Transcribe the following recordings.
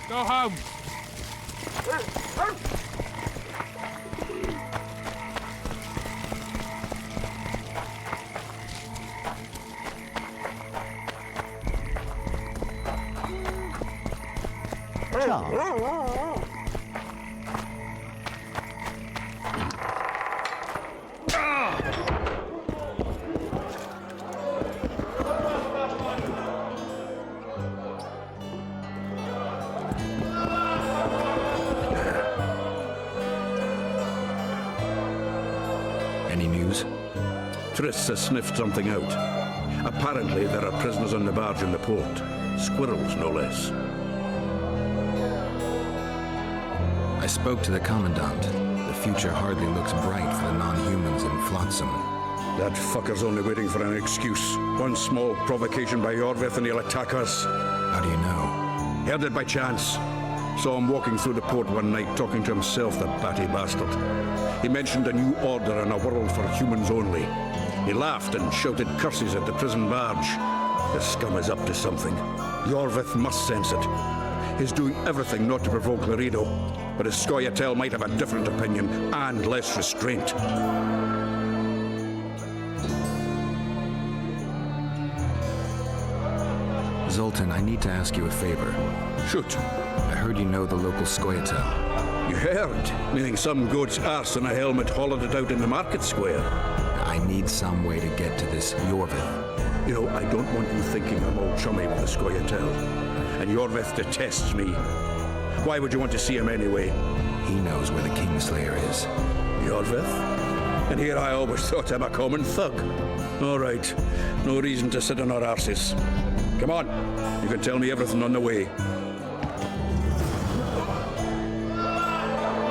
Go home. Charles. Any news? Triss has sniffed something out. Apparently, there are prisoners on the barge in the port. Squirrels, no less. I spoke to the Commandant. The future hardly looks bright for the non-humans in Flotsam. That fucker's only waiting for an excuse. One small provocation by Yorvith and he'll attack us. How do you know? Heard it by chance. Saw him walking through the port one night, talking to himself, the batty bastard. He mentioned a new order and a world for humans only. He laughed and shouted curses at the prison barge. The scum is up to something. Yorvith must sense it. He's doing everything not to provoke Laredo, but his Scoia'tael might have a different opinion and less restraint. Zoltan, I need to ask you a favor. Shoot. I heard you know the local Scoia'tael. You heard? Meaning some goat's arse in a helmet hollowed it out in the market square. I need some way to get to this Yorvith. You know, I don't want you thinking I'm all chummy with the Scoia'tael. And Yorvith detests me. Why would you want to see him anyway? He knows where the Kingslayer is. Yorvith? And here I always thought him a common thug. All right. No reason to sit on our arses. Come on. You can tell me everything on the way.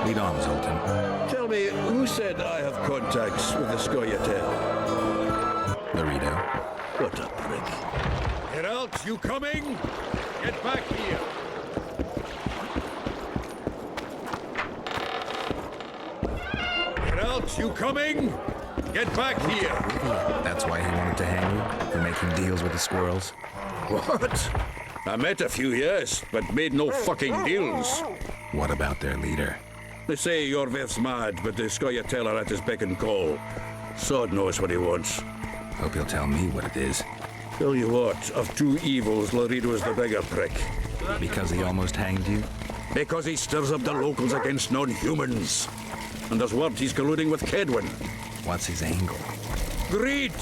Lead on, Zoltan. Tell me, who said I have contacts with the Scoia'tael? Laredo. What a prick. Geralt, you coming? Get back here. Geralt, you coming? Get back here. That's why he wanted to hang you? For making deals with the squirrels? What? I met a few, yes, but made no fucking deals. What about their leader? They say Yorvith's mad, but the Scoia'tael are at his beck and call. Sod knows what he wants. Hope he'll tell me what it is. Tell you what, of two evils, Laredo's the bigger prick. Because he almost hanged you? Because he stirs up the locals against non-humans. And there's word he's colluding with Kedwin. What's his angle? Greed!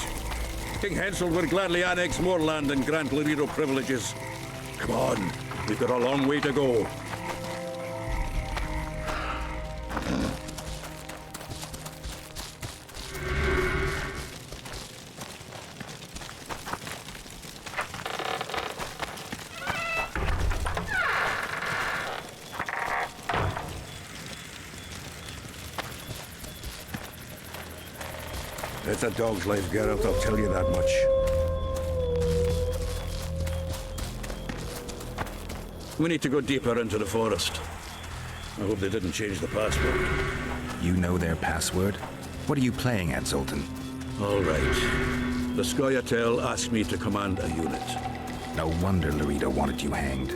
King Hensel would gladly annex more land and grant Laredo privileges. Come on, we've got a long way to go. It's a dog's life, Geralt, I'll tell you that much. We need to go deeper into the forest. I hope they didn't change the password. You know their password? What are you playing at, Zoltan? All right. The Scoia'tael asked me to command a unit. No wonder Laredo wanted you hanged.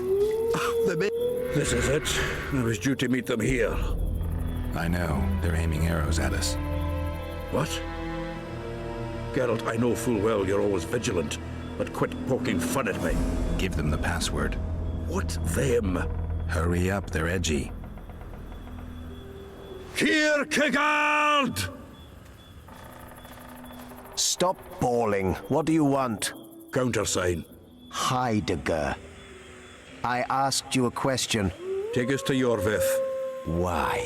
This is it. I was due to meet them here. I know. They're aiming arrows at us. What? Geralt, I know full well you're always vigilant, but quit poking fun at me. Give them the password. What them? Hurry up, they're edgy. Kierkegaard! Stop bawling. What do you want? Countersign. Heidegger. I asked you a question. Take us to Yorvith. Why?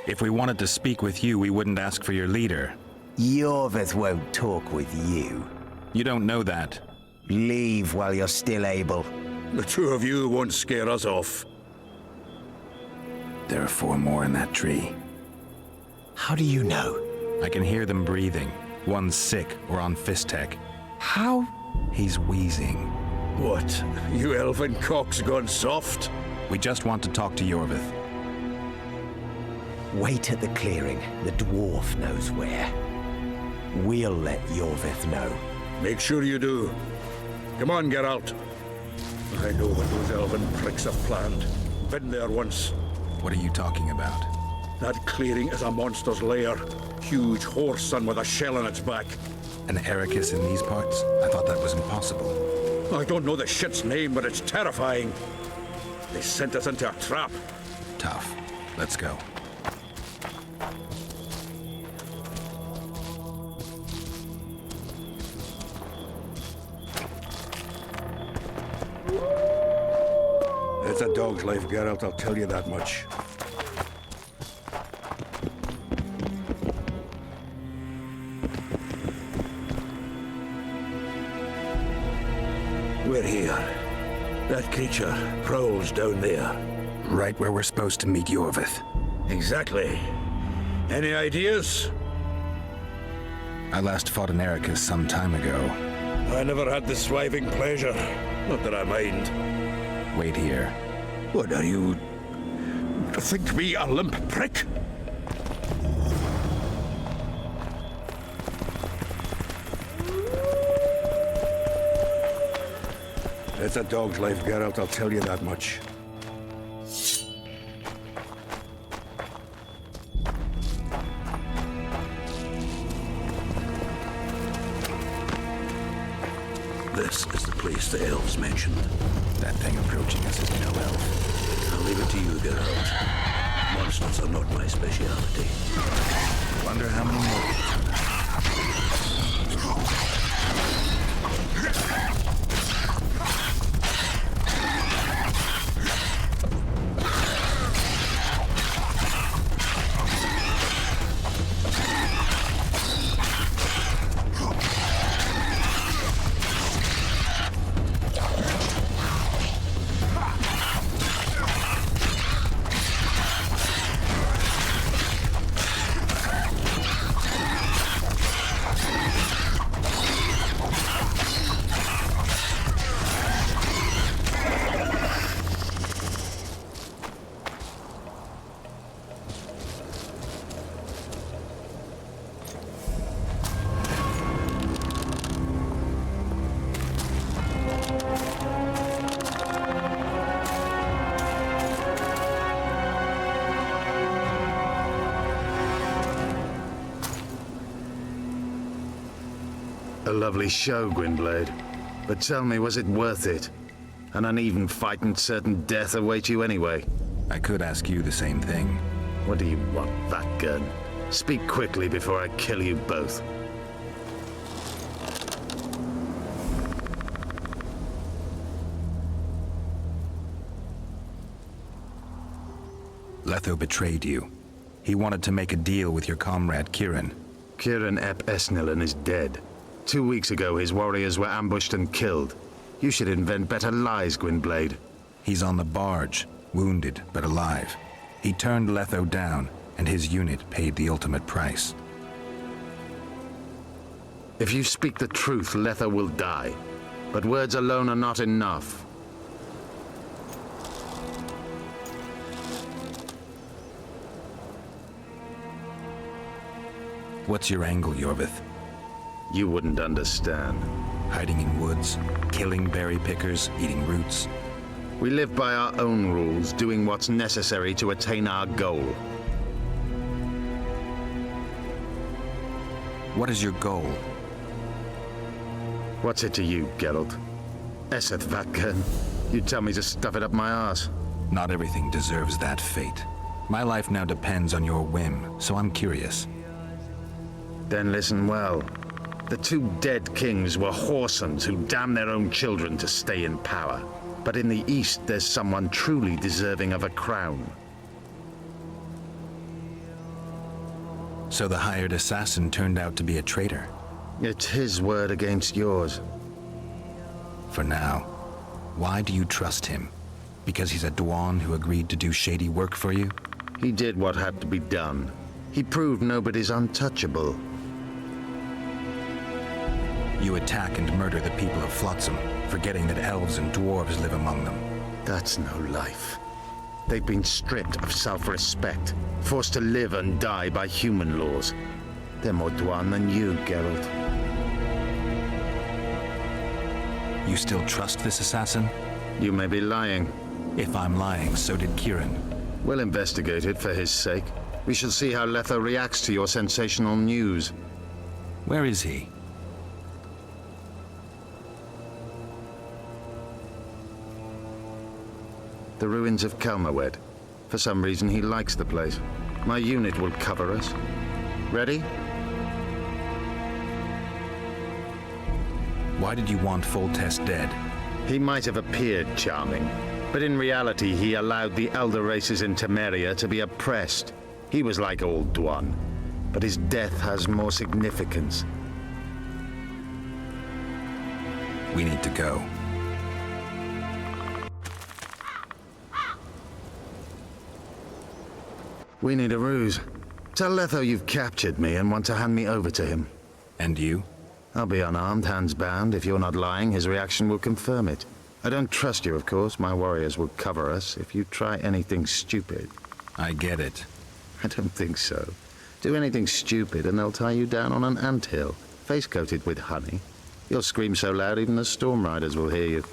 If we wanted to speak with you, we wouldn't ask for your leader. Yorvith won't talk with you. You don't know that. Leave while you're still able. The two of you won't scare us off. There are 4 more in that tree. How do you know? I can hear them breathing. One's sick or on Fistek. How? He's wheezing. What? You elven cock's gone soft? We just want to talk to Yorvith. Wait at the clearing. The dwarf knows where. We'll let Yorvith know. Make sure you do. Come on, Geralt. I know what those elven pricks have planned. Been there once. What are you talking about? That clearing is a monster's lair. Huge horse son with a shell on its back. An Ericus in these parts? I thought that was impossible. I don't know the shit's name, but it's terrifying. They sent us into a trap. Tough. Let's go. It's a dog's life, Geralt, I'll tell you that much. We're here. That creature prowls down there. Right where we're supposed to meet Yorvith. Exactly. Any ideas? I last fought an Ericus some time ago. I never had the swiving pleasure. Not that I mind. Wait here. What are you... think me a limp prick? It's a dog's life, Geralt, I'll tell you that much. This is the place the elves mentioned. That thing approaching us is no elf. I'll leave it to you, Geralt. Monsters are not my speciality. Wonder how many more. A lovely show, Gwynblade. But tell me, was it worth it? An uneven fight and certain death await you anyway. I could ask you the same thing. What do you want, that gun? Speak quickly before I kill you both. Letho betrayed you. He wanted to make a deal with your comrade, Kieran. Kieran Ep Esnilin is dead. 2 weeks ago, his warriors were ambushed and killed. You should invent better lies, Gwynblade. He's on the barge, wounded but alive. He turned Letho down, and his unit paid the ultimate price. If you speak the truth, Letho will die. But words alone are not enough. What's your angle, Yorvith? You wouldn't understand. Hiding in woods, killing berry pickers, eating roots. We live by our own rules, doing what's necessary to attain our goal. What is your goal? What's it to you, Geralt? Eseth Vatgern. You tell me to stuff it up my arse. Not everything deserves that fate. My life now depends on your whim, so I'm curious. Then listen well. The two dead kings were whoresomes who damned their own children to stay in power. But in the East, there's someone truly deserving of a crown. So the hired assassin turned out to be a traitor. It's his word against yours. For now. Why do you trust him? Because he's a Dwan who agreed to do shady work for you? He did what had to be done. He proved nobody's untouchable. You attack and murder the people of Flotsam, forgetting that elves and dwarves live among them. That's no life. They've been stripped of self-respect, forced to live and die by human laws. They're more Dwan than you, Geralt. You still trust this assassin? You may be lying. If I'm lying, so did Kieran. We'll investigate it for his sake. We shall see how Letho reacts to your sensational news. Where is he? The ruins of Kelmawed. For some reason, he likes the place. My unit will cover us. Ready? Why did you want Foltest dead? He might have appeared charming, but in reality, he allowed the elder races in Temeria to be oppressed. He was like old Dwan, but his death has more significance. We need to go. We need a ruse. Tell Letho you've captured me and want to hand me over to him. And you? I'll be unarmed, hands bound. If you're not lying, his reaction will confirm it. I don't trust you, of course. My warriors will cover us if you try anything stupid. I get it. I don't think so. Do anything stupid and they'll tie you down on an anthill, face-coated with honey. You'll scream so loud even the Storm Riders will hear you.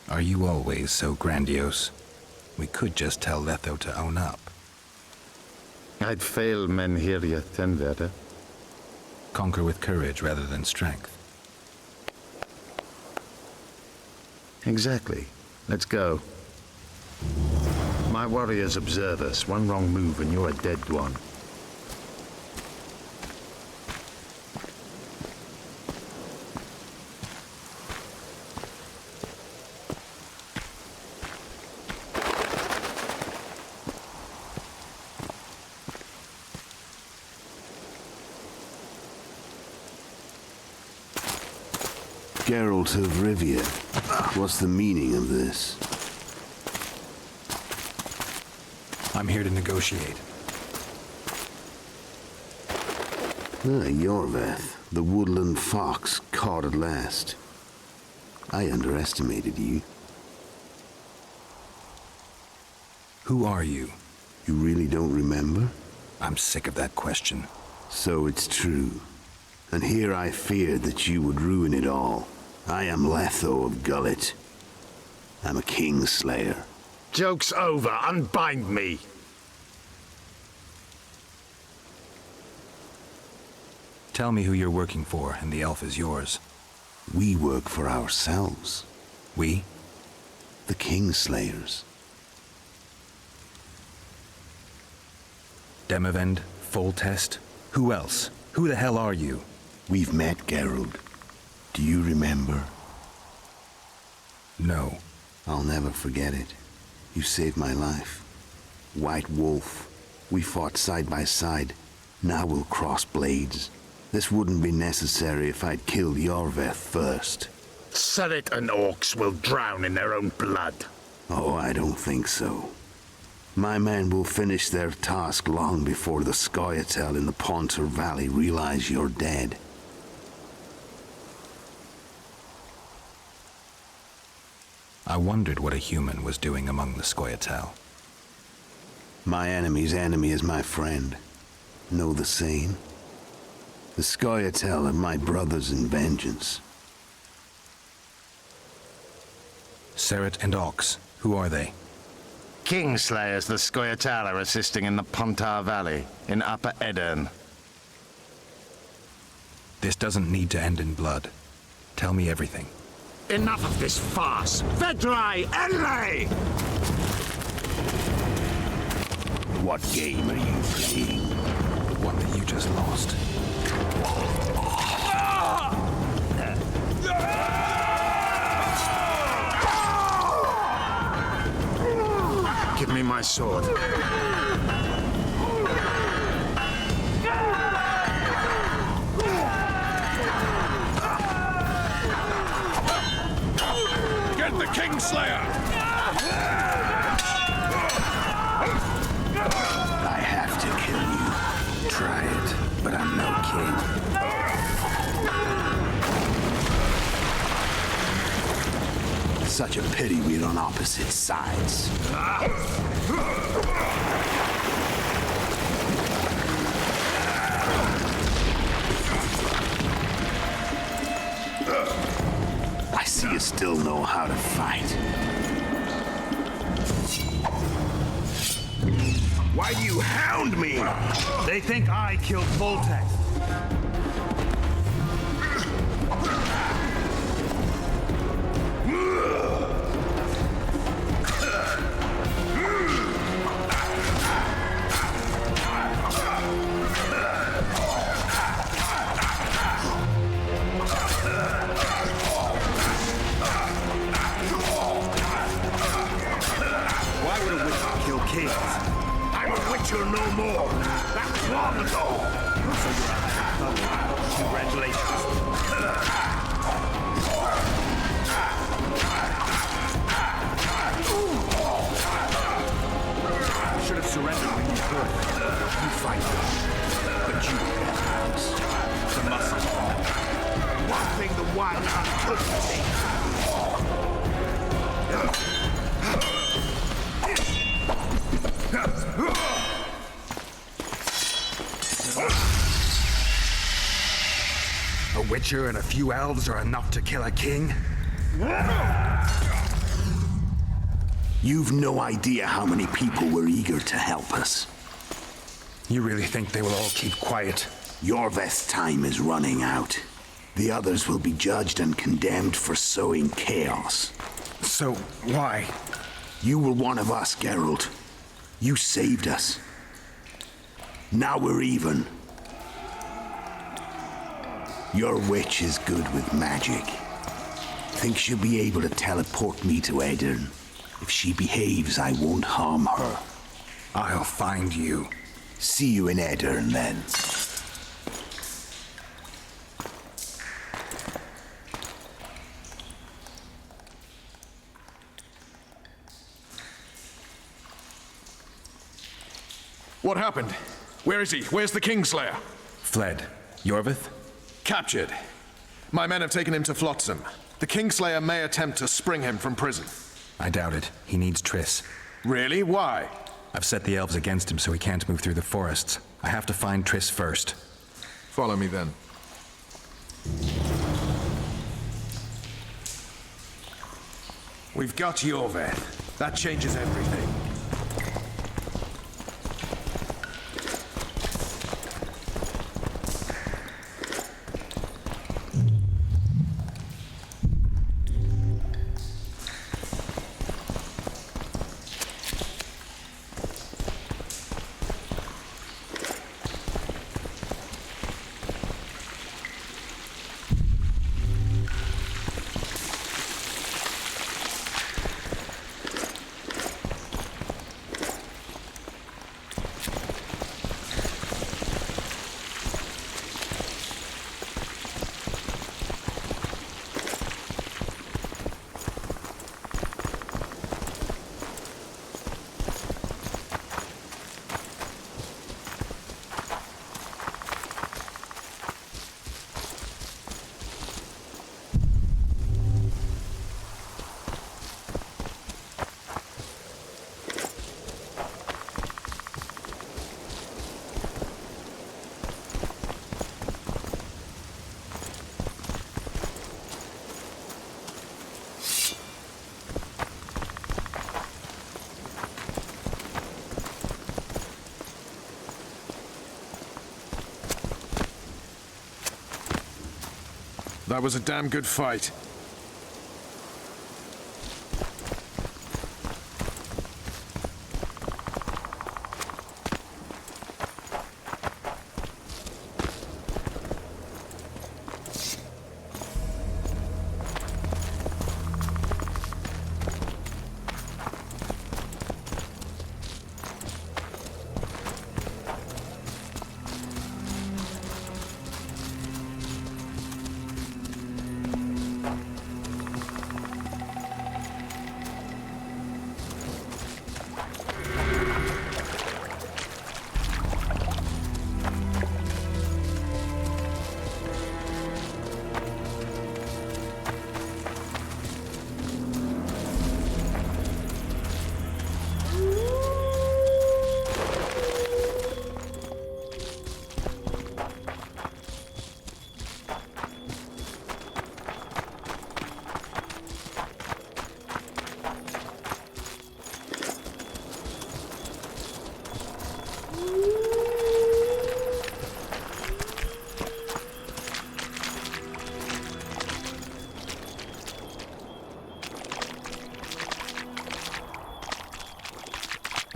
Are you always so grandiose? We could just tell Letho to own up. I'd fail Menhiria Tenverda. Conquer with courage rather than strength. Exactly. Let's go. My warriors observe us. One wrong move and you're a dead one. Geralt of Rivia, what's the meaning of this? I'm here to negotiate. Yorveth, the woodland fox, caught at last. I underestimated you. Who are you? You really don't remember? I'm sick of that question. So it's true. And here I feared that you would ruin it all. I am Letho of Gullet. I'm a Kingslayer. Joke's over. Unbind me. Tell me who you're working for, and the elf is yours. We work for ourselves. We? The Kingslayers. Demavend? Foltest? Who else? Who the hell are you? We've met, Geralt. Do you remember? No. I'll never forget it. You saved my life. White Wolf. We fought side by side. Now we'll cross blades. This wouldn't be necessary if I'd killed Yorveth first. Surrit and Orcs will drown in their own blood. Oh, I don't think so. My men will finish their task long before the Scoia'tael in the Pontar Valley realize you're dead. I wondered what a human was doing among the Scoia'tael. My enemy's enemy is my friend. Know the saying? The Scoia'tael are my brothers in vengeance. Surrit and Ox, who are they? Kingslayers the Scoia'tael are assisting in the Pontar Valley, in Upper Edirn. This doesn't need to end in blood. Tell me everything. Enough of this farce! Vedrai Enlay! What game are you playing? The one that you just lost. sword. Get the Kingslayer! I have to kill you. Try it, but I'm no king. Such a pity we're on opposite sides. I see you still know how to fight. Why do you hound me? They think I killed Voltex. Why would a witcher kill kings? I'm a witcher no more. That's long ago. Congratulations. You should have surrendered when you could. You fight them, but you have house. The muscle. One thing the wild hunt couldn't take. A witcher and a few elves are enough to kill a king? You've no idea how many people were eager to help us. You really think they will all keep quiet? Yorveth's time is running out. The others will be judged and condemned for sowing chaos. So, why? You were one of us, Geralt. You saved us. Now we're even. Your witch is good with magic. Think she'll be able to teleport me to Aedirn. If she behaves, I won't harm her. I'll find you. See you in Aedirn, then. What happened? Where is he? Where's the Kingslayer? Fled. Yorvith? Captured. My men have taken him to Flotsam. The Kingslayer may attempt to spring him from prison. I doubt it. He needs Triss. Really? Why? I've set the elves against him so he can't move through the forests. I have to find Triss first. Follow me then. We've got Yorveth. That changes everything. That was a damn good fight.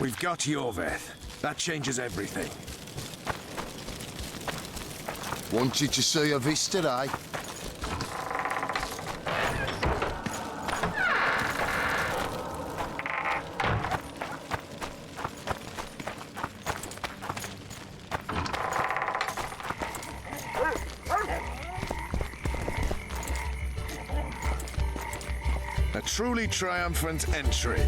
We've got Yorveth. That changes everything. Wanted to see a vista, eh? A truly triumphant entry.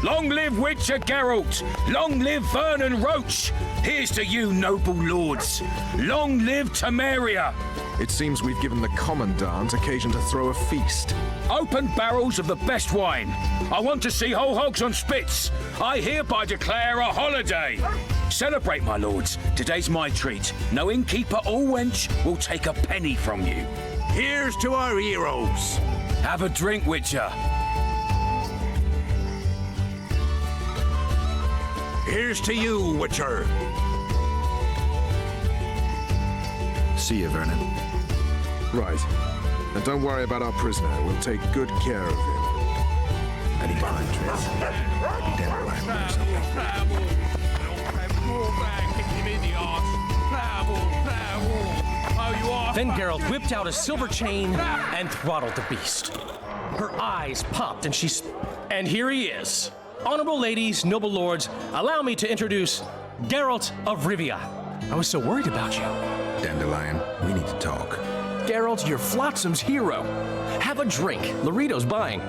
Long live Witcher Geralt! Long live Vernon Roach! Here's to you, noble lords! Long live Temeria! It seems we've given the Commandant occasion to throw a feast. Open barrels of the best wine. I want to see whole hogs on spits. I hereby declare a holiday. Celebrate, my lords. Today's my treat. No innkeeper or wench will take a penny from you. Here's to our heroes. Have a drink, Witcher. Here's to you, Witcher. See you, Vernon. Right. And don't worry about our prisoner. We'll take good care of him. I need to find Triss. Dandelion or something. Then Geralt whipped out a silver chain and throttled the beast. Her eyes popped and and here he is. Honorable ladies, noble lords, allow me to introduce Geralt of Rivia. I was so worried about you. Dandelion, we need to talk. Geralt, you're Flotsam's hero. Have a drink. Laurito's buying.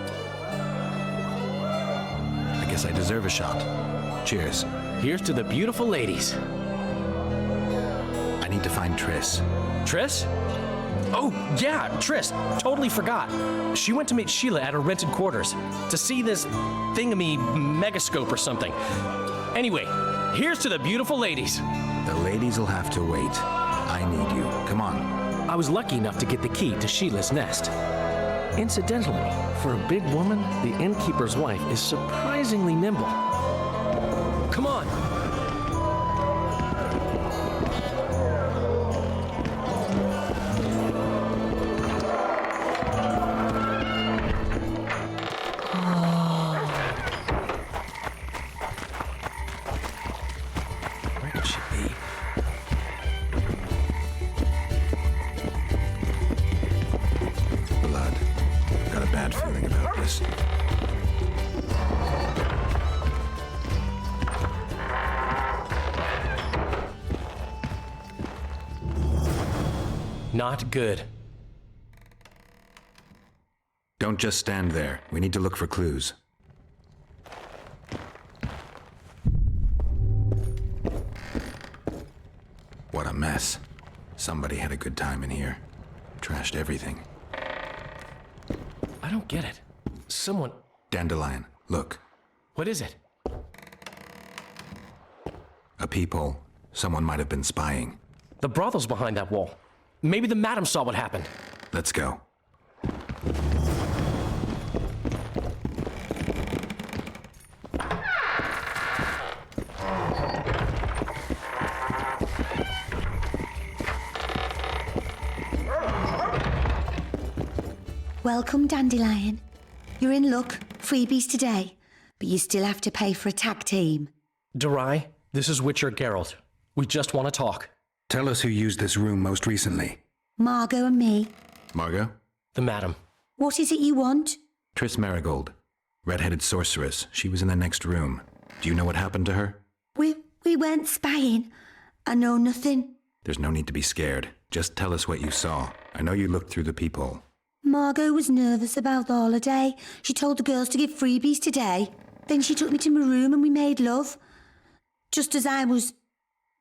I guess I deserve a shot. Cheers. Here's to the beautiful ladies. I need to find Triss. Triss? Oh, yeah, Triss. Totally forgot. She went to meet Sheila at her rented quarters to see this thingamy megascope or something. Anyway, here's to the beautiful ladies. The ladies will have to wait. I need you. Come on. I was lucky enough to get the key to Sheila's nest. Incidentally, for a big woman, the innkeeper's wife is surprisingly nimble. Come on. Where could she be? Blood. Got a bad feeling about this. Not good. Don't just stand there. We need to look for clues. What a mess. Somebody had a good time in here. Trashed everything. I don't get it. Someone... Dandelion, look. What is it? A peephole. Someone might have been spying. The brothel's behind that wall. Maybe the madam saw what happened. Let's go. Welcome, Dandelion. You're in luck. Freebies today. But you still have to pay for a tag team. Durai, this is Witcher Geralt. We just want to talk. Tell us who used this room most recently. Margot and me. Margot? The madam. What is it you want? Triss Marigold. Red-headed sorceress. She was in the next room. Do you know what happened to her? We weren't spying. I know nothing. There's no need to be scared. Just tell us what you saw. I know you looked through the peephole. Margot was nervous about the holiday. She told the girls to give freebies today. Then she took me to my room and we made love. Just as I was,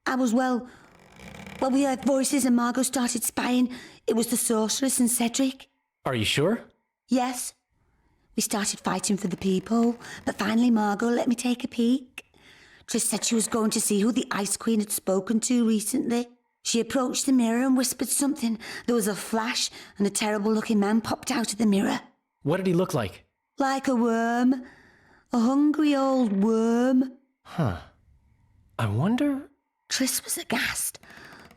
well, we heard voices and Margot started spying. It was the sorceress and Cedric. Are you sure? Yes. We started fighting for the people, but finally Margot let me take a peek. Triss said she was going to see who the Ice Queen had spoken to recently. She approached the mirror and whispered something. There was a flash and a terrible-looking man popped out of the mirror. What did he look like? Like a worm. A hungry old worm. Huh. I wonder... Triss was aghast,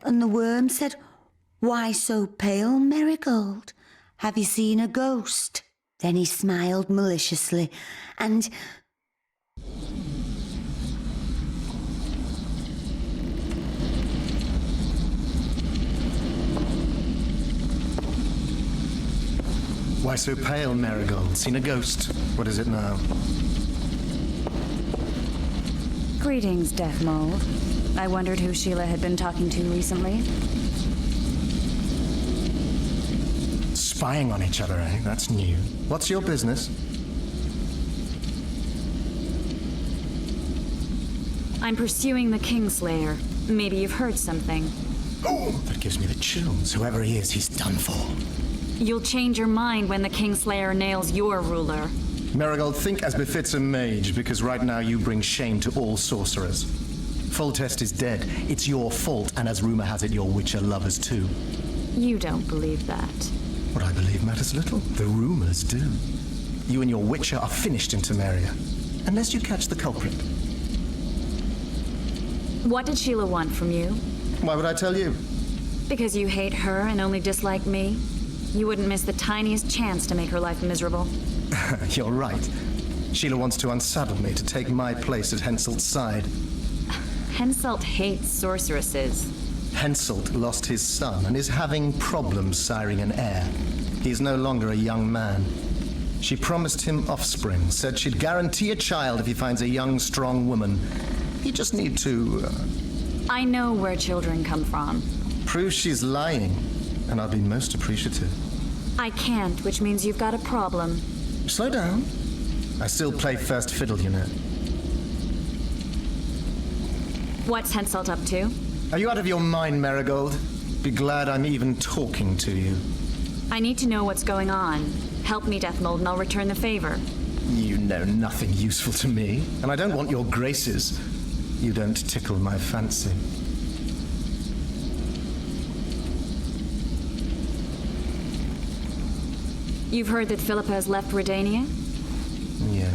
and the worm said, Why so pale, Marigold? Have you seen a ghost? Then he smiled maliciously, and... Why so pale, Marigold? Seen a ghost? What is it now? Greetings, Death Mold. I wondered who Sheila had been talking to recently. Spying on each other, eh? That's new. What's your business? I'm pursuing the Kingslayer. Maybe you've heard something. Oh, that gives me the chills. Whoever he is, he's done for. You'll change your mind when the Kingslayer nails your ruler. Marigold, think as befits a mage, because right now you bring shame to all sorcerers. Foltest is dead. It's your fault, and as rumor has it, your Witcher lovers too. You don't believe that. What I believe matters little. The rumors do. You and your Witcher are finished in Temeria. Unless you catch the culprit. What did Sheila want from you? Why would I tell you? Because you hate her and only dislike me? You wouldn't miss the tiniest chance to make her life miserable. You're right. Sheila wants to unsaddle me to take my place at Henselt's side. Henselt hates sorceresses. Henselt lost his son and is having problems siring an heir. He is no longer a young man. She promised him offspring, said she'd guarantee a child if he finds a young, strong woman. You just need to... I know where children come from. Prove she's lying, and I'll be most appreciative. I can't, which means you've got a problem. Slow down. I still play first fiddle, you know. What's Henselt up to? Are you out of your mind, Marigold? Be glad I'm even talking to you. I need to know what's going on. Help me, Deathmold, and I'll return the favor. You know nothing useful to me, and I don't want your graces. You don't tickle my fancy. You've heard that Philippa has left Redania? Yeah.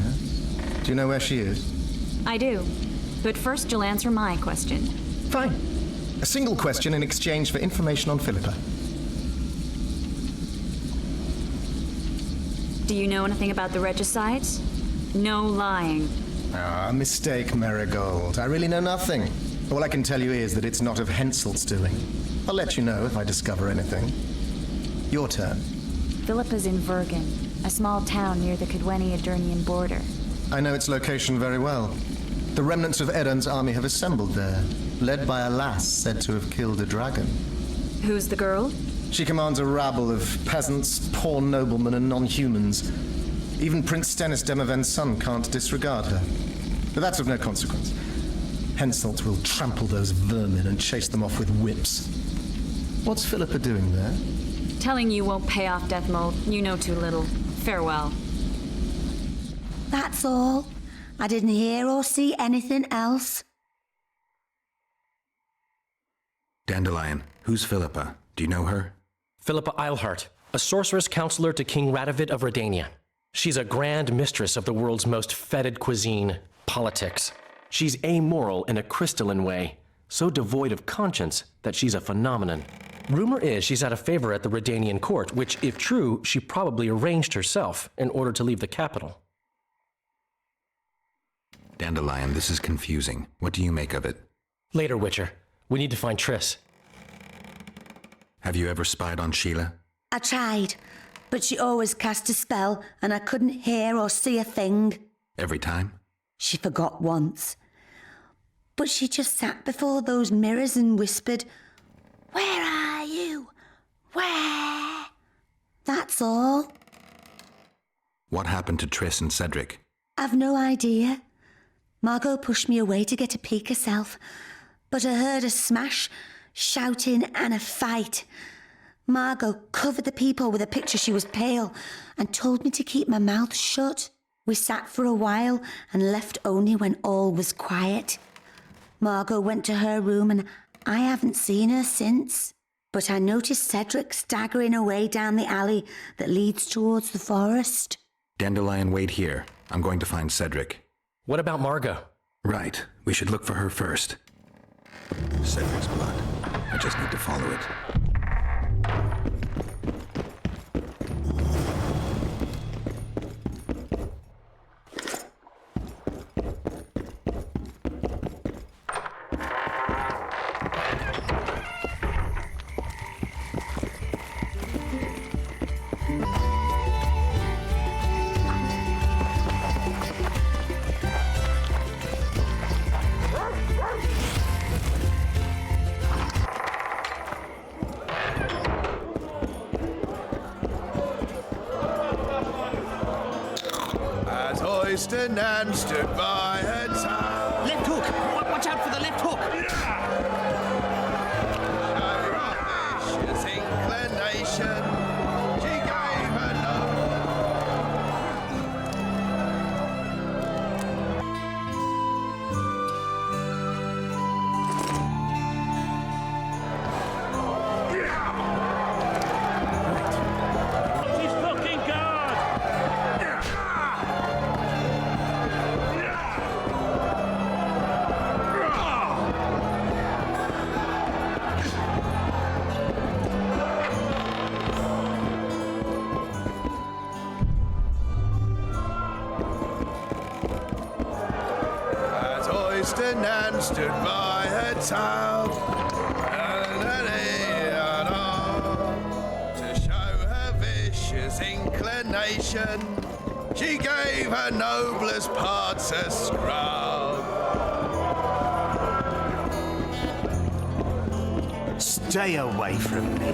Do you know where she is? I do. But first you'll answer my question. Fine. A single question in exchange for information on Philippa. Do you know anything about the regicides? No lying. Ah, mistake, Marigold. I really know nothing. All I can tell you is that it's not of Henselt's doing. I'll let you know if I discover anything. Your turn. Philippa's in Vergen, a small town near the Cadweni-Adernian border. I know its location very well. The remnants of Eden's army have assembled there, led by a lass said to have killed a dragon. Who's the girl? She commands a rabble of peasants, poor noblemen, and non-humans. Even Prince Stennis Demaven's son can't disregard her. But that's of no consequence. Henselt will trample those vermin and chase them off with whips. What's Philippa doing there? Telling you won't pay off, Deathmold. You know too little. Farewell. That's all. I didn't hear or see anything else. Dandelion, who's Philippa? Do you know her? Philippa Eilhart, a sorceress counselor to King Radovid of Redania. She's a grand mistress of the world's most fetid cuisine, politics. She's amoral in a crystalline way, so devoid of conscience that she's a phenomenon. Rumor is she's out of favor at the Redanian court, which, if true, she probably arranged herself in order to leave the capital. Dandelion, this is confusing. What do you make of it? Later, Witcher. We need to find Triss. Have you ever spied on Sheila? I tried, but she always cast a spell and I couldn't hear or see a thing. Every time? She forgot once. But she just sat before those mirrors and whispered, "Where are you? Where?" That's all. What happened to Triss and Cedric? I've no idea. Margot pushed me away to get a peek herself, but I heard a smash, shouting and a fight. Margot covered the people with a picture she was pale and told me to keep my mouth shut. We sat for a while and left only when all was quiet. Margot went to her room and I haven't seen her since. But I noticed Cedric staggering away down the alley that leads towards the forest. Dandelion, wait here. I'm going to find Cedric. What about Margot? Right. We should look for her first. Cedric's blood. I just need to follow it. Royston and stood by her town. Left hook! Watch out for the left hook! Vicious inclination, she gave her His fucking guard! as Royston and stood by her town. To show her vicious inclination, she gave her noblest parts a scrub. Stay away from me.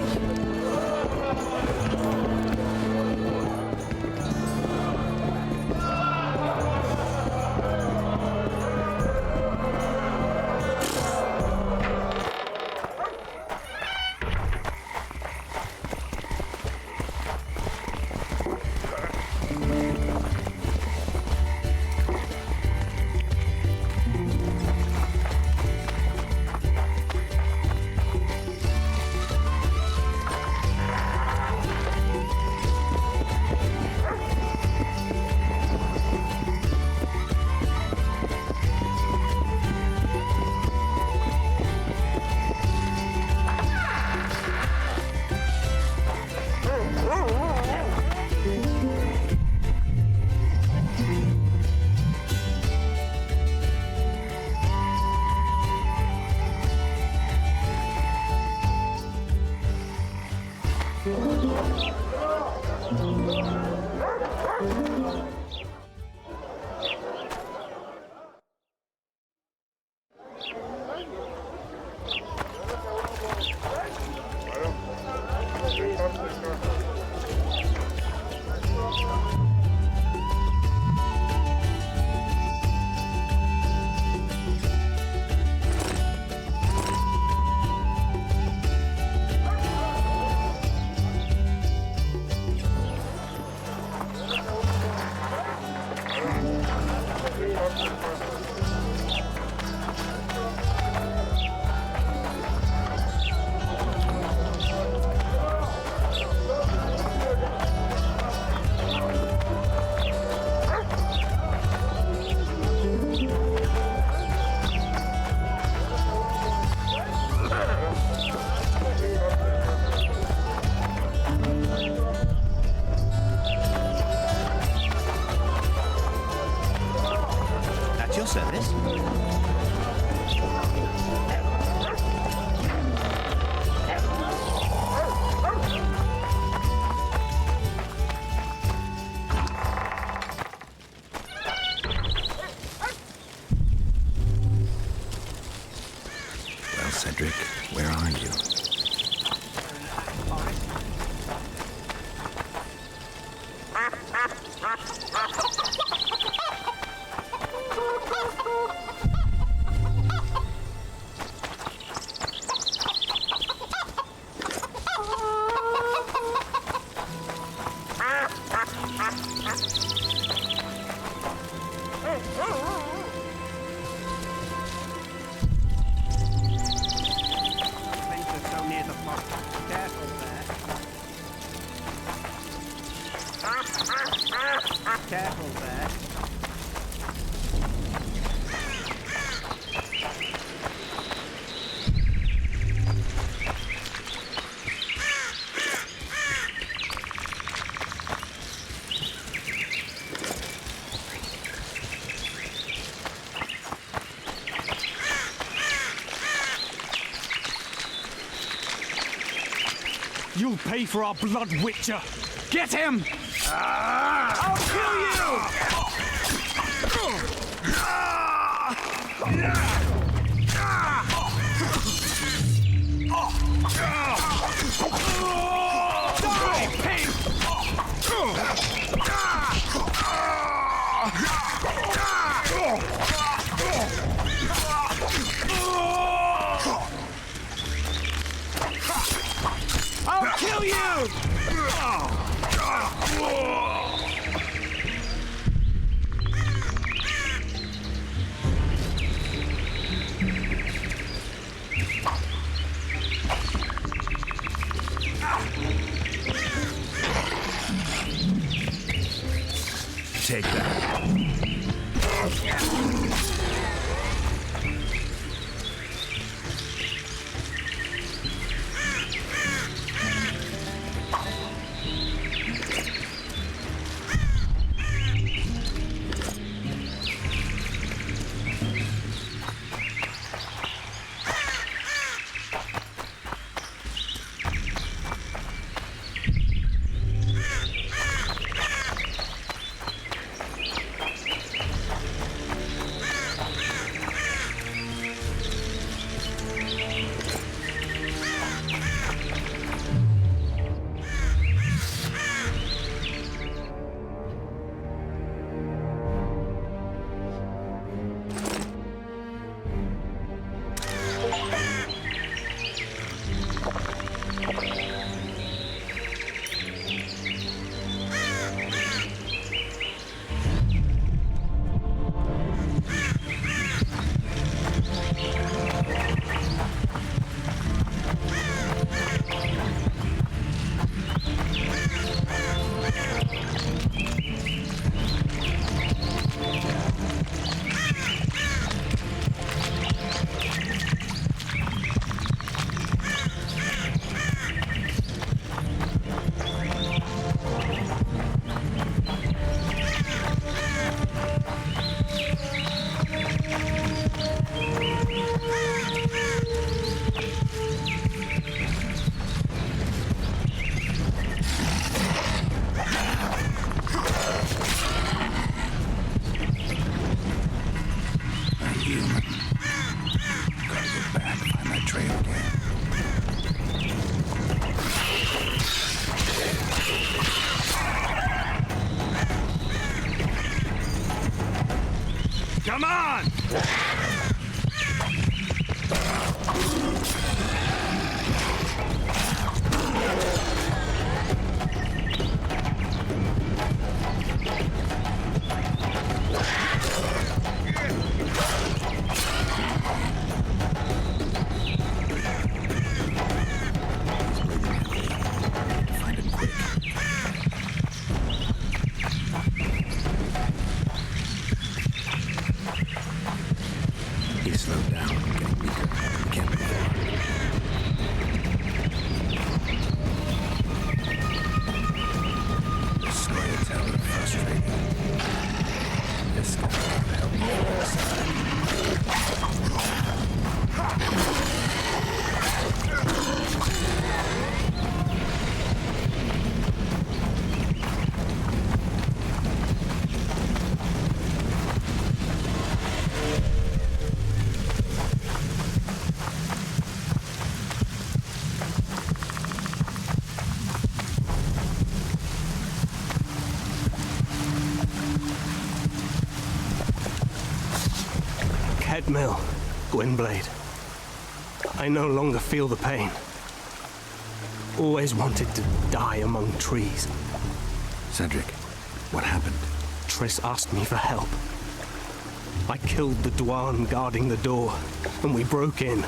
At your service. Well, Cedric, where are you? Careful there. You'll pay for our blood, Witcher! Get him! I'll kill you! Die, pig! Gotta get back, find that trail again. Come on! Find him quick. He slowed down, getting weaker. He can't move on. The storyteller frustrating. This guy will help me from the side. Kedmil, Gwynblade. I no longer feel the pain. Always wanted to die among trees. Cedric, what happened? Triss asked me for help. I killed the Dwan guarding the door, and we broke in.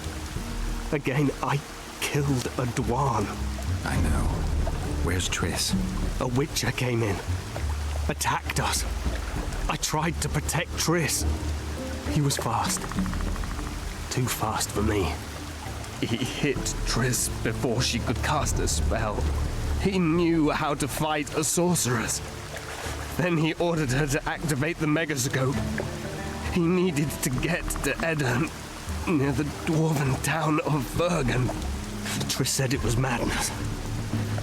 Again, I killed a Dwan. I know. Where's Triss? A Witcher came in, attacked us. I tried to protect Triss. He was fast. Too fast for me. He hit Triss before she could cast a spell. He knew how to fight a sorceress. Then he ordered her to activate the Megascope. He needed to get to Edirn, near the dwarven town of Bergen. Triss said it was madness,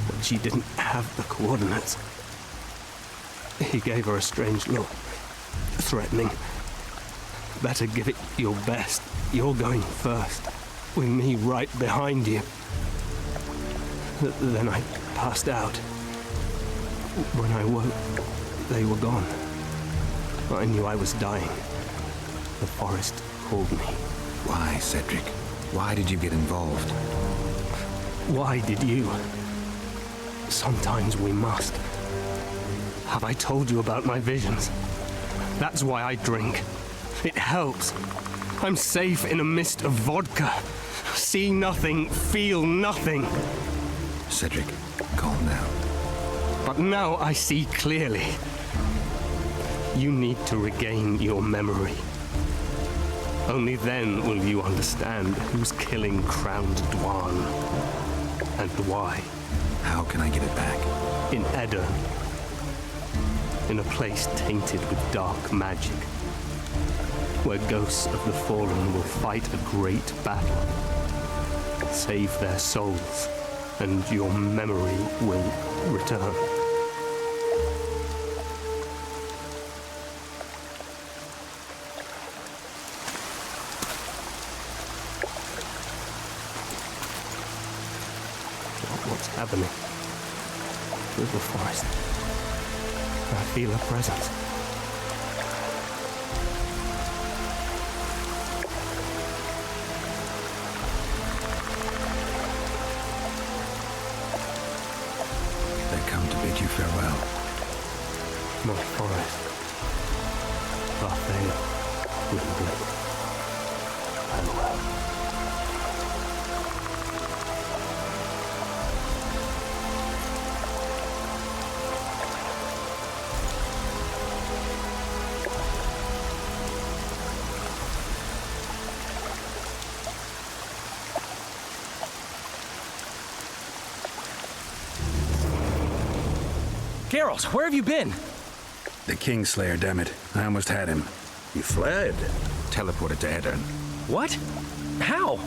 but she didn't have the coordinates. He gave her a strange look, threatening. Better give it your best. You're going first, with me right behind you. Then I passed out. When I woke, they were gone. I knew I was dying. The forest called me. Why, Cedric? Why did you get involved? Why did you? Sometimes we must. Have I told you about my visions? That's why I drink. It helps. I'm safe in a mist of vodka. See nothing, feel nothing. Cedric, calm down. But now I see clearly. You need to regain your memory. Only then will you understand who's killing Crowned Dwan and why. How can I get it back? In Edirn. In a place tainted with dark magic. Where ghosts of the fallen will fight a great battle. Save their souls, and your memory will return. What's happening? Through the forest. I feel a presence. Come to bid you farewell. My forest. Farewell. Gwynblade. Farewell. Geralt, where have you been? The Kingslayer, damn it. I almost had him. He fled. Teleported to Edirn. What? How?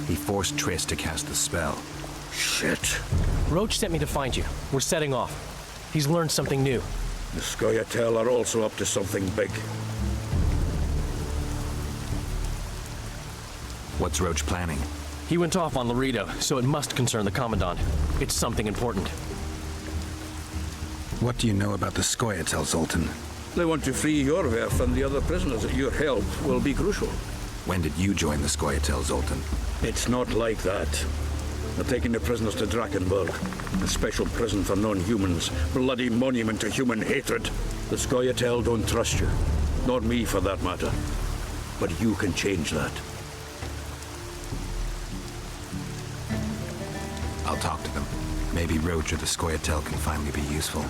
He forced Triss to cast the spell. Shit. Roach sent me to find you. We're setting off. He's learned something new. The Scoia'tael are also up to something big. What's Roach planning? He went off on Laredo, so it must concern the Commandant. It's something important. What do you know about the Scoia'tael, Zoltan? They want to free your Werf and the other prisoners. Your help will be crucial. When did you join the Scoia'tael, Zoltan? It's not like that. They're taking the prisoners to Drakenberg, a special prison for non-humans, bloody monument to human hatred. The Scoia'tael don't trust you. Not me, for that matter. But you can change that. I'll talk to them. Maybe Roach or the Scoia'tael can finally be useful.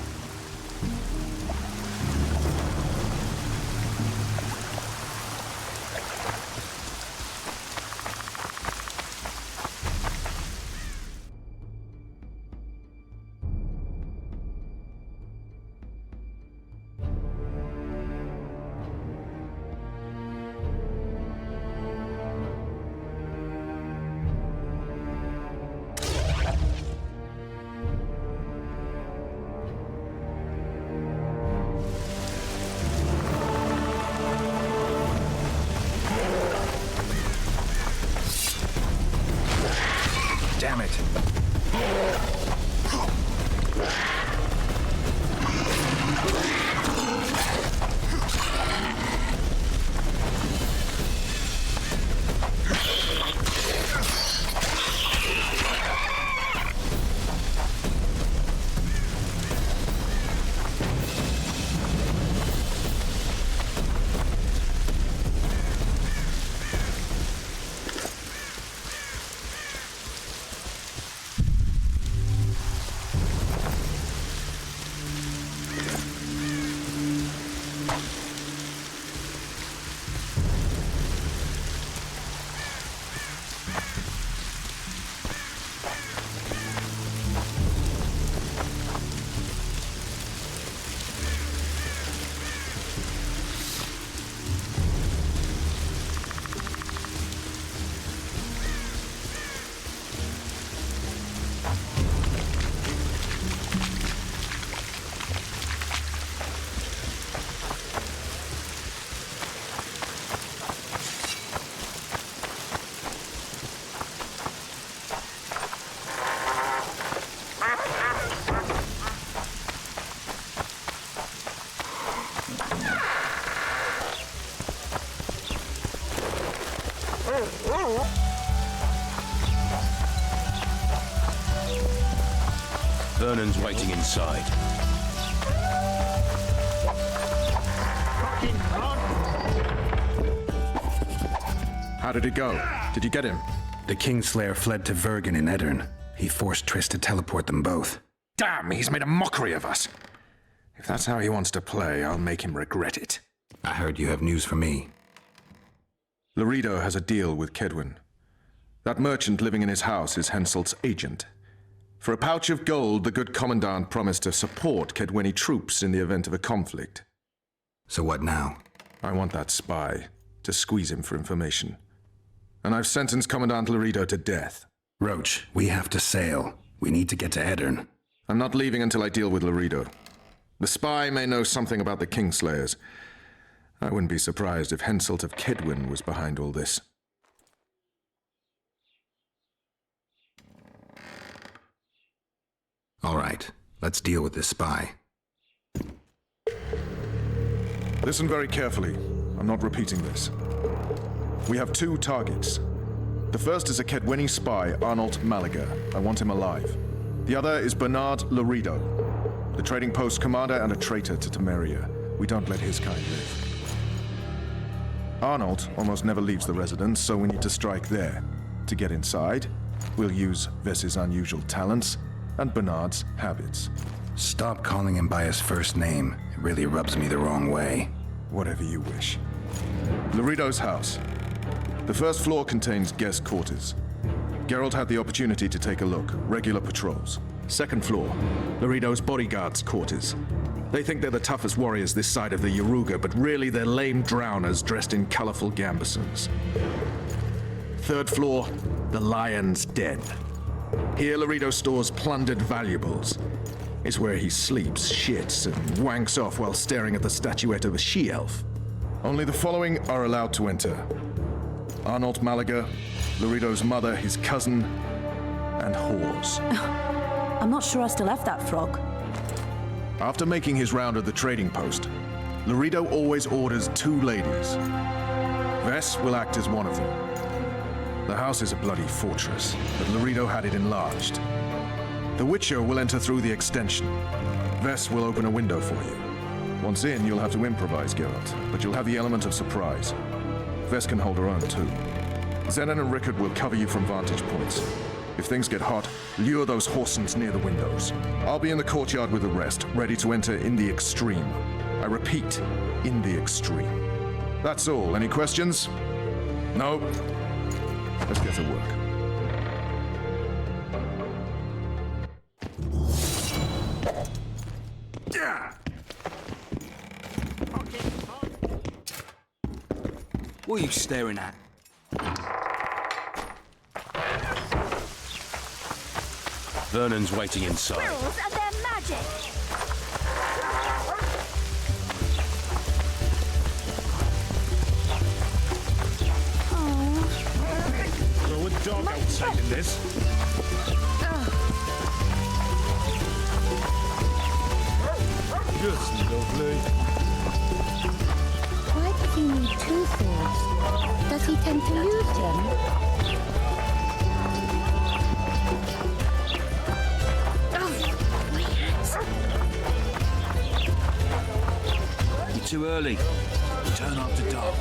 Damn it. Vernon's waiting inside. How did it go? Did you get him? The Kingslayer fled to Vergen in Edirn. He forced Triss to teleport them both. Damn, he's made a mockery of us. If that's how he wants to play, I'll make him regret it. I heard you have news for me. Laredo has a deal with Kaedwen. That merchant living in his house is Henselt's agent. For a pouch of gold, the good Commandant promised to support Kaedweni troops in the event of a conflict. So what now? I want that spy, to squeeze him for information. And I've sentenced Commandant Laredo to death. Roach, we have to sail. We need to get to Edirn. I'm not leaving until I deal with Laredo. The spy may know something about the Kingslayers. I wouldn't be surprised if Henselt of Kaedwen was behind all this. All right, let's deal with this spy. Listen very carefully. I'm not repeating this. We have two targets. The first is a Kaedweni spy, Arnold Malaga. I want him alive. The other is Bernard Laredo, the trading post commander and a traitor to Temeria. We don't let his kind live. Arnold almost never leaves the residence, so we need to strike there. To get inside, we'll use Vess's unusual talents and Bernard's habits. Stop calling him by his first name. It really rubs me the wrong way. Whatever you wish. Laredo's house. The first floor contains guest quarters. Geralt had the opportunity to take a look. Regular patrols. Second floor, Laredo's bodyguards' quarters. They think they're the toughest warriors this side of the Yaruga, but really they're lame drowners dressed in colorful gambesons. Third floor, the Lion's Den. Here Laredo stores plundered valuables. It's where he sleeps, shits, and wanks off while staring at the statuette of a she-elf. Only the following are allowed to enter. Arnold Malaga, Laredo's mother, his cousin, and whores. I'm not sure I still have that frog. After making his round of the trading post, Laredo always orders 2 ladies. Vess will act as one of them. The house is a bloody fortress, but Laredo had it enlarged. The Witcher will enter through the extension. Vess will open a window for you. Once in, you'll have to improvise, Geralt, but you'll have the element of surprise. Vess can hold her own, too. Zenon and Rickard will cover you from vantage points. If things get hot, lure those horsens near the windows. I'll be in the courtyard with the rest, ready to enter in the extreme. I repeat, in the extreme. That's all. Any questions? No? Let's get to work. What are you staring at? Vernon's waiting inside. Squirrels and their magic! Throw a dog outside in this. Just lovely. Why does he need 2 swords? Does he tend to use them? You're too early. Turn after dark.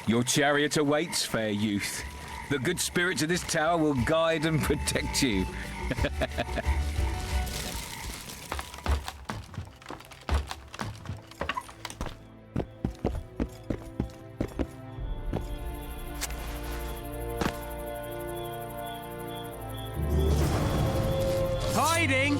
Your chariot awaits, fair youth. The good spirits of this tower will guide and protect you. Hiding!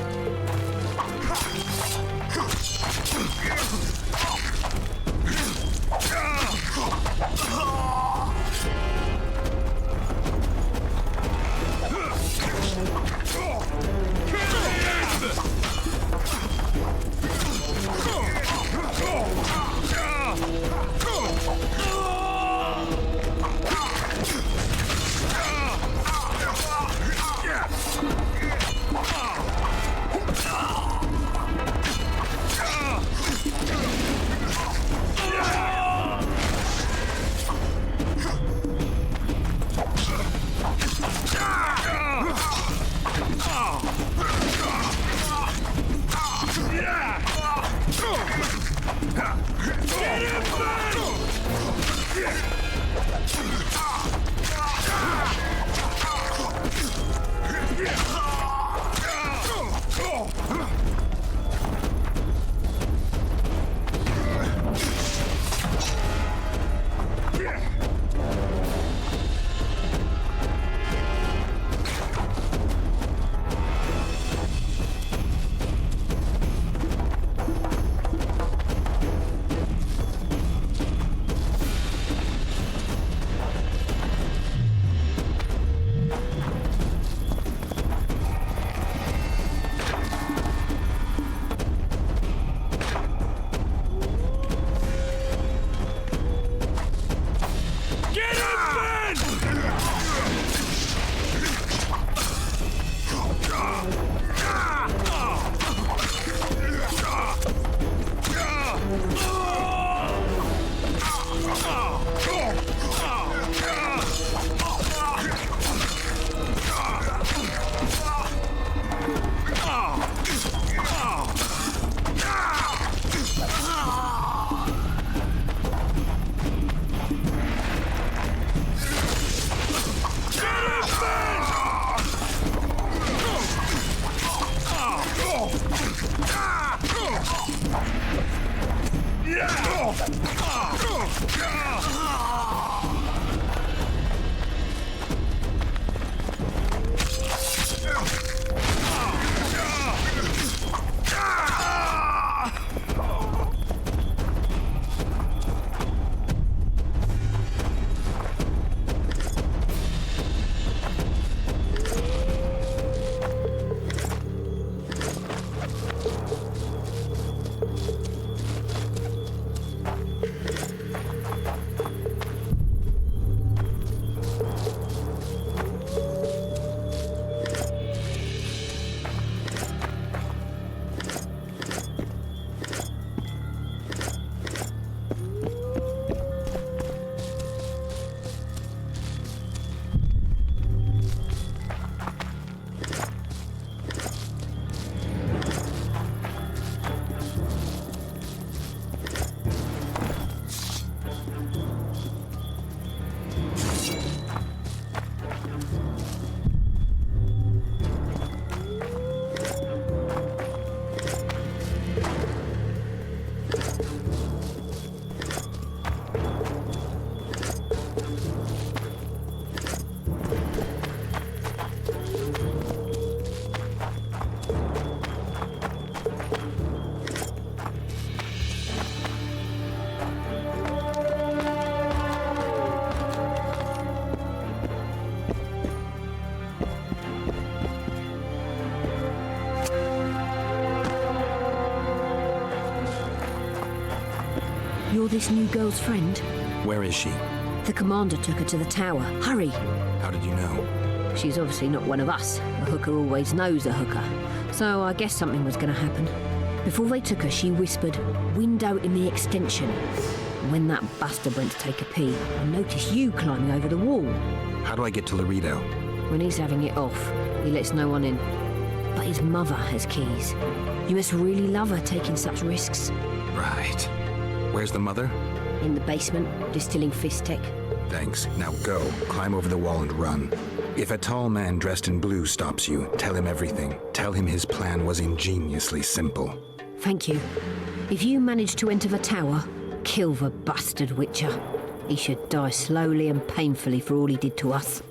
You're this new girl's friend? Where is she? The commander took her to the tower. Hurry! How did you know? She's obviously not one of us. A hooker always knows a hooker. So I guess something was going to happen. Before they took her, she whispered, "Window in the extension." And when that bastard went to take a pee, I noticed you climbing over the wall. How do I get to Laredo? When he's having it off, he lets no one in. But his mother has keys. You must really love her taking such risks. Right. Where's the mother? In the basement, distilling Fistech. Thanks. Now go. Climb over the wall and run. If a tall man dressed in blue stops you, tell him everything. Tell him his plan was ingeniously simple. Thank you. If you manage to enter the tower, kill the bastard Witcher. He should die slowly and painfully for all he did to us.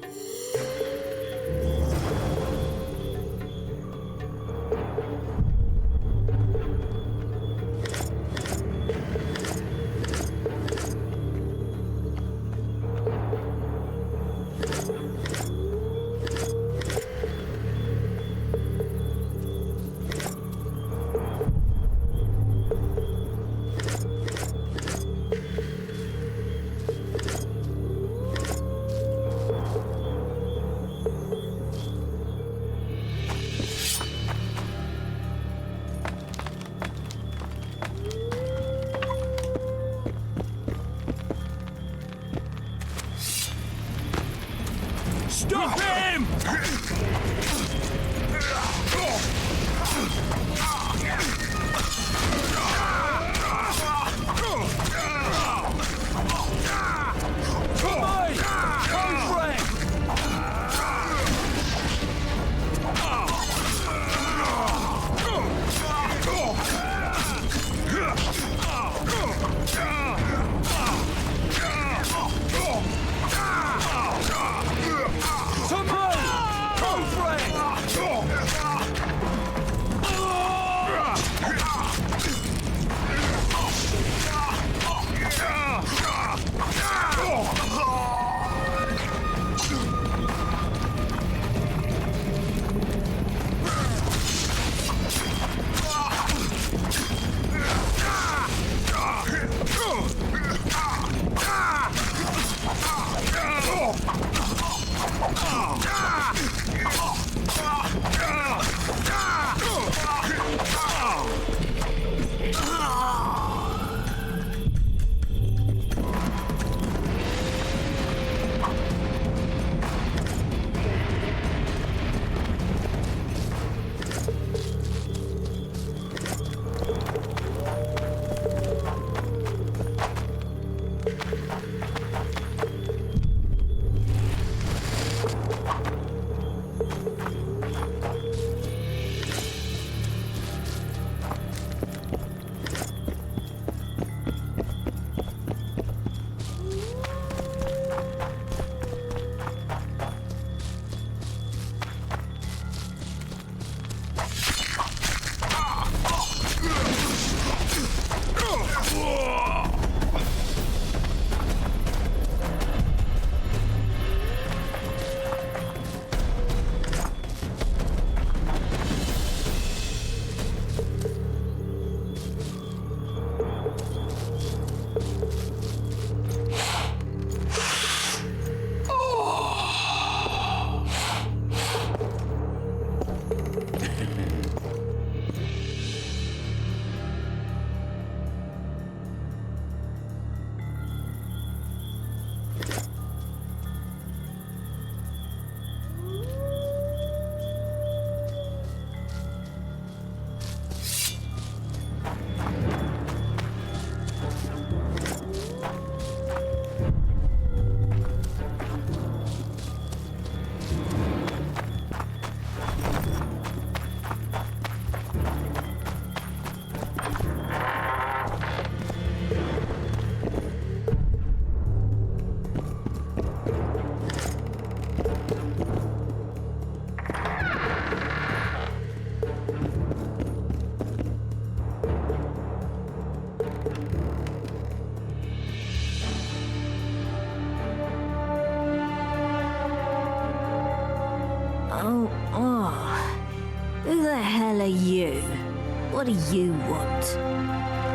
What do you want?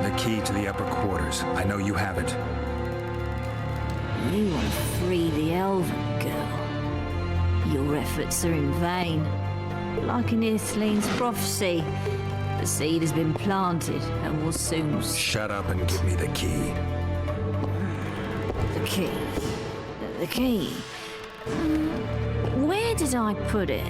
The key to the upper quarters. I know you have it. You want to free the elven girl. Your efforts are in vain. Like in Ithleen's prophecy, the seed has been planted and will soon... Shut up and give me the key. The key? The key? Where did I put it?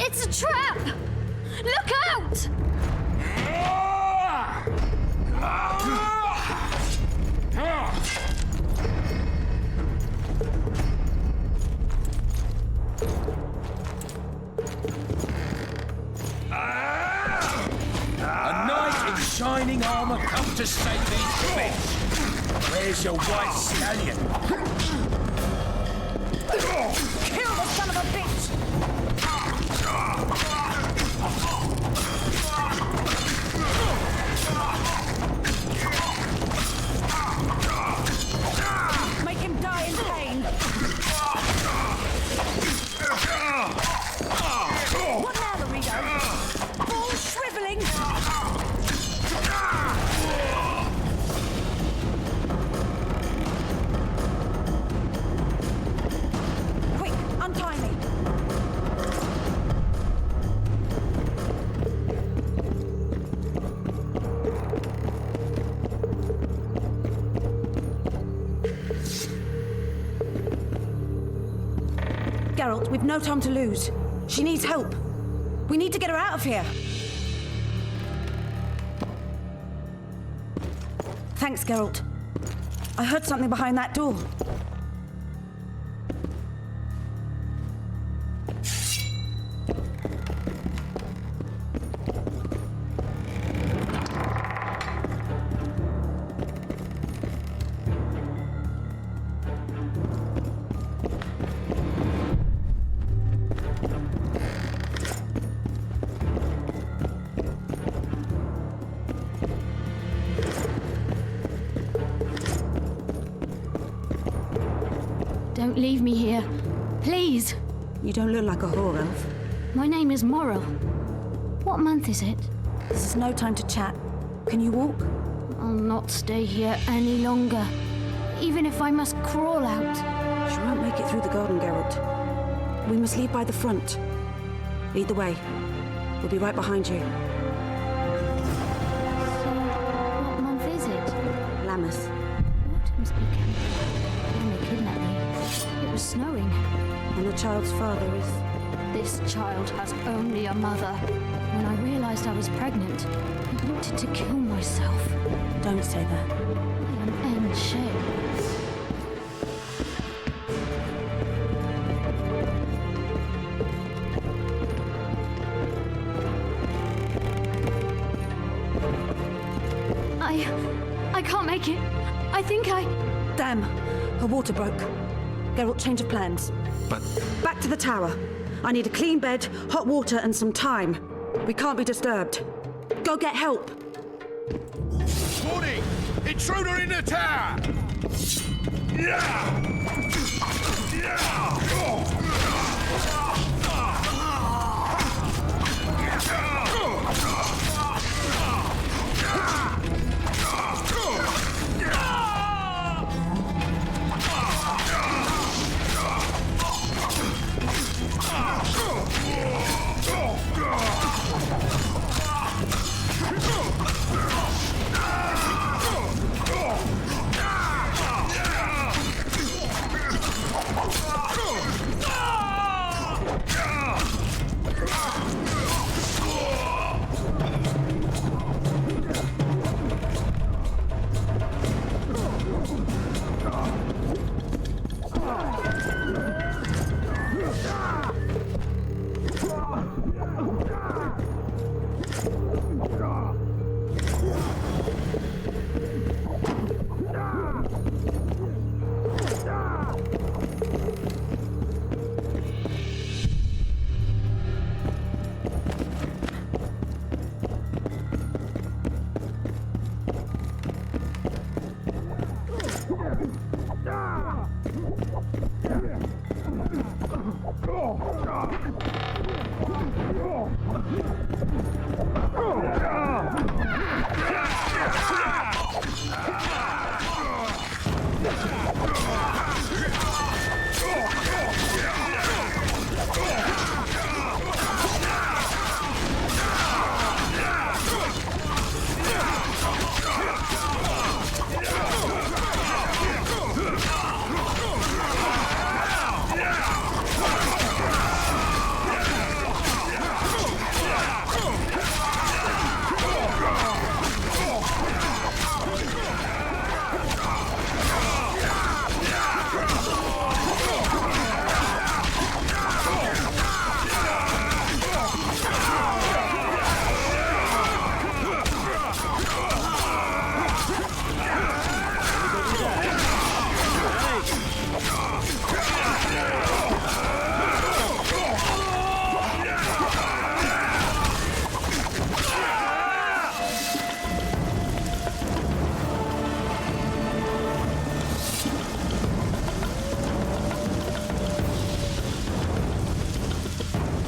It's a trap! Look out! A knight in shining armor come to save these fish. Where's your white stallion? Kill the son of a bitch! Make him die in pain! What now, Laredo? All shriveling! Geralt, we've no time to lose. She needs help. We need to get her out of here. Thanks, Geralt. I heard something behind that door. Don't leave me here. Please. You don't look like a whore elf. My name is Morrill. What month is it? This is no time to chat. Can you walk? I'll not stay here any longer. Even if I must crawl out. She won't make it through the garden, Geralt. We must leave by the front. Lead the way. We'll be right behind you. So, what month is it? Lammas. Autumn's beginning. When they kidnapped me, it was snowing. And the child's father is... This child has only a mother. When I realized I was pregnant, I wanted to kill myself. Don't say that. I am en shame. I can't make it. I think I... Damn! Her water broke. Geralt, change of plans. But... Back to the tower. I need a clean bed, hot water, and some time. We can't be disturbed. Go get help. Warning! Intruder in the tower! Yeah!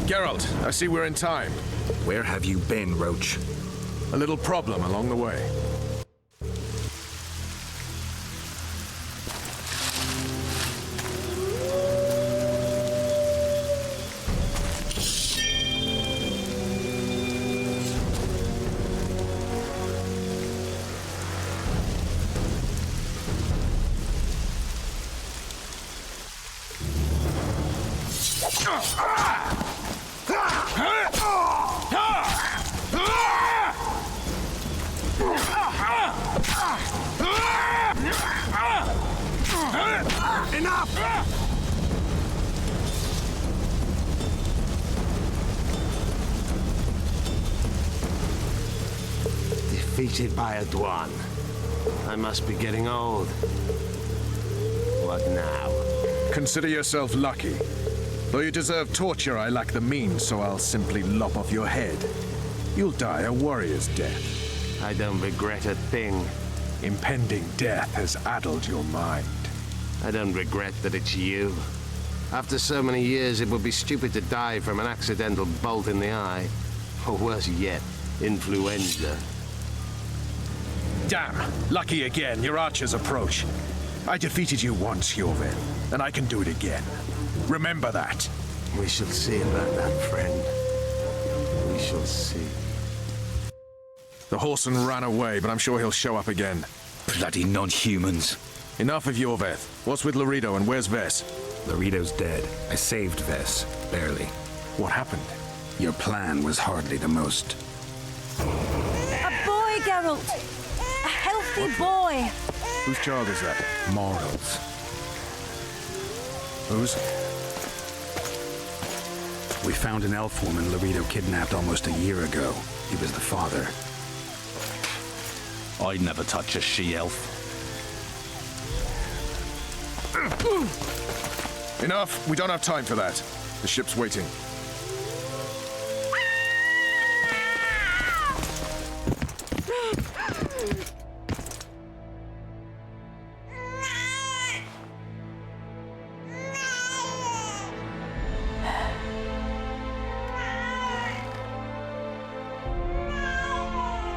Geralt, I see we're in time. Where have you been, Roach? A little problem along the way. Enough! Defeated by a Dwan. I must be getting old. What now? Consider yourself lucky. Though you deserve torture, I lack the means, so I'll simply lop off your head. You'll die a warrior's death. I don't regret a thing. Impending death has addled your mind. I don't regret that it's you. After so many years, it would be stupid to die from an accidental bolt in the eye. Or worse yet, influenza. Damn! Lucky again, your archers approach. I defeated you once, Jorvin, and I can do it again. Remember that. We shall see about that, friend. We shall see. The horseman ran away, but I'm sure he'll show up again. Bloody non-humans. Enough of Jorveth. What's with Loredo and where's Ves? Loredo's dead. I saved Ves, barely. What happened? Your plan was hardly the most. A boy, Geralt! A healthy boy! Whose child is that? Morals. Whose? We found an elf woman Loredo kidnapped almost a year ago. He was the father. I'd never touch a she-elf. Enough! We don't have time for that. The ship's waiting.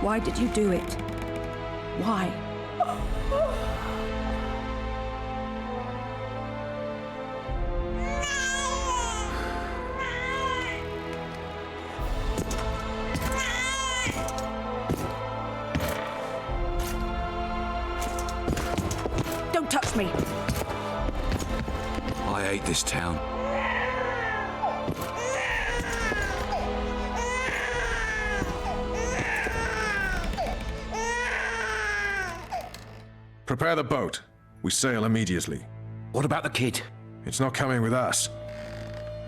Why did you do it? Why? Don't touch me! I hate this town. Prepare the boat. We sail immediately. What about the kid? It's not coming with us.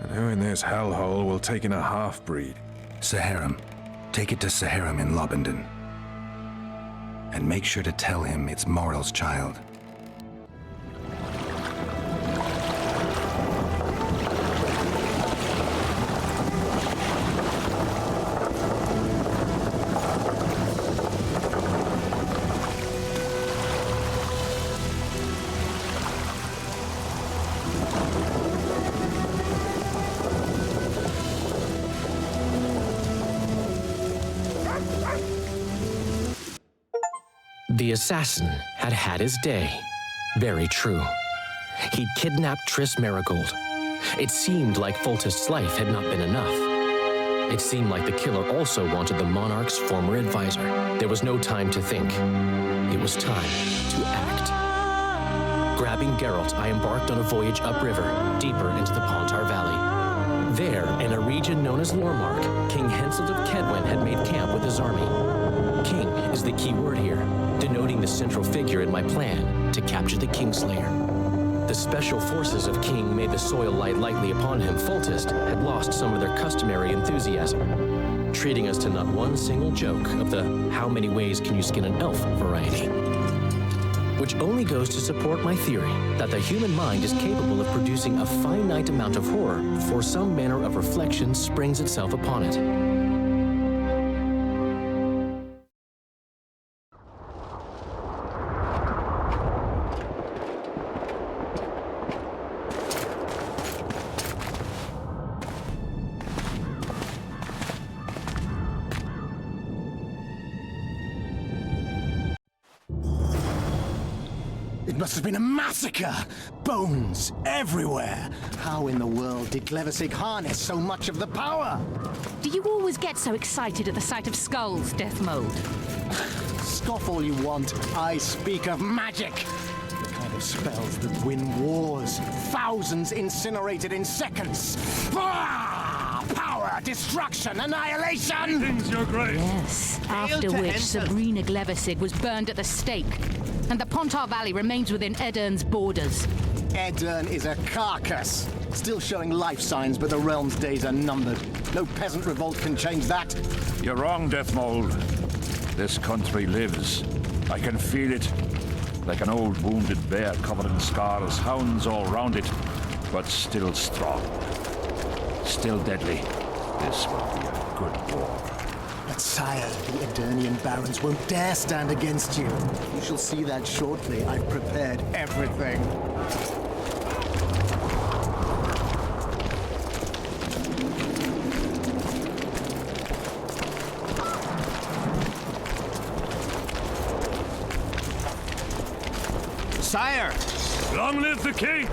And who in this hellhole will take in a half-breed? Saharim. Take it to Saharim in Lobendon. And make sure to tell him it's Morel's child. The assassin had had his day. Very true. He'd kidnapped Triss Merigold. It seemed like Foltest's life had not been enough. It seemed like the killer also wanted the monarch's former advisor. There was no time to think. It was time to act. Grabbing Geralt, I embarked on a voyage upriver, deeper into the Pontar Valley. There, in a region known as Lormark, King Henselt of Kedwen had made camp with his army. King is the key word here, denoting the central figure in my plan to capture the Kingslayer. The special forces of King made the soil lie lightly upon him. Foltest had lost some of their customary enthusiasm, treating us to not one single joke of the how many ways can you skin an elf variety. Which only goes to support my theory that the human mind is capable of producing a finite amount of horror before some manner of reflection springs itself upon it. It must have been a massacre! Bones everywhere! How in the world did Glevissig harness so much of the power? Do you always get so excited at the sight of skulls, Death Mode? Scoff all you want. I speak of magic. The kind Spells that win wars. Thousands incinerated in seconds. Power, destruction, annihilation! Greetings, Your Grace. Yes, after which Sabrina Gleversid was burned at the stake, and the Pontar Valley remains within Edern's borders. Edern is a carcass. Still showing life signs, but the realm's days are numbered. No peasant revolt can change that. You're wrong, Deathmold. This country lives. I can feel it. Like an old wounded bear covered in scars, hounds all round it, but still strong. Still deadly. This will be a good war. But sire, the Edernian barons won't dare stand against you. You shall see that shortly. I've prepared everything. Sire! Long live the king!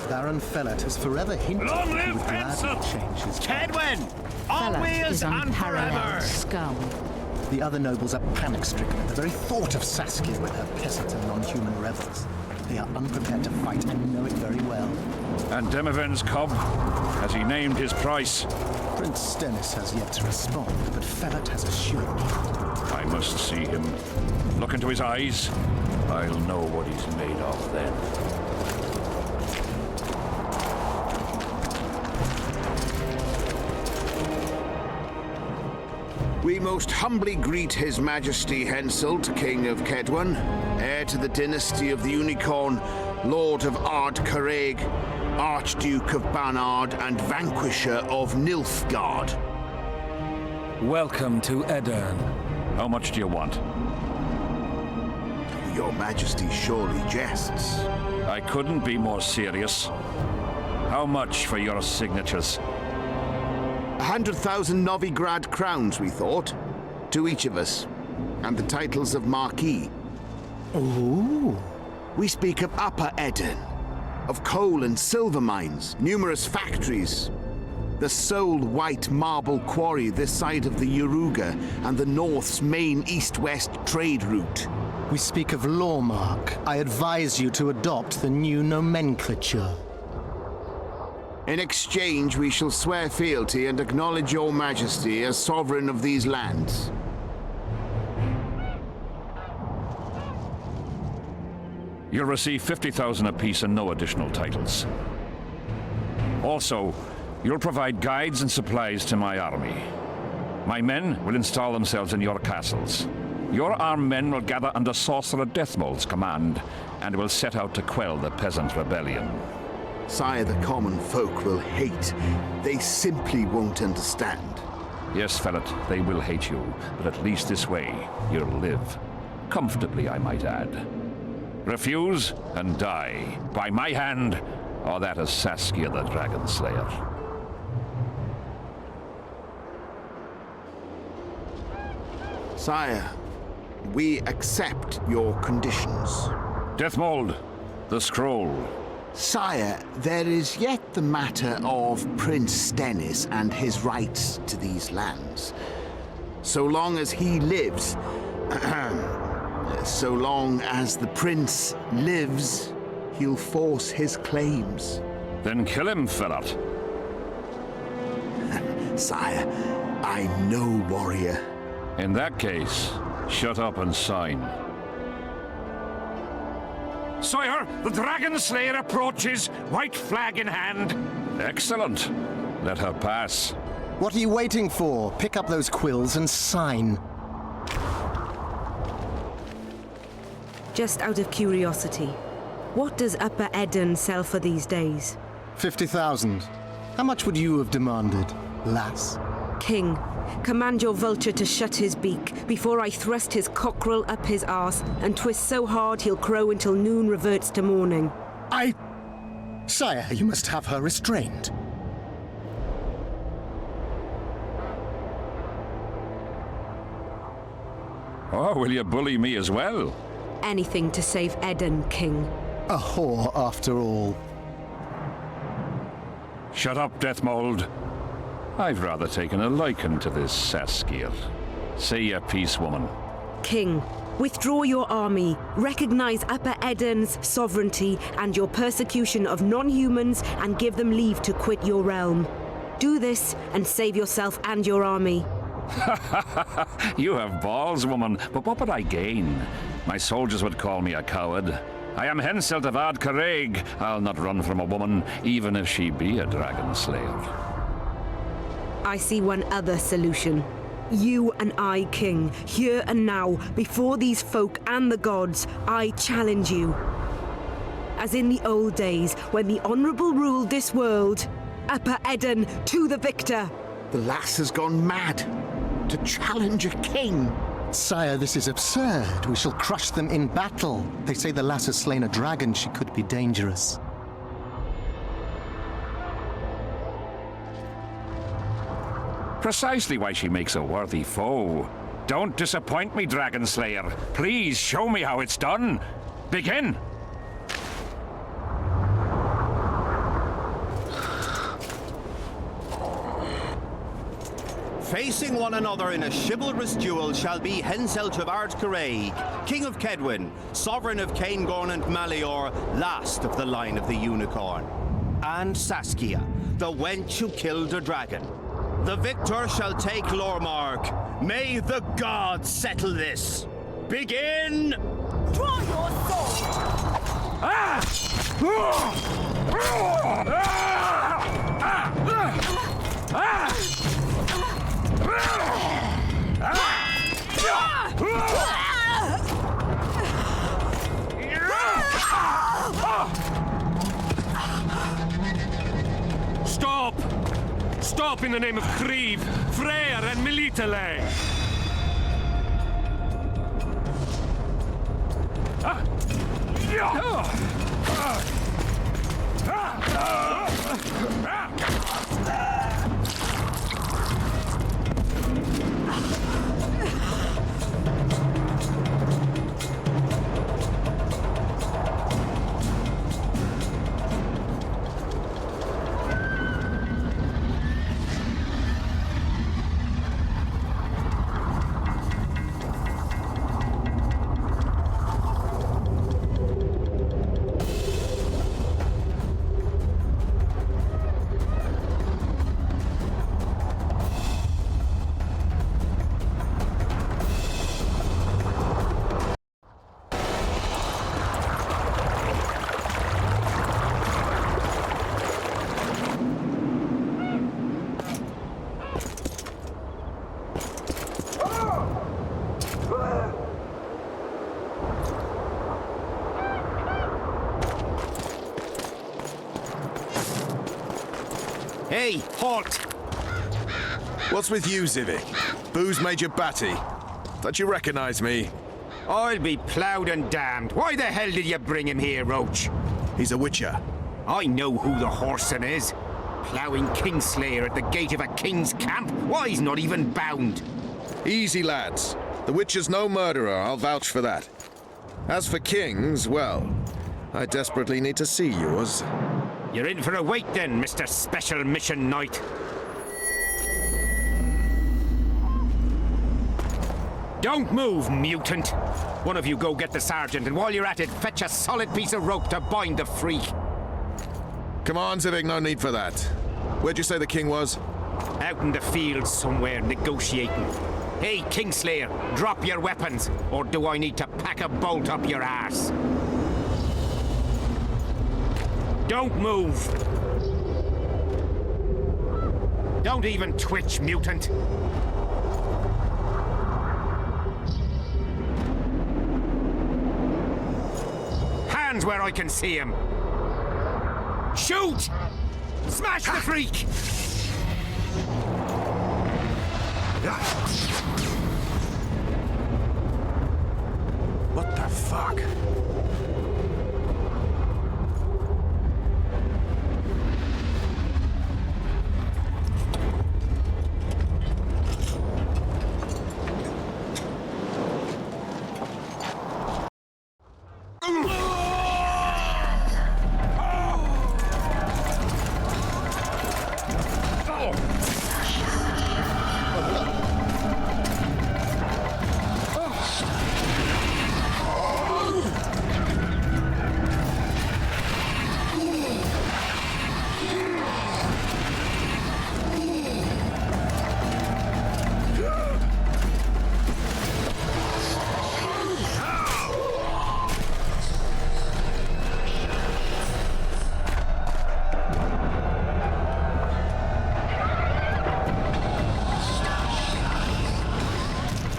Baron Fellat has forever hinted Long that he live would gladly Henselt! change his Kedwin! Fellat Always is and unparalleled forever! scum. The other nobles are panic-stricken at the very thought of Saskia with her peasant and non-human rebels. They are unprepared to fight and know it very well. And Demiven's cub? Has he named his price? Prince Stennis has yet to respond, but Fellat has assured me. I must see him. Look into his eyes. I'll know what he's made of then. We most humbly greet His Majesty Henselt, King of Kedwen, heir to the dynasty of the Unicorn, Lord of Ard Caraig, Archduke of Banard, and Vanquisher of Nilfgaard. Welcome to Edern. How much do you want? Your Majesty surely jests. I couldn't be more serious. How much for your signatures? 100,000 Novigrad crowns, we thought. To each of us. And the titles of Marquis. Ooh. We speak of Upper Edern, of coal and silver mines, numerous factories. The sole white marble quarry this side of the Yaruga, and the North's main east-west trade route. We speak of Lawmark. I advise you to adopt the new nomenclature. In exchange, we shall swear fealty and acknowledge your majesty as sovereign of these lands. You'll receive 50,000 apiece and no additional titles. Also, you'll provide guides and supplies to my army. My men will install themselves in your castles. Your armed men will gather under Sorcerer Deathmold's command and will set out to quell the peasant rebellion. Sire, the common folk will hate. They simply won't understand. Yes, Fellat, they will hate you, but at least this way you'll live. Comfortably, I might add. Refuse and die, by my hand, or that of Saskia the Dragon Slayer. Sire, we accept your conditions. Deathmold, the scroll. Sire, there is yet the matter of Prince Stennis and his rights to these lands. So long as he lives, so long as the prince lives, he'll force his claims. Then kill him, Fellat. Sire, I'm no warrior. In that case, shut up and sign. Sire, the Dragon Slayer approaches, white flag in hand. Excellent. Let her pass. What are you waiting for? Pick up those quills and sign. Just out of curiosity, what does Upper Edern sell for these days? 50,000. How much would you have demanded, lass? King, command your vulture to shut his beak before I thrust his cockerel up his arse and twist so hard he'll crow until noon reverts to morning. Sire, you must have her restrained. Or will you bully me as well? Anything to save Eden, King. A whore, after all. Shut up, Deathmold. I've rather taken a liking to this Saskia. Say your piece, woman. King, withdraw your army, recognize Upper Eden's sovereignty and your persecution of non-humans, and give them leave to quit your realm. Do this and save yourself and your army. You have balls, woman, but what would I gain? My soldiers would call me a coward. I am Henselt of Ard Caraig. I'll not run from a woman, even if she be a dragon slayer. I see one other solution. You and I, King, here and now, before these folk and the gods, I challenge you. As in the old days, when the Honourable ruled this world, Upper Eden to the victor. The lass has gone mad. To challenge a king. Sire, this is absurd. We shall crush them in battle. They say the lass has slain a dragon. She could be dangerous. Precisely why she makes a worthy foe. Don't disappoint me, Dragon Slayer. Please show me how it's done. Begin! Facing one another in a chivalrous duel shall be Henselt of Ard Caraig, King of Kedwin, Sovereign of Caingorn and Malior, last of the line of the Unicorn. And Saskia, the wench who killed a dragon. The victor shall take Lormark. May the gods settle this. Begin! Draw your sword! Ah! Stop! Stop in the name of Kriv, Freyr, and Melitele! Hey, halt! What's with you, Zivik? Booze Major Batty? Don't you recognize me? I'll be ploughed and damned. Why the hell did you bring him here, Roach? He's a witcher. I know who the whoreson is. Ploughing Kingslayer at the gate of a king's camp? Why, he's not even bound. Easy, lads. The witcher's no murderer, I'll vouch for that. As for kings, well, I desperately need to see yours. You're in for a wait then, Mr. Special Mission Knight. Don't move, mutant! One of you go get the sergeant, and while you're at it, fetch a solid piece of rope to bind the freak. Come on, Zivik, no need for that. Where'd you say the king was? Out in the fields somewhere, negotiating. Hey, Kingslayer, drop your weapons, or do I need to pack a bolt up your ass? Don't move! Don't even twitch, mutant! Hands where I can see him! Shoot! Smash the freak! What the fuck?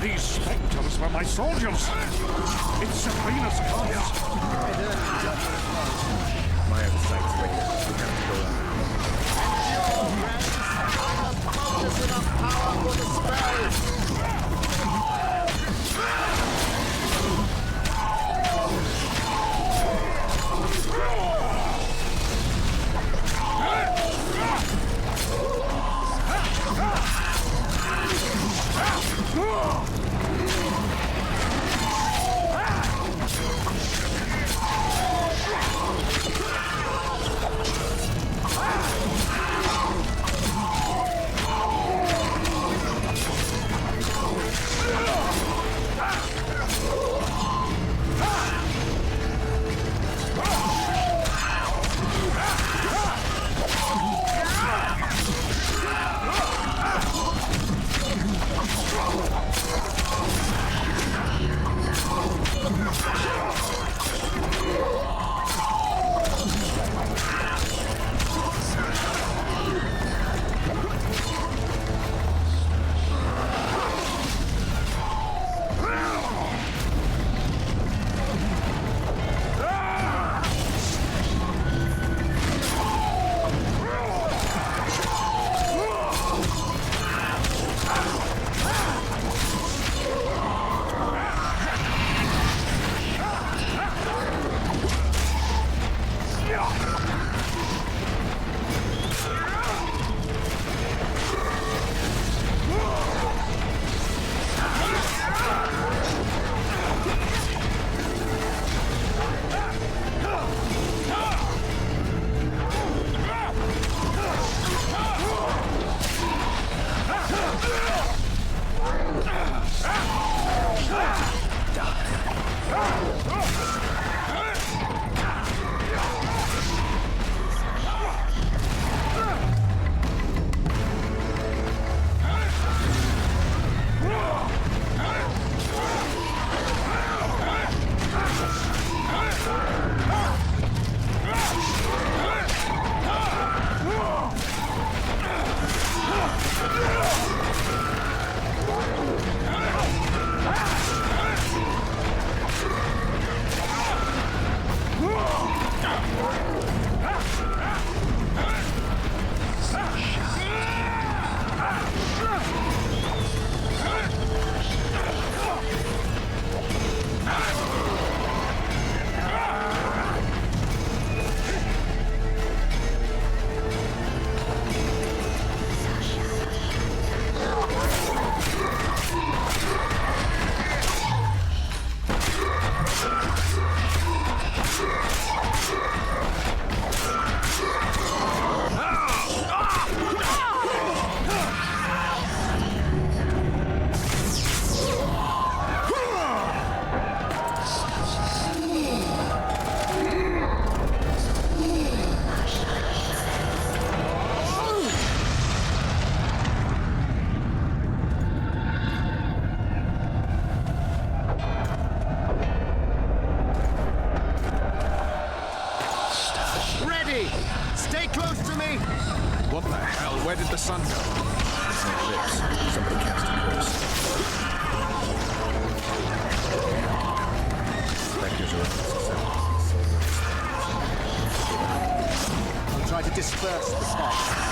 These spectres were my soldiers. It's Sabrina's cause. My own sight's later. We have to go on. Enough power for the spell! Stay close to me! What the hell? Where did the sun go? It's an eclipse. Somebody cast a curse. Spectres are I'll try to disperse the sparks.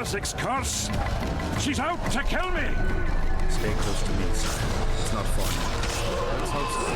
Belzic's curse! She's out to kill me! Stay close to me, sire. It's not far now. Let's hope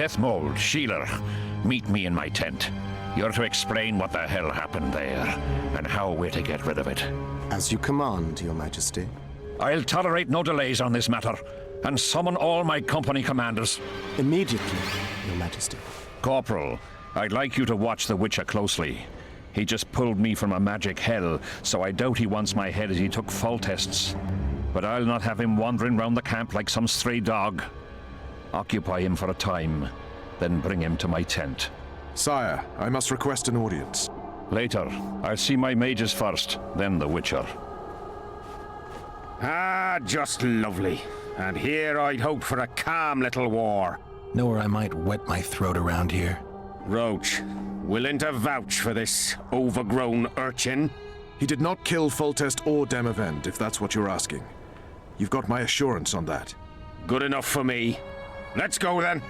Deathmold, Sheeler, meet me in my tent. You're to explain what the hell happened there, and how we're to get rid of it. As you command, Your Majesty. I'll tolerate no delays on this matter, and summon all my company commanders. Immediately, Your Majesty. Corporal, I'd like you to watch the Witcher closely. He just pulled me from a magic hell, so I doubt he wants my head as he took fall tests. But I'll not have him wandering round the camp like some stray dog. Occupy him for a time, then bring him to my tent. Sire, I must request an audience. Later. I'll see my mages first, then the Witcher. Ah, just lovely. And here I'd hoped for a calm little war. Know where I might wet my throat around here? Roach, willing to vouch for this overgrown urchin? He did not kill Foltest or Demavend, if that's what you're asking. You've got my assurance on that. Good enough for me. Let's go then.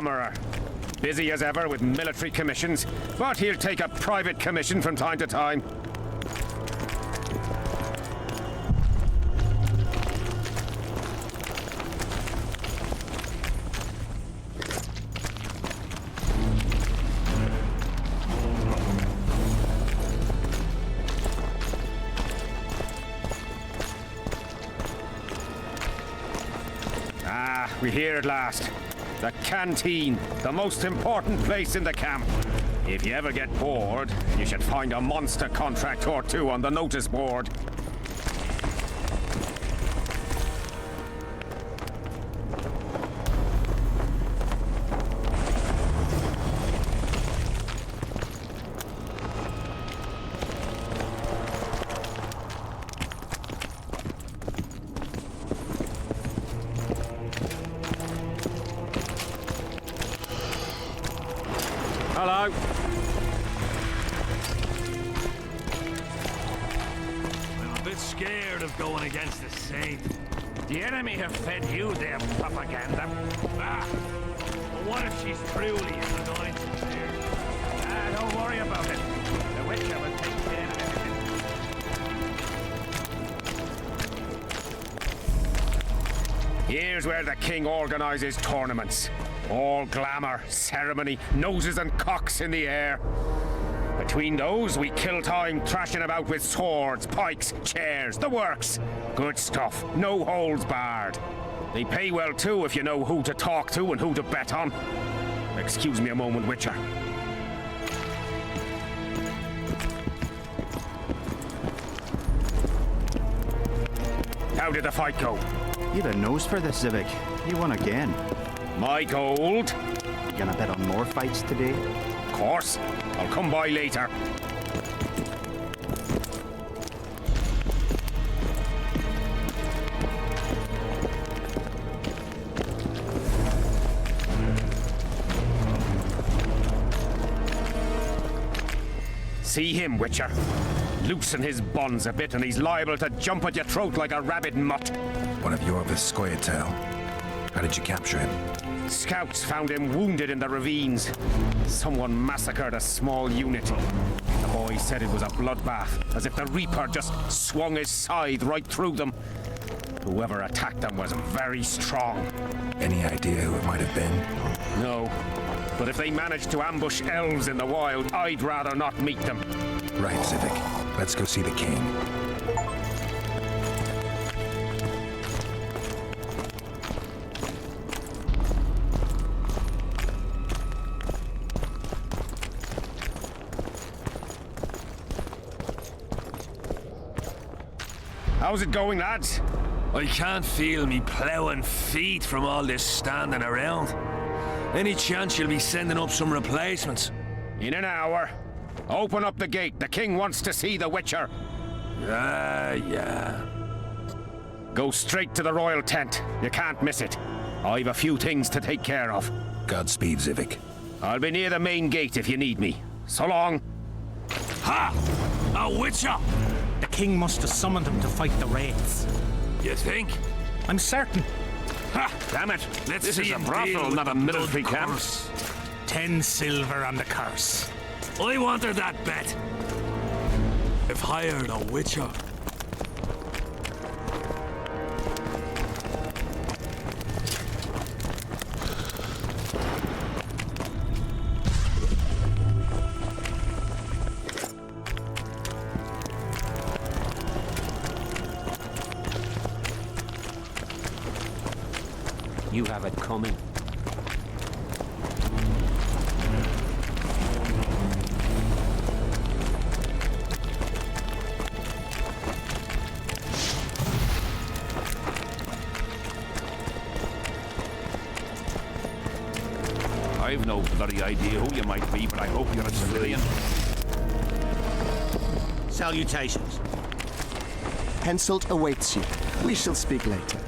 armourer. Busy as ever with military commissions, but he'll take a private commission from time to time. We're here at last. The canteen, the most important place in the camp. If you ever get bored, you should find a monster contract or two on the notice board. Hello. I'm a bit scared of going against the Saint. The enemy have fed you their propaganda. But what if she's truly anointed there? Don't worry about it. The Witcher will take care of everything. Here's where the king organizes tournaments. All glamour, ceremony, noses and cocks in the air. Between those, we kill time thrashing about with swords, pikes, chairs, the works. Good stuff, no holds barred. They pay well too if you know who to talk to and who to bet on. Excuse me a moment, Witcher. How did the fight go? You had a nose for this, Zivik. You won again. My gold. You gonna bet on more fights today? Of course. I'll come by later. See him, Witcher. Loosen his bonds a bit and he's liable to jump at your throat like a rabid mutt. One of Yorvis Scoia'tael. How did you capture him? Scouts found him wounded in the ravines. Someone massacred a small unit. The boy said it was a bloodbath, as if the Reaper just swung his scythe right through them. Whoever attacked them was very strong. Any idea who it might have been? No. But if they managed to ambush elves in the wild, I'd rather not meet them. Right, Zivik. Let's go see the king. How's it going, lads? I can't feel me ploughing feet from all this standing around. Any chance you'll be sending up some replacements? In an hour. Open up the gate. The king wants to see the Witcher. Yeah. Go straight to the royal tent. You can't miss it. I've a few things to take care of. Godspeed, Zivik. I'll be near the main gate if you need me. So long. Ha! A Witcher! The king must have summoned him to fight the wraiths. You think? I'm certain. Ha! Damn it! This is a brothel, not a military camp. 10 silver on the curse. I wanted that bet. I've hired a Witcher. You have it coming. I've no bloody idea who you might be, but I hope you're a civilian. Salutations. Henselt awaits you. We shall speak later.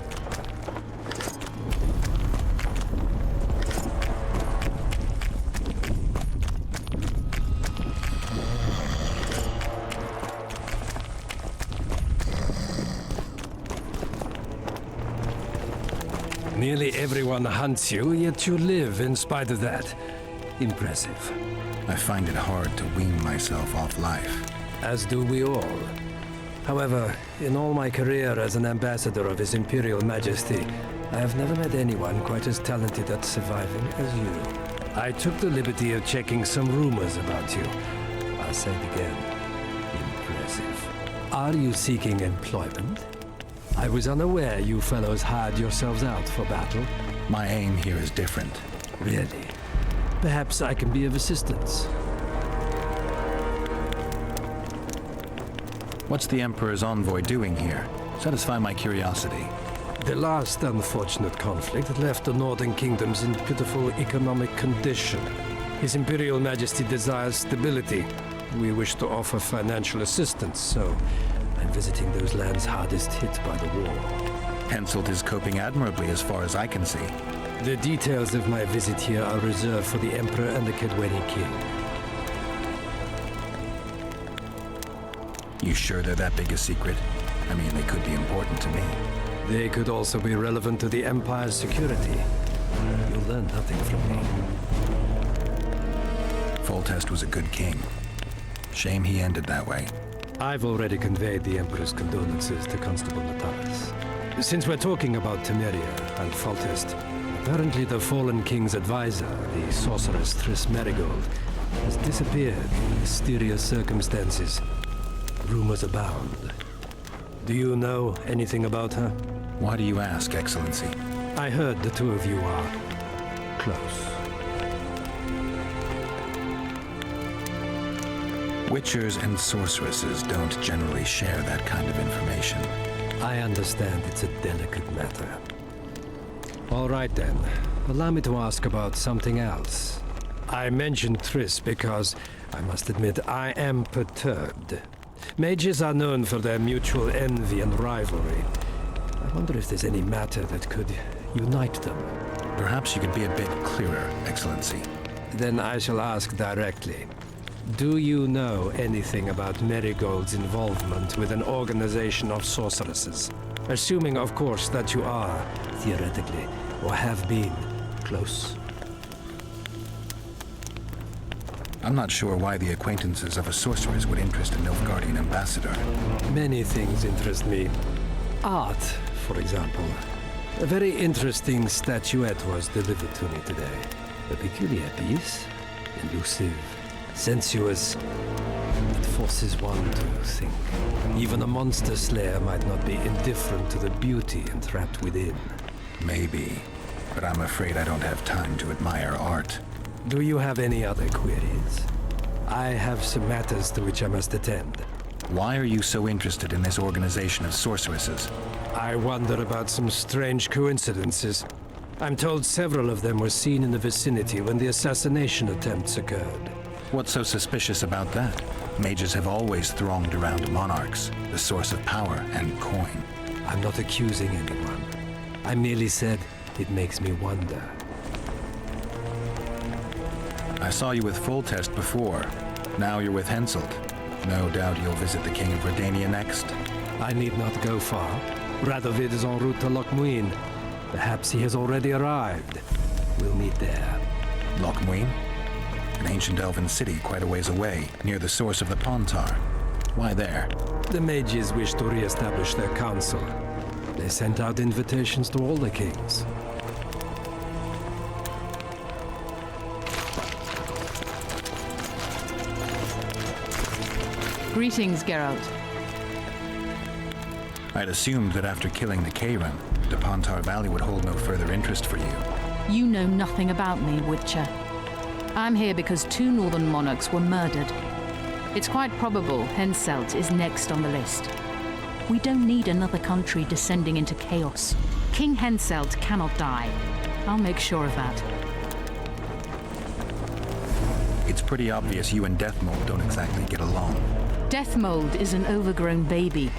Nearly everyone hunts you, yet you live in spite of that. Impressive. I find it hard to wean myself off life. As do we all. However, in all my career as an ambassador of His Imperial Majesty, I have never met anyone quite as talented at surviving as you. I took the liberty of checking some rumors about you. I'll say it again. Impressive. Are you seeking employment? I was unaware you fellows hired yourselves out for battle. My aim here is different. Really? Perhaps I can be of assistance. What's the Emperor's envoy doing here? Satisfy my curiosity. The last unfortunate conflict left the northern kingdoms in pitiful economic condition. His Imperial Majesty desires stability. We wish to offer financial assistance, so I'm visiting those lands hardest hit by the war. Henselt is coping admirably as far as I can see. The details of my visit here are reserved for the Emperor and the Kaedweni King. You sure they're that big a secret? I mean, they could be important to me. They could also be relevant to the Empire's security. You'll learn nothing from me. Foltest was a good king. Shame he ended that way. I've already conveyed the Emperor's condolences to Constable Natalis. Since we're talking about Temeria and Foltest, apparently the fallen king's advisor, the sorceress Triss Merigold, has disappeared in mysterious circumstances. Rumors abound. Do you know anything about her? Why do you ask, Excellency? I heard the two of you are close. Witchers and sorceresses don't generally share that kind of information. I understand it's a delicate matter. All right then. Allow me to ask about something else. I mentioned Triss because, I must admit, I am perturbed. Mages are known for their mutual envy and rivalry. I wonder if there's any matter that could unite them. Perhaps you could be a bit clearer, Excellency. Then I shall ask directly. Do you know anything about Merigold's involvement with an organization of sorceresses? Assuming, of course, that you are, theoretically, or have been, close. I'm not sure why the acquaintances of a sorceress would interest a Nilfgaardian ambassador. Many things interest me. Art, for example. A very interesting statuette was delivered to me today. A peculiar piece, elusive, sensuous. It forces one to think. Even a monster slayer might not be indifferent to the beauty entrapped within. Maybe, but I'm afraid I don't have time to admire art. Do you have any other queries? I have some matters to which I must attend. Why are you so interested in this organization of sorceresses? I wonder about some strange coincidences. I'm told several of them were seen in the vicinity when the assassination attempts occurred. What's so suspicious about that? Mages have always thronged around monarchs, the source of power and coin. I'm not accusing anyone. I merely said it makes me wonder. I saw you with Foltest before. Now you're with Henselt. No doubt you'll visit the King of Redania next. I need not go far. Radovid is en route to Lochmuin. Perhaps he has already arrived. We'll meet there. Lochmuin? An ancient elven city quite a ways away, near the source of the Pontar. Why there? The mages wish to re-establish their council. They sent out invitations to all the kings. Greetings, Geralt. I'd assumed that after killing the Kayran, the Pontar Valley would hold no further interest for you. You know nothing about me, Witcher. I'm here because 2 northern monarchs were murdered. It's quite probable Henselt is next on the list. We don't need another country descending into chaos. King Henselt cannot die. I'll make sure of that. It's pretty obvious you and Deathmold don't exactly get along. Deathmold is an overgrown baby.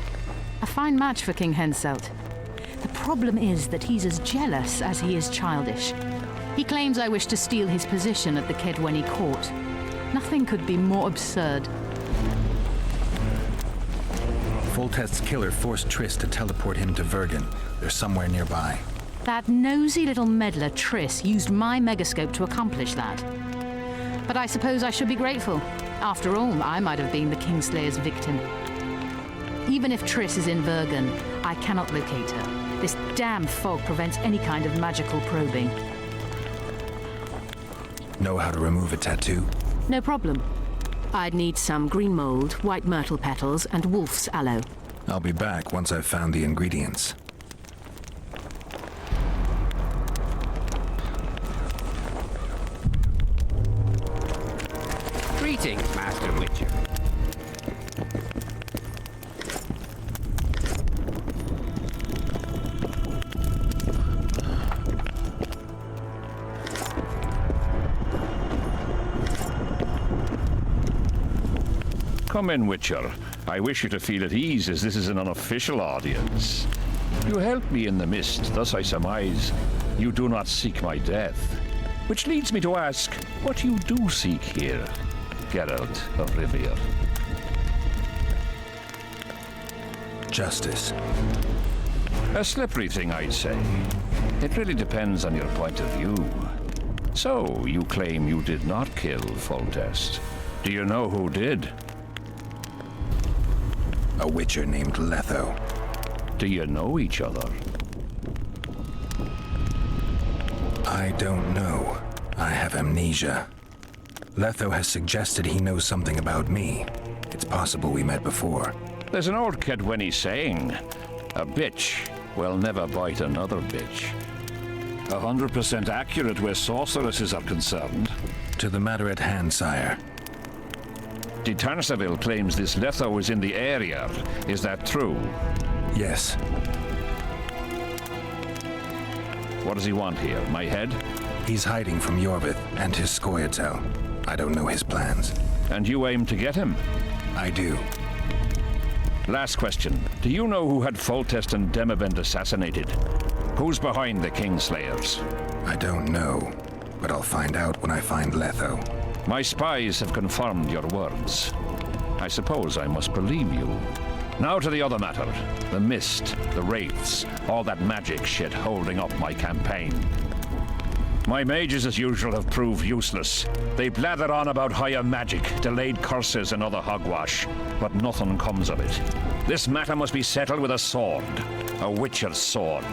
A fine match for King Henselt. The problem is that he's as jealous as he is childish. He claims I wish to steal his position at the Kaedweni court. Nothing could be more absurd. Foltest's killer forced Triss to teleport him to Vergen. They're somewhere nearby. That nosy little meddler Triss used my megascope to accomplish that. But I suppose I should be grateful. After all, I might have been the Kingslayer's victim. Even if Triss is in Vergen, I cannot locate her. This damn fog prevents any kind of magical probing. Know how to remove a tattoo? No problem. I'd need some green mold, white myrtle petals, and wolf's aloe. I'll be back once I've found the ingredients. Greetings, Master Witcher. Come in, Witcher. I wish you to feel at ease, as this is an unofficial audience. You helped me in the mist, thus I surmise you do not seek my death. Which leads me to ask what you do seek here, Geralt of Rivia. Justice. A slippery thing, I'd say. It really depends on your point of view. So, you claim you did not kill Foltest. Do you know who did? A witcher named Letho. Do you know each other? I don't know. I have amnesia. Letho has suggested he knows something about me. It's possible we met before. There's an old Kedweni saying, a bitch will never bite another bitch. 100% accurate where sorceresses are concerned. To the matter at hand, sire. De Tanseville claims this Letho is in the area. Is that true? Yes. What does he want here? My head? He's hiding from Yorvith and his Scoia'tael. I don't know his plans. And you aim to get him? I do. Last question. Do you know who had Foltest and Demavend assassinated? Who's behind the Kingslayers? I don't know, but I'll find out when I find Letho. My spies have confirmed your words. I suppose I must believe you. Now to the other matter. The mist, the wraiths, all that magic shit holding up my campaign. My mages, as usual, have proved useless. They blather on about higher magic, delayed curses, and other hogwash, but nothing comes of it. This matter must be settled with a sword. A witcher's sword.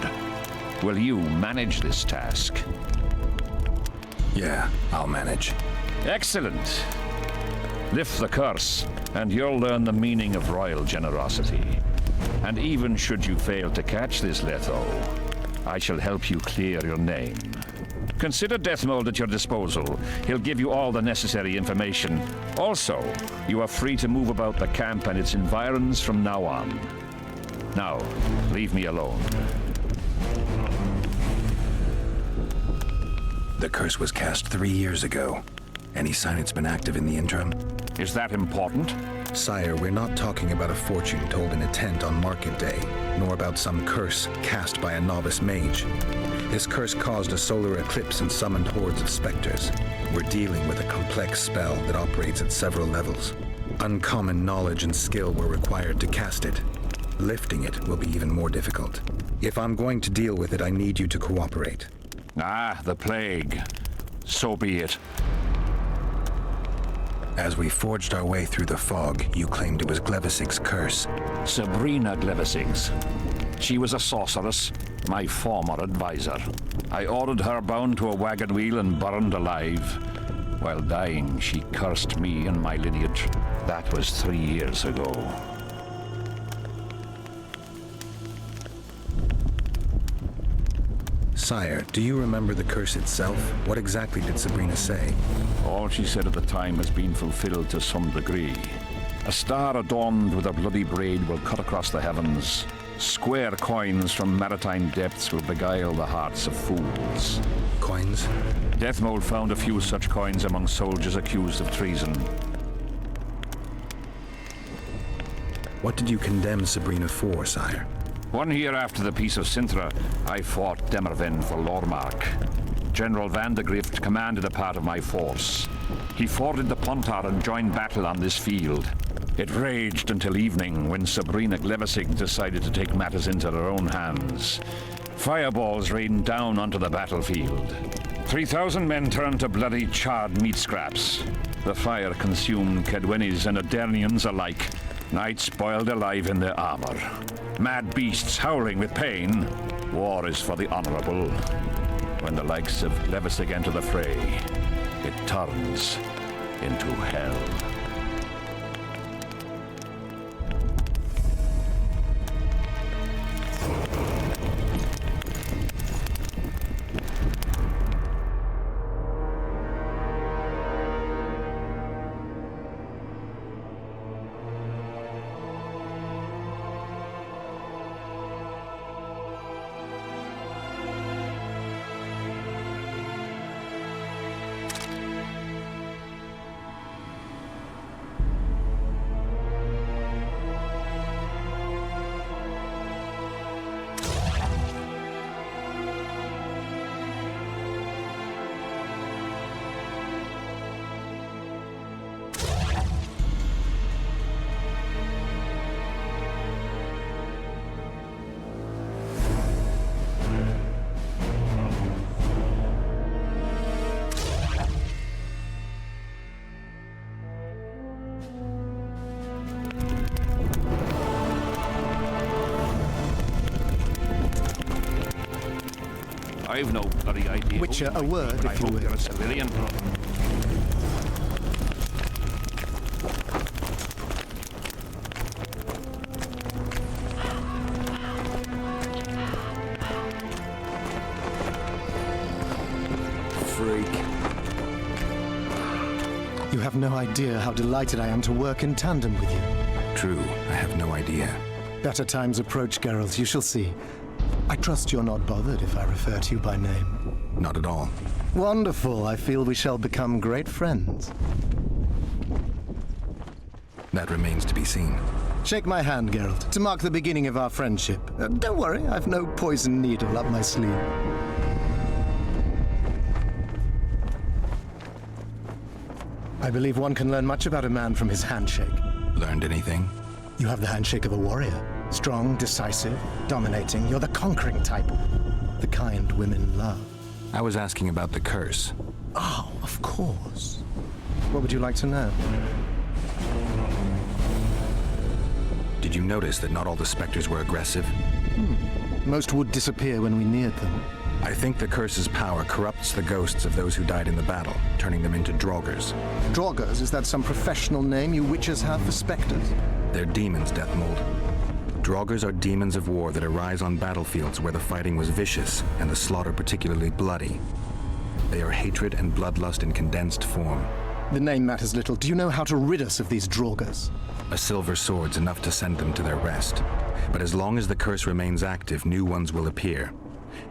Will you manage this task? Yeah, I'll manage. Excellent. Lift the curse, and you'll learn the meaning of royal generosity. And even should you fail to catch this Letho, I shall help you clear your name. Consider Deathmold at your disposal. He'll give you all the necessary information. Also, you are free to move about the camp and its environs from now on. Now, leave me alone. The curse was cast 3 years ago. Any sign it's been active in the interim? Is that important? Sire, we're not talking about a fortune told in a tent on market day, nor about some curse cast by a novice mage. This curse caused a solar eclipse and summoned hordes of specters. We're dealing with a complex spell that operates at several levels. Uncommon knowledge and skill were required to cast it. Lifting it will be even more difficult. If I'm going to deal with it, I need you to cooperate. Ah, the plague. So be it. As we forged our way through the fog, you claimed it was Glevisig's curse. Sabrina Glevisig's. She was a sorceress, my former advisor. I ordered her bound to a wagon wheel and burned alive. While dying, she cursed me and my lineage. That was 3 years ago. Sire, do you remember the curse itself? What exactly did Sabrina say? All she said at the time has been fulfilled to some degree. A star adorned with a bloody braid will cut across the heavens. Square coins from maritime depths will beguile the hearts of fools. Coins? Deathmold found a few such coins among soldiers accused of treason. What did you condemn Sabrina for, sire? 1 year after the Peace of Sintra, I fought Demerven for Lormark. General Vandegrift commanded a part of my force. He forded the Pontar and joined battle on this field. It raged until evening when Sabrina Glevisig decided to take matters into her own hands. Fireballs rained down onto the battlefield. 3,000 men turned to bloody charred meat scraps. The fire consumed Kedwenis and Adernians alike. Knights boiled alive in their armor. Mad beasts howling with pain. War is for the honorable. When the likes of Levesig enter the fray, it turns into hell. I've no bloody idea. Witcher, a word, if you will. You're a civilian. Freak. You have no idea how delighted I am to work in tandem with you. True, I have no idea. Better times approach, Geralt, you shall see. I trust you're not bothered if I refer to you by name. Not at all. Wonderful. I feel we shall become great friends. That remains to be seen. Shake my hand, Geralt, to mark the beginning of our friendship. Don't worry, I've no poison needle up my sleeve. I believe one can learn much about a man from his handshake. Learned anything? You have the handshake of a warrior. Strong, decisive, dominating. You're the conquering type. The kind women love. I was asking about the curse. Oh, of course. What would you like to know? Did you notice that not all the specters were aggressive? Most would disappear when we neared them. I think the curse's power corrupts the ghosts of those who died in the battle, turning them into Draugrs. Draugrs? Is that some professional name you witches have for specters? They're demons, Deathmold. Draugrs are demons of war that arise on battlefields where the fighting was vicious and the slaughter particularly bloody. They are hatred and bloodlust in condensed form. The name matters little. Do you know how to rid us of these Draugrs? A silver sword's enough to send them to their rest. But as long as the curse remains active, new ones will appear.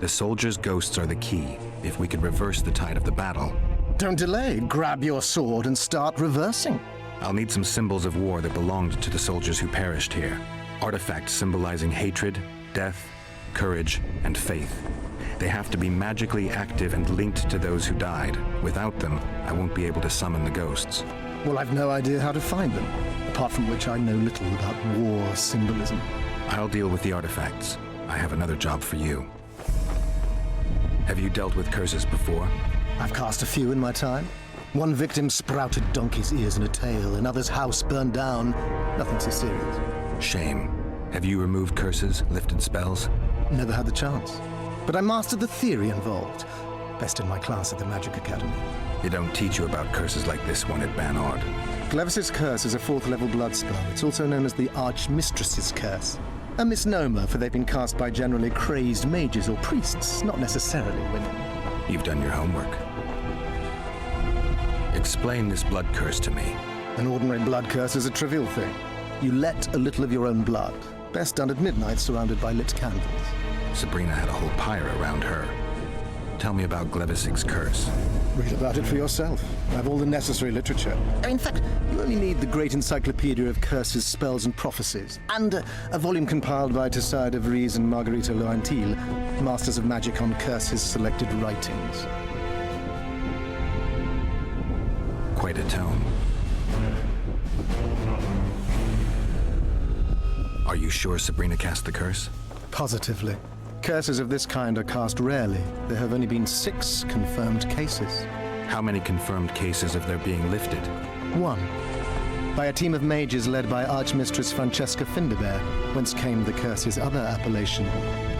The soldiers' ghosts are the key, if we could reverse the tide of the battle. Don't delay. Grab your sword and start reversing. I'll need some symbols of war that belonged to the soldiers who perished here. Artifacts symbolizing hatred, death, courage, and faith. They have to be magically active and linked to those who died. Without them, I won't be able to summon the ghosts. Well, I've no idea how to find them, apart from which I know little about war symbolism. I'll deal with the artifacts. I have another job for you. Have you dealt with curses before? I've cast a few in my time. One victim sprouted donkey's ears and a tail, another's house burned down. Nothing too serious. Shame. Have you removed curses, lifted spells? Never had the chance. But I mastered the theory involved. Best in my class at the Magic Academy. They don't teach you about curses like this one at Banord. Glevis's curse is a 4th level blood spell. It's also known as the Archmistress's curse. A misnomer, for they've been cast by generally crazed mages or priests, not necessarily women. You've done your homework. Explain this blood curse to me. An ordinary blood curse is a trivial thing. You let a little of your own blood. Best done at midnight, surrounded by lit candles. Sabrina had a whole pyre around her. Tell me about Glevisig's curse. Read about it for yourself. I have all the necessary literature. In fact, you only need the Great Encyclopedia of Curses, Spells, and Prophecies, and a volume compiled by Tessard de Vries and Margarita Loantil, Masters of Magic on Curses Selected Writings. Quite a tome. Are you sure Sabrina cast the curse? Positively. Curses of this kind are cast rarely. There have only been 6 confirmed cases. How many confirmed cases of their being lifted? 1. By a team of mages led by Archmistress Francesca Finderbear, whence came the curse's other appellation.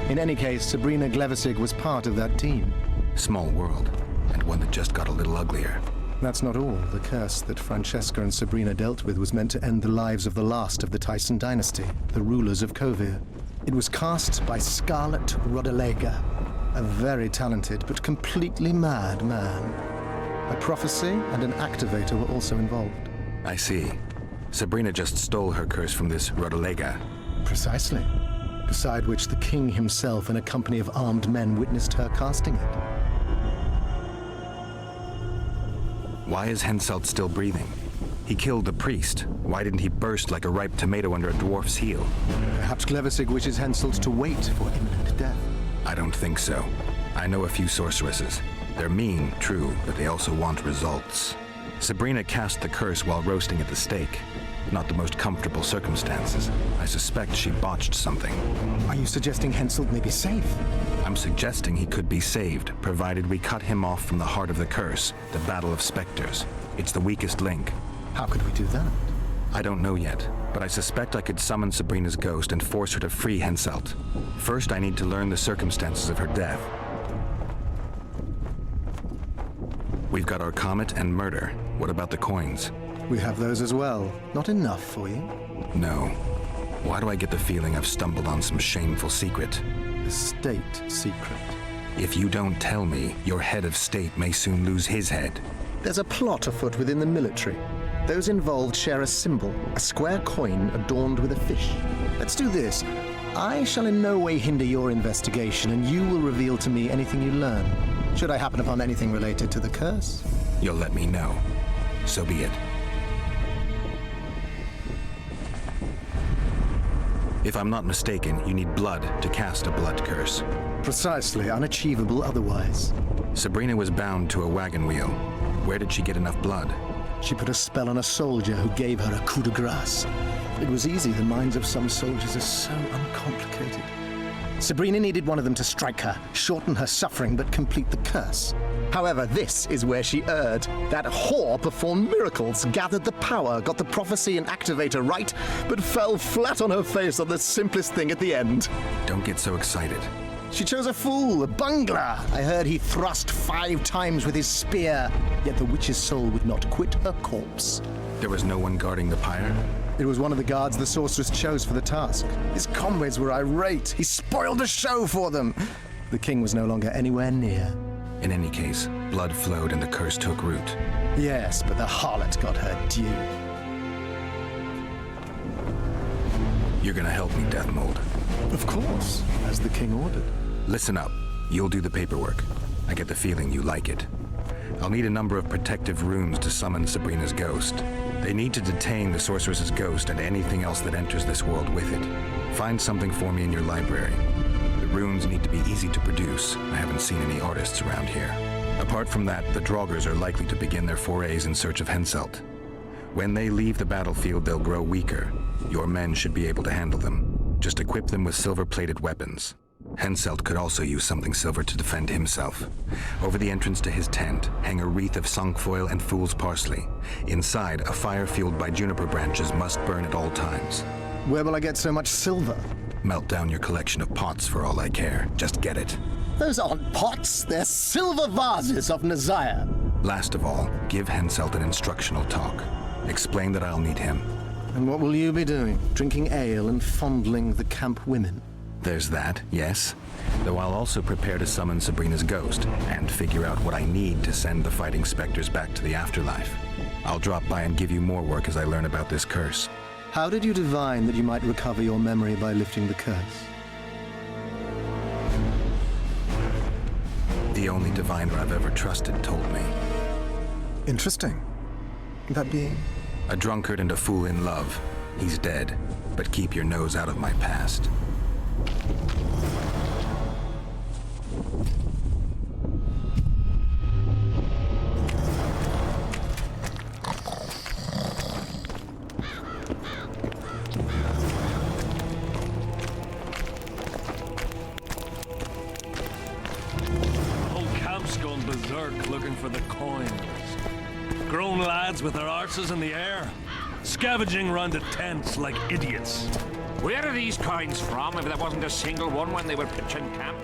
In any case, Sabrina Glevissig was part of that team. Small world, and one that just got a little uglier. That's not all. The curse that Francesca and Sabrina dealt with was meant to end the lives of the last of the Tyson dynasty, the rulers of Kovir. It was cast by Scarlet Rodalega, a very talented but completely mad man. A prophecy and an activator were also involved. I see. Sabrina just stole her curse from this Rodalega. Precisely. Beside which the king himself and a company of armed men witnessed her casting it. Why is Henselt still breathing? He killed the priest. Why didn't he burst like a ripe tomato under a dwarf's heel? Perhaps Glevissig wishes Henselt to wait for imminent death. I don't think so. I know a few sorceresses. They're mean, true, but they also want results. Sabrina cast the curse while roasting at the stake. Not the most comfortable circumstances. I suspect she botched something. Are you suggesting Henselt may be safe? I'm suggesting he could be saved, provided we cut him off from the heart of the curse, the Battle of Spectres. It's the weakest link. How could we do that? I don't know yet, but I suspect I could summon Sabrina's ghost and force her to free Henselt. First, I need to learn the circumstances of her death. We've got our comet and murder. What about the coins? We have those as well. Not enough for you? No. Why do I get the feeling I've stumbled on some shameful secret? A state secret. If you don't tell me, your head of state may soon lose his head. There's a plot afoot within the military. Those involved share a symbol, a square coin adorned with a fish. Let's do this. I shall in no way hinder your investigation, and you will reveal to me anything you learn. Should I happen upon anything related to the curse? You'll let me know. So be it. If I'm not mistaken, you need blood to cast a blood curse. Precisely, unachievable otherwise. Sabrina was bound to a wagon wheel. Where did she get enough blood? She put a spell on a soldier who gave her a coup de grace. It was easy. The minds of some soldiers are so uncomplicated. Sabrina needed one of them to strike her, shorten her suffering, but complete the curse. However, this is where she erred. That whore performed miracles, gathered the power, got the prophecy and activator right, but fell flat on her face on the simplest thing at the end. Don't get so excited. She chose a fool, a bungler. I heard he thrust 5 times with his spear, yet the witch's soul would not quit her corpse. There was no one guarding the pyre? It was one of the guards the sorceress chose for the task. His comrades were irate. He spoiled the show for them. The king was no longer anywhere near. In any case, blood flowed and the curse took root. Yes, but the harlot got her due. You're gonna help me, Deathmold. Of course, as the king ordered. Listen up. You'll do the paperwork. I get the feeling you like it. I'll need a number of protective runes to summon Sabrina's ghost. They need to detain the sorceress's ghost and anything else that enters this world with it. Find something for me in your library. The runes need to be easy to produce. I haven't seen any artists around here. Apart from that, the Draugrs are likely to begin their forays in search of Henselt. When they leave the battlefield, they'll grow weaker. Your men should be able to handle them. Just equip them with silver-plated weapons. Henselt could also use something silver to defend himself. Over the entrance to his tent, hang a wreath of cinquefoil and fool's parsley. Inside, a fire fueled by juniper branches must burn at all times. Where will I get so much silver? Melt down your collection of pots for all I care. Just get it. Those aren't pots, they're silver vases of Nazaya. Last of all, give Henselt an instructional talk. Explain that I'll need him. And what will you be doing? Drinking ale and fondling the camp women? There's that, yes. Though I'll also prepare to summon Sabrina's ghost and figure out what I need to send the fighting specters back to the afterlife. I'll drop by and give you more work as I learn about this curse. How did you divine that you might recover your memory by lifting the curse? The only diviner I've ever trusted told me. Interesting. That being? A drunkard and a fool in love. He's dead, but keep your nose out of my past. berserk looking for the coins. Grown lads with their arses in the air, scavenging round the tents like idiots. Where are these coins from, if there wasn't a single one when they were pitching camp?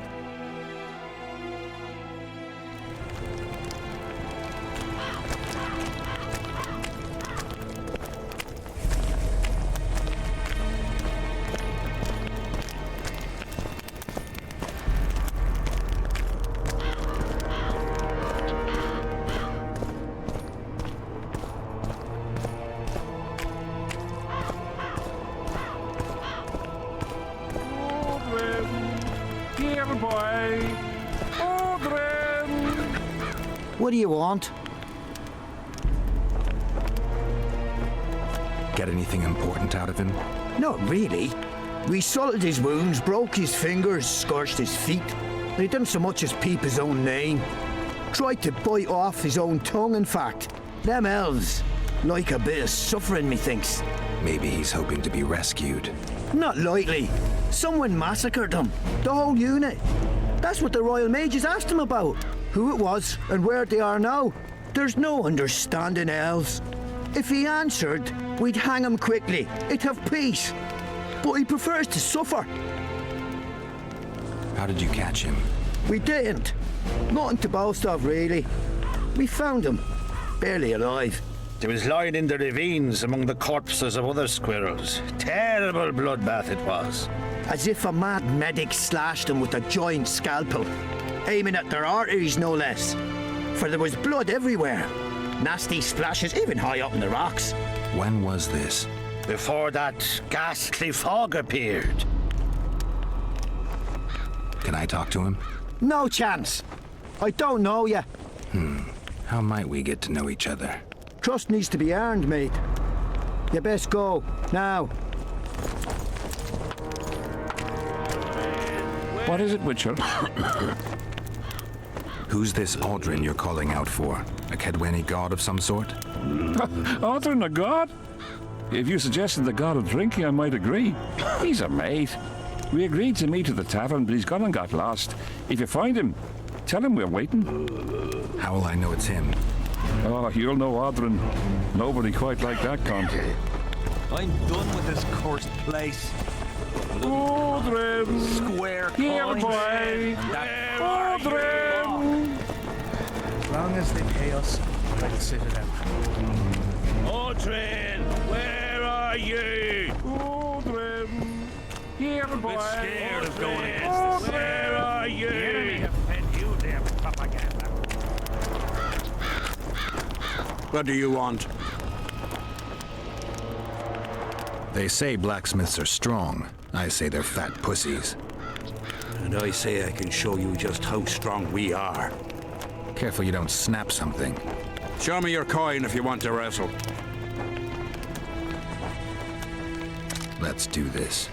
What do you want? Get anything important out of him? Not really. We salted his wounds, broke his fingers, scorched his feet. He didn't so much as peep his own name. Tried to bite off his own tongue, in fact. Them elves like a bit of suffering, methinks. Maybe he's hoping to be rescued. Not likely. Someone massacred him. The whole unit. That's what the Royal Mages asked him about. Who it was and where they are now. There's no understanding elves. If he answered, we'd hang him quickly. It'd have peace. But he prefers to suffer. How did you catch him? We didn't. Nothing to boast of, really. We found him. Barely alive. He was lying in the ravines among the corpses of other squirrels. Terrible bloodbath it was. As if a mad medic slashed him with a giant scalpel. Aiming at their arteries, no less. For there was blood everywhere. Nasty splashes, even high up in the rocks. When was this? Before that ghastly fog appeared. Can I talk to him? No chance. I don't know you. How might we get to know each other? Trust needs to be earned, mate. You best go, now. What is it, Witcher? Who's this Aldrin you're calling out for? A Kedweni god of some sort? Aldrin, a god? If you suggested the god of drinking, I might agree. He's a mate. We agreed to meet at the tavern, but he's gone and got lost. If you find him, tell him we're waiting. How will I know it's him? Oh, you'll know Aldrin. Nobody quite like that cunt. I'm done with this cursed place. Aldrin! Square Here, coins. boy! Aldrin! As long as they pay us, I'll sit it out. Aldrin, where are you? Aldrin! Here, boy! I'm a bit scared of going against this. Where are you? The enemy have fed you their propaganda. What do you want? They say blacksmiths are strong. I say they're fat pussies. And I say I can show you just how strong we are. Careful you don't snap something. Show me your coin if you want to wrestle. Let's do this.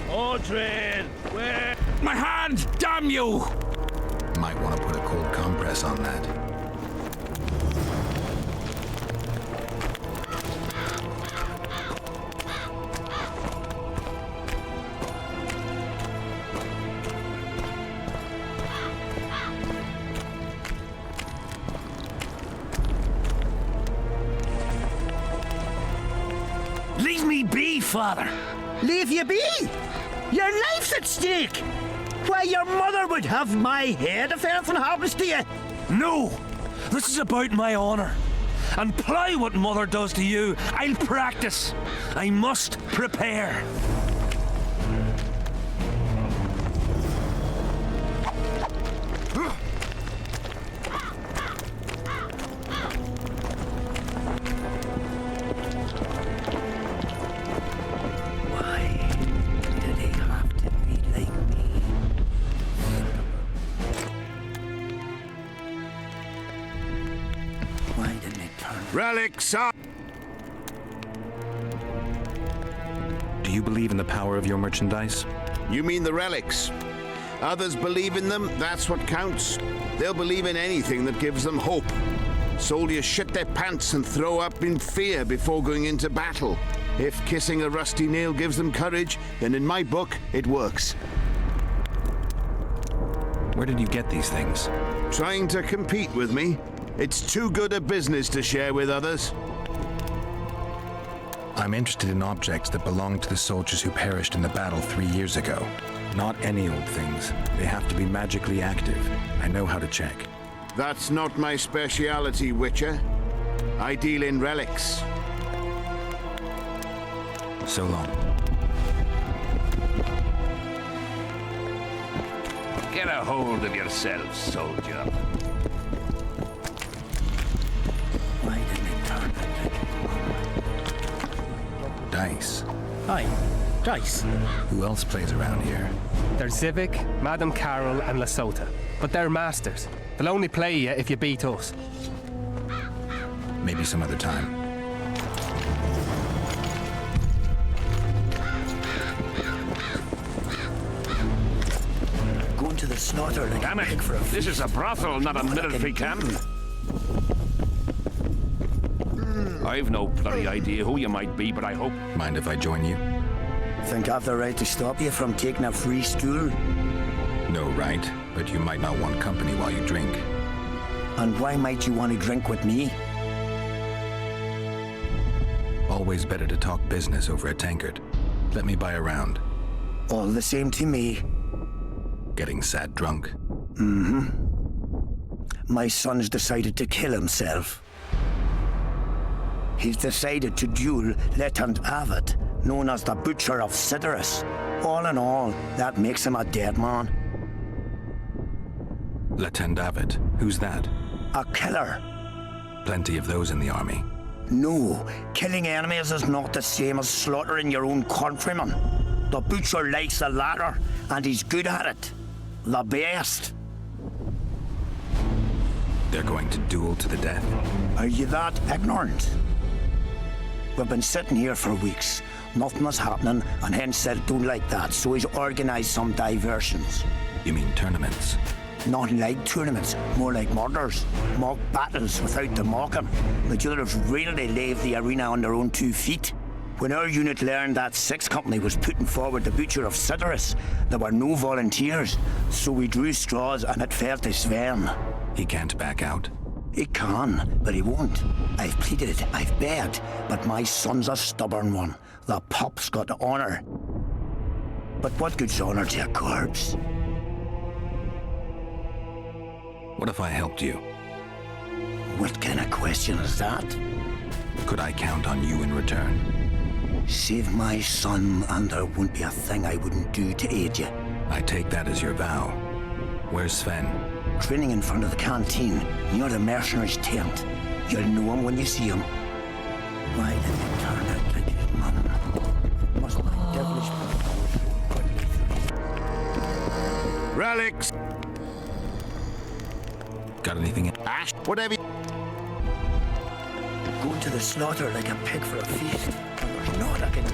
Aldrin, where? My hand! Damn you! Might want to put a cold compress on that. Leave me be, father. Leave you be? Your life's at stake. Why, your mother would have my head if anything happens to you. No! This is about my honor. And ply what mother does to you, I'll practice. I must prepare. Relics up! Do you believe in the power of your merchandise? You mean the relics? Others believe in them, that's what counts. They'll believe in anything that gives them hope. Soldiers shit their pants and throw up in fear before going into battle. If kissing a rusty nail gives them courage, then in my book, it works. Where did you get these things? Trying to compete with me? It's too good a business to share with others. I'm interested in objects that belonged to the soldiers who perished in the battle 3 years ago. Not any old things. They have to be magically active. I know how to check. That's not my speciality, Witcher. I deal in relics. So long. Get a hold of yourself, soldier. Dice. Aye, dice. Who else plays around here? There's Zivik, Madame Carol, and Lesota. But they're masters. They'll only play you if you beat us. Maybe some other time. Going to the slaughter like Damn a pig for a it! This is a brothel, not a military camp. I've no bloody idea who you might be, but I hope... Mind if I join you? Think I've the right to stop you from taking a free stool? No right, but you might not want company while you drink. And why might you want to drink with me? Always better to talk business over a tankard. Let me buy a round. All the same to me. Getting sad drunk? Mm-hmm. My son's decided to kill himself. He's decided to duel Letand Avid, known as the Butcher of Cidaris. All in all, that makes him a dead man. Letand Avid? Who's that? A killer. Plenty of those in the army. No, killing enemies is not the same as slaughtering your own countrymen. The Butcher likes the latter, and he's good at it. The best. They're going to duel to the death. Are you that ignorant? We've been sitting here for weeks. Nothing is happening, and Henselt don't like that, so he's organised some diversions. You mean tournaments? Not like tournaments, more like murders. Mock battles without the mocking. The killers really leave the arena on their own 2 feet. When our unit learned that 6th Company was putting forward the Butcher of Cidaris, there were no volunteers, so we drew straws and it fell to Sven. He can't back out? He can, but he won't. I've pleaded, I've begged, but my son's a stubborn one. The pup's got honour. But what good's honour to a corpse? What if I helped you? What kind of question is that? Could I count on you in return? Save my son, and there won't be a thing I wouldn't do to aid you. I take that as your vow. Where's Sven? Training in front of the canteen, near the mercenaries' tent. You'll know him when you see him. Why did you turn out like his mum? Must my devilish... Relics! Got anything in? Ash, whatever. Going to the slaughter like a pig for a feast. There's naught I can do.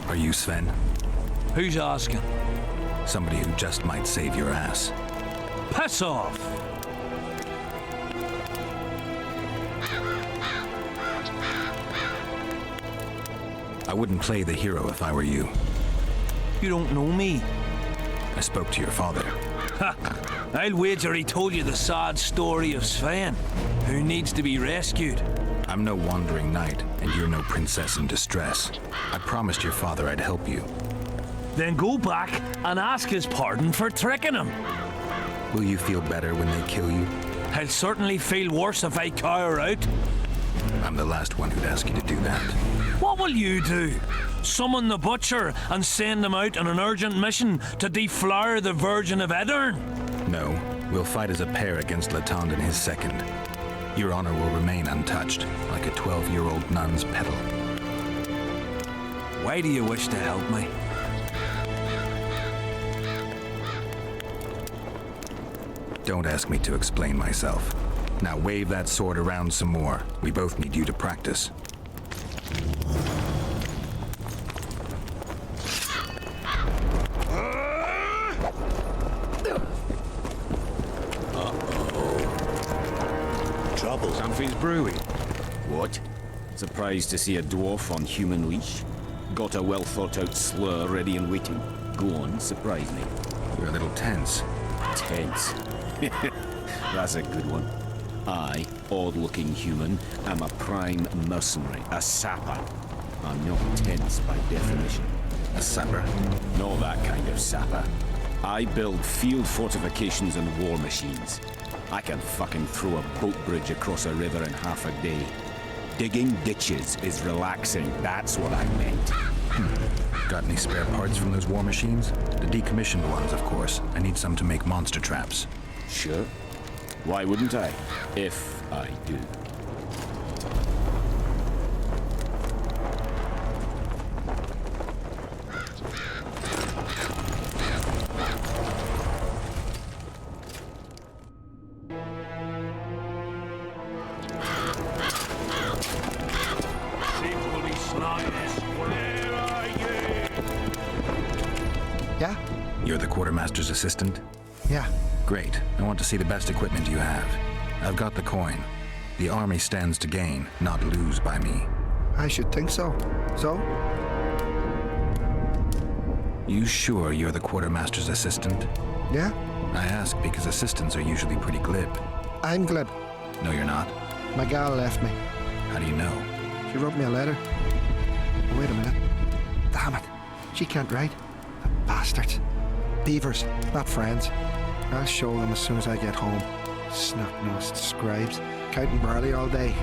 Are you Sven? Who's asking? Somebody who just might save your ass. Piss off! I wouldn't play the hero if I were you. You don't know me. I spoke to your father. Ha! I'll wager he told you the sad story of Sven, who needs to be rescued. I'm no wandering knight, and you're no princess in distress. I promised your father I'd help you. Then go back and ask his pardon for tricking him. Will you feel better when they kill you? I'll certainly feel worse if I cower out. I'm the last one who'd ask you to do that. What will you do? Summon the Butcher and send him out on an urgent mission to deflower the Virgin of Aedirn? No, we'll fight as a pair against Letand and his second. Your honor will remain untouched, like a 12-year-old nun's petal. Why do you wish to help me? Don't ask me to explain myself. Now wave that sword around some more. We both need you to practice. trouble. Something's brewing. What? Surprised to see a dwarf on human leash? Got a well-thought-out slur ready and waiting. Go on, surprise me. You're a little tense. Tense? That's a good one. I, odd-looking human, am a prime mercenary, a sapper. I'm not tense by definition. A sapper? Not that kind of sapper. I build field fortifications and war machines. I can fucking throw a boat bridge across a river in half a day. Digging ditches is relaxing, that's what I meant. Got any spare parts from those war machines? The decommissioned ones, of course. I need some to make monster traps. Sure. Why wouldn't I? If I do. Yeah? You're the quartermaster's assistant? Yeah. Great. I want to see the best equipment you have. I've got the coin. The army stands to gain, not lose by me. I should think so. So? You sure you're the quartermaster's assistant? Yeah? I ask because assistants are usually pretty glib. I'm glib. No, you're not. My gal left me. How do you know? She wrote me a letter. Oh, wait a minute. Damn it. She can't write. The bastards. Beavers, not friends. I'll show them as soon as I get home. Snot-nosed scribes, counting barley all day.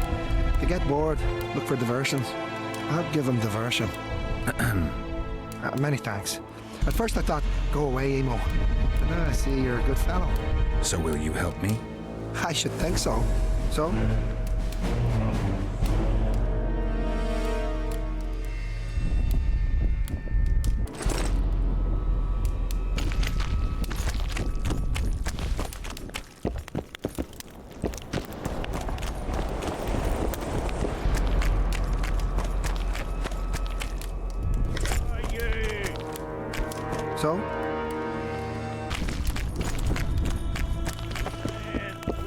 They get bored, look for diversions. I'll give them diversion. Many thanks. At first I thought, go away, Emo. But now I see you're a good fellow. So will you help me? I should think so. So? So?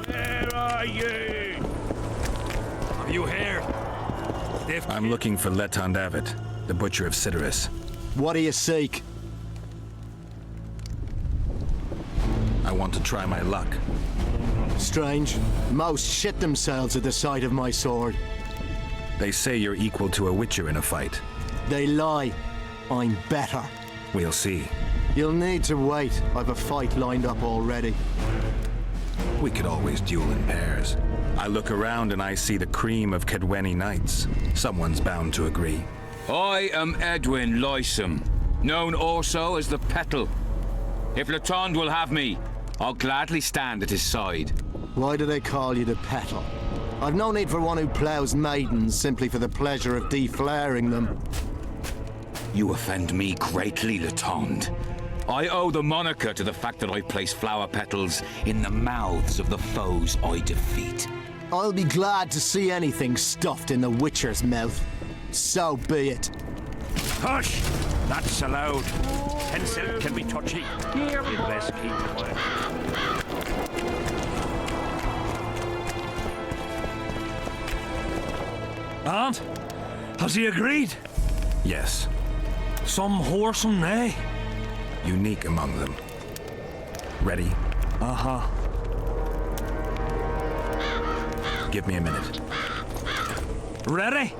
Where are you? Are you here? I'm looking for Letond Avet, the Butcher of Cidaris. What do you seek? I want to try my luck. Strange. Most shit themselves at the sight of my sword. They say you're equal to a Witcher in a fight. They lie. I'm better. We'll see. You'll need to wait. I've a fight lined up already. We could always duel in pairs. I look around and I see the cream of Kedweni knights. Someone's bound to agree. I am Edwin Lysum, known also as the Petal. If Letond will have me, I'll gladly stand at his side. Why do they call you the Petal? I've no need for one who ploughs maidens simply for the pleasure of deflaring them. You offend me greatly, Letond. I owe the moniker to the fact that I place flower petals in the mouths of the foes I defeat. I'll be glad to see anything stuffed in the Witcher's mouth. So be it. Hush! That's allowed. Pencil can be touchy. Here we best keep quiet. Aunt, has he agreed? Yes. Some whoresome, eh? Unique among them. Ready? Uh-huh. Give me a minute. Ready?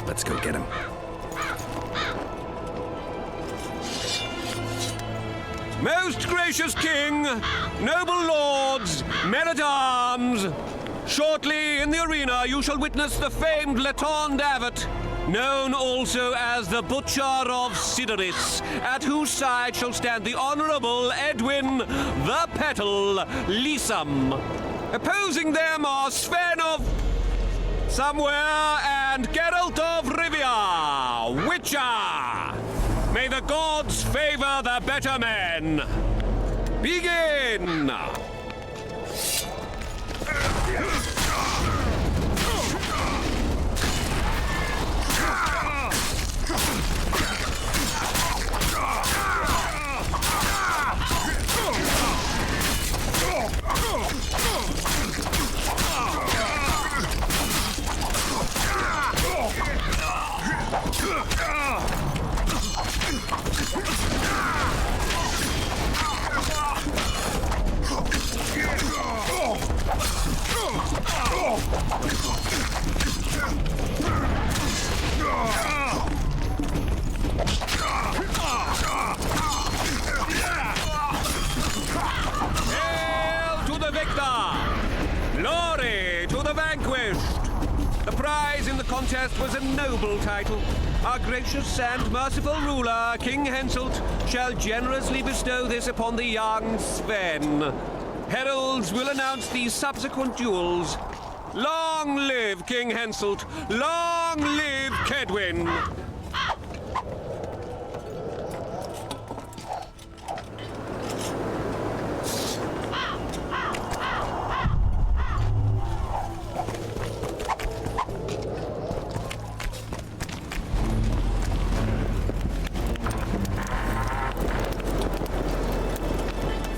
Let's go get him. Most gracious king, noble lords, men-at-arms, shortly in the arena you shall witness the famed Letond Avet, known also as the Butcher of Cidaris, at whose side shall stand the Honourable Edwin the Petal Lysum. Opposing them are Sven of Somewhere and Geralt of Rivia, Witcher. May the gods favor the better men. Begin! Huzzah! Glory to the vanquished! The prize in the contest was a noble title. Our gracious and merciful ruler, King Henselt, shall generously bestow this upon the young Sven. Heralds will announce these subsequent duels. Long live King Henselt! Long live Kedwin!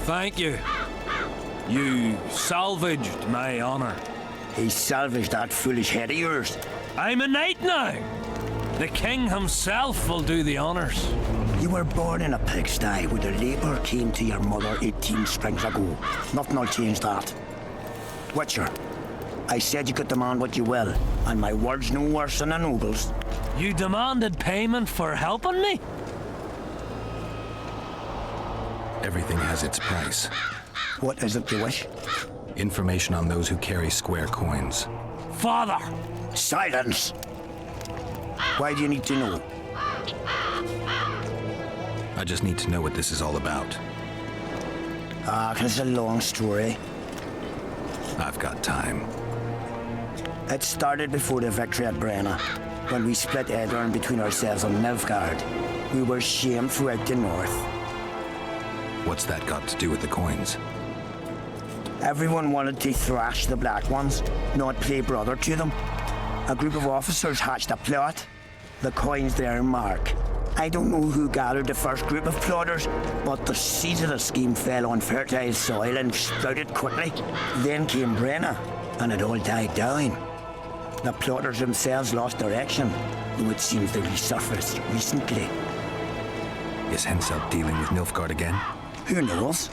Thank you. You salvaged my honor. He salvaged that foolish head of yours. I'm a knight now. The king himself will do the honors. You were born in a pigsty where the labour came to your mother 18 springs ago. Nothing will change that. Witcher, I said you could demand what you will, and my word's no worse than a noble's. You demanded payment for helping me? Everything has its price. What is it you wish? Information on those who carry square coins. Father! Silence! Why do you need to know? I just need to know what this is all about. It's a long story. I've got time. It started before the victory at Brenna, when we split Edirn between ourselves and Nilfgaard. We were shamed throughout the north. What's that got to do with the coins? Everyone wanted to thrash the Black Ones, not play brother to them. A group of officers hatched a plot. The coins their mark. I don't know who gathered the first group of plotters, but the seeds of the scheme fell on fertile soil and sprouted quickly. Then came Brenna, and it all died down. The plotters themselves lost direction, though it seems they resurfaced recently. Is Henselt dealing with Nilfgaard again? Who knows?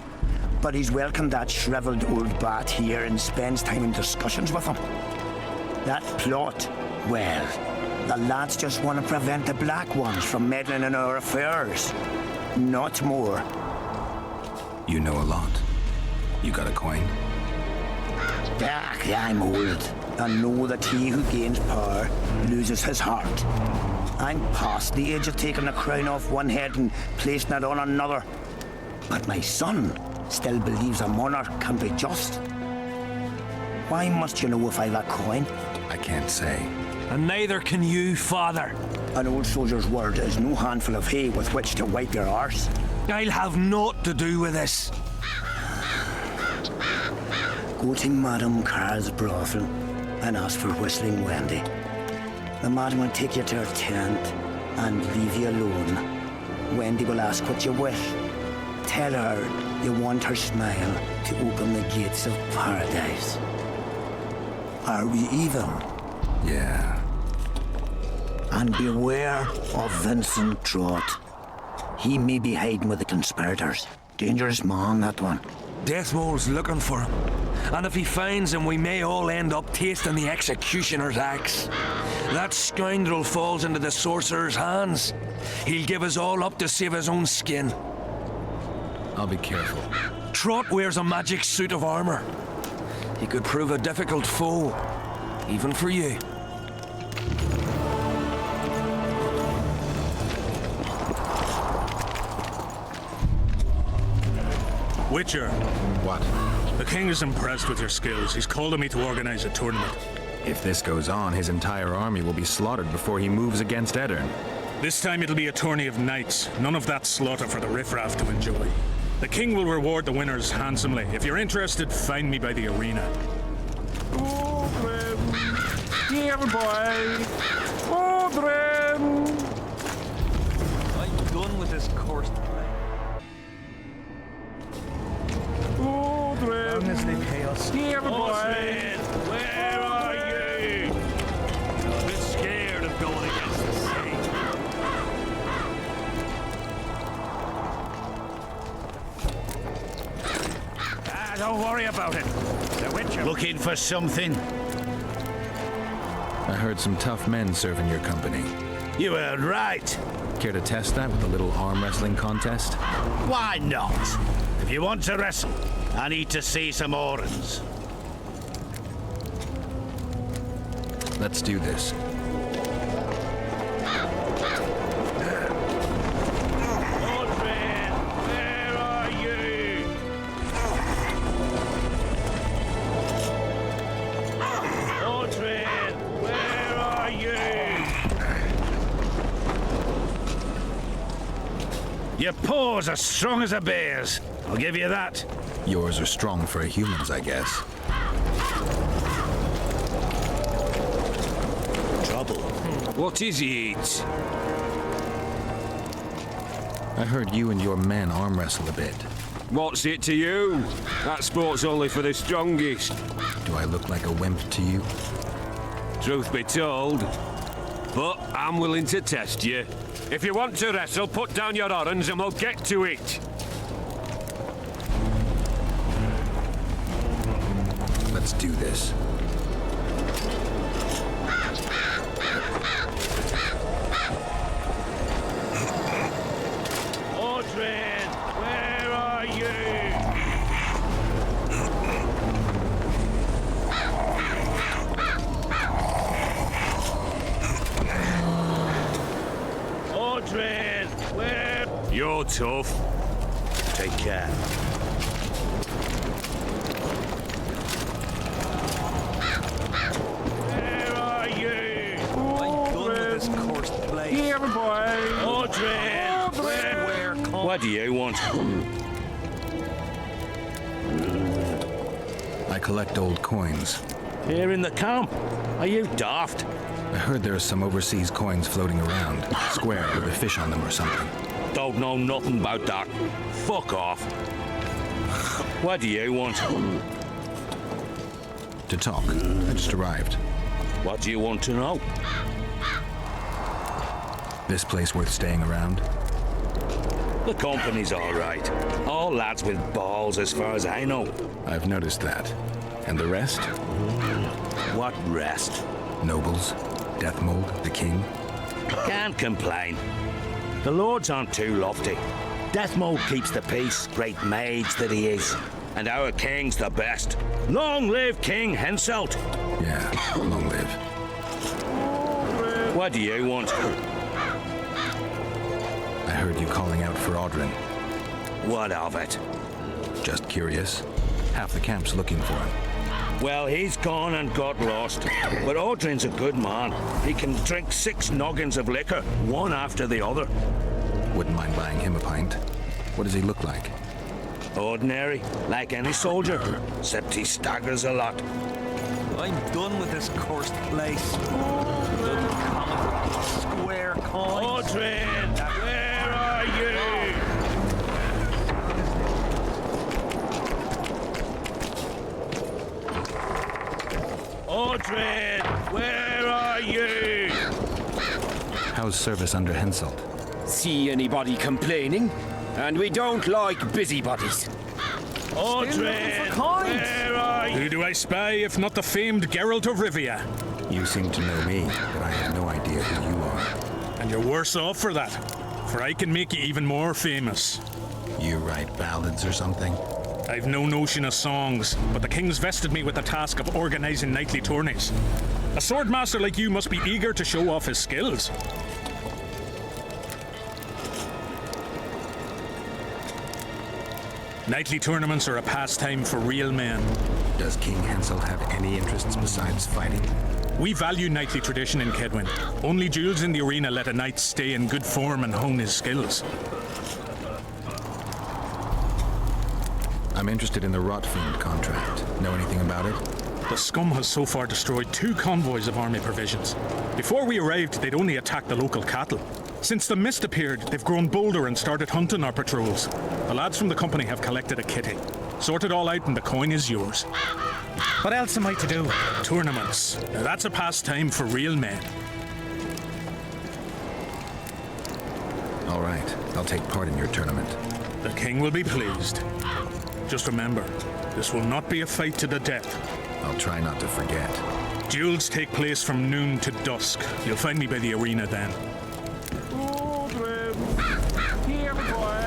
But he's welcomed that shriveled old bat here and spends time in discussions with him. That plot, well, the lads just want to prevent the Black Ones from meddling in our affairs. Not more. You know a lot. You got a coin? I'm old, and know that he who gains power loses his heart. I'm past the age of taking the crown off one head and placing it on another. But my son still believes a monarch can be just. Why must you know if I've a coin? I can't say. And neither can you, father. An old soldier's word is no handful of hay with which to wipe your arse. I'll have naught to do with this. Go to Madame Carr's brothel and ask for Whistling Wendy. The madam will take you to her tent and leave you alone. Wendy will ask what you wish. Tell her you want her smile to open the gates of paradise. Are we even? Yeah. And beware of Vincent Trott. He may be hiding with the conspirators. Dangerous man, that one. Deathmole's looking for him. And if he finds him, we may all end up tasting the executioner's axe. That scoundrel falls into the sorcerer's hands. He'll give us all up to save his own skin. I'll be careful. Trott wears a magic suit of armor. He could prove a difficult foe, even for you. Witcher. What? The king is impressed with your skills. He's called on me to organize a tournament. If this goes on, his entire army will be slaughtered before he moves against Edirn. This time it'll be a tourney of knights. None of that slaughter for the riffraff to enjoy. The king will reward the winners handsomely. If you're interested, find me by the arena. Dear boy! Odrin! I'm done with this course. Odrin! Honestly, chaos. Dear boy! Where are you? A bit scared of going against the sea. Don't worry about it. The Witcher. Looking for something? I heard some tough men serve in your company. You heard right. Care to test that with a little arm wrestling contest? Why not? If you want to wrestle, I need to see some Orans. Let's do this. Audrin, where are you? Audrin, where are you? Your paws are strong as a bear's. I'll give you that. Yours are strong for a human's, I guess. Trouble. What is it? I heard you and your men arm wrestle a bit. What's it to you? That sport's only for the strongest. Do I look like a wimp to you? Truth be told. But I'm willing to test you. If you want to wrestle, put down your orans and we'll get to it. Let's do this. Audrin, where are you? Audrin, where? You're tough. Take care. Where are you? I'm done with this cursed place. Here, boy. Audrin, where? What do you want? I collect old coins. Here in the camp? Are you daft? I heard there are some overseas coins floating around, square with a fish on them or something. Don't know nothing about that. Fuck off. What do you want? To talk. I just arrived. What do you want to know? This place worth staying around? The company's all right. All lads with balls as far as I know. I've noticed that. And the rest? What rest? Nobles, Deathmold, the king. Can't complain. The lords aren't too lofty. Deathmold keeps the peace, great mage that he is. And our king's the best. Long live King Henselt! Yeah, long live. What do you want? I heard you calling out for Audrin. What of it? Just curious. Half the camp's looking for him. Well, he's gone and got lost. But Audrin's a good man. He can drink 6 noggins of liquor, one after the other. Wouldn't mind buying him a pint. What does he look like? Ordinary, like any soldier, except he staggers a lot. I'm done with this cursed place. Little common square coins. Audrin, where are you? Audrin, where are you? How's service under Henselt? See anybody complaining? And we don't like busybodies. Audrin, where are you? Who do I spy if not the famed Geralt of Rivia? You seem to know me, but I have no idea who you are. And you're worse off for that, for I can make you even more famous. You write ballads or something? I've no notion of songs, but the king's vested me with the task of organizing knightly tourneys. A swordmaster like you must be eager to show off his skills. Knightly tournaments are a pastime for real men. Does King Henselt have any interests besides fighting? We value knightly tradition in Kedwin. Only duels in the arena let a knight stay in good form and hone his skills. I'm interested in the Rotfiend contract. Know anything about it? The scum has so far destroyed 2 convoys of army provisions. Before we arrived, they'd only attacked the local cattle. Since the mist appeared, they've grown bolder and started hunting our patrols. The lads from the company have collected a kitty. Sort it all out and the coin is yours. What else am I to do? Tournaments. Now that's a pastime for real men. All right, I'll take part in your tournament. The king will be pleased. Just remember, this will not be a fight to the death. I'll try not to forget. Duels take place from noon to dusk. You'll find me by the arena then. Here, boy.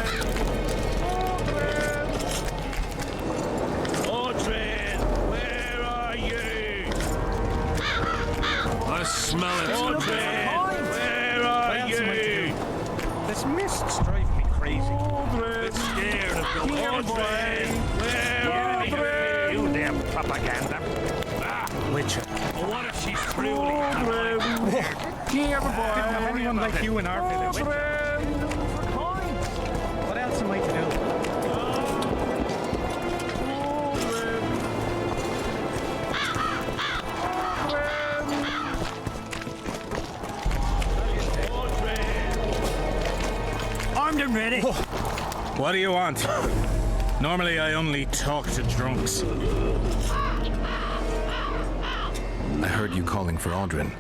smell it. Where are you? This mist's driving me crazy. I'm scared of the Where are you? You damn propaganda. Witcher. What if she's truly Didn't have anyone like you in our village. What else am I to do? Armed and ready. What do you want? Normally I only talk to drunks. I heard you calling for Aldrin.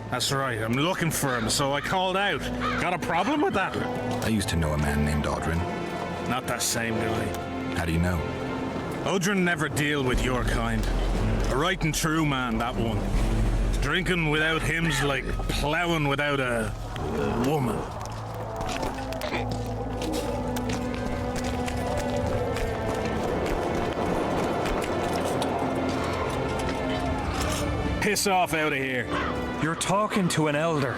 That's right, I'm looking for him, so I called out. Got a problem with that? I used to know a man named Aldrin. Not the same guy. How do you know? Odrin never deal with your kind. A right and true man, that one. Drinking without him's like plowing without a woman. Piss off out of here. You're talking to an elder,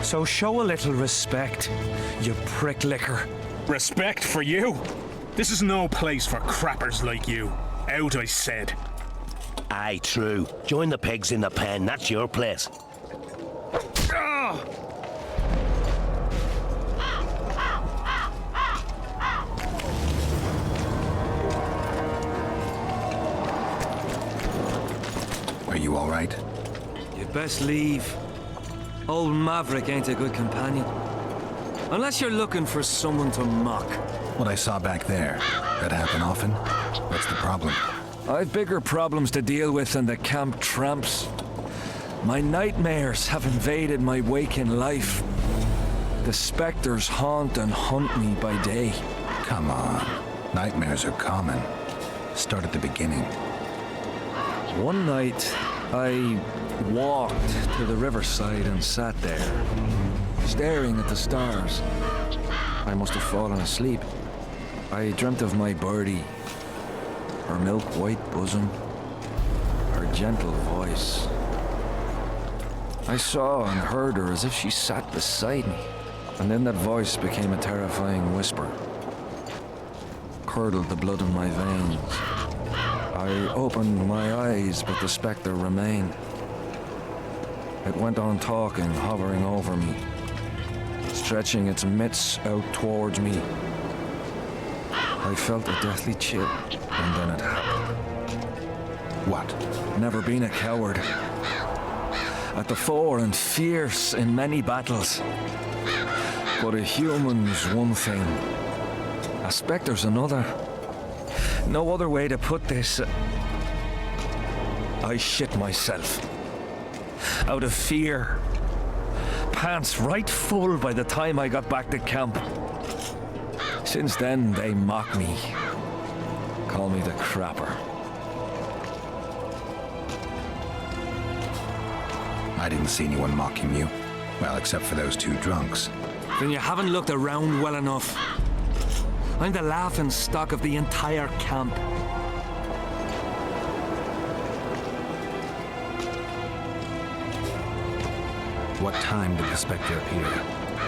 so show a little respect, you prick licker. Respect for you? This is no place for crappers like you. Out, I said. Aye, true. Join the pigs in the pen. That's your place. Are you all right? You'd best leave. Old Maverick ain't a good companion. Unless you're looking for someone to mock. What I saw back there, that happen often? What's the problem? I've bigger problems to deal with than the camp tramps. My nightmares have invaded my waking life. The specters haunt and hunt me by day. Come on. Nightmares are common. Start at the beginning. One night, I walked to the riverside and sat there, staring at the stars. I must have fallen asleep. I dreamt of my birdie, her milk-white bosom, her gentle voice. I saw and heard her as if she sat beside me, and then that voice became a terrifying whisper. Curdled the blood in my veins. I opened my eyes, but the spectre remained. It went on talking, hovering over me, stretching its mitts out towards me. I felt a deathly chill, and then it happened. What? Never been a coward. At the fore and fierce in many battles. But a human's one thing, a spectre's another. No other way to put this. I shit myself. Out of fear. Pants right full by the time I got back to camp. Since then, they mock me. Call me the crapper. I didn't see anyone mocking you. Well, except for those two drunks. Then you haven't looked around well enough. I'm the laughing stock of the entire camp. What time did the spectre appear?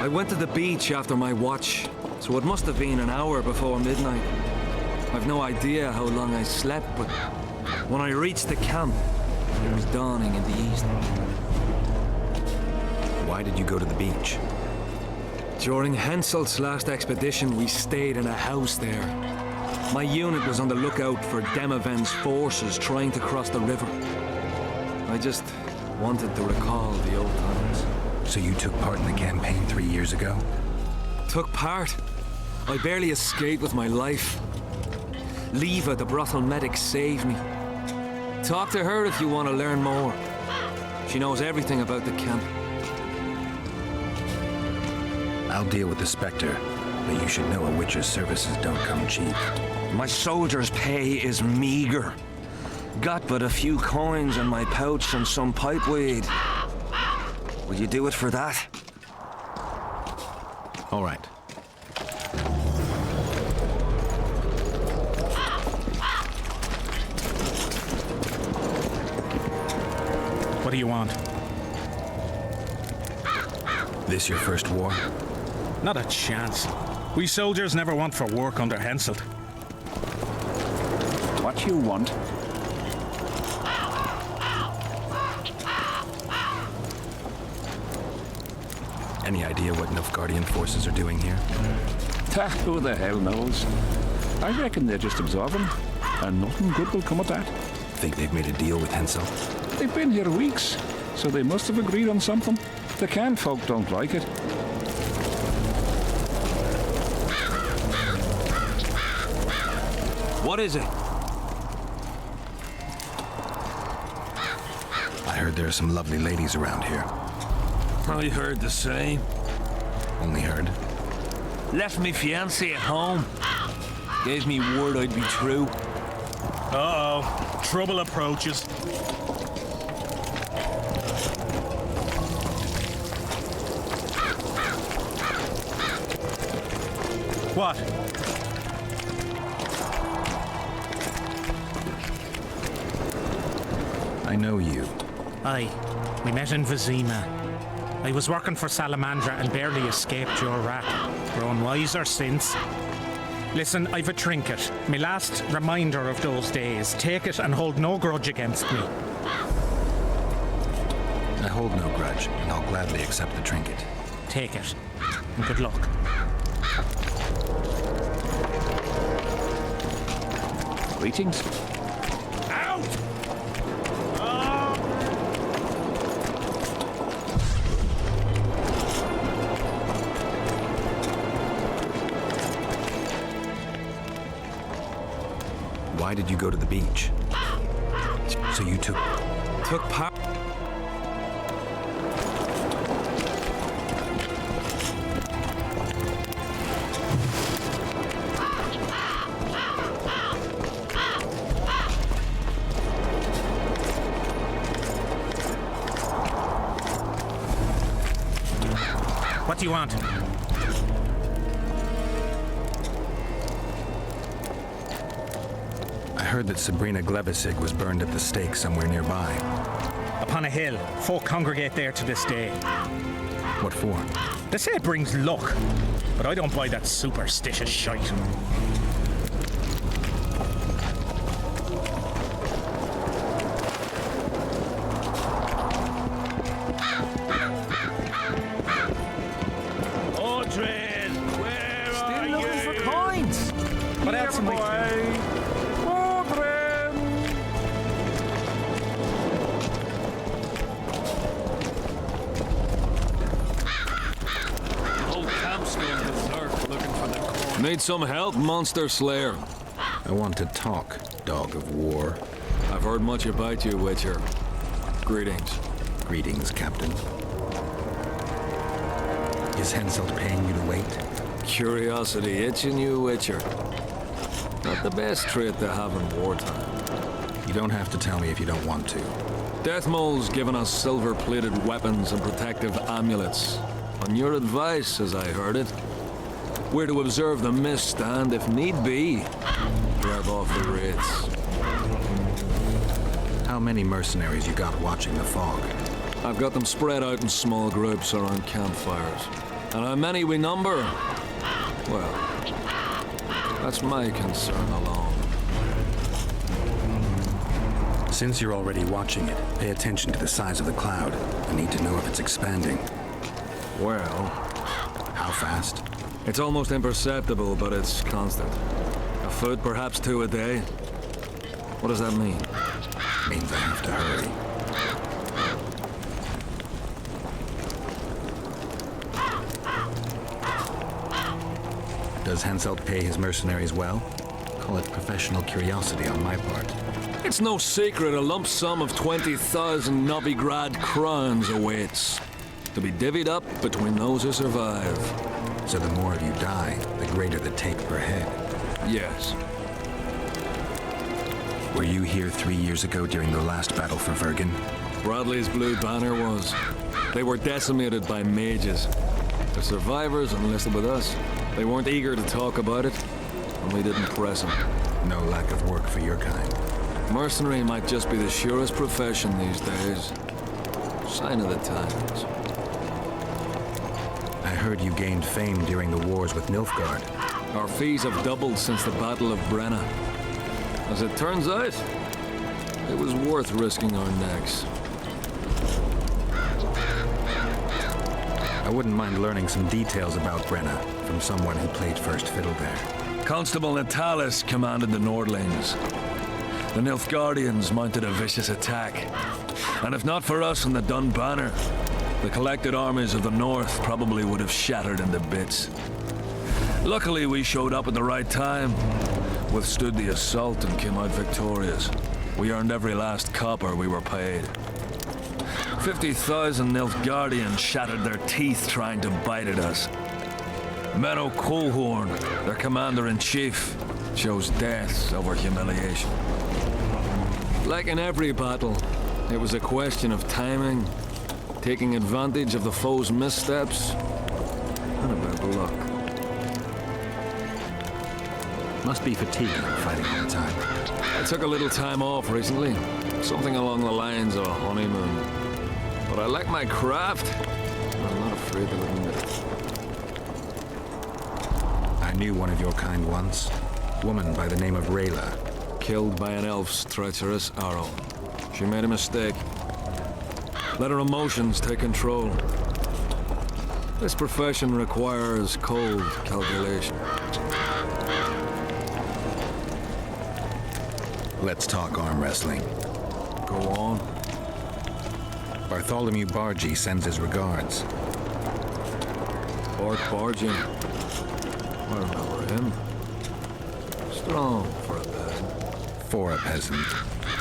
I went to the beach after my watch, so it must have been an hour before midnight. I've no idea how long I slept, but when I reached the camp, it was dawning in the east. Why did you go to the beach? During Henselt's last expedition, we stayed in a house there. My unit was on the lookout for Demaven's forces trying to cross the river. I just wanted to recall the old times. So you took part in the campaign 3 years ago? Took part? I barely escaped with my life. Leva, the brothel medic, saved me. Talk to her if you want to learn more. She knows everything about the camp. I'll deal with the spectre, but you should know a witcher's services don't come cheap. My soldier's pay is meager. Got but a few coins in my pouch and some pipeweed. Will you do it for that? All right. What do you want? This your first war? Not a chance. We soldiers never want for work under Henselt. What you want? Any idea what Nilfgaardian forces are doing here? Who the hell knows? I reckon they're just absorbing, and nothing good will come of that. Think they've made a deal with Henselt? They've been here weeks, so they must have agreed on something. The Can folk don't like it. What is it? I heard there are some lovely ladies around here. I heard the same. Only heard? Left me fiancé at home. Gave me word I'd be true. Uh-oh. Trouble approaches. What? I know you. Aye. We met in Vizima. I was working for Salamandra and barely escaped your rat. Grown wiser since. Listen, I've a trinket. My last reminder of those days. Take it and hold no grudge against me. I hold no grudge, and I'll gladly accept the trinket. Take it. And good luck. Greetings. Out! Why did you go to the beach? So you took part? What do you want? I heard that Sabrina Glevisig was burned at the stake somewhere nearby. Upon a hill. Folk congregate there to this day. What for? They say it brings luck, but I don't buy that superstitious shite. Audrey, where are you? Still looking for coins. What else am I? Need some help, Monster Slayer? I want to talk, Dog of War. I've heard much about you, Witcher. Greetings. Greetings, Captain. Is Henselt paying you to wait? Curiosity itching you, Witcher. Not the best trait to have in wartime. You don't have to tell me if you don't want to. Deathmole's given us silver-plated weapons and protective amulets. On your advice, as I heard it. We're to observe the mist and, if need be, drive off the wraiths. How many mercenaries you got watching the fog? I've got them spread out in small groups around campfires. And how many we number? Well, that's my concern alone. Since you're already watching it, pay attention to the size of the cloud. I need to know if it's expanding. Well, how fast? It's almost imperceptible, but it's constant. A foot, perhaps 2 a day. What does that mean? Means I have to hurry. Does Henselt pay his mercenaries well? Call it professional curiosity on my part. It's no secret a lump sum of 20,000 Novigrad crowns awaits. To be divvied up between those who survive. So the more of you die, the greater the take per head. Yes. Were you here 3 years ago during the last battle for Vergen? Bradley's Blue Banner was. They were decimated by mages. The survivors enlisted with us. They weren't eager to talk about it, and we didn't press them. No lack of work for your kind. Mercenary might just be the surest profession these days. Sign of the times. heard you gained fame during the wars with Nilfgaard. Our fees have doubled since the Battle of Brenna. As it turns out, it was worth risking our necks. I wouldn't mind learning some details about Brenna from someone who played first fiddle there. Constable Natalis commanded the Nordlings. The Nilfgaardians mounted a vicious attack. And if not for us and the Dun Banner, the collected armies of the North probably would have shattered into bits. Luckily, we showed up at the right time, withstood the assault and came out victorious. We earned every last copper we were paid. 50,000 Nilfgaardians shattered their teeth trying to bite at us. Menno Colehorn, their commander-in-chief, chose death over humiliation. Like in every battle, it was a question of timing, taking advantage of the foe's missteps, and a bit of luck. Must be fatiguing fighting all the time. I took a little time off recently, something along the lines of a honeymoon. But I like my craft, and I'm not afraid to admit it. I knew one of your kind once. A woman by the name of Rayla. Killed by an elf's treacherous arrow. She made a mistake. Let her emotions take control. This profession requires cold calculation. Let's talk arm wrestling. Go on. Bartholomew Bargy sends his regards. Bart Bargy. I remember him. Strong for a peasant. For a peasant.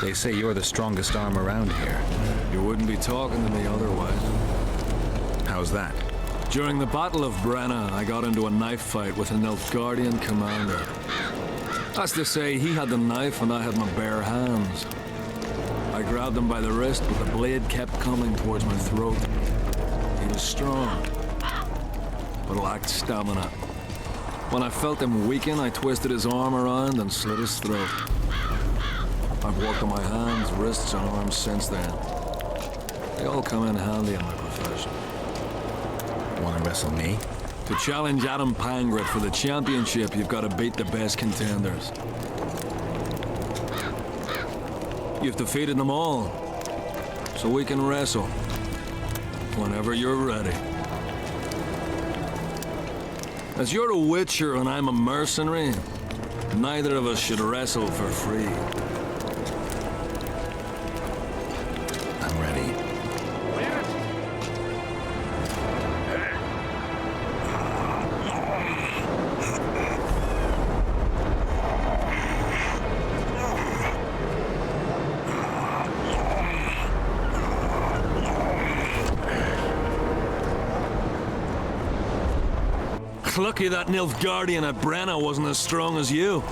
They say you're the strongest arm around here. You wouldn't be talking to me otherwise. How's that? During the Battle of Brenna, I got into a knife fight with a Nilfgaardian commander. That's to say, he had the knife and I had my bare hands. I grabbed him by the wrist, but the blade kept coming towards my throat. He was strong, but lacked stamina. When I felt him weaken, I twisted his arm around and slit his throat. I've worked on my hands, wrists, and arms since then. They all come in handy in my profession. Want to wrestle me? To challenge Adam Pangret for the championship, you've got to beat the best contenders. You've defeated them all, so we can wrestle whenever you're ready. As you're a witcher and I'm a mercenary, neither of us should wrestle for free. I'm ready. Lucky that Nilfgaardian at Brenna wasn't as strong as you.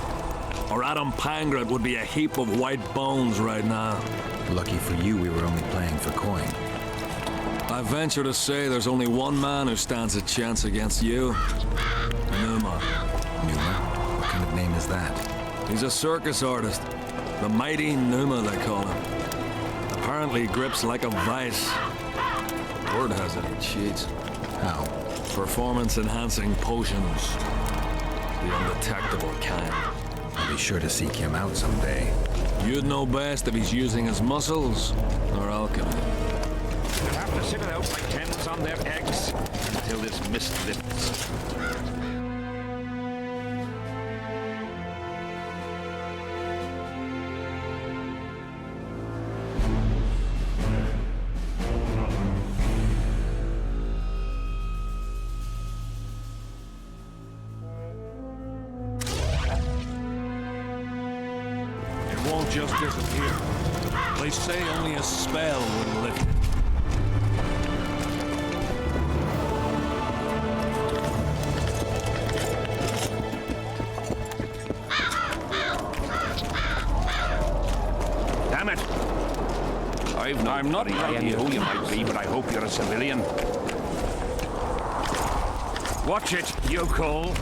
Or Adam Pangret would be a heap of white bones right now. Lucky for you we were only playing for coin. I venture to say there's only one man who stands a chance against you. Numa. Numa? What kind of name is that? He's a circus artist. The mighty Numa, they call him. Apparently he grips like a vice. Word has it he cheats. How? Performance-enhancing potions. The undetectable kind. I'll be sure to seek him out someday. You'd know best if he's using his muscles or alchemy. They'll have to sit it out like hens on their eggs until this mist lifts. Just disappear. They say only a spell would lift it. Damn it! I'm not idea who you might be, but I hope you're a civilian. Watch it, you Cole.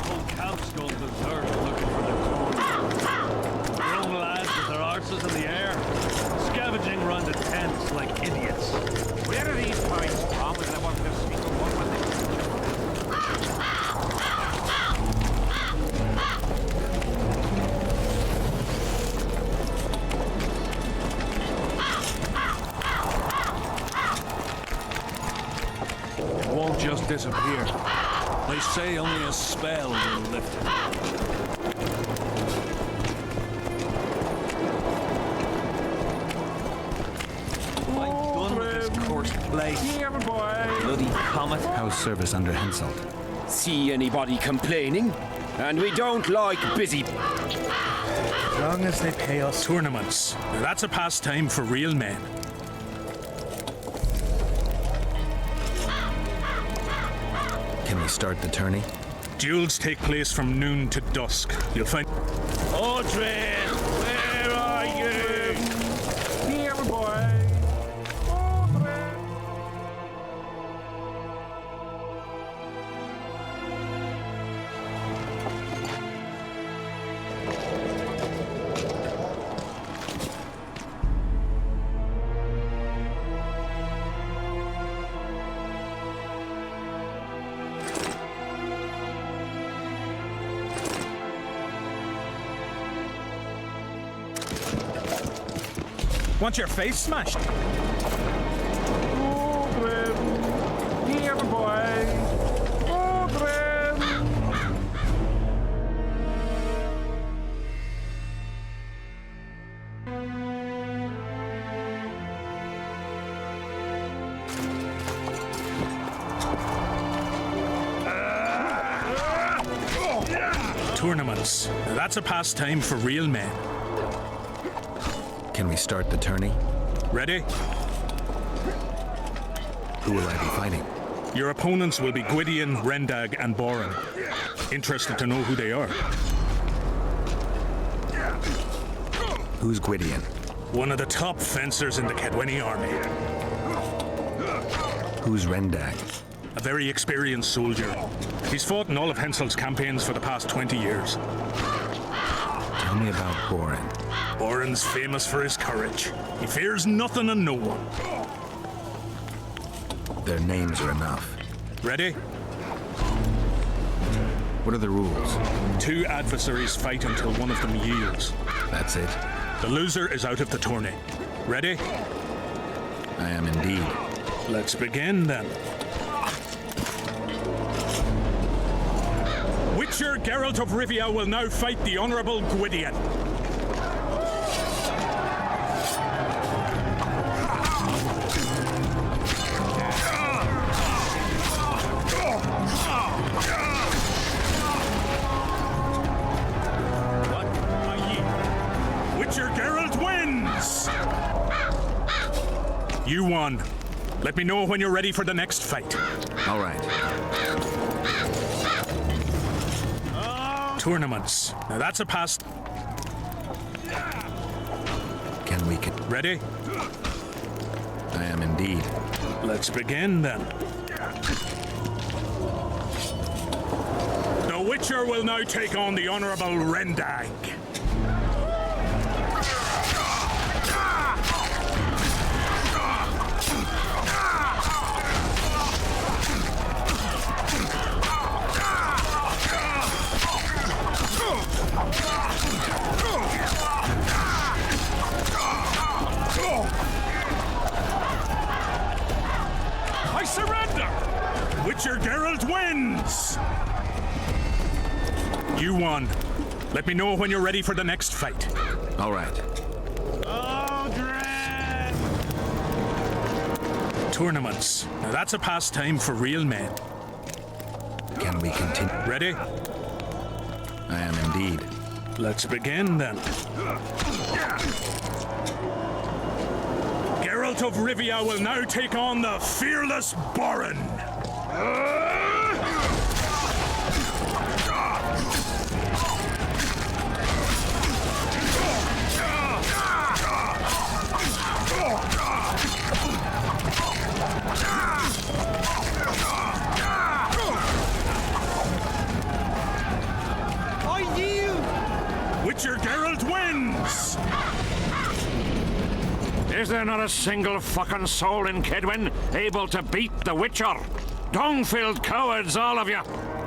Whole camp's gone berserk looking for won't just disappear. They say only a spell will lift it. I'm done with this cursed place. Bloody comet. How's service under Henselt? See anybody complaining? And we don't like busy. As long as they pay us. Tournaments. Now that's a pastime for real men. Can we start the tourney? Duels take place from noon to dusk. You'll find... Audrey, where are you? Here, boy. Want your face smashed? Here, boy. Tournaments. Now that's a pastime for real men. Can we start the tourney? Ready? Who will I be fighting? Your opponents will be Gwydion, Rendag, and Boran. Interested to know who they are? Who's Gwydion? One of the top fencers in the Kedweni army. Who's Rendag? A very experienced soldier. He's fought in all of Henselt's campaigns for the past 20 years. Tell me about Boran. Boran's famous for his courage. He fears nothing and no one. Their names are enough. Ready? What are the rules? 2 adversaries fight until one of them yields. That's it? The loser is out of the tourney. Ready? I am indeed. Let's begin then. Witcher Geralt of Rivia will now fight the Honourable Gwydion. You won. Let me know when you're ready for the next fight. All right. Tournaments. Now that's a past... Can we... Ready? I am indeed. Let's begin then. The Witcher will now take on the Honourable Rendag. I surrender! Witcher Geralt wins! You won. Let me know when you're ready for the next fight. All right. Tournaments. Now that's a pastime for real men. Can we continue? Ready? I am indeed. Let's begin then. Geralt of Rivia will now take on the fearless Boran. I yield! Witcher Geralt wins! Is there not a single fucking soul in Kedwen able to beat the Witcher? Dung-filled cowards, all of you!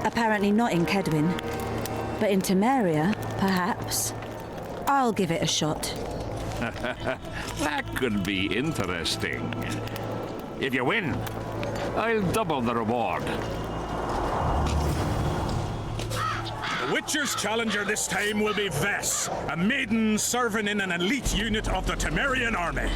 Apparently not in Kedwen, but in Temeria, perhaps. I'll give it a shot. That could be interesting. If you win, I'll double the reward. The Witcher's challenger this time will be Vess, a maiden serving in an elite unit of the Temerian army.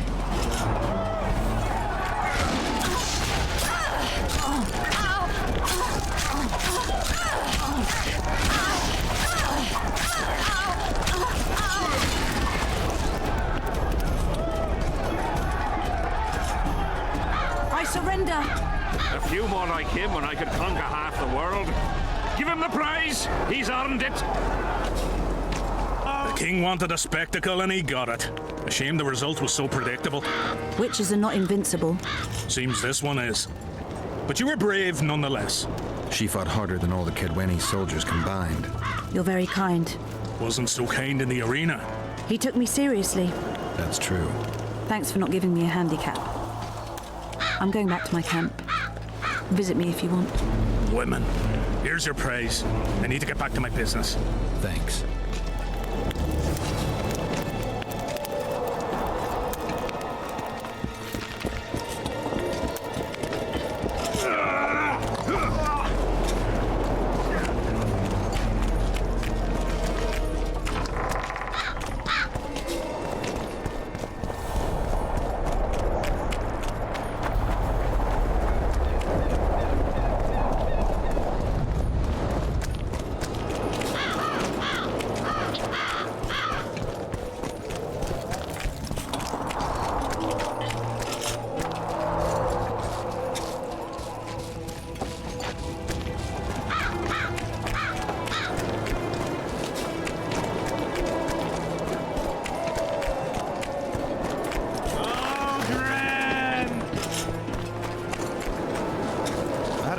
I surrender. A few more like him and I could conquer half the world. Give him the prize. He's earned it. The king wanted a spectacle and he got it. A shame the result was so predictable. Witches are not invincible. Seems this one is. But you were brave nonetheless. She fought harder than all the Kedweni soldiers combined. You're very kind. Wasn't so kind in the arena. He took me seriously. That's true. Thanks for not giving me a handicap. I'm going back to my camp. Visit me if you want. Women. Here's your praise. I need to get back to my business. Thanks.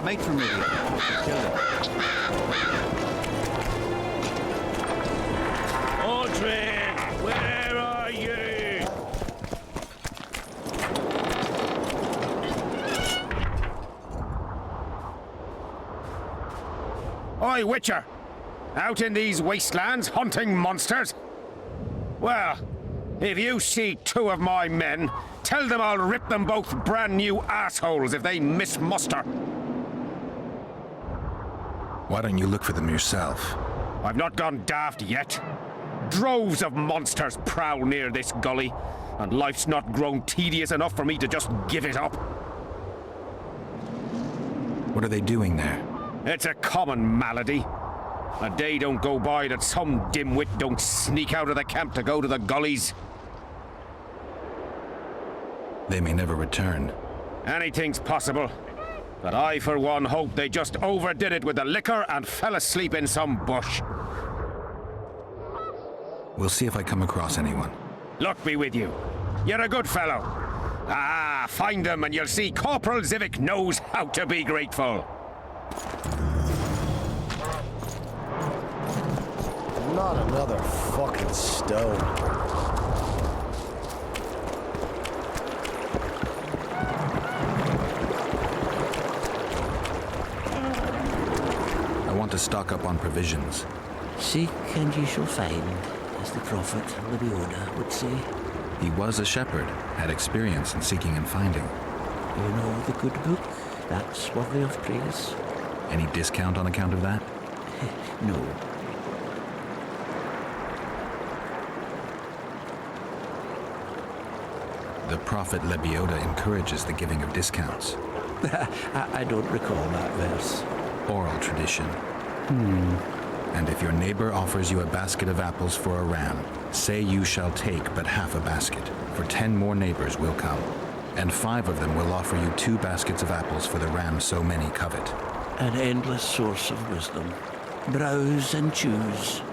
Mate from Rivia. Killed him. Audrey, where are you? Oi, Witcher! Out in these wastelands hunting monsters? Well, if you see two of my men, tell them I'll rip them both brand new assholes if they miss muster. Why don't you look for them yourself? I've not gone daft yet. Droves of monsters prowl near this gully, and life's not grown tedious enough for me to just give it up. What are they doing there? It's a common malady. A day don't go by that some dimwit don't sneak out of the camp to go to the gullies. They may never return. Anything's possible. But I, for one, hope they just overdid it with the liquor and fell asleep in some bush. We'll see if I come across anyone. Luck be with you. You're a good fellow. Ah, find them and you'll see Corporal Zivik knows how to be grateful. Not another fucking stone. To stock up on provisions. Seek and ye shall find, as the prophet Lebioda would say. He was a shepherd, had experience in seeking and finding. You know the good book, that's worthy of praise. Any discount on account of that? No. The prophet Lebioda encourages the giving of discounts. I don't recall that verse. Oral tradition. And if your neighbor offers you a basket of apples for a ram, say you shall take but half a basket, for 10 more neighbors will come, and 5 of them will offer you 2 baskets of apples for the ram so many covet. An endless source of wisdom. Browse and choose.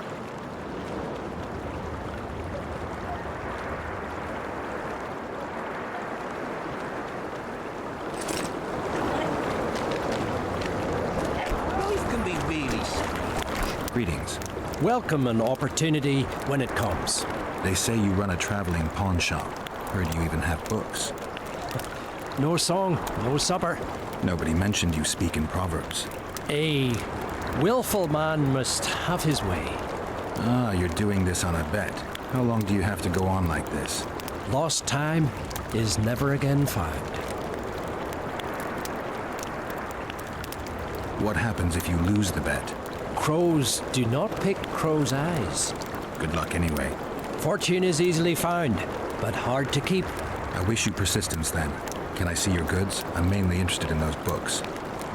Greetings. Welcome an opportunity when it comes. They say you run a traveling pawn shop. Heard you even have books. No song, no supper. Nobody mentioned you speak in proverbs. A willful man must have his way. Ah, you're doing this on a bet. How long do you have to go on like this? Lost time is never again found. What happens if you lose the bet? Crows do not pick crows' eyes. Good luck anyway. Fortune is easily found, but hard to keep. I wish you persistence then. Can I see your goods? I'm mainly interested in those books.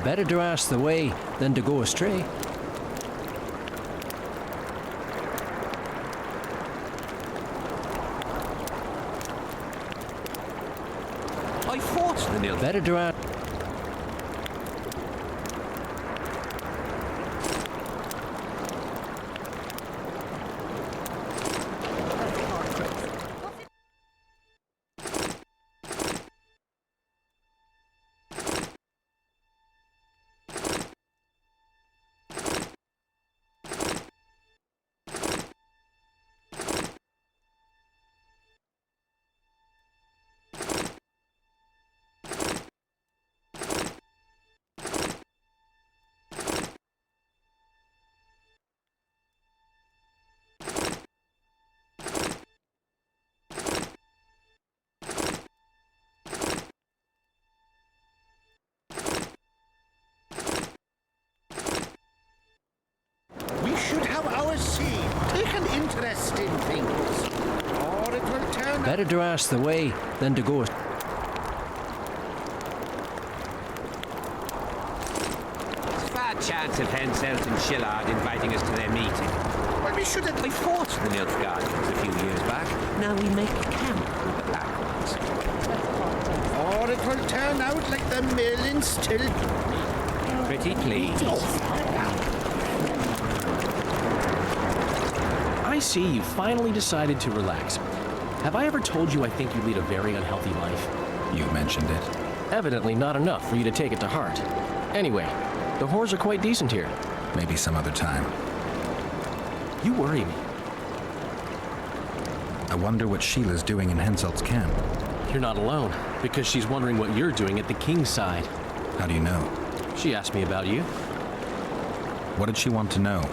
Better to ask the way than to go astray. I fought the Nil. Better to ask. We should have our seed. Take an interest in things. Or it will turn Better to ask the way than to go astray. There's a fair chance of Henselt and Shillard inviting us to their meeting. Well, we should have... We fought the Nilfgaardians a few years back. Now we make camp with the Black Ones. Or it will turn out like the mill in Still. Pretty pleased. I see you finally decided to relax. Have I ever told you I think you lead a very unhealthy life? You mentioned it. Evidently not enough for you to take it to heart. Anyway, the whores are quite decent here. Maybe some other time. You worry me. I wonder what Sheila's doing in Henselt's camp. You're not alone, because she's wondering what you're doing at the king's side. How do you know? She asked me about you. What did she want to know?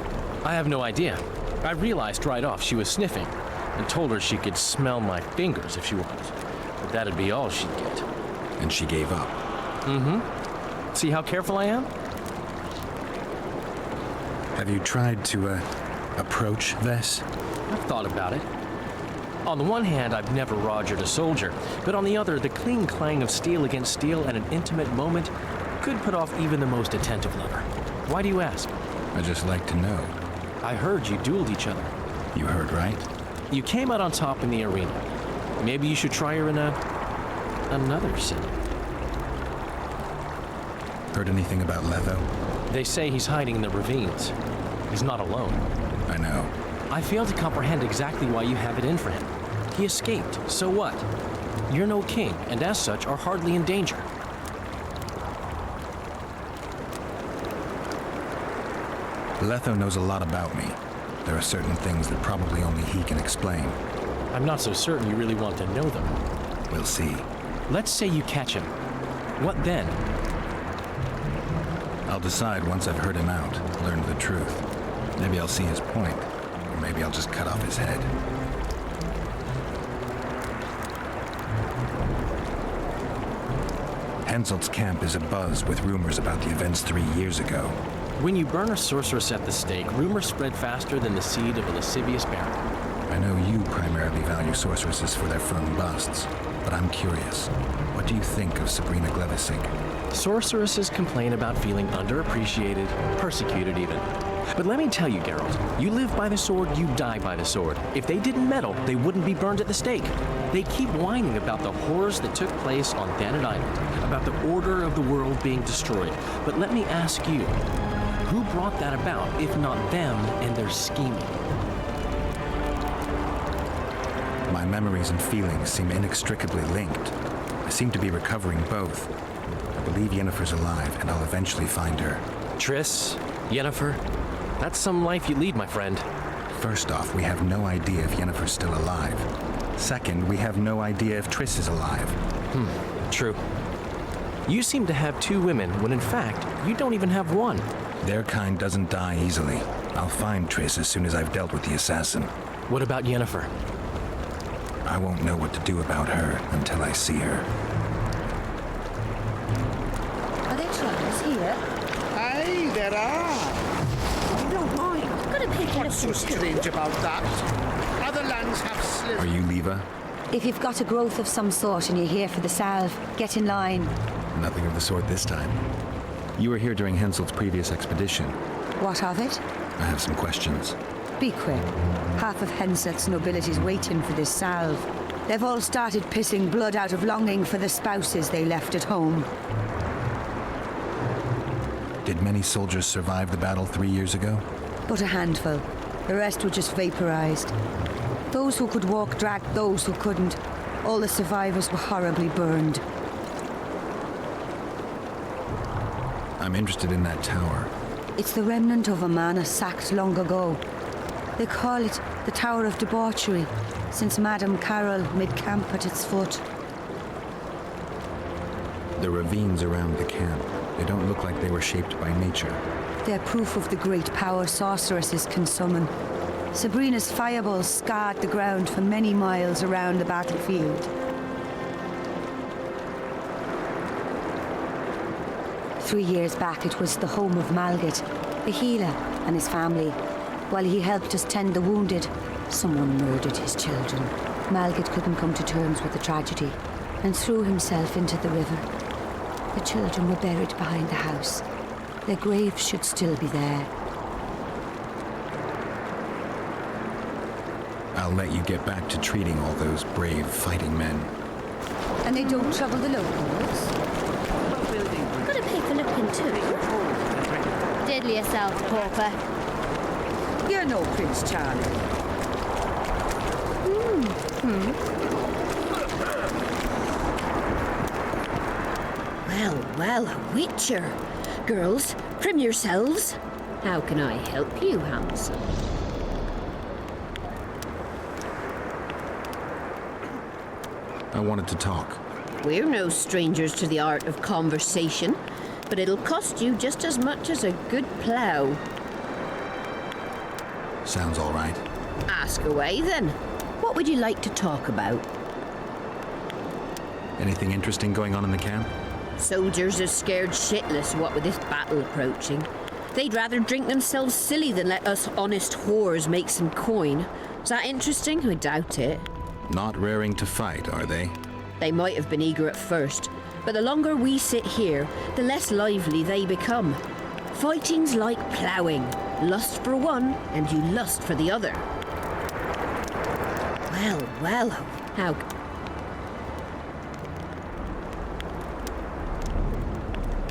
I have no idea. I realized right off she was sniffing, and told her she could smell my fingers if she wanted. But that'd be all she'd get. And she gave up. Mm-hmm. See how careful I am? Have you tried to, approach Vess? I've thought about it. On the one hand, I've never rogered a soldier, but on the other, the cling clang of steel against steel at an intimate moment could put off even the most attentive lover. Why do you ask? I just like to know. I heard you dueled each other. You heard right? You came out on top in the arena. Maybe you should try her in another city. Heard anything about Letho? They say he's hiding in the ravines. He's not alone. I know. I fail to comprehend exactly why you have it in for him. He escaped, so what? You're no king, and as such are hardly in danger. Letho knows a lot about me. There are certain things that probably only he can explain. I'm not so certain you really want to know them. We'll see. Let's say you catch him. What then? I'll decide once I've heard him out, learned the truth. Maybe I'll see his point, or maybe I'll just cut off his head. Henselt's camp is abuzz with rumors about the events 3 years ago. When you burn a sorceress at the stake, rumors spread faster than the seed of a lascivious baron. I know you primarily value sorceresses for their firm busts, but I'm curious. What do you think of Sabrina Glevisig? Sorceresses complain about feeling underappreciated, persecuted even. But let me tell you, Geralt, you live by the sword, you die by the sword. If they didn't meddle, they wouldn't be burned at the stake. They keep whining about the horrors that took place on Thanet Island, about the order of the world being destroyed. But let me ask you, who brought that about, if not them and their scheming? My memories and feelings seem inextricably linked. I seem to be recovering both. I believe Yennefer's alive, and I'll eventually find her. Triss, Yennefer, that's some life you lead, my friend. First off, we have no idea if Yennefer's still alive. Second, we have no idea if Triss is alive. True. You seem to have two women, when in fact, you don't even have one. Their kind doesn't die easily. I'll find Triss as soon as I've dealt with the assassin. What about Yennefer? I won't know what to do about her until I see her. Are there travelers here? Aye, What's so strange about that? Other lands have slivers. Are you Leva? If you've got a growth of some sort and you're here for the salve, get in line. Nothing of the sort this time. You were here during Henselt's previous expedition. What of it? I have some questions. Be quick. Half of Henselt's nobility's waiting for this salve. They've all started pissing blood out of longing for the spouses they left at home. Did many soldiers survive the battle 3 years ago? But a handful. The rest were just vaporized. Those who could walk dragged those who couldn't. All the survivors were horribly burned. I'm interested in that tower. It's the remnant of a manor sacked long ago. They call it the Tower of Debauchery, since Madame Carol made camp at its foot. The ravines around the camp, they don't look like they were shaped by nature. They're proof of the great power sorceresses can summon. Sabrina's fireballs scarred the ground for many miles around the battlefield. Three years back, it was the home of Malgat, the healer, and his family. While he helped us tend the wounded, someone murdered his children. Malgat couldn't come to terms with the tragedy and threw himself into the river. The children were buried behind the house. Their graves should still be there. I'll let you get back to treating all those brave fighting men. And they don't trouble the locals? Gotta pay for looking too. Diddle yourself, pauper. You're no Prince Charlie. Well, a witcher. Girls, trim yourselves. How can I help you, Hansel? I wanted to talk. We're no strangers to the art of conversation, but it'll cost you just as much as a good plough. Sounds all right. Ask away, then. What would you like to talk about? Anything interesting going on in the camp? Soldiers are scared shitless, what with this battle approaching. They'd rather drink themselves silly than let us honest whores make some coin. Is that interesting? I doubt it. Not raring to fight, are they? They might have been eager at first, but the longer we sit here, the less lively they become. Fighting's like ploughing. Lust for one, and you lust for the other. Well, how...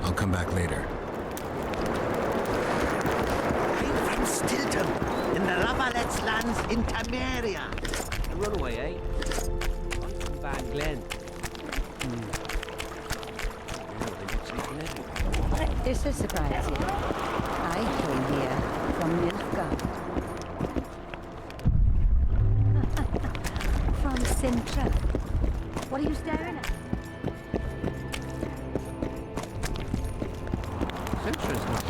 I'll come back later. I'm from Stilton, in the Lavalettes lands in Temeria. A runaway, eh? I'm from Bad Glen. This is surprising. I came here from Nilfgaard. From Sintra. What are you staring at? Sintra's not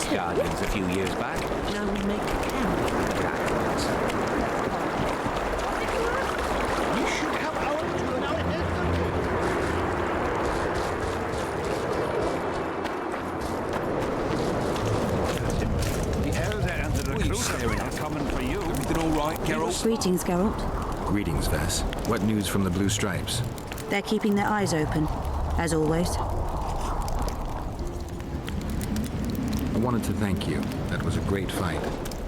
Guardians a few years back. Now we make camp with the Dracons. You should have our turn out The elder and the recruiter are coming for you. Everything all right, Geralt? Greetings, Geralt. Greetings, Vess. What news from the Blue Stripes? They're keeping their eyes open, as always. I wanted to thank you. That was a great fight.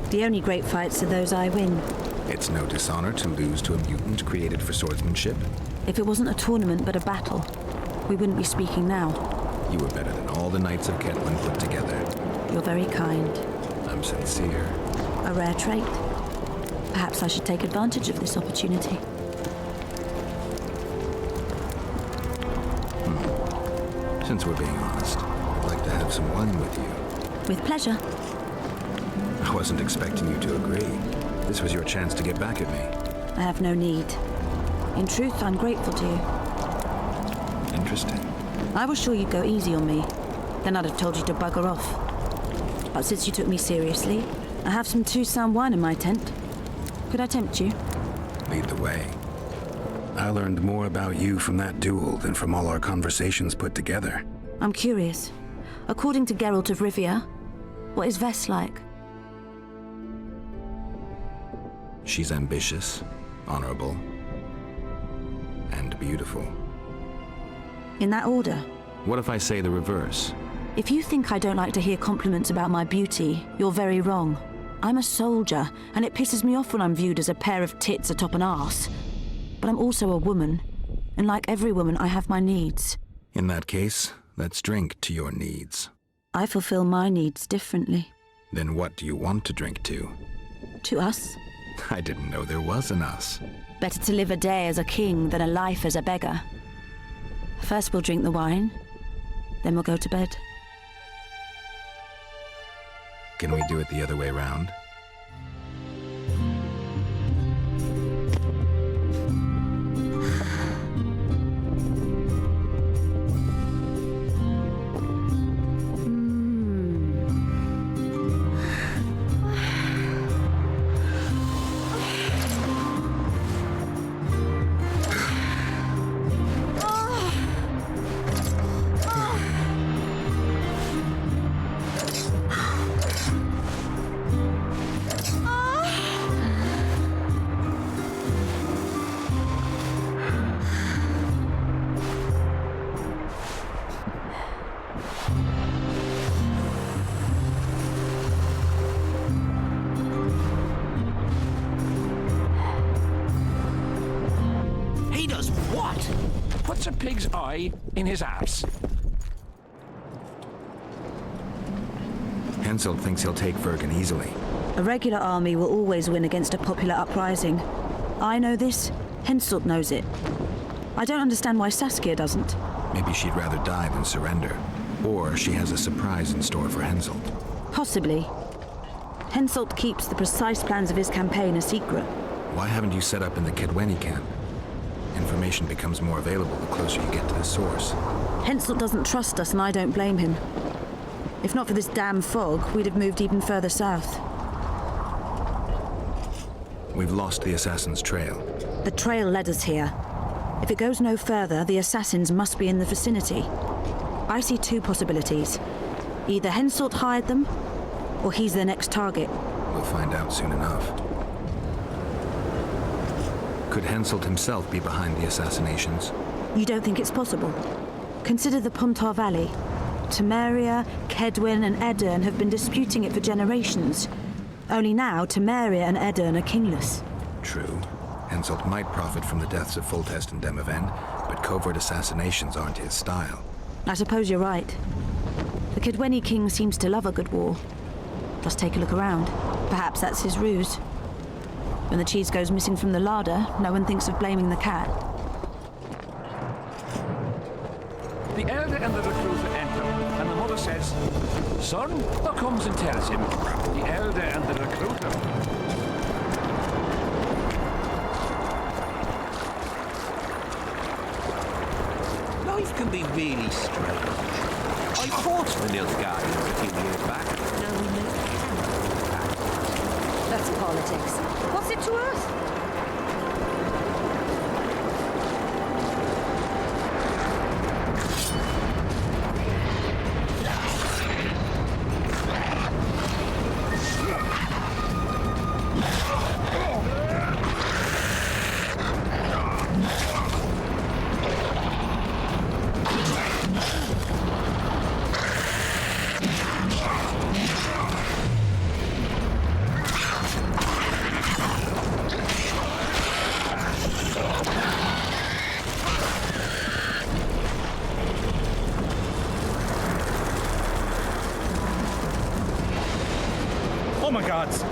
The only great fights are those I win. It's no dishonor to lose to a mutant created for swordsmanship. If it wasn't a tournament but a battle, we wouldn't be speaking now. You were better than all the Knights of Ketwin put together. You're very kind. I'm sincere. A rare trait. Perhaps I should take advantage of this opportunity. Since we're being honest, I'd like to have some wine with you. With pleasure. I wasn't expecting you to agree. This was your chance to get back at me. I have no need. In truth, I'm grateful to you. Interesting. I was sure you'd go easy on me. Then I'd have told you to bugger off. But since you took me seriously, I have some Toussaint wine in my tent. Could I tempt you? Lead the way. I learned more about you from that duel than from all our conversations put together. I'm curious. According to Geralt of Rivia, what is Vess like? She's ambitious, honorable, and beautiful. In that order? What if I say the reverse? If you think I don't like to hear compliments about my beauty, you're very wrong. I'm a soldier, and it pisses me off when I'm viewed as a pair of tits atop an arse. But I'm also a woman, and like every woman, I have my needs. In that case, let's drink to your needs. I fulfill my needs differently. Then what do you want to drink to? To us? I didn't know there was an us. Better to live a day as a king than a life as a beggar. First we'll drink the wine, then we'll go to bed. Can we do it the other way round? Puts a pig's eye in his ass. Henselt thinks he'll take Vergen easily. A regular army will always win against a popular uprising. I know this, Henselt knows it. I don't understand why Saskia doesn't. Maybe she'd rather die than surrender. Or she has a surprise in store for Henselt. Possibly. Henselt keeps the precise plans of his campaign a secret. Why haven't you set up in the Kedweni camp? Information becomes more available the closer you get to the source. Henselt doesn't trust us, and I don't blame him. If not for this damn fog, we'd have moved even further south. We've lost the assassin's trail. The trail led us here. If it goes no further, the assassins must be in the vicinity. I see two possibilities. Either Henselt hired them, or he's their next target. We'll find out soon enough. Could Henselt himself be behind the assassinations? You don't think it's possible? Consider the Pontar Valley. Temeria, Kedwen, and Edirn have been disputing it for generations. Only now, Temeria and Edirn are kingless. True. Henselt might profit from the deaths of Foltest and Demoven, but covert assassinations aren't his style. I suppose you're right. The Kedweni king seems to love a good war. Just take a look around. Perhaps that's his ruse. When the cheese goes missing from the larder, no one thinks of blaming the cat. The elder and the recruiter enter, and the mother says, "Son, who comes and tells him, the elder and the recruiter." Life can be really strange. I fought for the Nilfgaardians a few years back. Now we make That's politics. What's it to us? gods!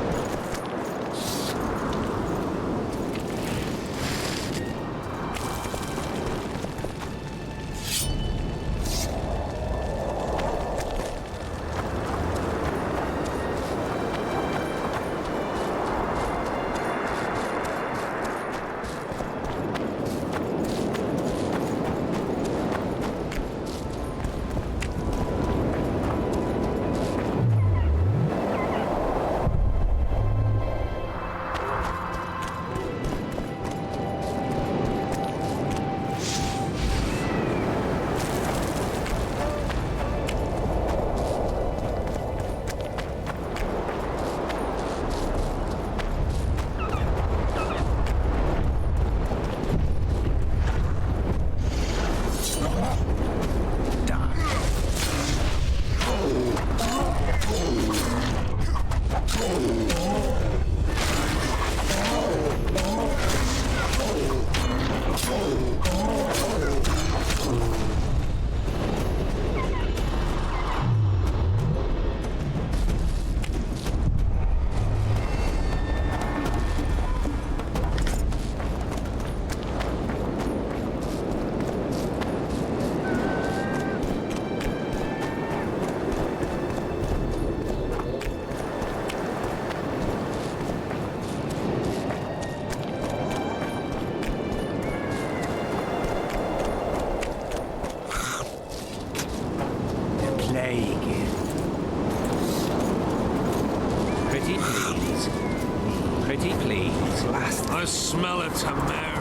Pretty please, last. I smell it, Tamara.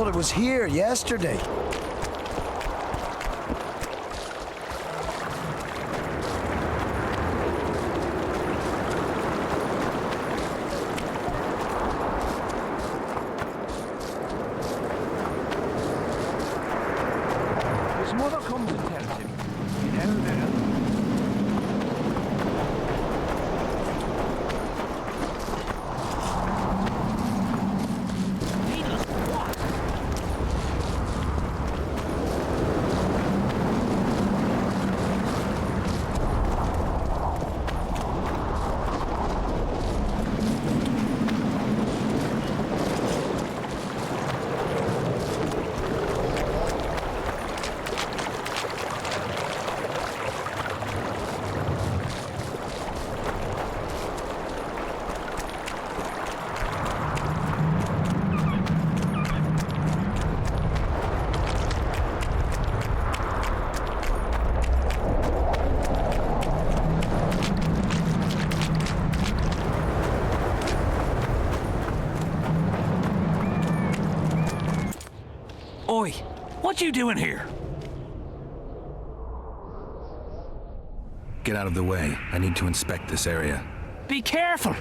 thought it was here yesterday. His mother comes and tells him, you know, that Oi, what you doing here? Get out of the way. I need to inspect this area. Be careful.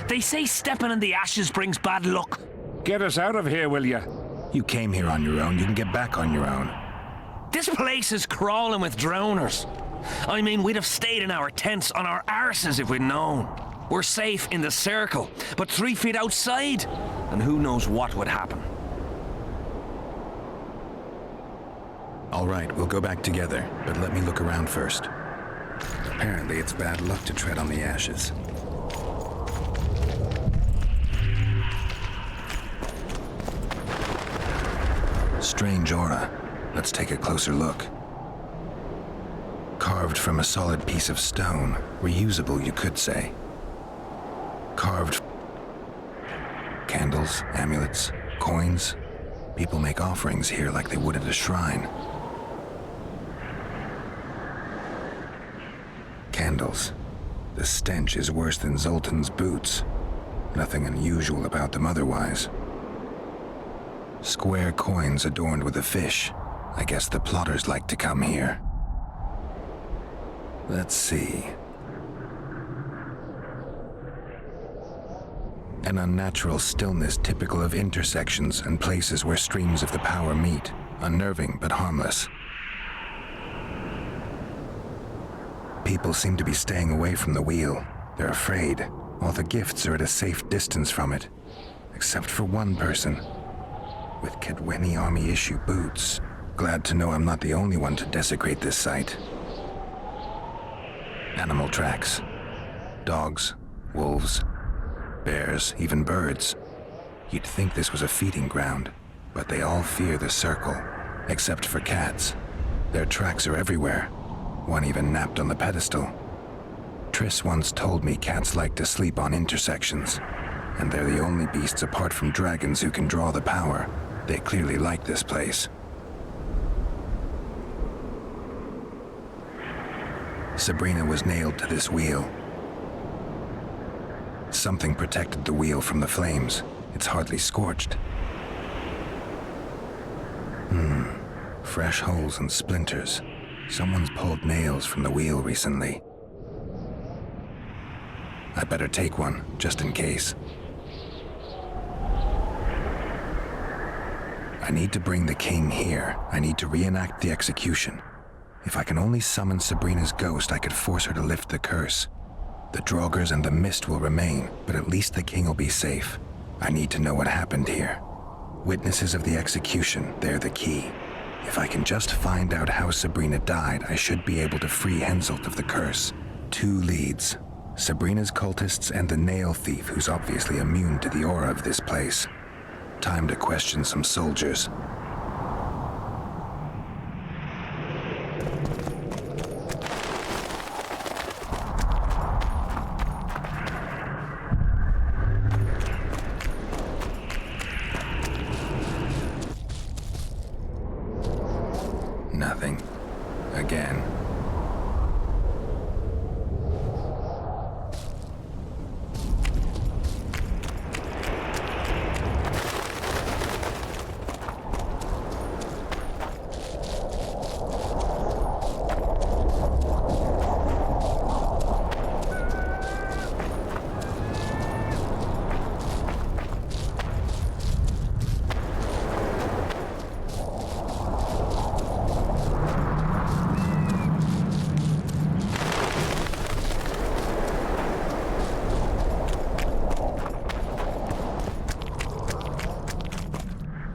They say stepping in the ashes brings bad luck. Get us out of here, will you? You came here on your own. You can get back on your own. This place is crawling with drowners. I mean, we'd have stayed in our tents on our arses if we'd known. We're safe in the circle, but 3 feet outside, and who knows what would happen. All right, we'll go back together, but let me look around first. Apparently, it's bad luck to tread on the ashes. Strange aura. Let's take a closer look. Carved from a solid piece of stone. Reusable, you could say. Carved candles, amulets, coins. People make offerings here like they would at a shrine. Candles. The stench is worse than Zoltan's boots. Nothing unusual about them otherwise. Square coins adorned with a fish. I guess the plotters like to come here. Let's see. An unnatural stillness typical of intersections and places where streams of the power meet. Unnerving but harmless. People seem to be staying away from the wheel. They're afraid. All the gifts are at a safe distance from it. Except for one person. With Kedweni Army issue boots. Glad to know I'm not the only one to desecrate this site. Animal tracks. Dogs, wolves, bears, even birds. You'd think this was a feeding ground, but they all fear the circle, except for cats. Their tracks are everywhere. One even napped on the pedestal. Triss once told me cats like to sleep on intersections, and they're the only beasts apart from dragons who can draw the power. They clearly like this place. Sabrina was nailed to this wheel. Something protected the wheel from the flames. It's hardly scorched. Fresh holes and splinters. Someone's pulled nails from the wheel recently. I better take one, just in case. I need to bring the king here. I need to reenact the execution. If I can only summon Sabrina's ghost, I could force her to lift the curse. The Draugrs and the mist will remain, but at least the king will be safe. I need to know what happened here. Witnesses of the execution, they're the key. If I can just find out how Sabrina died, I should be able to free Henselt of the curse. 2 leads. Sabrina's cultists and the nail thief who's obviously immune to the aura of this place. Time to question some soldiers. Nothing. Again.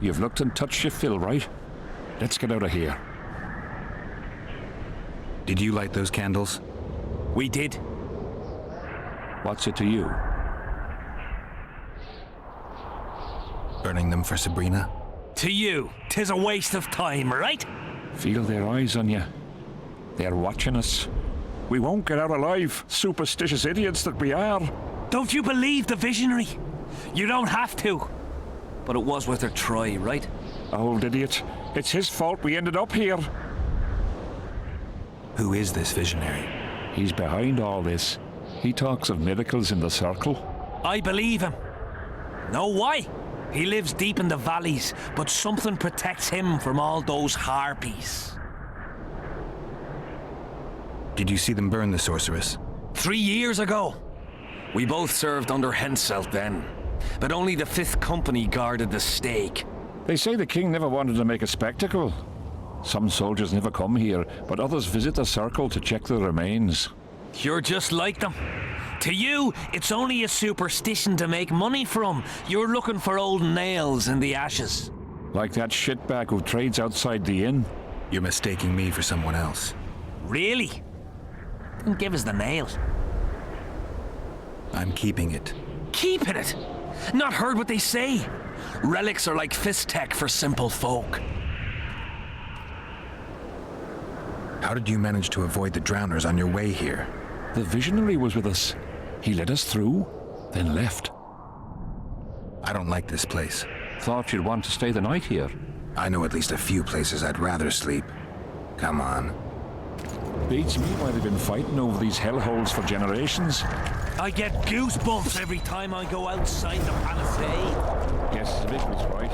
You've looked and touched your fill, right? Let's get out of here. Did you light those candles? We did. What's it to you? Burning them for Sabrina? To you, 'tis a waste of time, right? Feel their eyes on you. They're watching us. We won't get out alive, superstitious idiots that we are. Don't you believe the visionary? You don't have to. But it was worth a try, right? Old idiot. It's his fault we ended up here. Who is this visionary? He's behind all this. He talks of miracles in the circle. I believe him. Know why? He lives deep in the valleys, but something protects him from all those harpies. Did you see them burn the sorceress? 3 years ago. We both served under Henselt then, but only the 5th Company guarded the stake. They say the king never wanted to make a spectacle. Some soldiers never come here, but others visit the circle to check the remains. You're just like them. To you, it's only a superstition to make money from. You're looking for old nails in the ashes. Like that shitbag who trades outside the inn. You're mistaking me for someone else. Really? Then give us the nails. I'm keeping it. Keeping it? Not heard what they say? Relics are like fist tech for simple folk. How did you manage to avoid the drowners on your way here? The visionary was with us. He led us through, then left. I don't like this place. Thought you'd want to stay the night here. I know at least a few places I'd rather sleep. Come on. Beats me why they've been fighting over these hellholes for generations. I get goosebumps every time I go outside the palisade. Yes, the vic was right.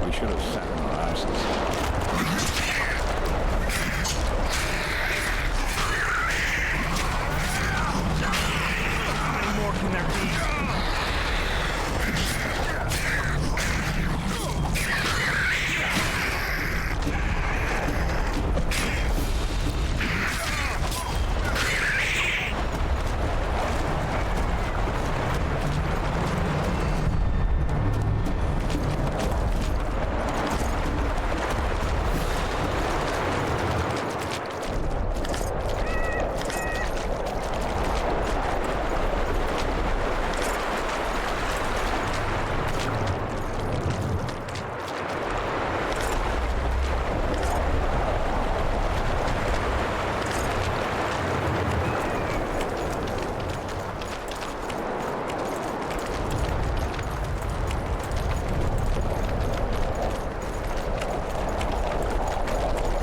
We should have sat in our asses.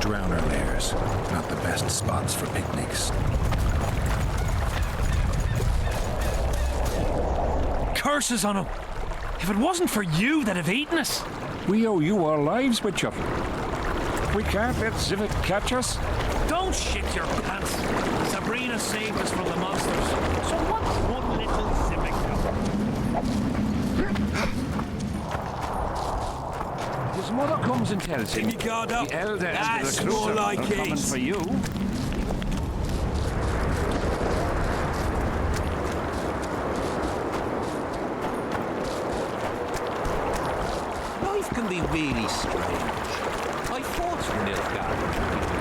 Drowner lairs, not the best spots for picnics. Curses on him! If it wasn't for you that have eaten us! We owe you our lives, Witcher. We can't let Zivik catch us. Don't shit your pants! Sabrina saved us from the monsters. So what's one little Zivik? His mother comes and tells him. Give me guard up. The elder and That's the recruiter more like are coming it. for you. Life can be really strange. I fought for Nilfgaard.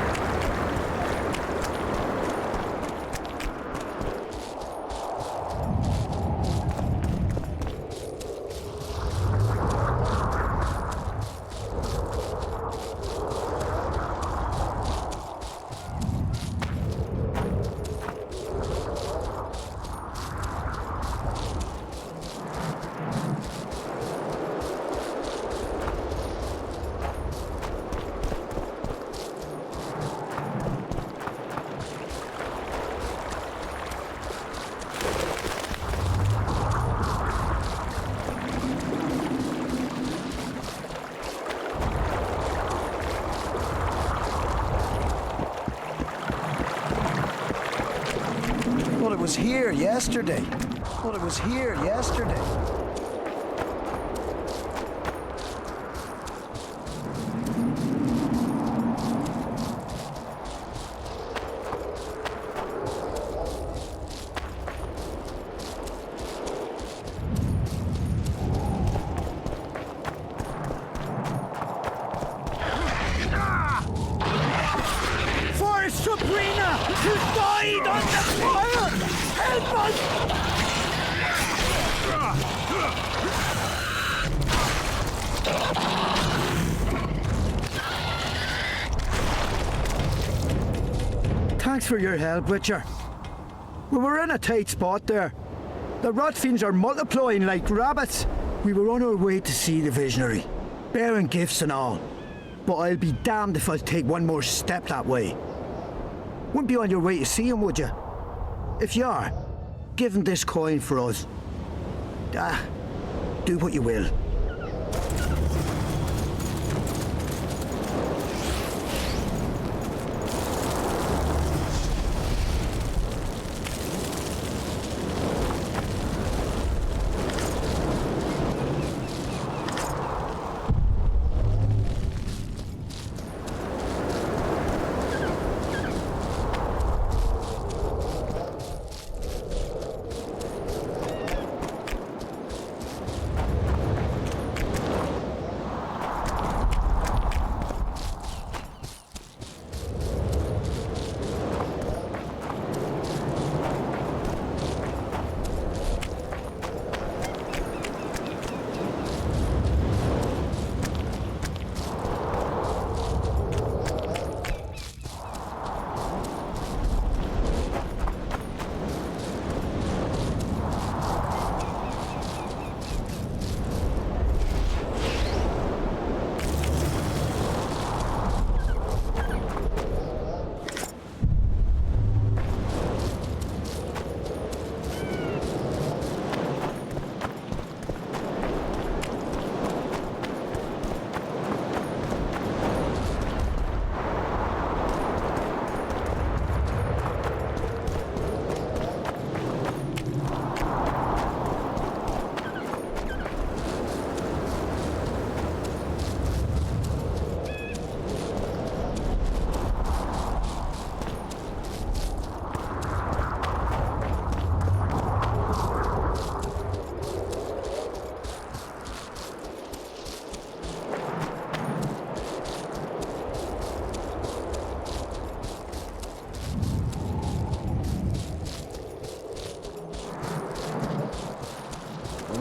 Well, it was here yesterday. Well, it was here yesterday. He died on the fire! Help us! Thanks for your help, Witcher. We were in a tight spot there. The rotfiends are multiplying like rabbits. We were on our way to see the visionary, bearing gifts and all. But I'll be damned if I'll take one more step that way. Wouldn't be on your way to see him, would you? If you are, give him this coin for us. Do what you will.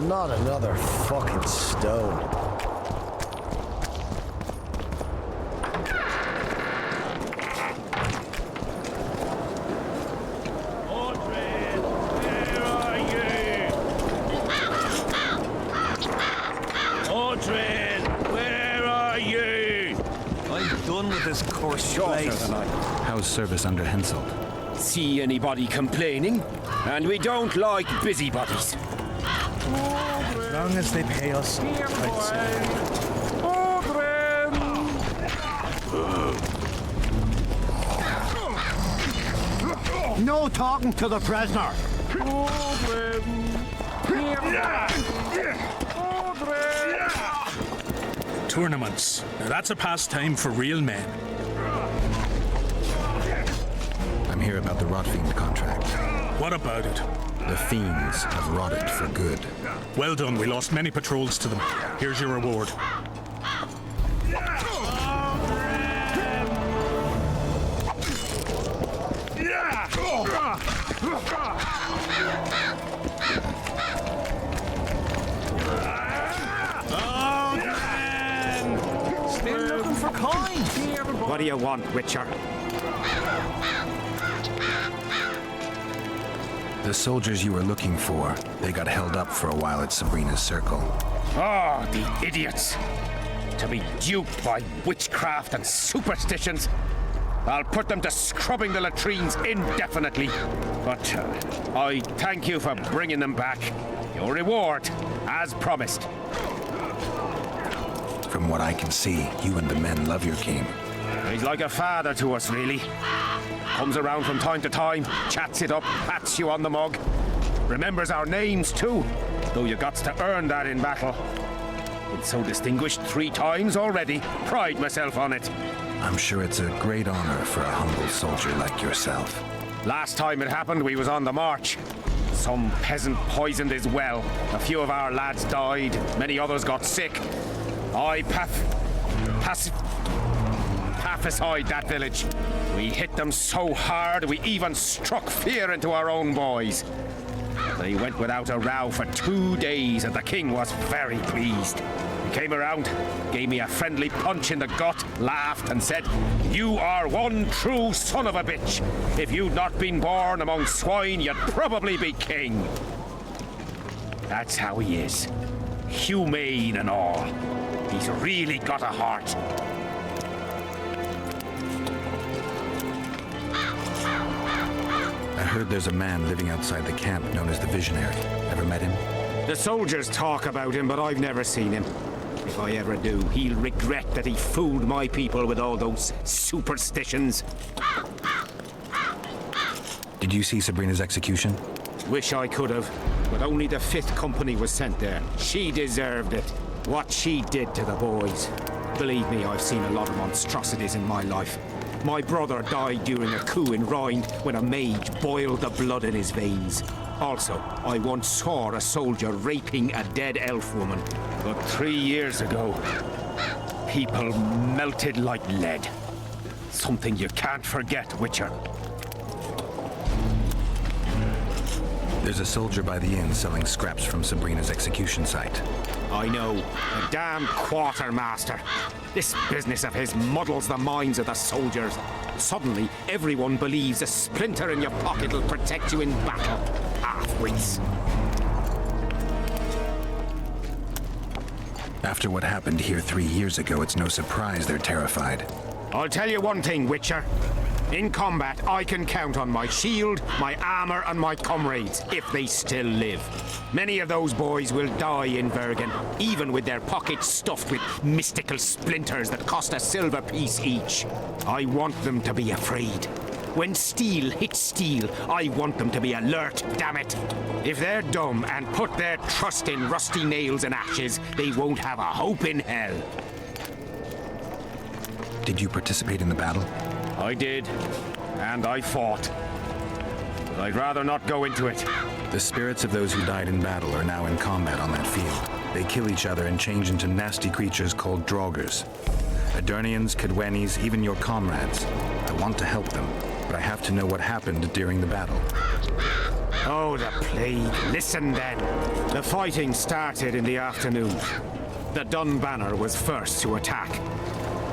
Not another fucking stone. How's service under Henselt? See anybody complaining? And we don't like busybodies. As long as they pay us, I'd say. No talking to the prisoner. Tournaments. Now that's a pastime for real men. I'm here about the Rotfiend contract. What about it? The fiends have rotted for good. Well done. We lost many patrols to them. Here's your reward. Still looking for coins. What do you want, Witcher? The soldiers you were looking for, they got held up for a while at Sabrina's circle. Oh, the idiots! To be duped by witchcraft and superstitions. I'll put them to scrubbing the latrines indefinitely. But I thank you for bringing them back. Your reward, as promised. From what I can see, you and the men love your king. He's like a father to us, really. Comes around from time to time, chats it up, pats you on the mug. Remembers our names, too, though you got to earn that in battle. Been so distinguished 3 times already. Pride myself on it. I'm sure it's a great honor for a humble soldier like yourself. Last time it happened, we was on the march. Some peasant poisoned his well. A few of our lads died. Many others got sick. I prophesied that village. We hit them so hard we even struck fear into our own boys. They went without a row for 2 days and the king was very pleased. He came around, gave me a friendly punch in the gut, laughed and said, "You are one true son of a bitch. If you'd not been born among swine, you'd probably be king." That's how he is. Humane and all. He's really got a heart. I heard there's a man living outside the camp known as the Visionary. Ever met him? The soldiers talk about him, but I've never seen him. If I ever do, he'll regret that he fooled my people with all those superstitions. Did you see Sabrina's execution? Wish I could have, but only the 5th Company was sent there. She deserved it. What she did to the boys. Believe me, I've seen a lot of monstrosities in my life. My brother died during a coup in Rhind when a mage boiled the blood in his veins. Also, I once saw a soldier raping a dead elf woman. But 3 years ago, people melted like lead. Something you can't forget, Witcher. There's a soldier by the inn selling scraps from Sabrina's execution site. I know. A damn quartermaster. This business of his muddles the minds of the soldiers. Suddenly, everyone believes a splinter in your pocket will protect you in battle. Half-wits. After what happened here 3 years ago, it's no surprise they're terrified. I'll tell you one thing, Witcher. In combat, I can count on my shield, my armor, and my comrades, if they still live. Many of those boys will die in Bergen, even with their pockets stuffed with mystical splinters that cost a silver piece each. I want them to be afraid. When steel hits steel, I want them to be alert, damn it. If they're dumb and put their trust in rusty nails and ashes, they won't have a hope in hell. Did you participate in the battle? I did, and I fought. But I'd rather not go into it. The spirits of those who died in battle are now in combat on that field. They kill each other and change into nasty creatures called Draugrs. Aedirnians, Cadwennies, even your comrades. I want to help them, but I have to know what happened during the battle. Oh, the plague. Listen then. The fighting started in the afternoon. The Dun Banner was first to attack.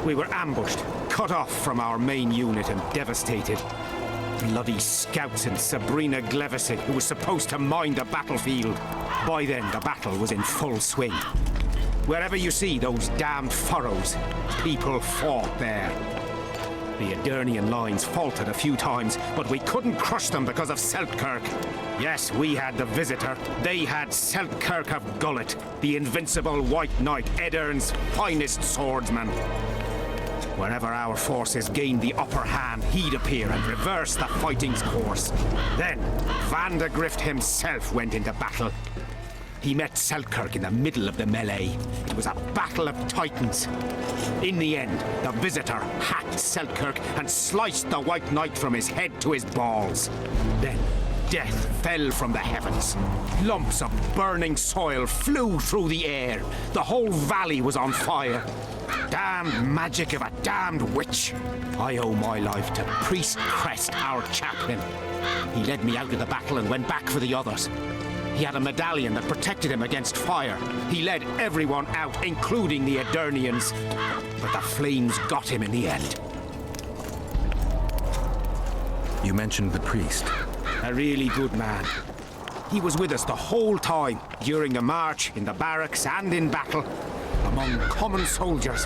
We were ambushed, cut off from our main unit and devastated. Bloody scouts and Sabrina Glevesit, who was supposed to mind the battlefield. By then, the battle was in full swing. Wherever you see those damned furrows, people fought there. The Aedirnian lines faltered a few times, but we couldn't crush them because of Seltkirk. Yes, we had the Visitor. They had Seltkirk of Gullet, the invincible White Knight, Edirn's finest swordsman. Wherever our forces gained the upper hand, he'd appear and reverse the fighting's course. Then, Vandegrift himself went into battle. He met Seltkirk in the middle of the melee. It was a battle of titans. In the end, the Visitor hacked Seltkirk and sliced the White Knight from his head to his balls. Then, death fell from the heavens. Lumps of burning soil flew through the air. The whole valley was on fire. Damned magic of a damned witch. I owe my life to Priest Crest, our chaplain. He led me out of the battle and went back for the others. He had a medallion that protected him against fire. He led everyone out, including the Aedirnians. But the flames got him in the end. You mentioned the priest. A really good man. He was with us the whole time, during the march, in the barracks, and in battle. Among common soldiers.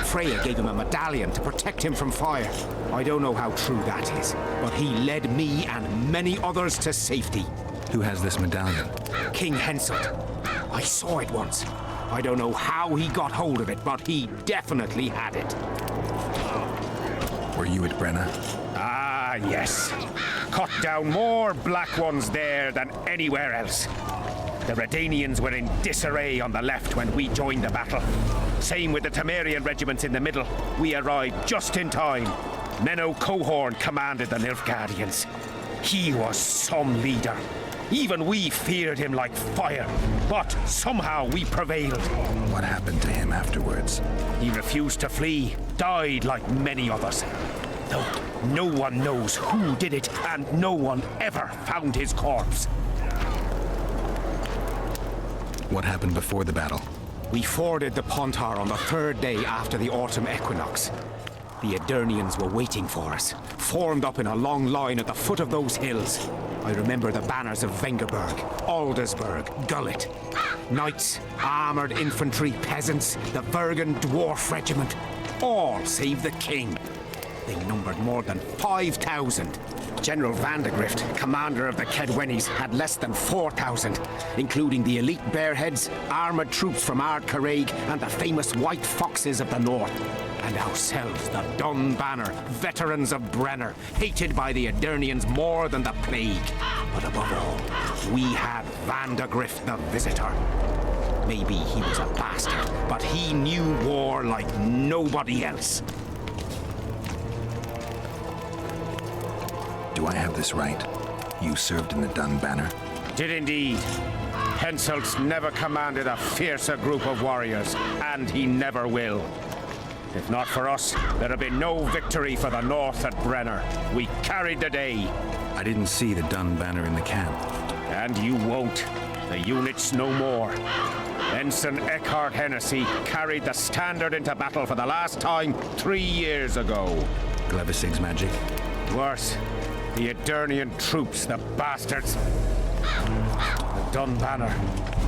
Freya gave him a medallion to protect him from fire. I don't know how true that is, but he led me and many others to safety. Who has this medallion? King Henselt. I saw it once. I don't know how he got hold of it, but he definitely had it. Were you at Brenna? Ah, yes. Cut down more black ones there than anywhere else. The Redanians were in disarray on the left when we joined the battle. Same with the Temerian regiments in the middle. We arrived just in time. Menno Cohorn commanded the Nilfgaardians. He was some leader. Even we feared him like fire, but somehow we prevailed. What happened to him afterwards? He refused to flee, died like many others. Though no one knows who did it, and no one ever found his corpse. What happened before the battle? We forded the Pontar on the 3rd day after the autumn equinox. The Aedirnians were waiting for us, formed up in a long line at the foot of those hills. I remember the banners of Vengerberg, Aldersburg, Gullet. Knights, armoured infantry, peasants, the Vergen Dwarf Regiment. All save the king. They numbered more than 5,000. General Vandegrift, commander of the Kedwennies, had less than 4,000, including the elite Bearheads, armoured troops from Ard Caraig, and the famous White Foxes of the North. And ourselves, the Dun Banner, veterans of Brenner, hated by the Aedirnians more than the plague. But above all, we had Vandegrift the Visitor. Maybe he was a bastard, but he knew war like nobody else. Do I have this right? You served in the Dun Banner? Did indeed. Henselt's never commanded a fiercer group of warriors, and he never will. If not for us, there'd have been no victory for the North at Brenner. We carried the day. I didn't see the Dun Banner in the camp. And you won't. The unit's no more. Ensign Eckhart Hennessy carried the standard into battle for the last time 3 years ago. Glevisig's magic? Worse. The Aedirnian troops, the bastards. The Dun Banner,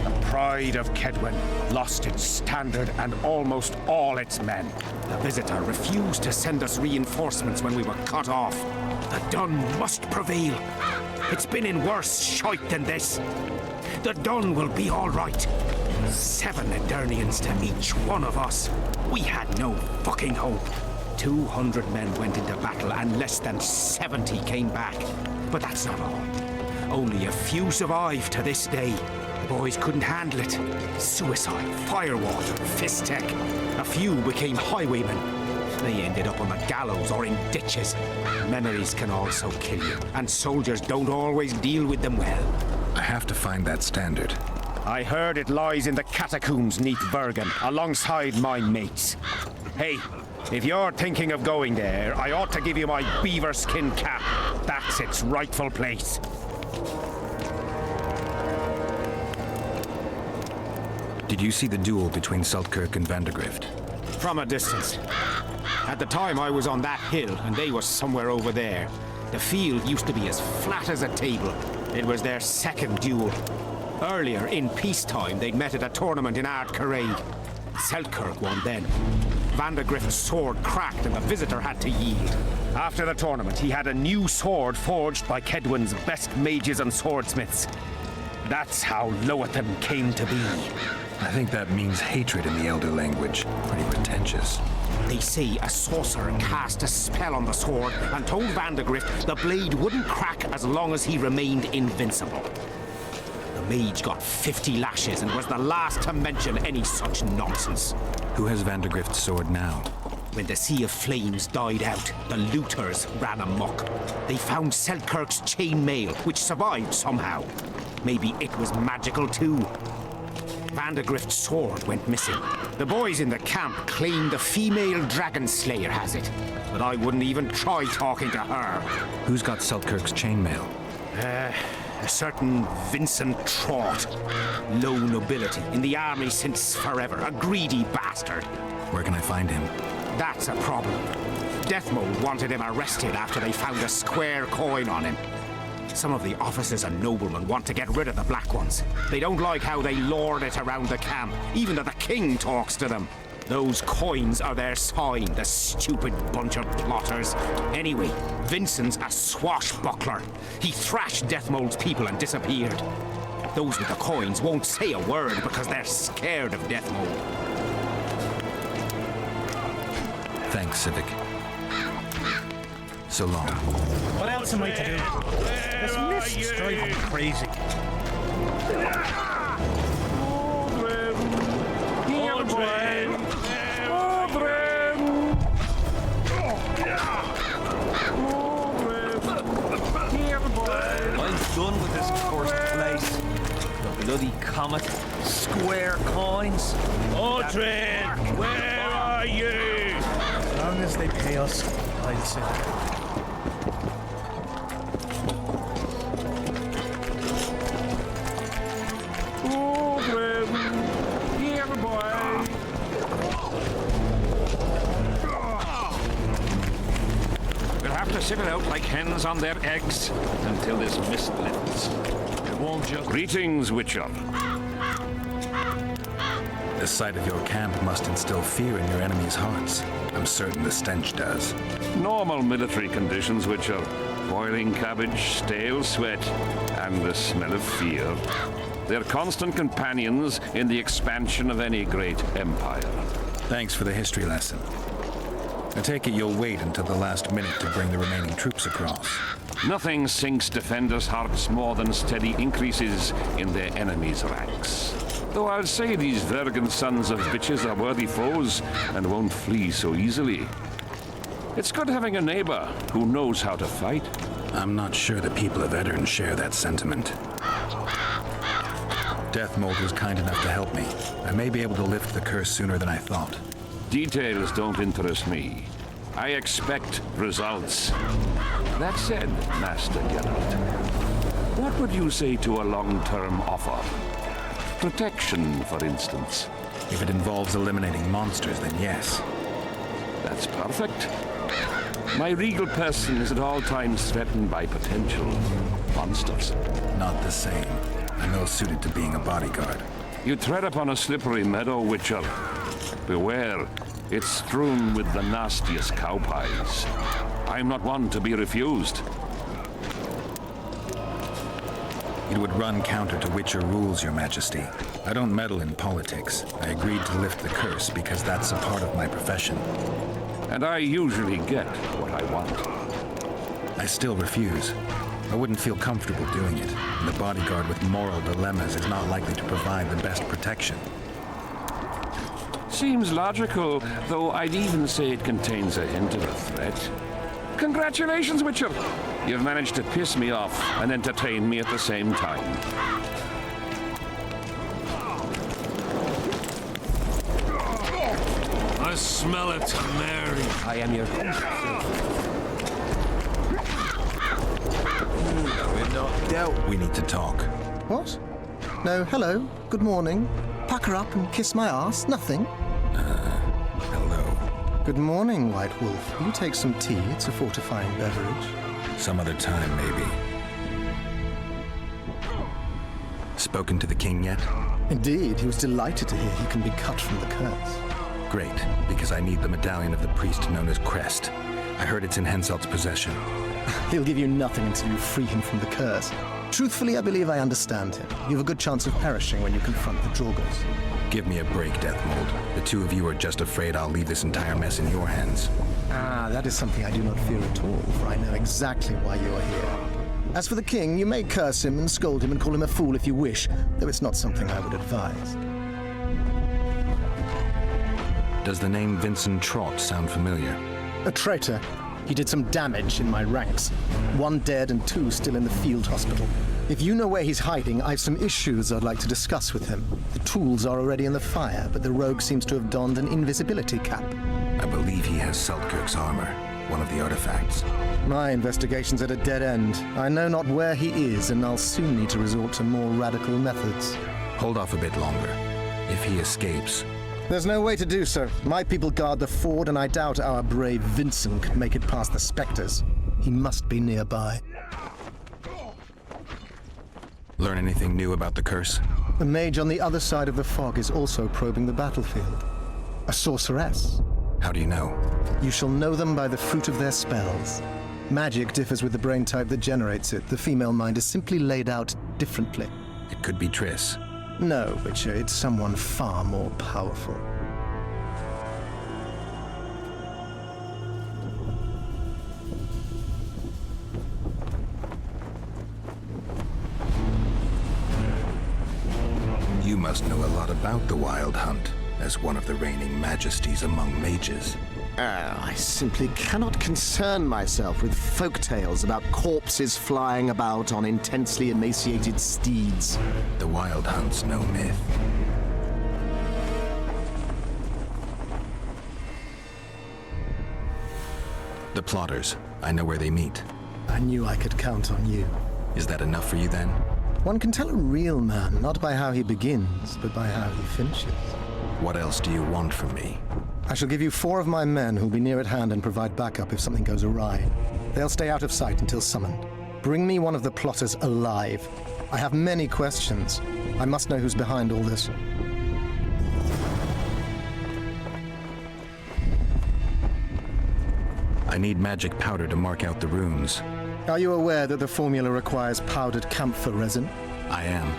the pride of Kedwen, lost its standard and almost all its men. The Visitor refused to send us reinforcements when we were cut off. The Dun must prevail. It's been in worse shite than this. The Dun will be all right. 7 Aedirnians to each one of us. We had no fucking hope. 200 men went into battle and less than 70 came back. But that's not all. Only a few survived to this day. The boys couldn't handle it. Suicide, firewater, fistek. A few became highwaymen. They ended up on the gallows or in ditches. Memories can also kill you, and soldiers don't always deal with them well. I have to find that standard. I heard it lies in the catacombs neath Bergen, alongside my mates. Hey, if you're thinking of going there, I ought to give you my beaver skin cap. That's its rightful place. Did you see the duel between Seltkirk and Vandegrift? From a distance. At the time I was on that hill, and they were somewhere over there. The field used to be as flat as a table. It was their second duel. Earlier, in peacetime, they'd met at a tournament in Ard Caraig. Seltkirk won then. Vandegrift's sword cracked and the Visitor had to yield. After the tournament, he had a new sword forged by Kedwen's best mages and swordsmiths. That's how Loathan came to be. I think that means hatred in the Elder language. Pretty pretentious. They say a sorcerer cast a spell on the sword and told Vandegrift the blade wouldn't crack as long as he remained invincible. The mage got 50 lashes and was the last to mention any such nonsense. Who has Vandegrift's sword now? When the Sea of Flames died out, the looters ran amok. They found Seltkirk's chainmail, which survived somehow. Maybe it was magical too. Vandegrift's sword went missing. The boys in the camp claim the female dragon slayer has it, but I wouldn't even try talking to her. Who's got Seltkirk's chainmail? A certain Vincent Trott. Low nobility, in the army since forever. A greedy bastard. Where can I find him? That's a problem. Deathmold wanted him arrested after they found a square coin on him. Some of the officers and noblemen want to get rid of the Black Ones. They don't like how they lord it around the camp, even though the king talks to them. Those coins are their sign, the stupid bunch of plotters. Anyway, Vincent's a swashbuckler. He thrashed Deathmold's people and disappeared. Those with the coins won't say a word because they're scared of Deathmold. Thanks, Civic. So long. What else am I to do? This mist's driving me crazy. I'm done with this course. bloody comet. Square coins. Uhtred, where are you? As long as they pay us, I'll sit there. Uhtred, here, boy. We'll have to sit it out like hens on their eggs until this mist lifts. It won't just... Greetings, Witcher. The sight of your camp must instill fear in your enemies' hearts. I'm certain the stench does. Normal military conditions, Witcher. Boiling cabbage, stale sweat, and the smell of fear. They're constant companions in the expansion of any great empire. Thanks for the history lesson. I take it you'll wait until the last minute to bring the remaining troops across. Nothing sinks defenders' hearts more than steady increases in their enemies' ranks. Though I'll say these Vergen sons of bitches are worthy foes and won't flee so easily. It's good having a neighbor who knows how to fight. I'm not sure the people of Eddern share that sentiment. Deathmold was kind enough to help me. I may be able to lift the curse sooner than I thought. Details don't interest me. I expect results. That said, Master Geralt, what would you say to a long-term offer? Protection, for instance. If it involves eliminating monsters, then yes. That's perfect. My regal person is at all times threatened by potential monsters. Not the same. I'm ill-suited to being a bodyguard. You tread upon a slippery meadow, Witcher. Beware, it's strewn with the nastiest cow pies. I'm not one to be refused. It would run counter to Witcher rules, Your Majesty. I don't meddle in politics. I agreed to lift the curse because that's a part of my profession. And I usually get what I want. I still refuse. I wouldn't feel comfortable doing it. And the bodyguard with moral dilemmas is not likely to provide the best protection. Seems logical, though I'd even say it contains a hint of a threat. Congratulations, Witcher! You've managed to piss me off and entertain me at the same time. I smell it, Mary. I am your... We're not dealt. We need to talk. What? No, hello, good morning. Pucker up and kiss my ass, nothing. Hello. Good morning, White Wolf. Will you take some tea? It's a fortifying beverage. Some other time, maybe. Spoken to the king yet? Indeed, he was delighted to hear he can be cut from the curse. Great, because I need the medallion of the priest known as Crest. I heard it's in Henselt's possession. He'll give you nothing until you free him from the curse. Truthfully, I believe I understand him. You have a good chance of perishing when you confront the Draugrs. Give me a break, Deathmold. The two of you are just afraid I'll leave this entire mess in your hands. Ah, that is something I do not fear at all, for I know exactly why you are here. As for the king, you may curse him and scold him and call him a fool if you wish, though it's not something I would advise. Does the name Vincent Trott sound familiar? A traitor. He did some damage in my ranks. 1 dead and 2 still in the field hospital. If you know where he's hiding, I've some issues I'd like to discuss with him. The tools are already in the fire, but the rogue seems to have donned an invisibility cap. I believe he has Seltkirk's armor, one of the artifacts. My investigation's at a dead end. I know not where he is, and I'll soon need to resort to more radical methods. Hold off a bit longer. If he escapes... There's no way to do so. My people guard the ford, and I doubt our brave Vincent could make it past the specters. He must be nearby. Learn anything new about the curse? The mage on the other side of the fog is also probing the battlefield. A sorceress. How do you know? You shall know them by the fruit of their spells. Magic differs with the brain type that generates it. The female mind is simply laid out differently. It could be Triss. No, Witcher, it's someone far more powerful. You must know a lot about the Wild Hunt. as one of the reigning majesties among mages. I simply cannot concern myself with folk tales about corpses flying about on intensely emaciated steeds. The Wild Hunt's no myth. The plotters. I know where they meet. I knew I could count on you. Is that enough for you then? One can tell a real man not by how he begins, but by how he finishes. What else do you want from me? I shall give you 4 of my men who'll be near at hand and provide backup if something goes awry. They'll stay out of sight until summoned. Bring me one of the plotters alive. I have many questions. I must know who's behind all this. I need magic powder to mark out the runes. Are you aware that the formula requires powdered camphor resin? I am.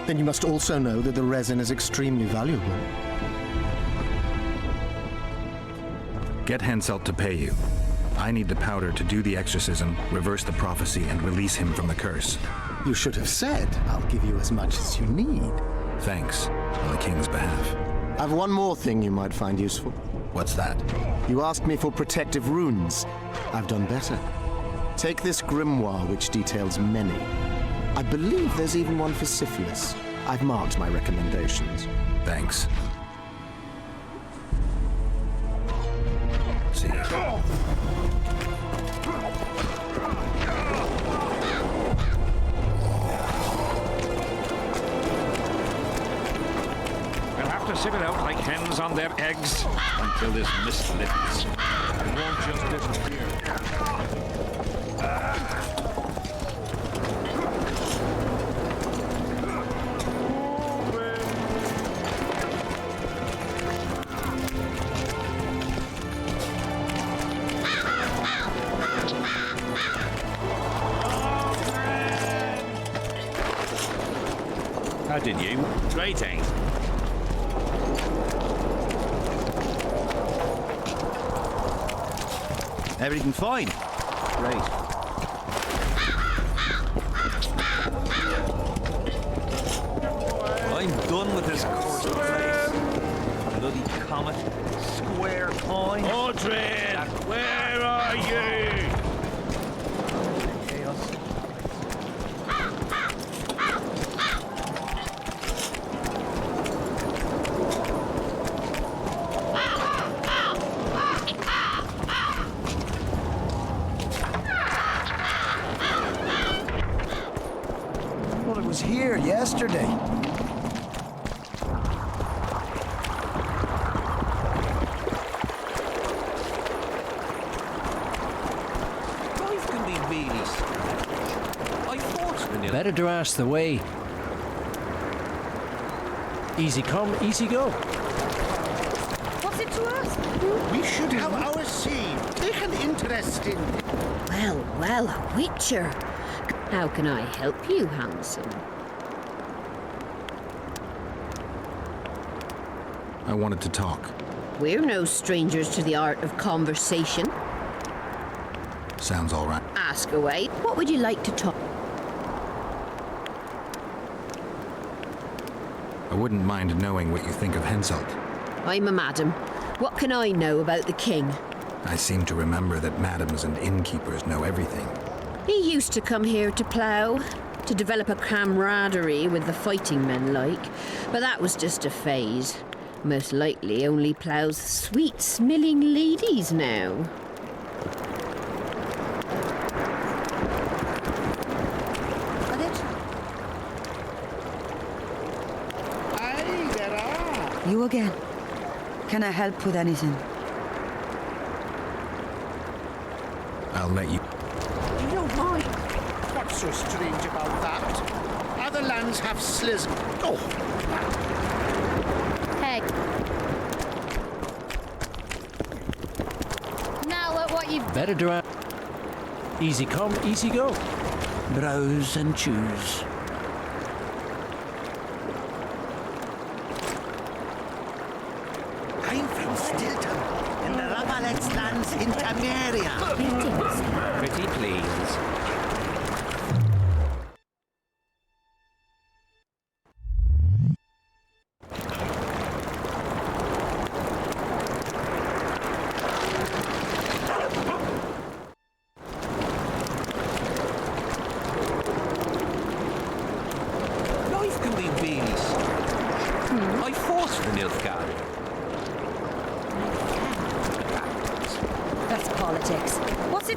Then you must also know that the resin is extremely valuable. Get Henselt to pay you. I need the powder to do the exorcism, reverse the prophecy, and release him from the curse. You should have said, I'll give you as much as you need. Thanks, on the king's behalf. I've one more thing you might find useful. What's that? You asked me for protective runes. I've done better. Take this grimoire, which details many. I believe there's even one for syphilis. I've marked my recommendations. Thanks. See you. We'll have to sit it out like hens on their eggs until this mist lifts. It won't just disappear. How did you? Great, eh? Everything fine? Great. I'm done with this cursed place. Bloody comet. Square coin. Audrey! Where are you? Chaos. Well, it was here yesterday. Life can be really strange. I thought when you... Better to ask the way. Easy come, easy go. What's it to us? We should have our sea. Take an interest in... Well, well, a witcher. How can I help you, Hanson? I wanted to talk. We're no strangers to the art of conversation. Sounds all right. Ask away. What would you like to talk? I wouldn't mind knowing what you think of Henselt. I'm a madam. What can I know about the king? I seem to remember that madams and innkeepers know everything. He used to come here to plough, to develop a camaraderie with the fighting men like, but that was just a phase. Most likely only ploughs sweet-smelling ladies now. Aye, there are. You again. Can I help with anything? I'll let you. You don't mind? What's so strange about that? Other lands have sliz... Oh! Hey. Now look what you've... Better to ask. Easy come, easy go. Browse and choose. I'm from Stilton, in the Ravalets lands in Temeria. Pretty please.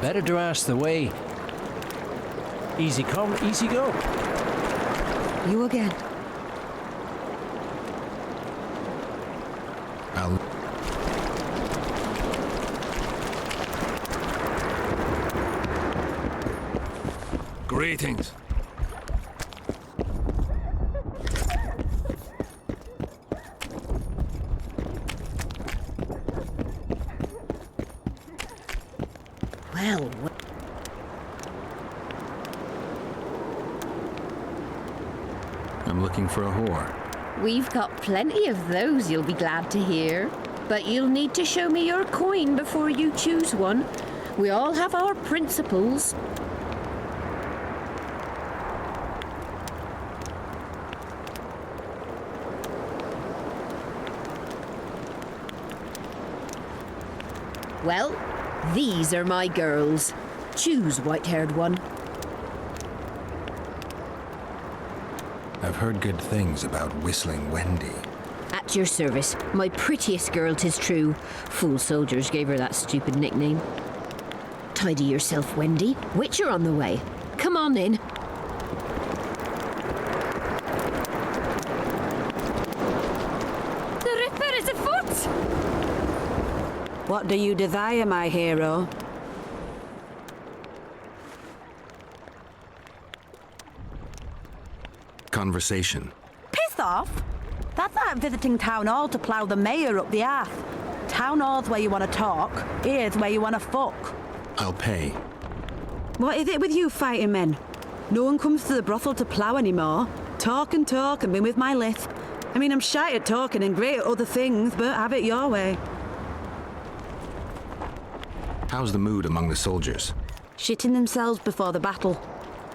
Better to ask the way. Easy come, easy go. You again. Greetings. Well, I'm looking for a whore. we've got plenty of those, you'll be glad to hear. But you'll need to show me your coin before you choose one. We all have our principles. Well, these are my girls. Choose, white-haired one. I've heard good things about Whistling Wendy. At your service. My prettiest girl, 'tis true. Fool soldiers gave her that stupid nickname. Tidy yourself, Wendy. Witcher on the way. Come on in. The Ripper is afoot! What do you desire, my hero? Conversation. Piss off! That's like visiting Town Hall to plough the mayor up the arse. Town Hall's where you want to talk, here's where you want to fuck. I'll pay. What is it with you fighting men? No one comes to the brothel to plough anymore. Talk and be with my lisp. I mean, I'm shy at talking and great at other things, but have it your way. How's the mood among the soldiers? Shitting themselves before the battle.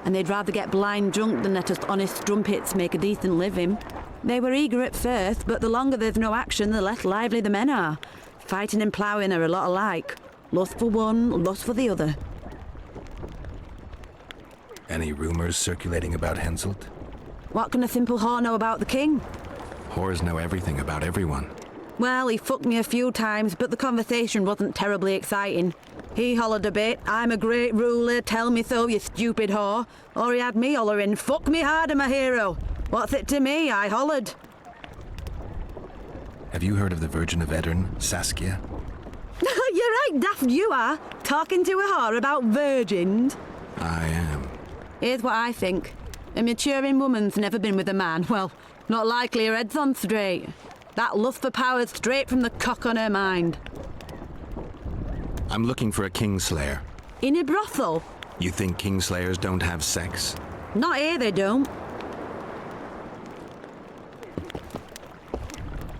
And they'd rather get blind drunk than let us honest strumpets make a decent living. They were eager at first, but the longer there's no action, the less lively the men are. Fighting and ploughing are a lot alike. Lust for one, lust for the other. Any rumors circulating about Henselt? What can a simple whore know about the king? Whores know everything about everyone. Well, he fucked me a few times, but the conversation wasn't terribly exciting. He hollered a bit, I'm a great ruler, tell me so, you stupid whore. Or he had me hollering, fuck me harder, my hero. What's it to me? I hollered. Have you heard of the Virgin of Edirne, Saskia? You're right, daft you are. Talking to a whore about virgins. I am. Here's what I think. A maturing woman's never been with a man. Well, not likely her head's on straight. That lust for power's straight from the cock on her mind. I'm looking for a Kingslayer. In a brothel? You think Kingslayers don't have sex? Not here, they don't.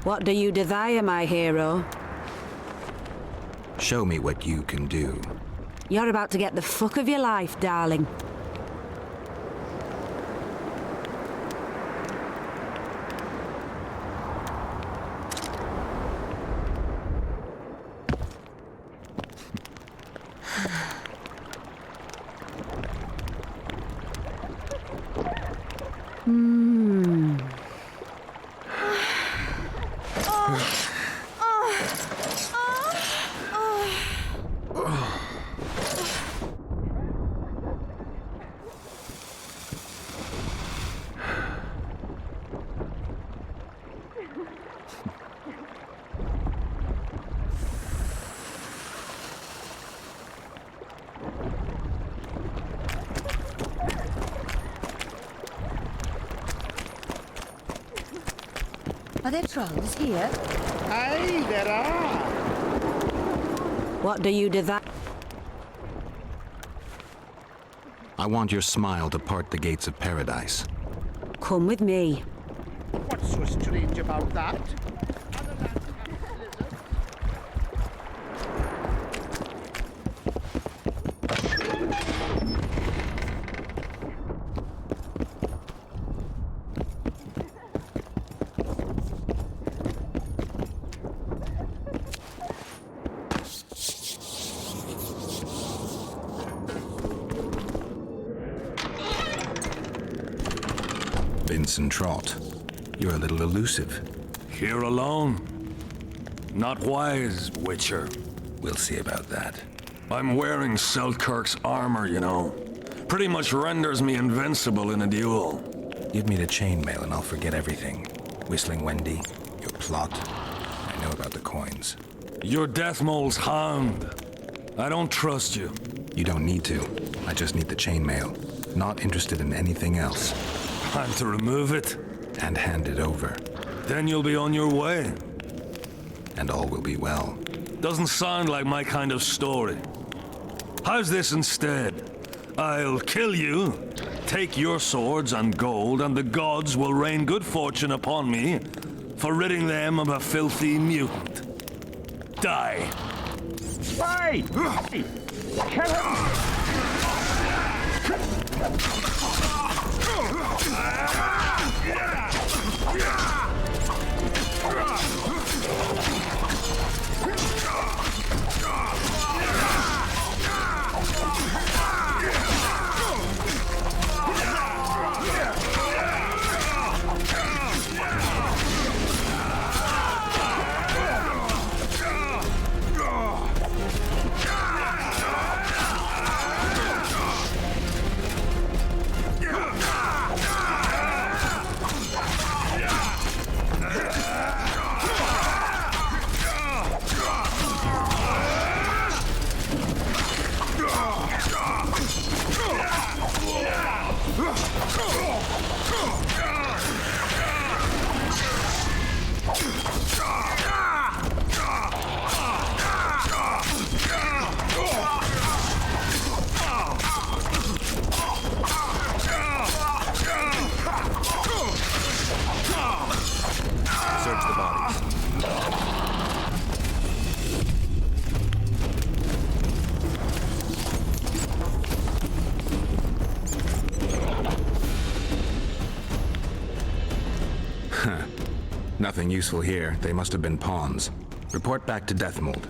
What do you desire, my hero? Show me what you can do. You're about to get the fuck of your life, darling. Are there trolls here? Aye, there are. What do you desire? I want your smile to part the gates of paradise. Come with me. What's so strange about that? Vincent Trott, you're a little elusive. Here alone. Not wise, Witcher. We'll see about that. I'm wearing Selkirk's armor, you know. Pretty much renders me invincible in a duel. Give me the chainmail and I'll forget everything. Whistling Wendy, your plot. I know about the coins. You're Deathmole's hound. I don't trust you. You don't need to. I just need the chainmail. Not interested in anything else. Time to remove it. And hand it over. Then you'll be on your way. And all will be well. Doesn't sound like my kind of story. How's this instead? I'll kill you, take your swords and gold, and the gods will rain good fortune upon me for ridding them of a filthy mutant. Die. Hey! Kill him! Nothing useful here. They must have been pawns. Report back to Deathmold.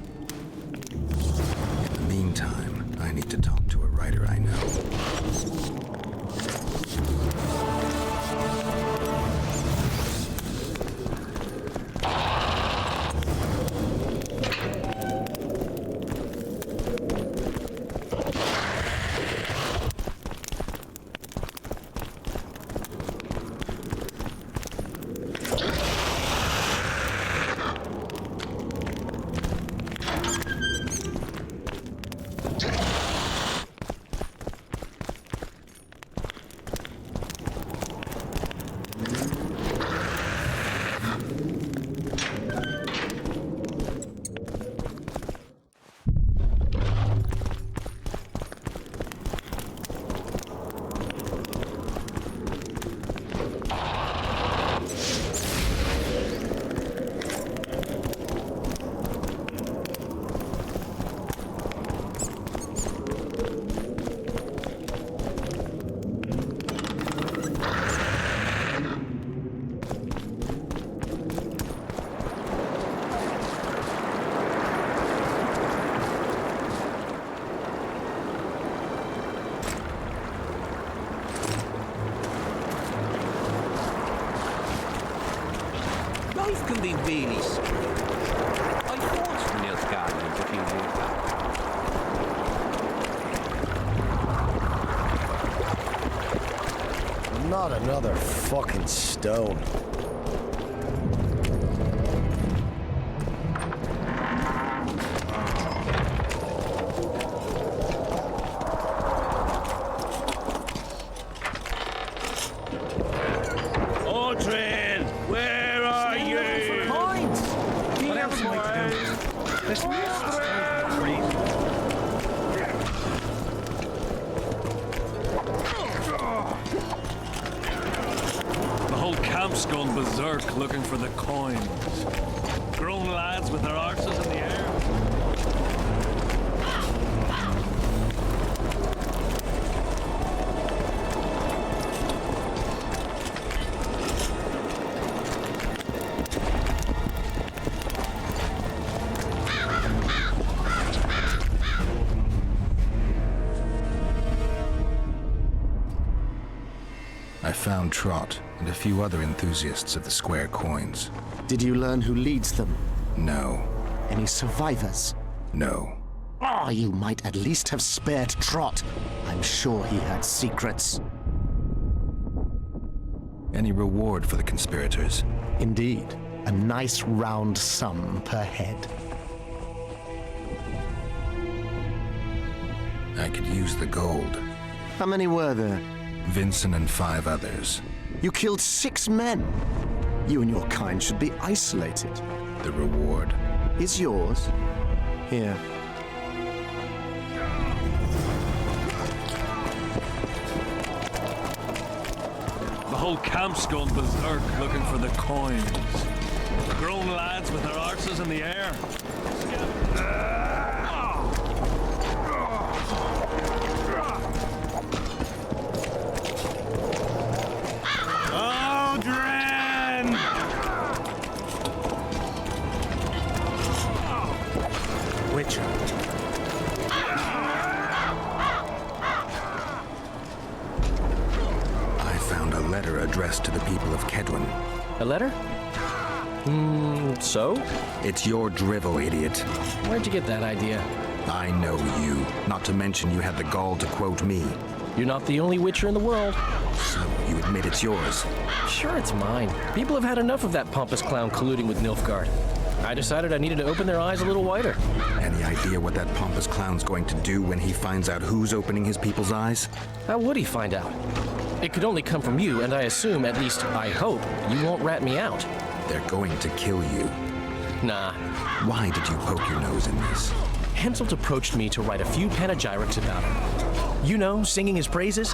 In the meantime, I need to talk to a writer I know. Life can be really strange. I fought for Nilfgaard a few years back. Not another fucking stone. Camp's gone berserk looking for the coins. Grown lads with their arses in the air. I found Trot and a few other enthusiasts of the square coins. Did you learn who leads them? No. Any survivors? No. Oh, you might at least have spared Trot. I'm sure he had secrets. Any reward for the conspirators? Indeed. A nice round sum per head. I could use the gold. How many were there? Vincent and 5 others. You killed 6 men. You and your kind should be isolated. The reward is yours. Here. The whole camp's gone berserk looking for the coins. Grown lads with their arses in the air. Odrin! Witcher. I found a letter addressed to the people of Kedwin. A letter? So? It's your drivel, idiot. Where'd you get that idea? I know you. Not to mention you had the gall to quote me. You're not the only Witcher in the world. So, you admit it's yours? Sure, it's mine. People have had enough of that pompous clown colluding with Nilfgaard. I decided I needed to open their eyes a little wider. Any idea what that pompous clown's going to do when he finds out who's opening his people's eyes? How would he find out? It could only come from you, and I assume, at least I hope, you won't rat me out. They're going to kill you. Nah. Why did you poke your nose in this? Henselt approached me to write a few panegyrics about him. You know, singing his praises.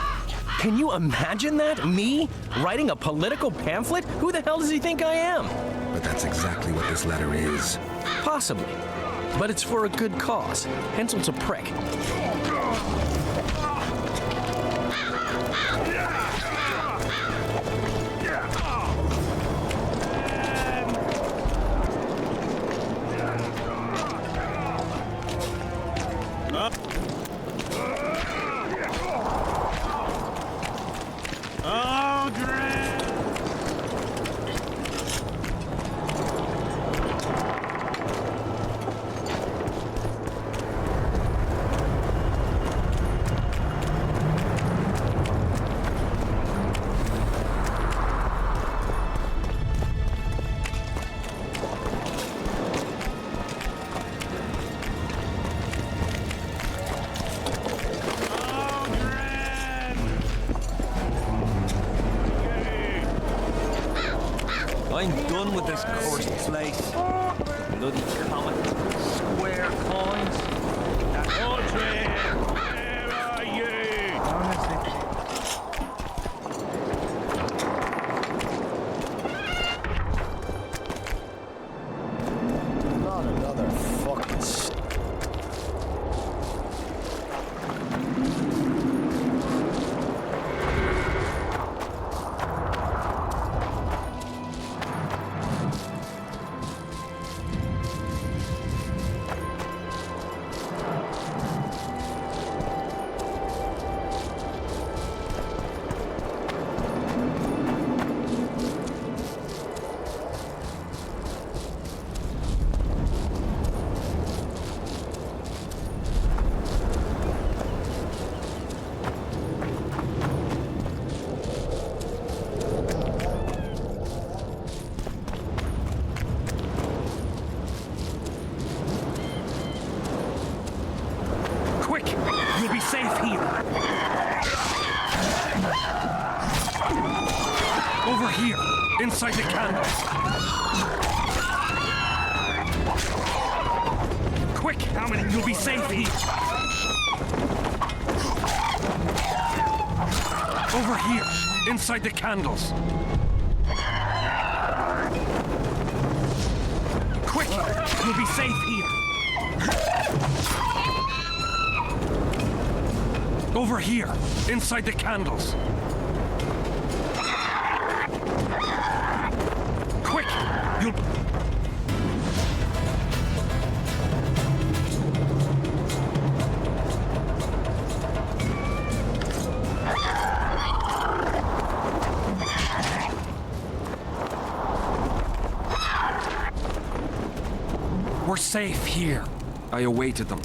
Can you imagine that? Me? Writing a political pamphlet? Who the hell does he think I am? But that's exactly what this letter is. Possibly. But it's for a good cause. Henselt's a prick. I'm done with this cursed place. Bloody comet. Square coins. Audrey! Where are you? Not another fucking You'll be safe here. Over here, inside the candle. Quick, Halman, you'll be safe here. Over here, inside the candles. Quick, you'll be safe here. Over here, inside the candles. Quick! You'll... We're safe here. I awaited them.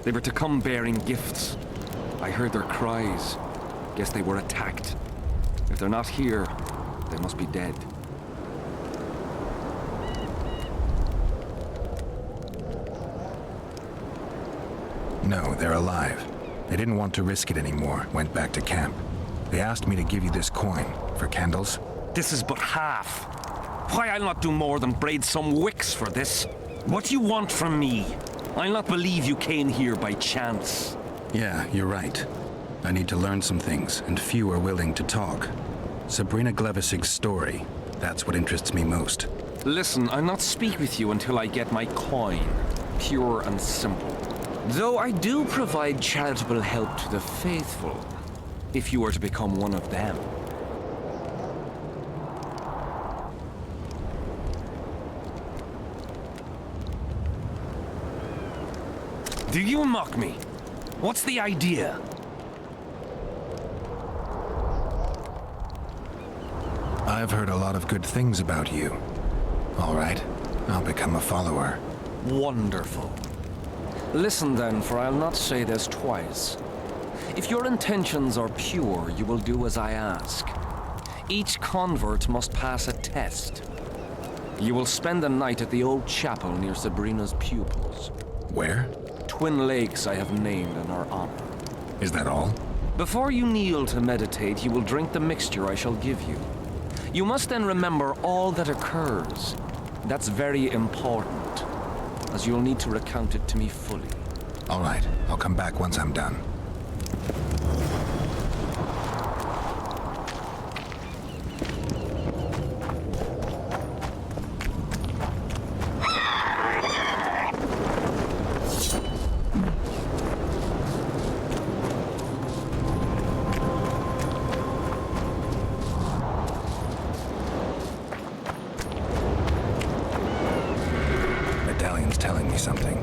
They were to come bearing gifts. I heard their cries. Guess they were attacked. If they're not here, they must be dead. No, they're alive. They didn't want to risk it anymore, went back to camp. They asked me to give you this coin for candles. This is but half. Why, I'll not do more than braid some wicks for this. What do you want from me? I'll not believe you came here by chance. Yeah, you're right. I need to learn some things, and few are willing to talk. Sabrina Glevisig's story, that's what interests me most. Listen, I'll not speak with you until I get my coin. Pure and simple. Though I do provide charitable help to the faithful, if you were to become one of them. Do you mock me? What's the idea? I've heard a lot of good things about you. All right, I'll become a follower. Wonderful. Listen then, for I'll not say this twice. If your intentions are pure, you will do as I ask. Each convert must pass a test. You will spend the night at the old chapel near Sabrina's pupils. Where? Twin Lakes I have named in our honor. Is that all? Before you kneel to meditate, you will drink the mixture I shall give you. You must then remember all that occurs. That's very important, as you'll need to recount it to me fully. All right, I'll come back once I'm done. Medallion's telling me something.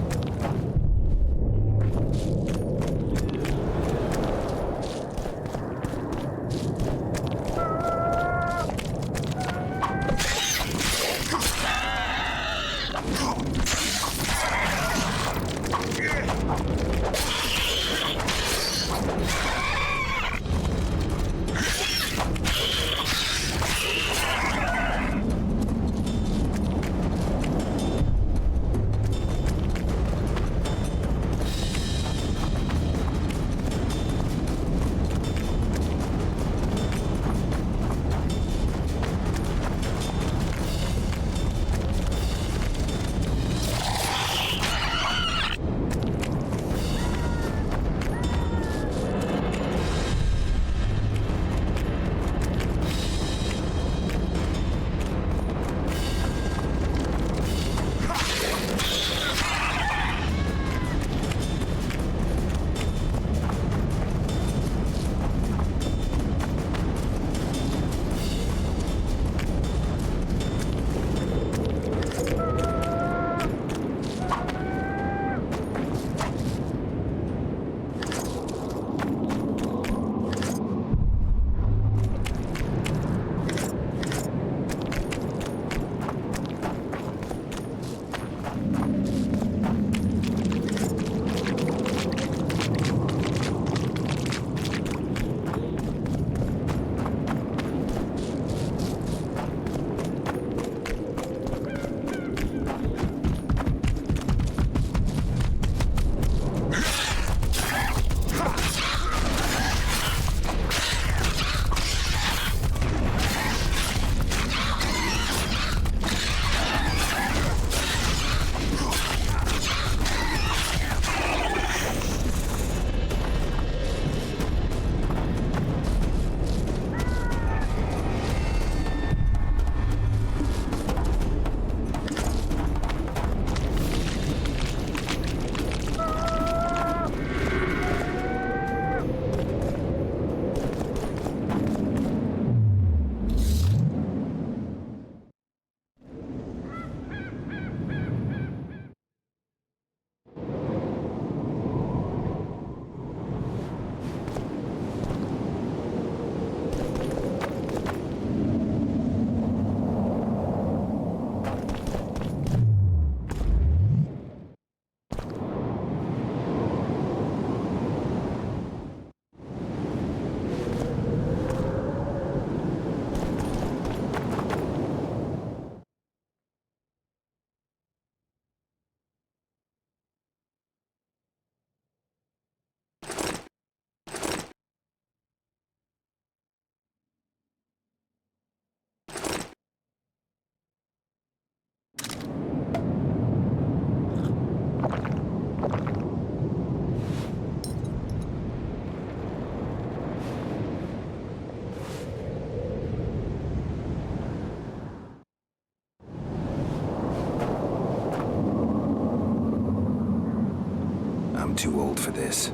I'm too old for this.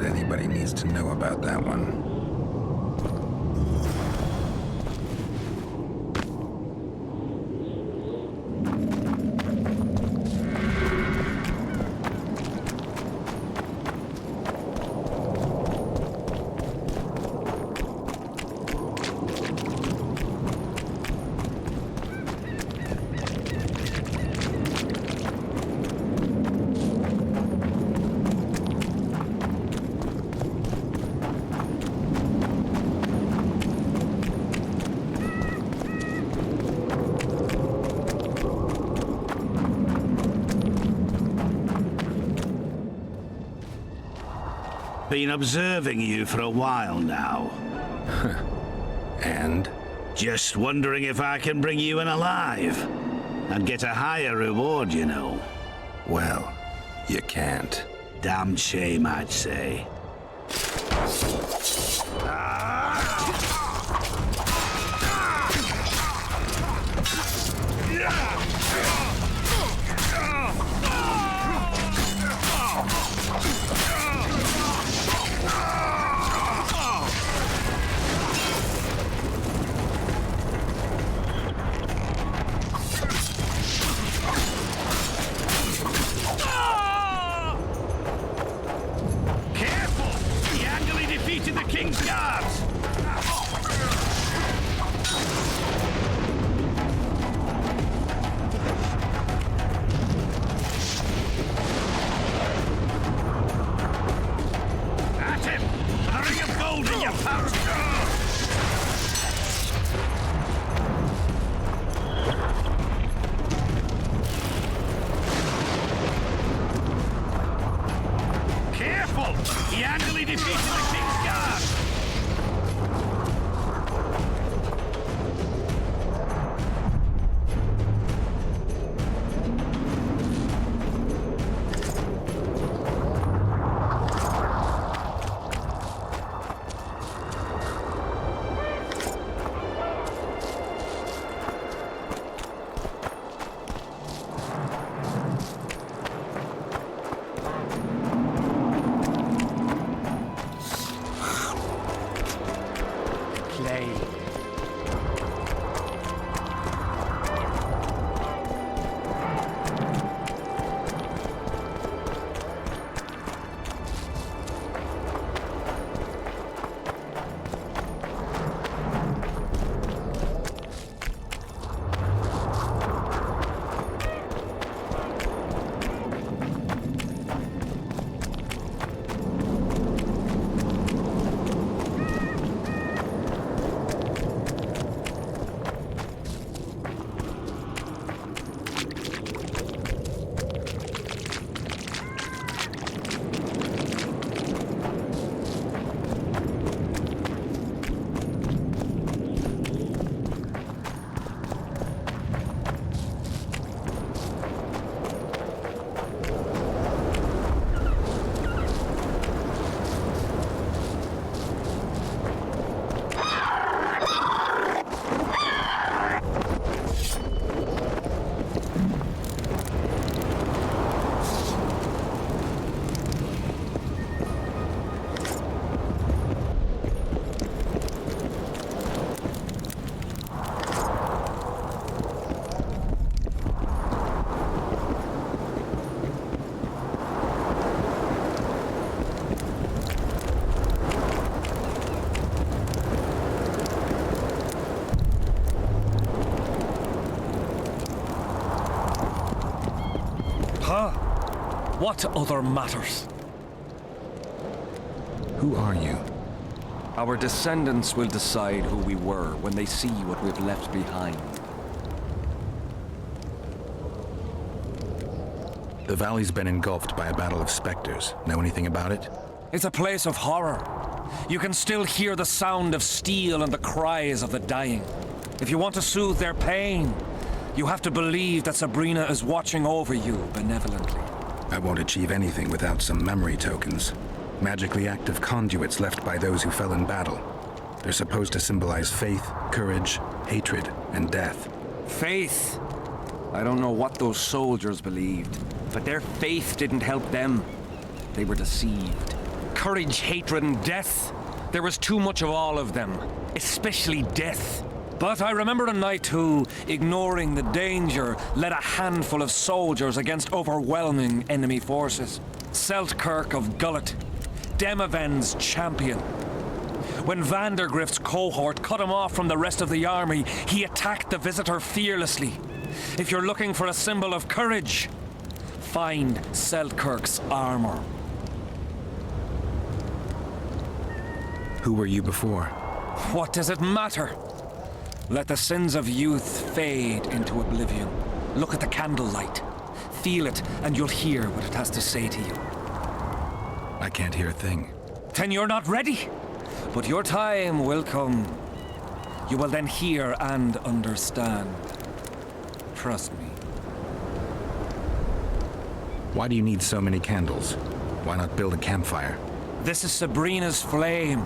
Anybody needs to know about that one. Been observing you for a while now. And? Just wondering if I can bring you in alive. And get a higher reward, you know. Well, you can't. Damn shame, I'd say. What other matters? Who are you? Our descendants will decide who we were when they see what we've left behind. The valley's been engulfed by a battle of specters. Know anything about it? It's a place of horror. You can still hear the sound of steel and the cries of the dying. If you want to soothe their pain, you have to believe that Sabrina is watching over you benevolently. I won't achieve anything without some memory tokens. Magically active conduits left by those who fell in battle. They're supposed to symbolize faith, courage, hatred, and death. Faith? I don't know what those soldiers believed, but their faith didn't help them. They were deceived. Courage, hatred, and death. There was too much of all of them, especially death. But I remember a knight who, ignoring the danger, led a handful of soldiers against overwhelming enemy forces. Seltkirk of Gullet, Demaven's champion. When Vandergrift's cohort cut him off from the rest of the army, he attacked the visitor fearlessly. If you're looking for a symbol of courage, find Seltkirk's armor. Who were you before? What does it matter? Let the sins of youth fade into oblivion. Look at the candlelight. Feel it, and you'll hear what it has to say to you. I can't hear a thing. Then you're not ready. But your time will come. You will then hear and understand. Trust me. Why do you need so many candles? Why not build a campfire? This is Sabrina's flame.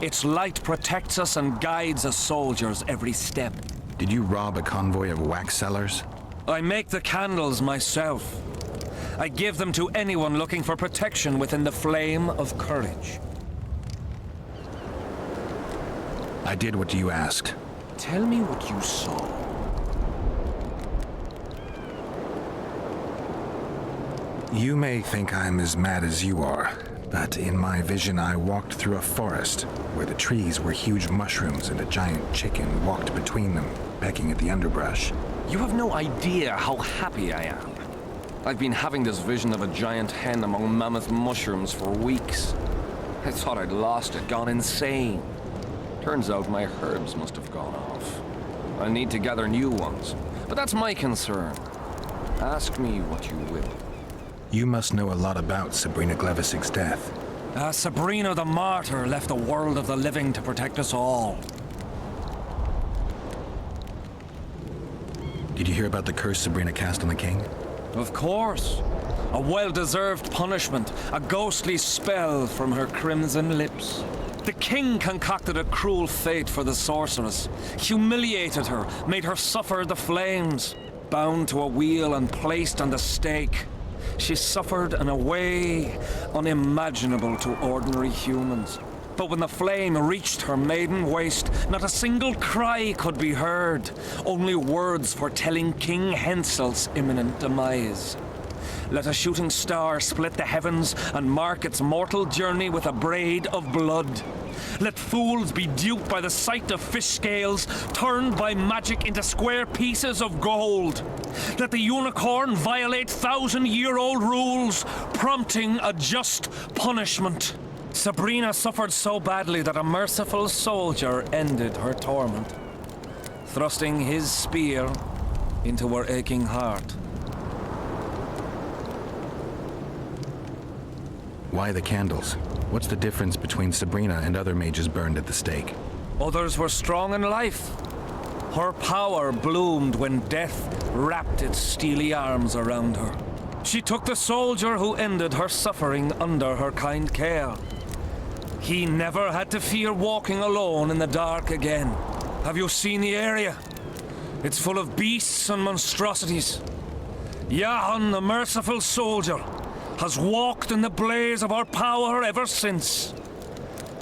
Its light protects us and guides us soldiers every step. Did you rob a convoy of wax sellers? I make the candles myself. I give them to anyone looking for protection within the flame of courage. I did what you asked. Tell me what you saw. You may think I'm as mad as you are, but in my vision I walked through a forest where the trees were huge mushrooms and a giant chicken walked between them, pecking at the underbrush. You have no idea how happy I am. I've been having this vision of a giant hen among mammoth mushrooms for weeks. I thought I'd lost it, gone insane. Turns out my herbs must have gone off. I need to gather new ones, but that's my concern. Ask me what you will. You must know a lot about Sabrina Glevisig's death. Sabrina the Martyr left the world of the living to protect us all. Did you hear about the curse Sabrina cast on the king? Of course. A well-deserved punishment, a ghostly spell from her crimson lips. The king concocted a cruel fate for the sorceress, humiliated her, made her suffer the flames. Bound to a wheel and placed on the stake, she suffered in a way unimaginable to ordinary humans. But when the flame reached her maiden waist, not a single cry could be heard, only words foretelling King Henselt's imminent demise. Let a shooting star split the heavens and mark its mortal journey with a braid of blood. Let fools be duped by the sight of fish scales, turned by magic into square pieces of gold. Let the unicorn violate 1,000-year-old rules, prompting a just punishment. Sabrina suffered so badly that a merciful soldier ended her torment, thrusting his spear into her aching heart. Why the candles? What's the difference between Sabrina and other mages burned at the stake? Others were strong in life. Her power bloomed when death wrapped its steely arms around her. She took the soldier who ended her suffering under her kind care. He never had to fear walking alone in the dark again. Have you seen the area? It's full of beasts and monstrosities. Jahan, the merciful soldier, has walked in the blaze of our power ever since.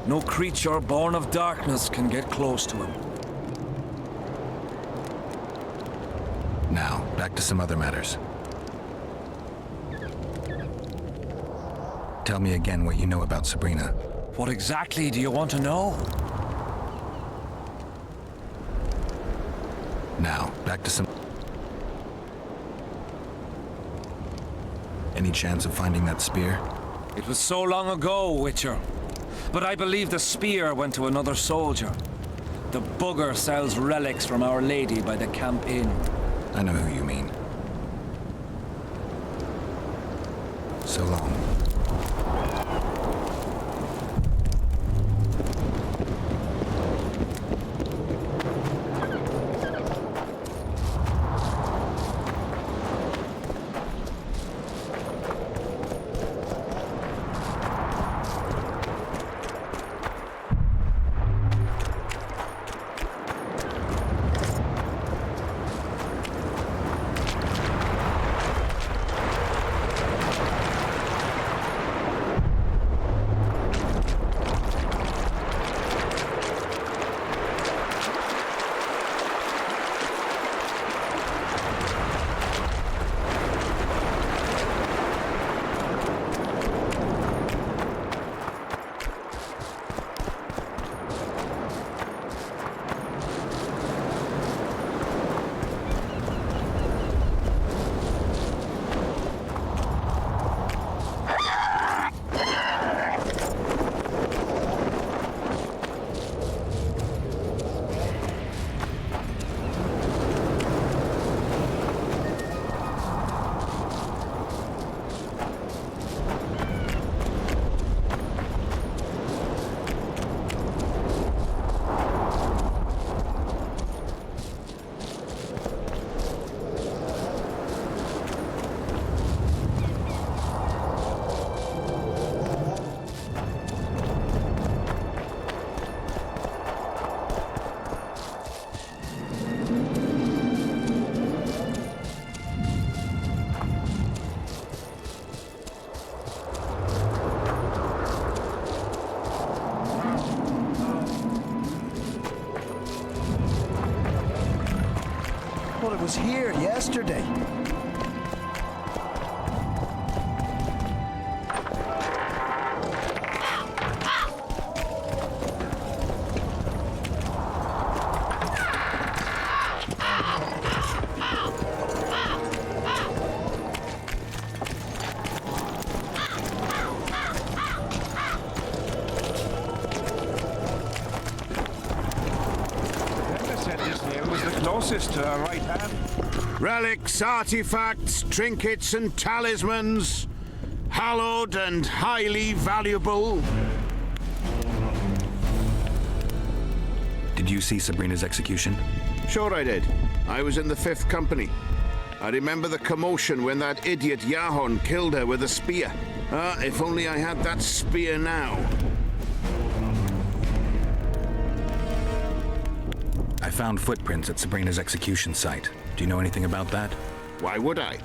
No creature born of darkness can get close to him. Now, back to some other matters. Tell me again what you know about Sabrina. What exactly do you want to know? Now, back to some... Any chance of finding that spear? It was so long ago, Witcher. But I believe the spear went to another soldier. The bugger sells relics from Our Lady by the Camp Inn. I know who you mean. So long. Well, it was here yesterday. To her right hand. Relics, artifacts, trinkets and talismans, hallowed and highly valuable. Did you see Sabrina's execution? Sure I did. I was in the 5th Company. I remember the commotion when that idiot Yahon killed her with a spear. If only I had that spear now. I found footprints at Sabrina's execution site. Do you know anything about that? Why would I?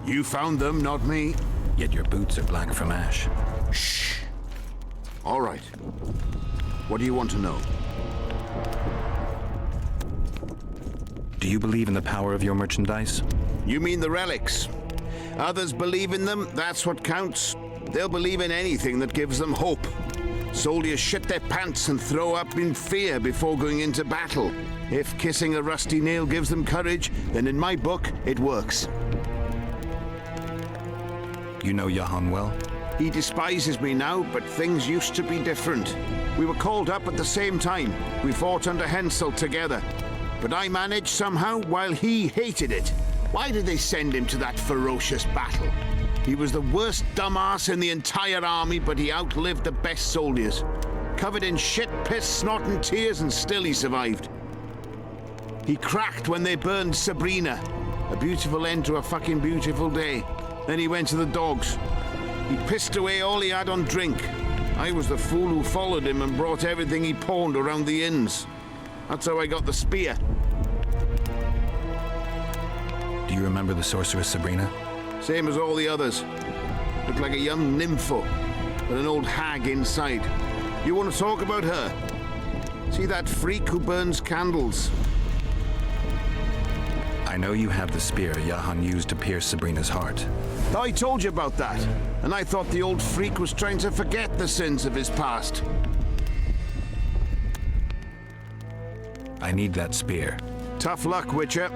You found them, not me. Yet your boots are black from ash. Shh. All right. What do you want to know? Do you believe in the power of your merchandise? You mean the relics? Others believe in them, that's what counts. They'll believe in anything that gives them hope. Soldiers shit their pants and throw up in fear before going into battle. If kissing a rusty nail gives them courage, then in my book, it works. You know Yahon well? He despises me now, but things used to be different. We were called up at the same time. We fought under Hensel together. But I managed somehow while he hated it. Why did they send him to that ferocious battle? He was the worst dumbass in the entire army, but he outlived the best soldiers. Covered in shit, piss, snot and tears, and still he survived. He cracked when they burned Sabrina. A beautiful end to a fucking beautiful day. Then he went to the dogs. He pissed away all he had on drink. I was the fool who followed him and brought everything he pawned around the inns. That's how I got the spear. Do you remember the sorceress Sabrina? Same as all the others. Looked like a young nympho, with an old hag inside. You want to talk about her? See that freak who burns candles? I know you have the spear Yahon used to pierce Sabrina's heart. I told you about that, and I thought the old freak was trying to forget the sins of his past. I need that spear. Tough luck, Witcher.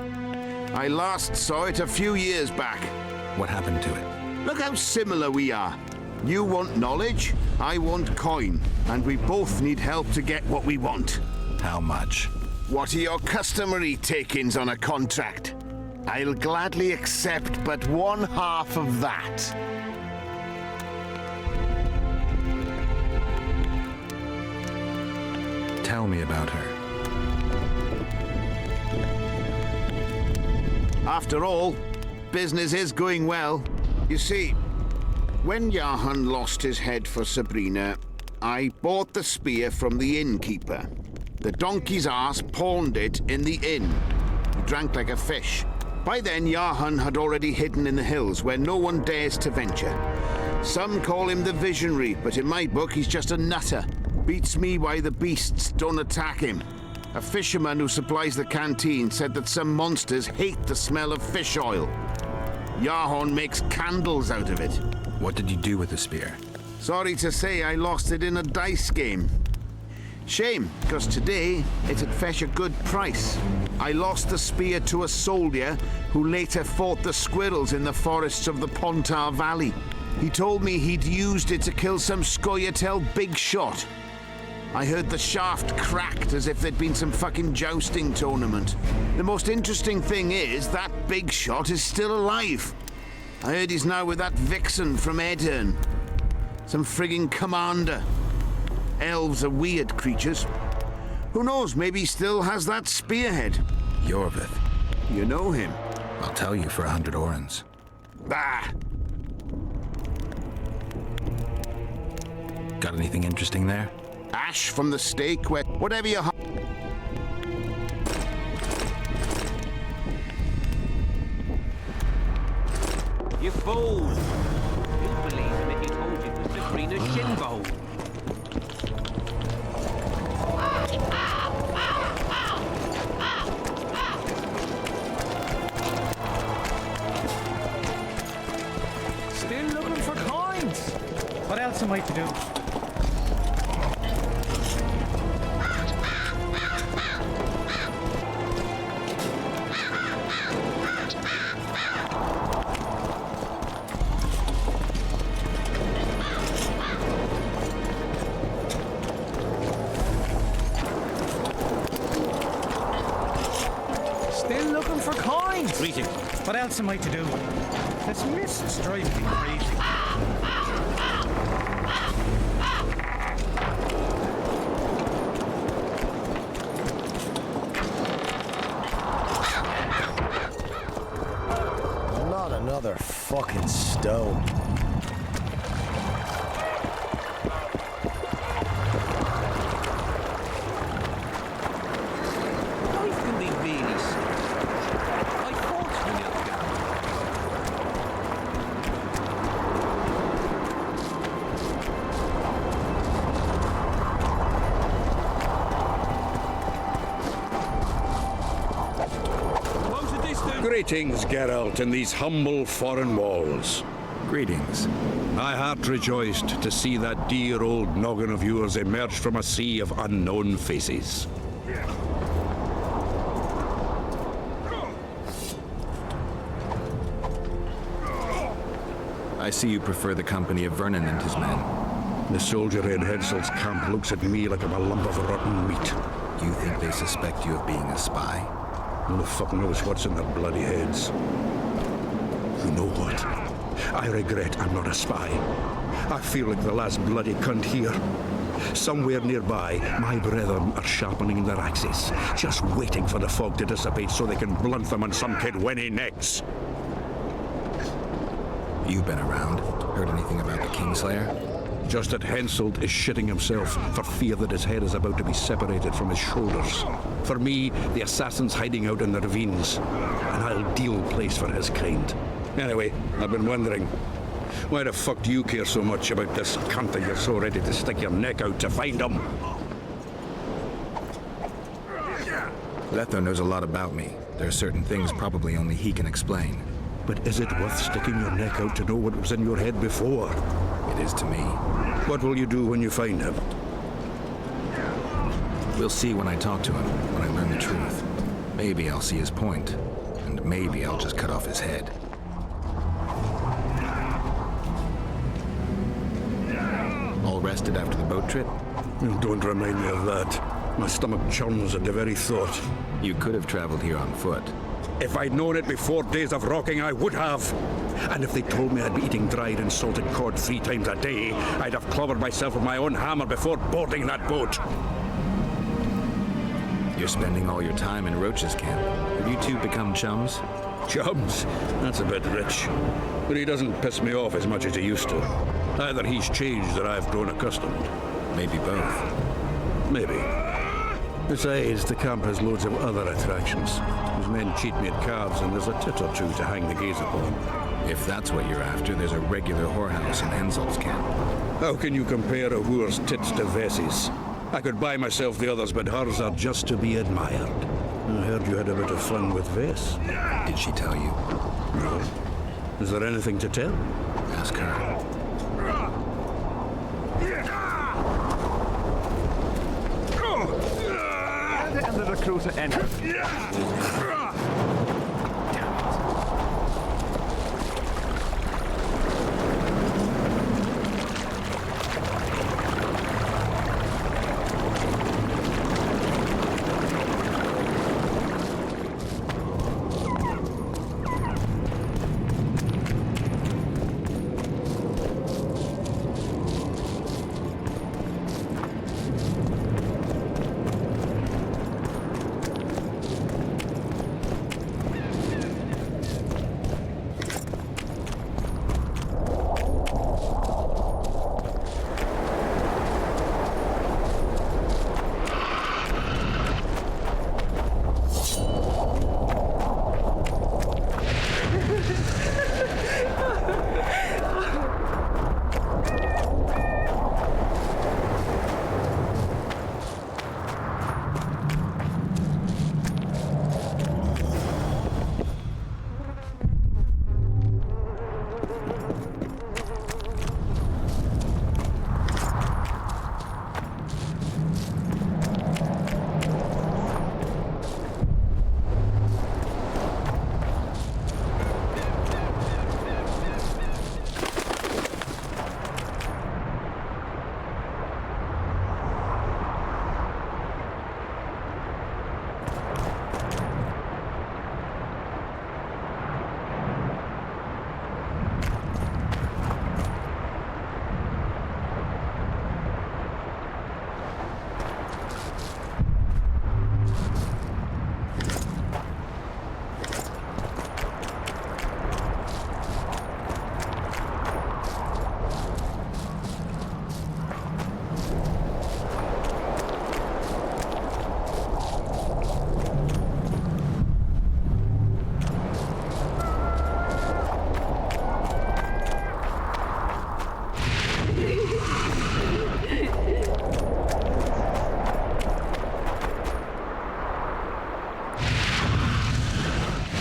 I last saw it a few years back. What happened to it? Look how similar we are. You want knowledge, I want coin, and we both need help to get what we want. How much? What are your customary take-ins on a contract? I'll gladly accept but 1/2 of that. Tell me about her. After all, business is going well. You see, when Jahan lost his head for Sabrina, I bought the spear from the innkeeper. The donkey's ass pawned it in the inn. He drank like a fish. By then, Jahan had already hidden in the hills where no one dares to venture. Some call him the Visionary, but in my book, he's just a nutter. Beats me why the beasts don't attack him. A fisherman who supplies the canteen said that some monsters hate the smell of fish oil. Jahan makes candles out of it. What did you do with the spear? Sorry to say, I lost it in a dice game. Shame, because today it'd fetch a good price. I lost the spear to a soldier who later fought the squirrels in the forests of the Pontar Valley. He told me he'd used it to kill some Scoia'tael big shot. I heard the shaft cracked as if there'd been some fucking jousting tournament. The most interesting thing is that big shot is still alive. I heard he's now with that vixen from Aedirn. Some frigging commander. Elves are weird creatures. Who knows, maybe he still has that spearhead. Yorvith. You know him? I'll tell you for 100 orens. Ah! Got anything interesting there? Ash from the stake, whatever you... You fool! You believe him if he told you it was Sabrina's shin bowl. Still looking for coins. What else am I to do? Still looking for coins. Greetings. What else am I to do? This mist's driving me crazy. Not another fucking stone. Life can be really strange. I fought when the other guy. Greetings, Geralt, in these humble foreign walls. Greetings. My heart rejoiced to see that dear old noggin of yours emerge from a sea of unknown faces. I see you prefer the company of Vernon and his men. The soldier in Henselt's camp looks at me like I'm a lump of rotten meat. You think they suspect you of being a spy? Who the fuck knows what's in their bloody heads? You know what? I regret I'm not a spy. I feel like the last bloody cunt here. Somewhere nearby, my brethren are sharpening their axes, just waiting for the fog to dissipate so they can blunt them on some kid when he necks. You've been around. Heard anything about the Kingslayer? Just that Henselt is shitting himself for fear that his head is about to be separated from his shoulders. For me, the assassin's hiding out in the ravines. An ideal place for his kind. Anyway, I've been wondering, why the fuck do you care so much about this cunt that you're so ready to stick your neck out to find him? Letho knows a lot about me. There are certain things probably only he can explain. But is it worth sticking your neck out to know what was in your head before? It is to me. What will you do when you find him? We'll see when I talk to him, when I learn the truth. Maybe I'll see his point, and maybe I'll just cut off his head. All rested after the boat trip? Don't remind me of that. My stomach churns at the very thought. You could have traveled here on foot. If I'd known it before days of rocking, I would have. And if they told me I'd be eating dried and salted cod 3 times a day, I'd have clobbered myself with my own hammer before boarding that boat. You're spending all your time in Roach's camp. Have you two become chums? Chums? That's a bit rich. But he doesn't piss me off as much as he used to. Either he's changed or I've grown accustomed. Maybe both. Maybe. Besides, the camp has loads of other attractions. His men cheat me at cards, and there's a tit or two to hang the gaze upon. If that's what you're after, there's a regular whorehouse in Henselt's camp. How can you compare a whore's tits to Vessi's? I could buy myself the others, but hers are just to be admired. I heard you had a bit of fun with Vess. Did she tell you? No. Is there anything to tell? Ask her. And the recruiter entered.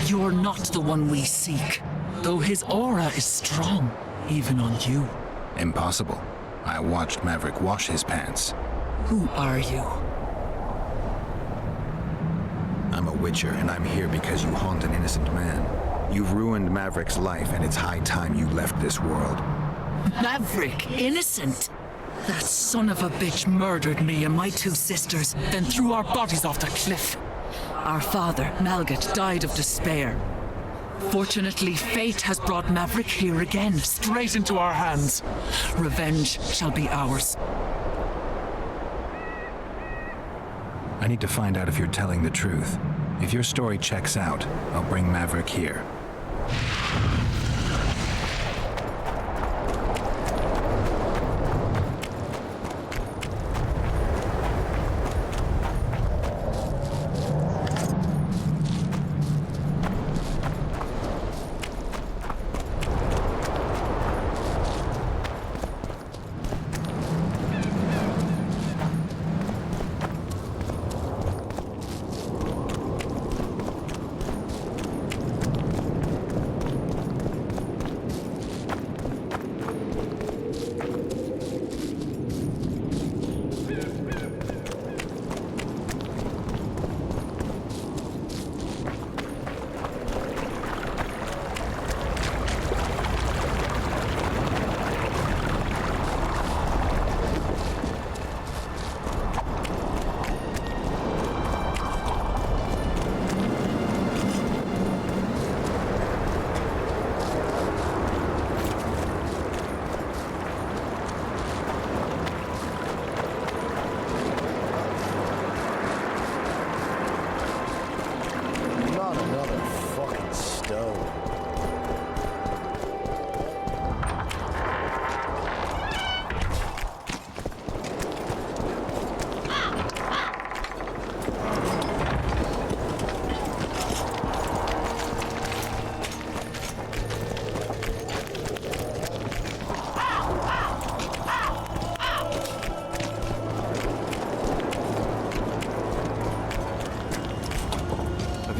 You're not the one we seek, though his aura is strong, even on you. Impossible. I watched Maverick wash his pants. Who are you? I'm a Witcher, and I'm here because you haunt an innocent man. You've ruined Maverick's life, and it's high time you left this world. Maverick, innocent? That son of a bitch murdered me and my two sisters, then threw our bodies off the cliff. Our father, Malgat, died of despair. Fortunately, fate has brought Maverick here again, straight into our hands. Revenge shall be ours. I need to find out if you're telling the truth. If your story checks out, I'll bring Maverick here.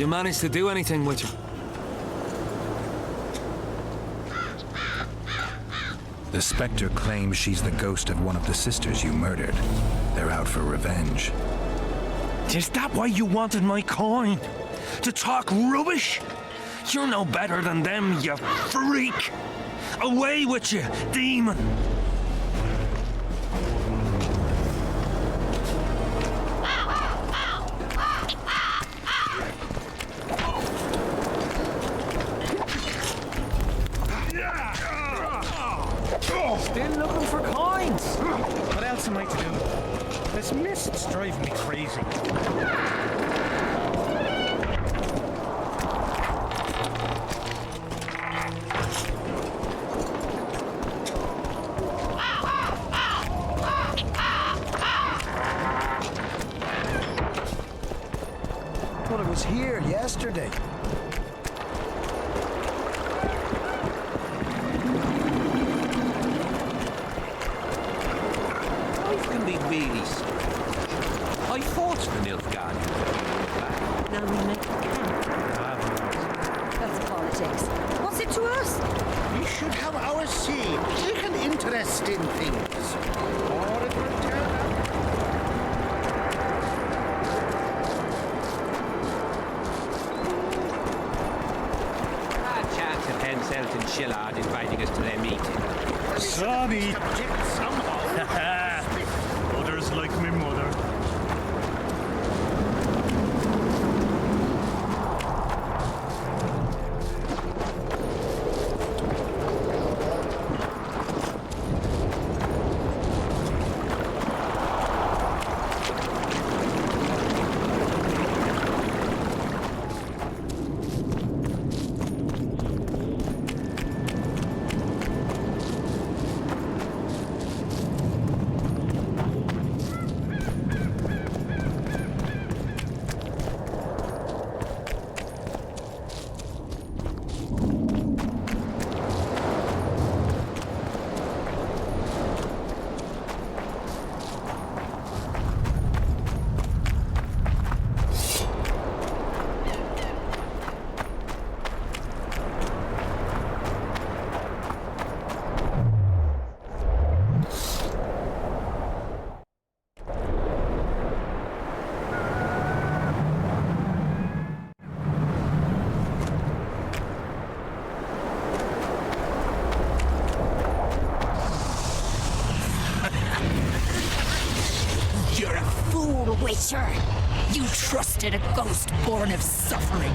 You managed to do anything, Witcher? The Spectre claims she's the ghost of one of the sisters you murdered. They're out for revenge. Is that why you wanted my coin? To talk rubbish? You're no better than them, you freak! Away with you, demon! Still looking for coins. What else am I to do? This mist's driving me crazy. Well, it was here yesterday. Life can be really strange. I fought for Nilfgaard. Now we make a camp. That's politics. What's it to us? We should have our say. Take an interest in things. Or it will turn out. Chance of Henselt and Shillard inviting us to their meeting. Sorry. Others like my mother. Witcher, you trusted a ghost born of suffering.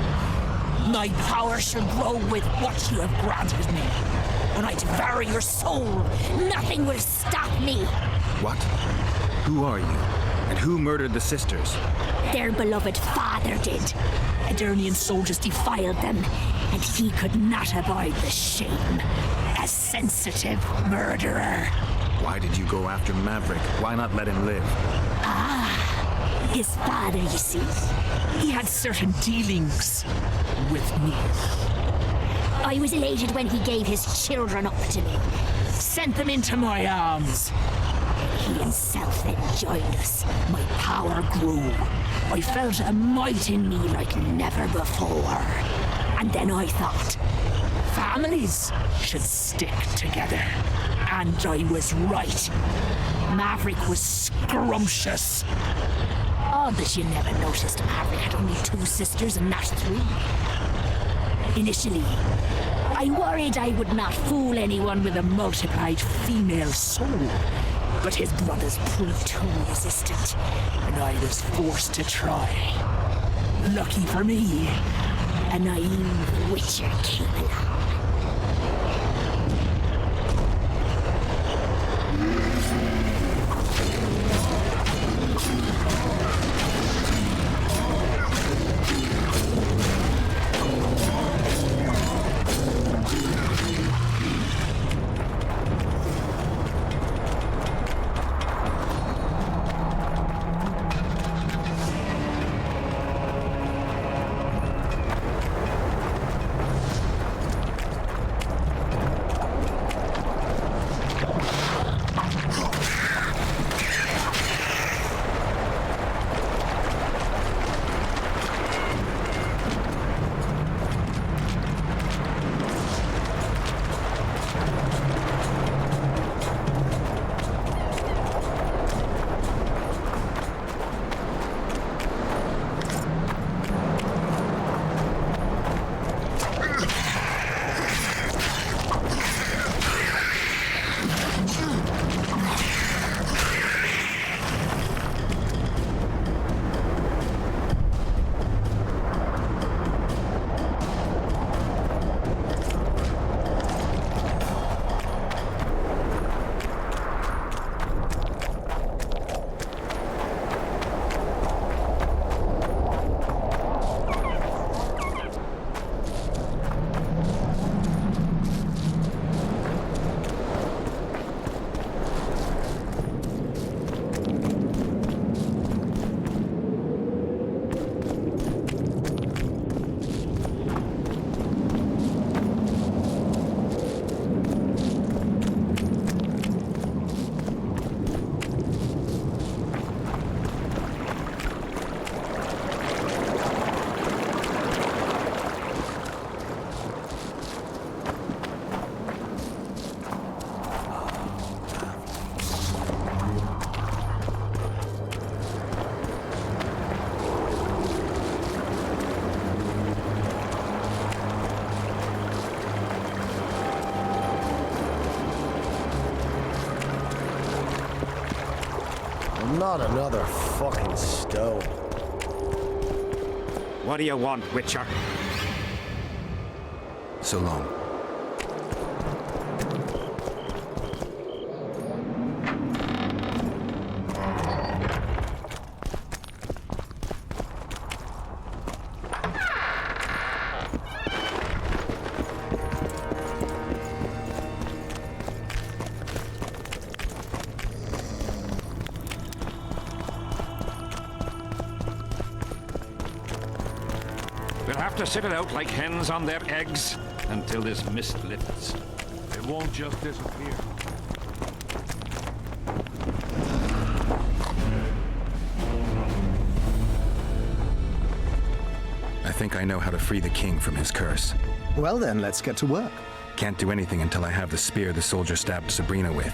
My power shall grow with what you have granted me. When I devour your soul, nothing will stop me. What? Who are you? And who murdered the sisters? Their beloved father did. Aedirnian soldiers defiled them, and he could not abide the shame. A sensitive murderer. Why did you go after Maverick? Why not let him live? His father, you see, he had certain dealings with me. I was elated when he gave his children up to me, sent them into my arms. He himself then joined us. My power grew. I felt a might in me like never before. And then I thought, families should stick together. And I was right. Maverick was scrumptious. Odd that you never noticed Maverick had only 2 sisters and not 3. Initially, I worried I would not fool anyone with a multiplied female soul. But his brothers proved too resistant, and I was forced to try. Lucky for me, a naive witcher came along. Not another fucking stone. What do you want, Witcher? So long. We'll have to sit it out like hens on their eggs until this mist lifts. It won't just disappear. I think I know how to free the king from his curse. Well then, let's get to work. Can't do anything until I have the spear the soldier stabbed Sabrina with.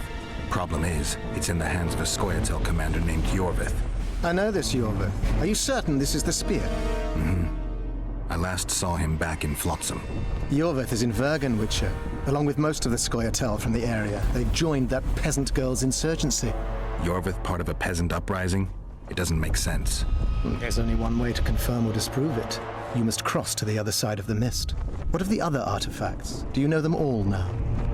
Problem is, it's in the hands of a Scoia'tael commander named Iorveth. I know this Iorveth. Are you certain this is the spear? I last saw him back in Flotsam. Iorveth is in Vergen, Witcher, along with most of the Scoia'tael from the area. They've joined that peasant girl's insurgency. Iorveth part of a peasant uprising? It doesn't make sense. There's only one way to confirm or disprove it. You must cross to the other side of the mist. What of the other artifacts? Do you know them all now?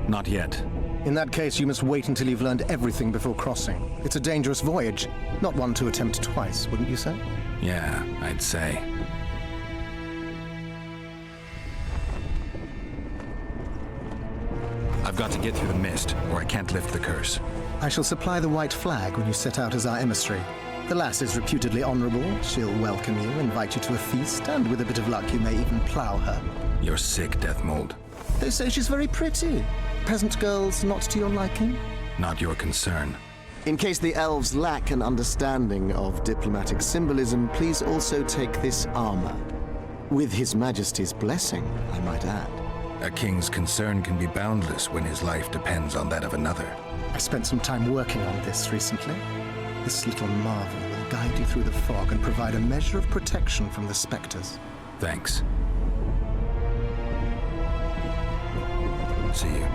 Not yet. In that case, you must wait until you've learned everything before crossing. It's a dangerous voyage, not one to attempt twice, wouldn't you say? Yeah, I'd say. I've got to get through the mist, or I can't lift the curse. I shall supply the white flag when you set out as our emissary. The lass is reputedly honorable. She'll welcome you, invite you to a feast, and with a bit of luck, you may even plow her. You're sick, Deathmold. They say she's very pretty. Peasant girls not to your liking? Not your concern. In case the elves lack an understanding of diplomatic symbolism, please also take this armor. With His Majesty's blessing, I might add. A king's concern can be boundless when his life depends on that of another. I spent some time working on this recently. This little marvel will guide you through the fog and provide a measure of protection from the specters. Thanks. See you.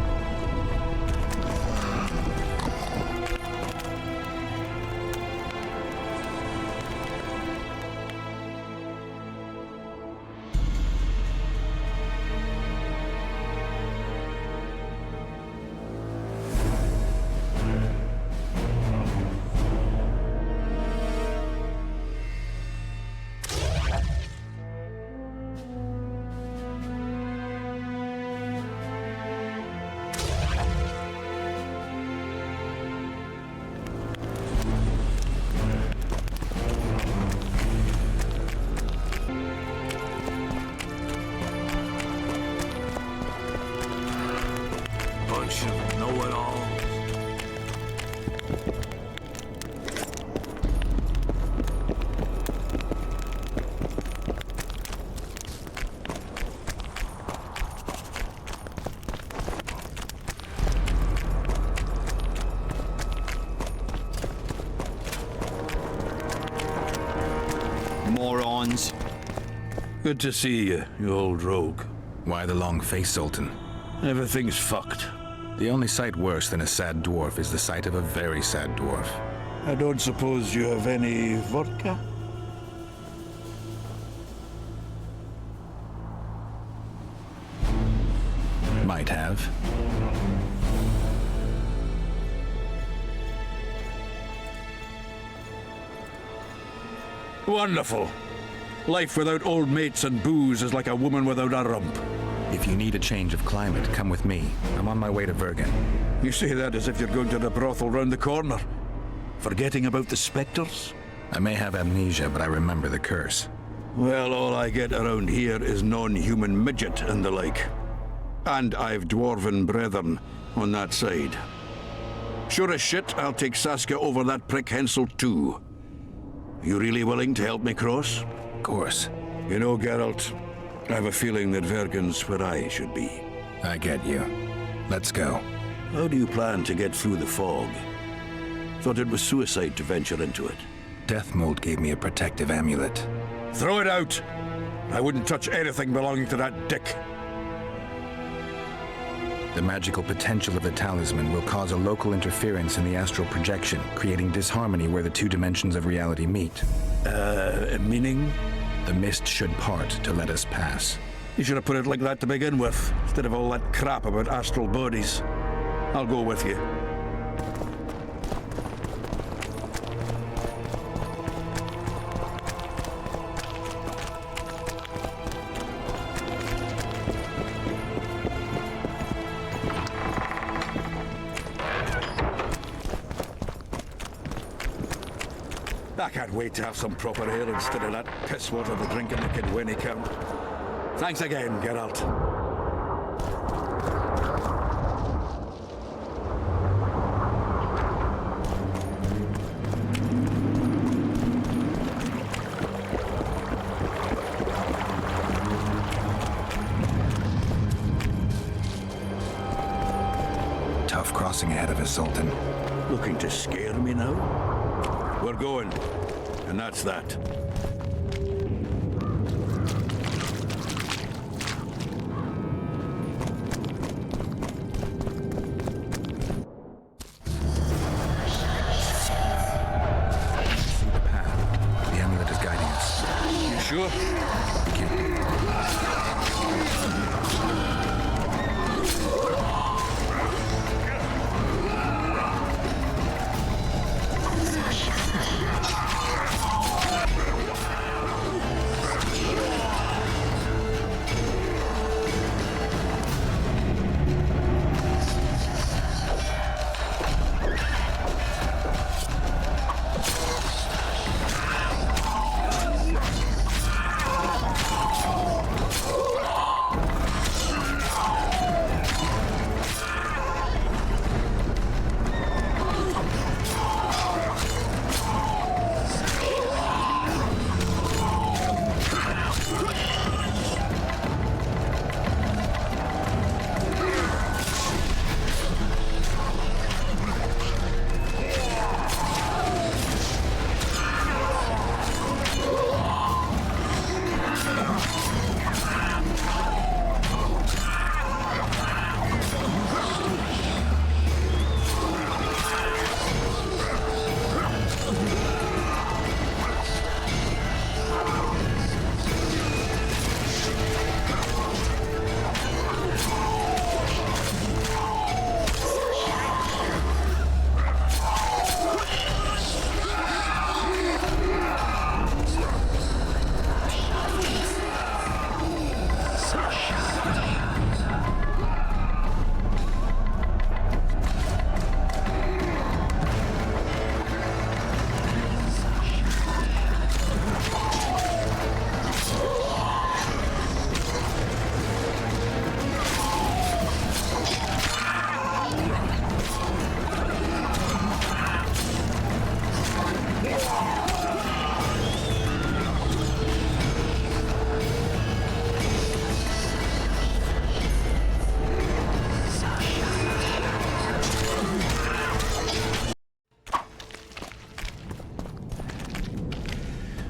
Bunch of know-it-alls. Morons. Good to see you, you old rogue. Why the long face, Sultan? Everything's fucked. The only sight worse than a sad dwarf is the sight of a very sad dwarf. I don't suppose you have any vodka? Might have. Wonderful. Life without old mates and booze is like a woman without a rump. If you need a change of climate, come with me. I'm on my way to Vergen. You say that as if you're going to the brothel round the corner. Forgetting about the specters? I may have amnesia, but I remember the curse. Well, all I get around here is non-human midget and the like. And I've dwarven brethren on that side. Sure as shit, I'll take Saskia over that prick Hensel too. You really willing to help me cross? Of course. You know, Geralt, I have a feeling that Vergen's where I should be. I get you. Let's go. How do you plan to get through the fog? Thought it was suicide to venture into it. Deathmold gave me a protective amulet. Throw it out! I wouldn't touch anything belonging to that dick. The magical potential of the talisman will cause a local interference in the astral projection, creating disharmony where the two dimensions of reality meet. Meaning? The mist should part to let us pass. You should have put it like that to begin with, instead of all that crap about astral bodies. I'll go with you. I can't wait to have some proper ale instead of that piss water the drinking the kid when he count. Thanks again, Geralt. Tough crossing ahead of us, Sultan. Looking to scare me now? We're going, and that's that. The amulet is guiding us. You sure? Thank you.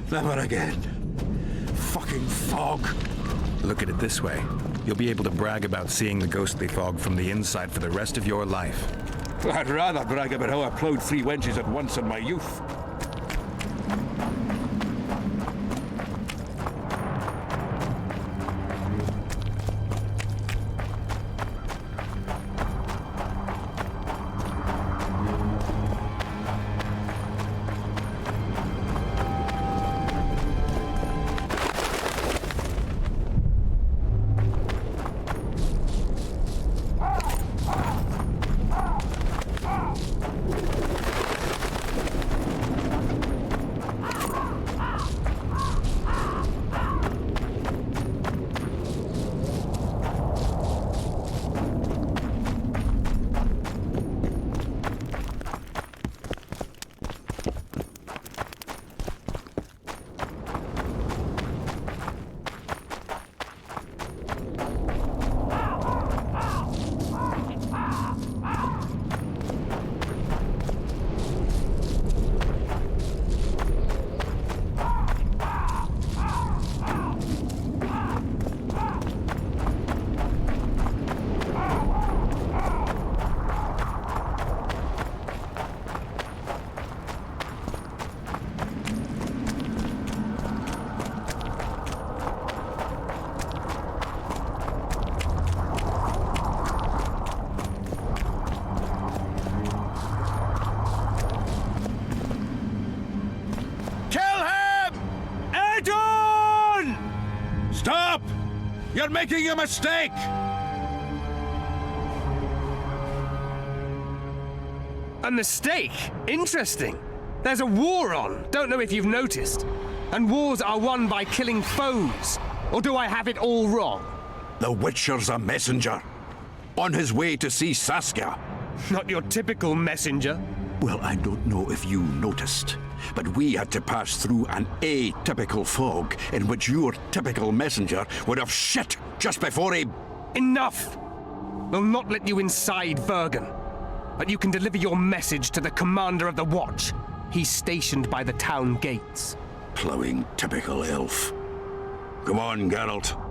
Never again. Fucking fog. Look at it this way. You'll be able to brag about seeing the ghostly fog from the inside for the rest of your life. I'd rather brag about how I plowed 3 wenches at once in my youth. You're making a mistake! A mistake? Interesting. There's a war on, don't know if you've noticed. And wars are won by killing foes. Or do I have it all wrong? The Witcher's a messenger. On his way to see Saskia. Not your typical messenger. Well, I don't know if you noticed, but we had to pass through an atypical fog in which your typical messenger would have shit just before he... Enough! We'll not let you inside Bergen. But you can deliver your message to the commander of the watch. He's stationed by the town gates. Plowing typical elf. Come on, Geralt.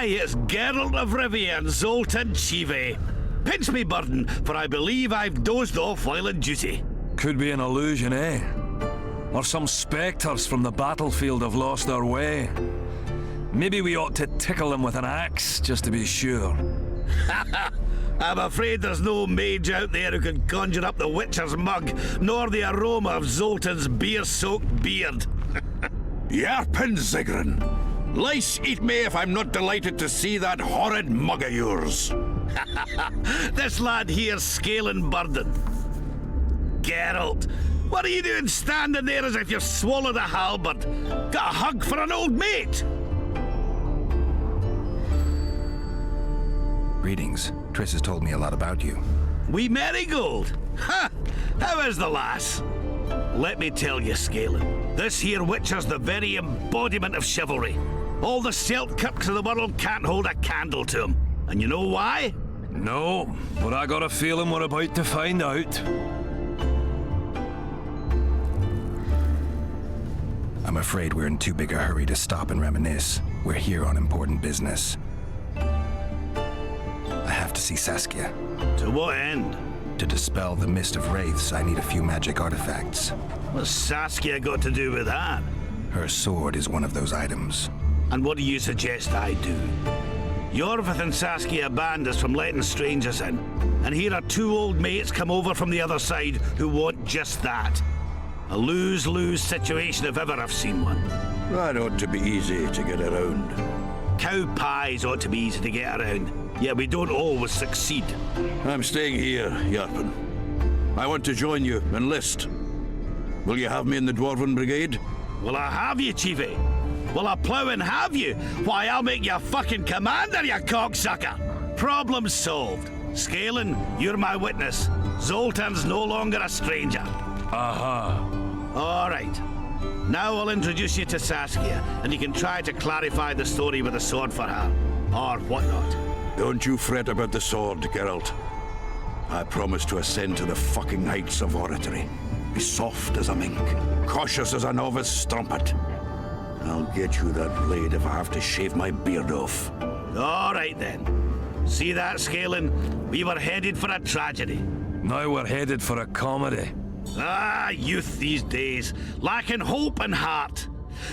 It's Geralt of Rivia and Zoltan Chive. Pinch me, Burden, for I believe I've dozed off while on duty. Could be an illusion, eh? Or some spectres from the battlefield have lost their way. Maybe we ought to tickle them with an axe, just to be sure. I'm afraid there's no mage out there who can conjure up the Witcher's mug, nor the aroma of Zoltan's beer-soaked beard. Yarpen Zigrin! Lice eat me if I'm not delighted to see that horrid mug of yours. This lad here's Scaling Burden. Geralt, what are you doing standing there as if you've swallowed a halberd? Got a hug for an old mate? Greetings. Triss has told me a lot about you. Wee Marigold? Ha! How is the lass? Let me tell you, Scaling, this here Witcher's the very embodiment of chivalry. All the Selkirks of the world can't hold a candle to him. And you know why? No, but I got a feeling we're about to find out. I'm afraid we're in too big a hurry to stop and reminisce. We're here on important business. I have to see Saskia. To what end? To dispel the mist of wraiths, I need a few magic artifacts. What's Saskia got to do with that? Her sword is one of those items. And what do you suggest I do? Yorvith and Saskia banned us from letting strangers in. And here are two old mates come over from the other side who want just that. A lose-lose situation if ever I've seen one. That ought to be easy to get around. Cow pies ought to be easy to get around. Yet we don't always succeed. I'm staying here, Yarpen. I want to join you, enlist. Will you have me in the Dwarven Brigade? Will I have you, Chiefy? Will I plough and have you? Why, I'll make you a fucking commander, you cocksucker! Problem solved. Scaling, you're my witness. Zoltan's no longer a stranger. All right. Now I'll introduce you to Saskia, and you can try to clarify the story with a sword for her. Or whatnot. Don't you fret about the sword, Geralt. I promise to ascend to the fucking heights of oratory. Be soft as a mink, cautious as a novice strumpet. I'll get you that blade if I have to shave my beard off. All right, then. See that, Scaling? We were headed for a tragedy. Now we're headed for a comedy. Ah, youth these days, lacking hope and heart.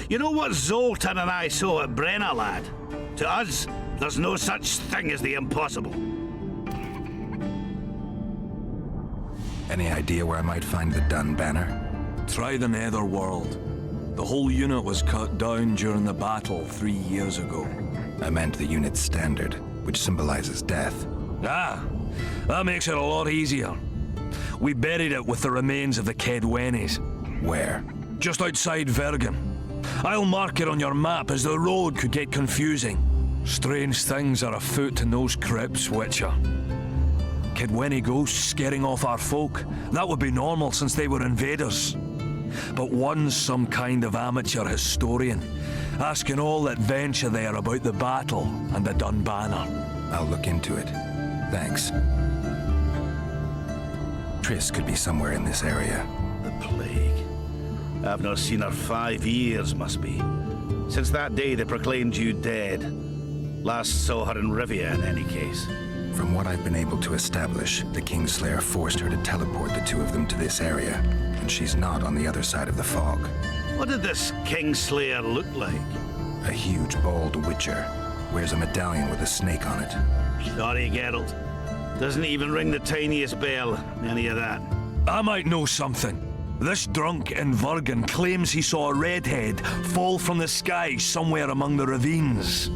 You know what Zoltan and I saw at Brenna, lad? To us, there's no such thing as the impossible. Any idea where I might find the Dun banner? Try the Netherworld. The whole unit was cut down during the battle 3 years ago. I meant the unit's standard, which symbolizes death. Ah, that makes it a lot easier. We buried it with the remains of the Kedwenis. Where? Just outside Vergen. I'll mark it on your map, as the road could get confusing. Strange things are afoot in those crypts, Witcher. Kedweni ghosts scaring off our folk. That would be normal since they were invaders. But one's some kind of amateur historian, asking all that venture there about the battle and the Dun banner. I'll look into it. Thanks. Triss could be somewhere in this area. The plague. I've not seen her 5 years, must be. Since that day they proclaimed you dead. Last saw her in Rivia, in any case. From what I've been able to establish, the Kingslayer forced her to teleport the two of them to this area, and she's not on the other side of the fog. What did this Kingslayer look like? A huge, bald witcher. Wears a medallion with a snake on it. Sorry, Geralt. Doesn't even ring the tiniest bell, any of that. I might know something. This drunk in Vergen claims he saw a redhead fall from the sky somewhere among the ravines.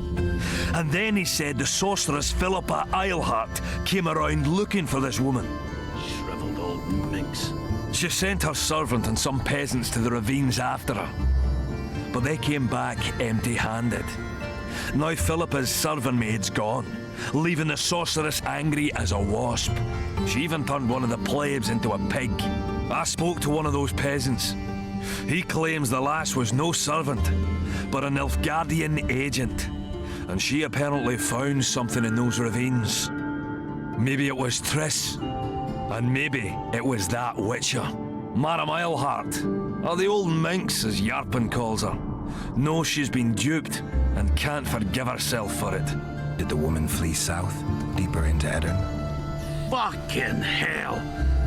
And then he said the sorceress Philippa Eilhart came around looking for this woman. Shriveled old minx. She sent her servant and some peasants to the ravines after her. But they came back empty-handed. Now Philippa's servant maid's gone, leaving the sorceress angry as a wasp. She even turned one of the plebs into a pig. I spoke to one of those peasants. He claims the lass was no servant, but an Nilfgaardian agent. And she apparently found something in those ravines. Maybe it was Triss. And maybe it was that Witcher. Madame Eilhart, or the old minx as Yarpen calls her. Knows she's been duped and can't forgive herself for it. Did the woman flee south, deeper into Edirn? Fucking hell!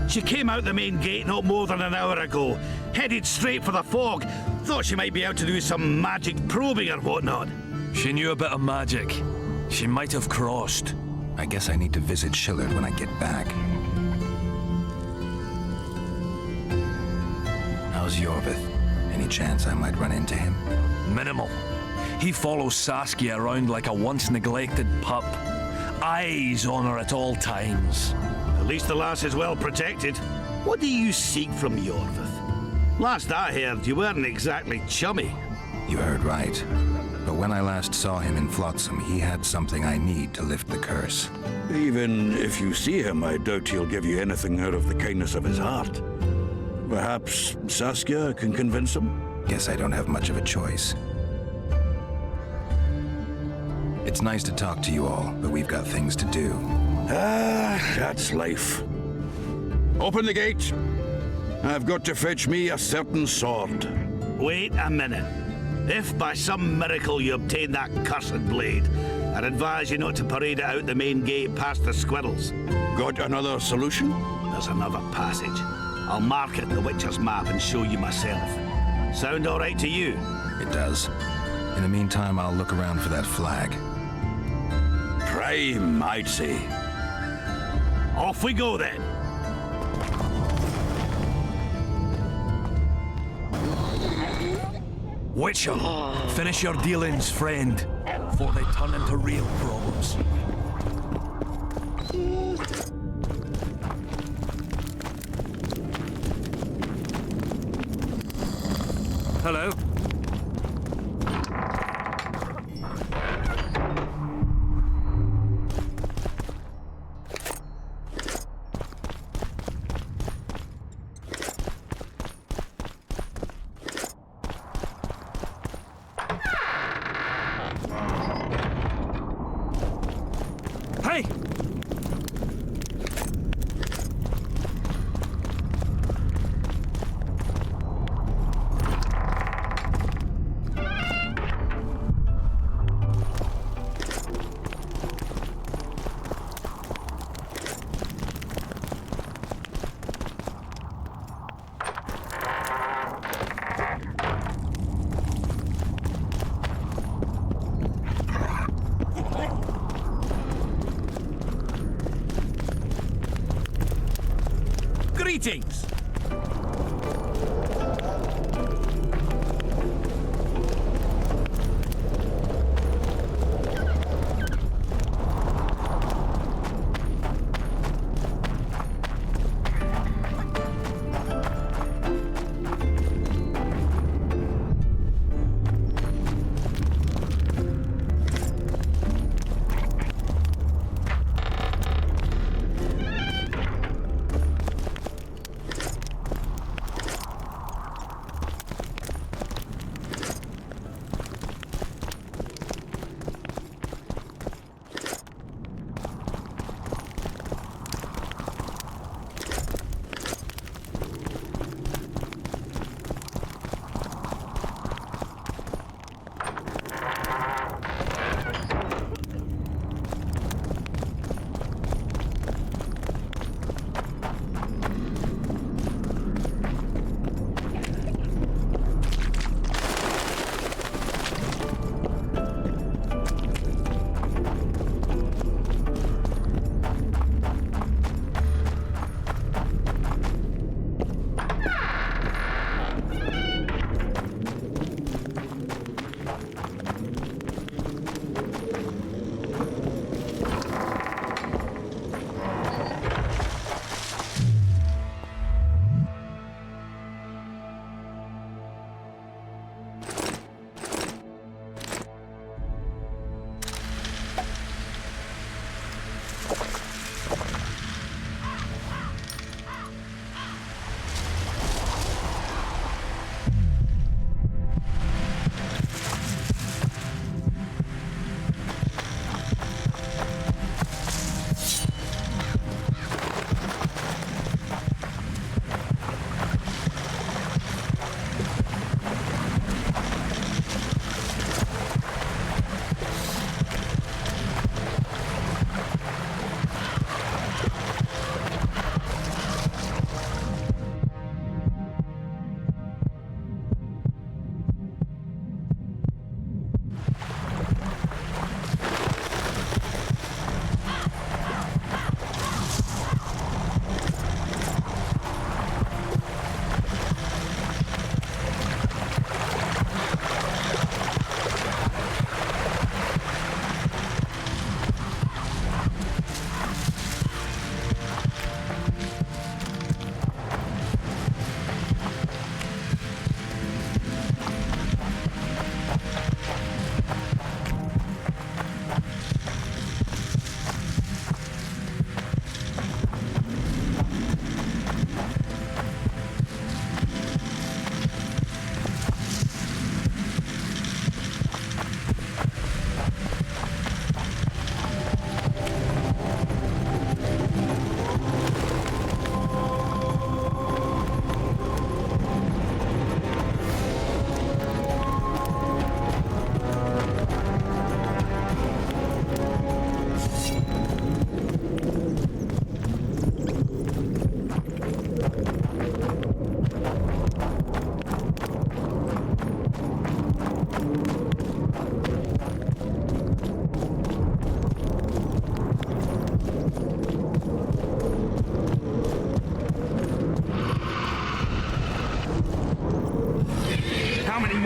She came out the main gate not more than an hour ago, headed straight for the fog. Thought she might be out to do some magic probing or whatnot. She knew a bit of magic. She might have crossed. I guess I need to visit Shillard when I get back. How's Yorvith? Any chance I might run into him? Minimal. He follows Saskia around like a once-neglected pup. Eyes on her at all times. At least the lass is well protected. What do you seek from Yorvith? Last I heard, you weren't exactly chummy. You heard right. But when I last saw him in Flotsam, he had something I need to lift the curse. Even if you see him, I doubt he'll give you anything out of the kindness of his heart. Perhaps Saskia can convince him? Guess I don't have much of a choice. It's nice to talk to you all, but we've got things to do. Ah, that's life. Open the gate. I've got to fetch me a certain sword. Wait a minute. If by some miracle you obtain that cursed blade, I'd advise you not to parade it out the main gate past the squirrels. Got another solution? There's another passage. I'll mark it in the Witcher's map and show you myself. Sound all right to you? It does. In the meantime, I'll look around for that flag. Prime, I'd say. Off we go then. Witcher, finish your dealings, friend, before they turn into real problems. Hello? Hey! Greetings!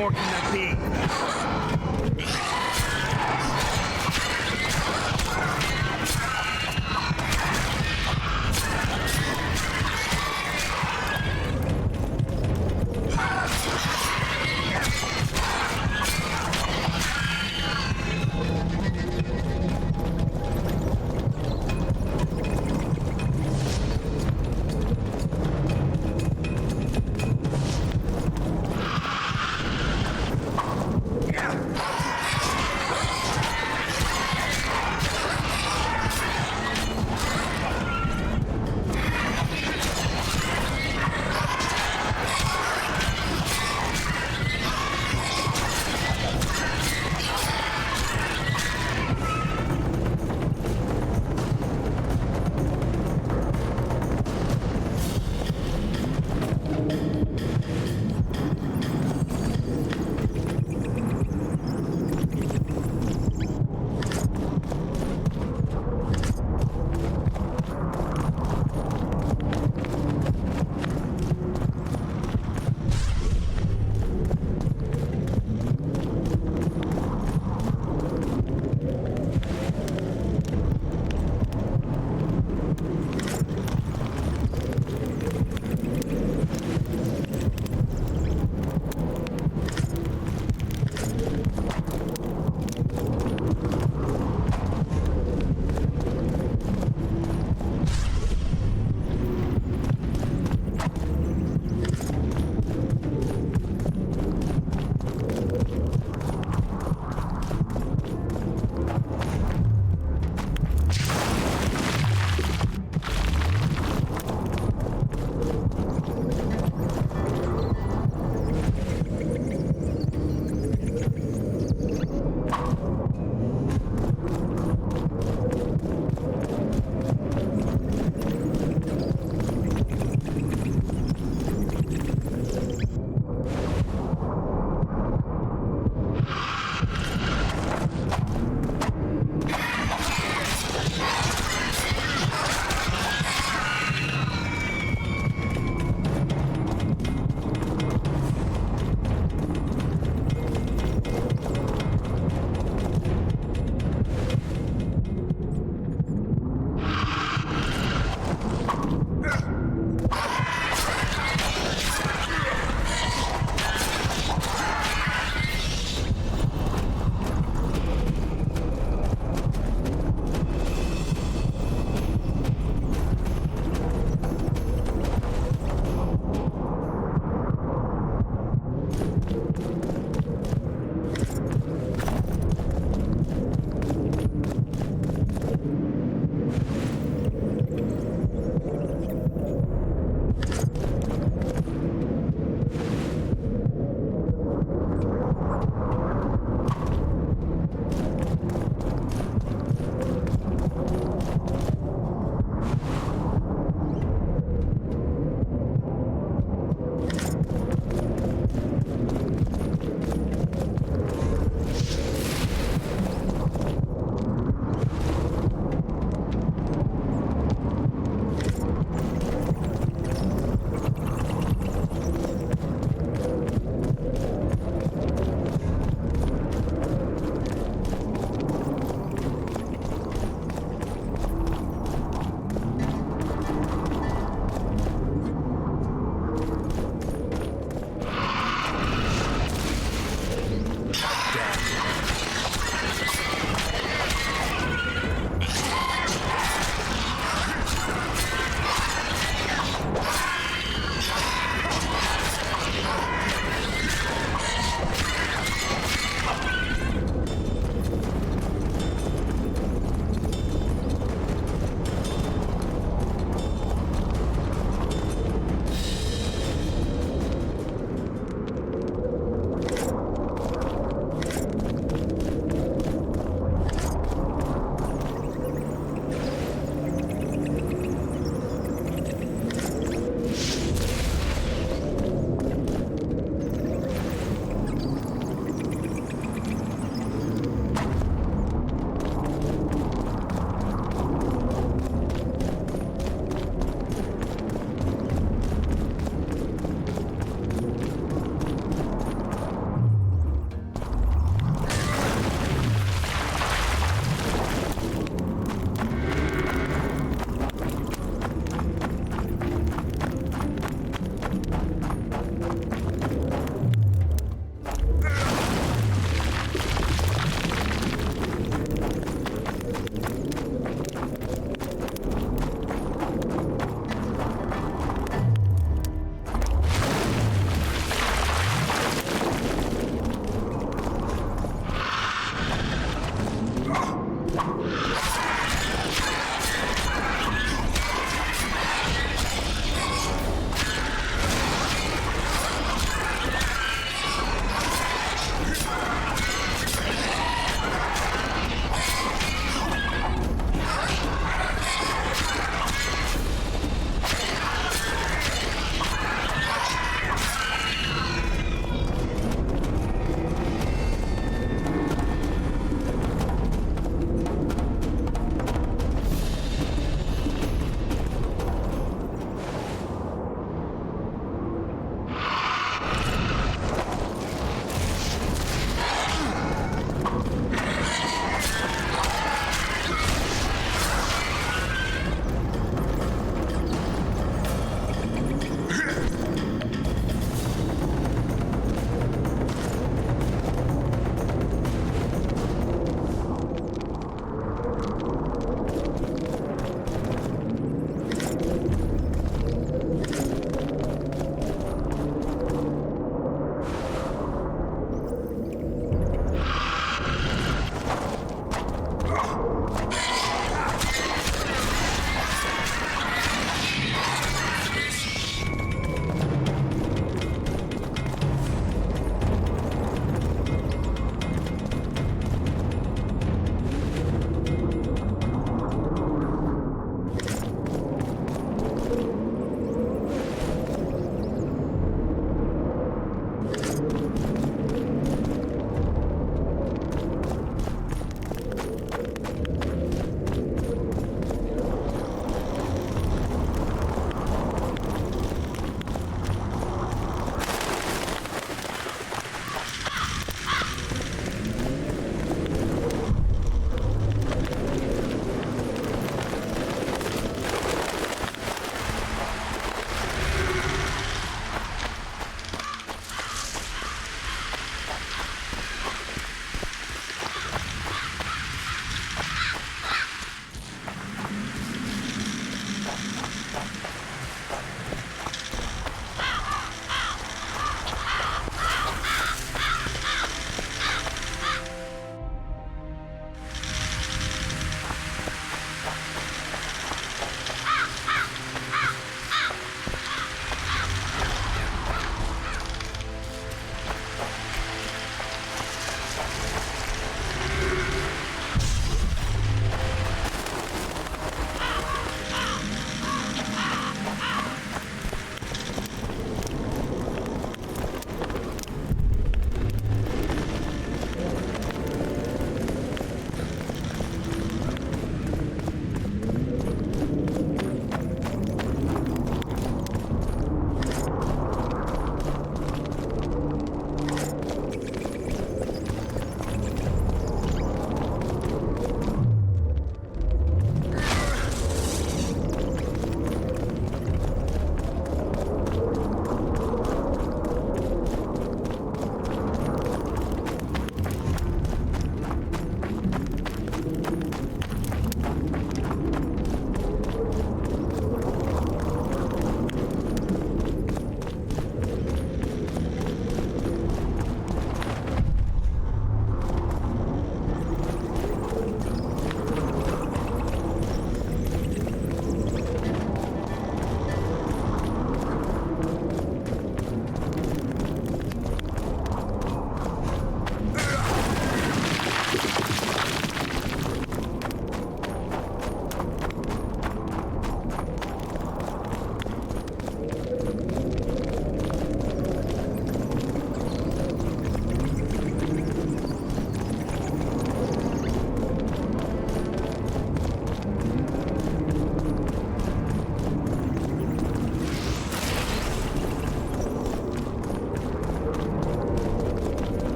more can that be?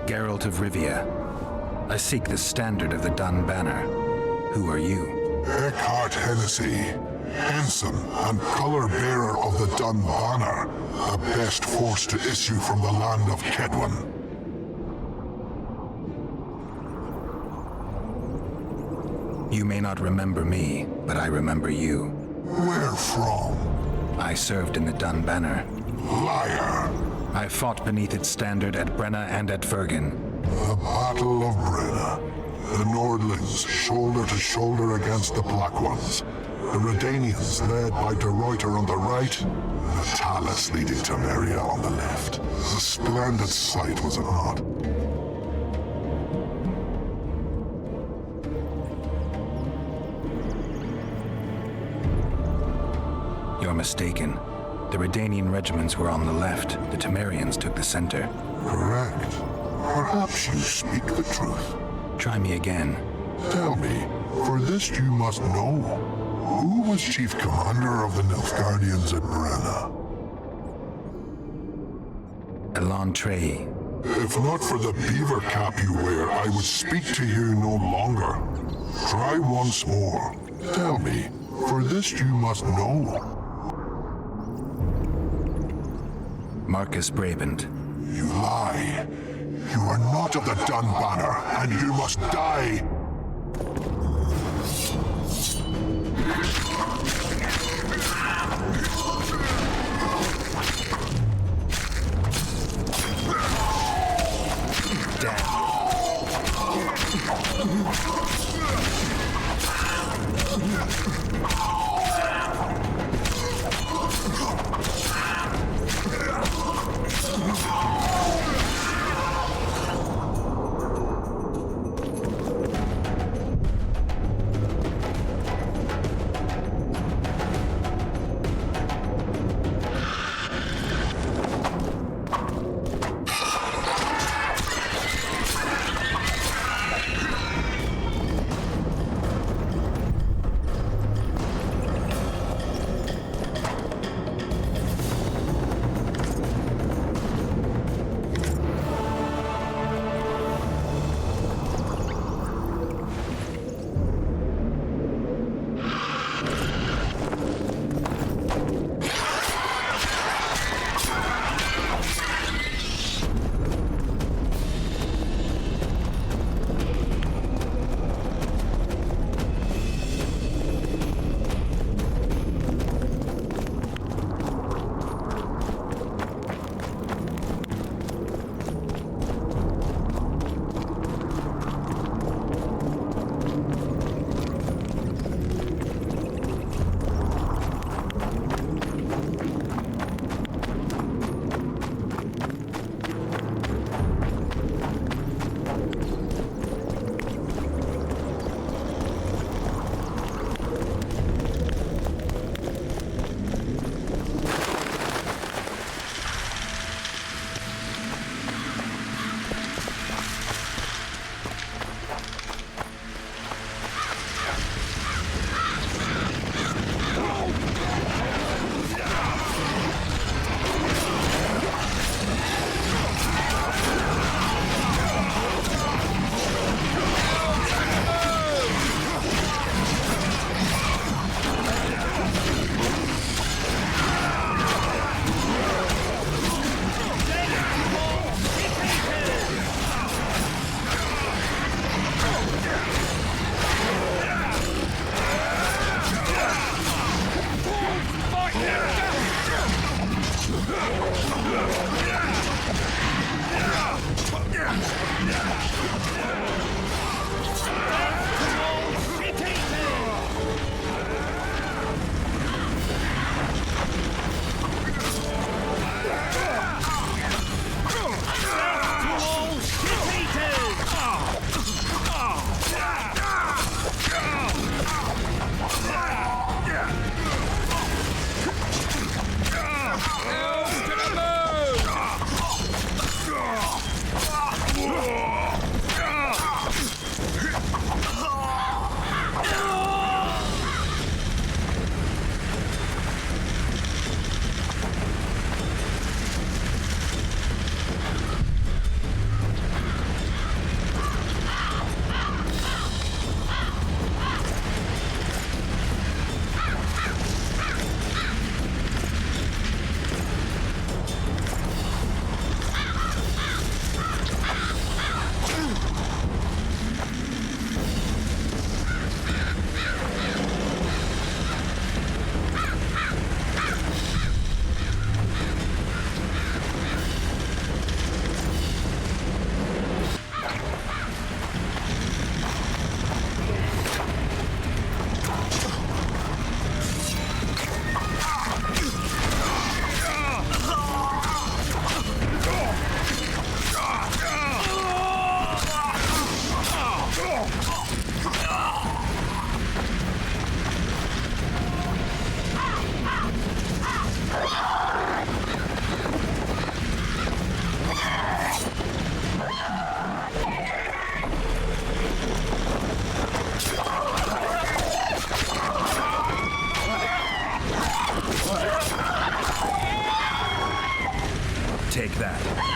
Geralt of Rivia. I seek the standard of the Dun Banner. Who are you? Eckhart Hennessy, ensign and color-bearer of the Dun Banner, the best force to issue from the land of Kedwen. You may not remember me, but I remember you. Where from? I served in the Dun Banner. Liar! I fought beneath its standard at Brenna and at Vergen. The Battle of Brenna. The Nordlings, shoulder to shoulder against the Black Ones. The Redanians, led by De Ruyter on the right. The Talus leading Temeria on the left. A splendid sight, was it not? You're mistaken. The Redanian regiments were on the left. The Temerians took the center. Correct. Perhaps you speak the truth. Try me again. Tell me, for this you must know. Who was chief commander of the Nilfgaardians at Brenna? Elan Trey. If not for the beaver cap you wear, I would speak to you no longer. Try once more. Tell me, for this you must know. Marcus Brabant. You lie. You are not of the Dun Banner, and you must die. take that.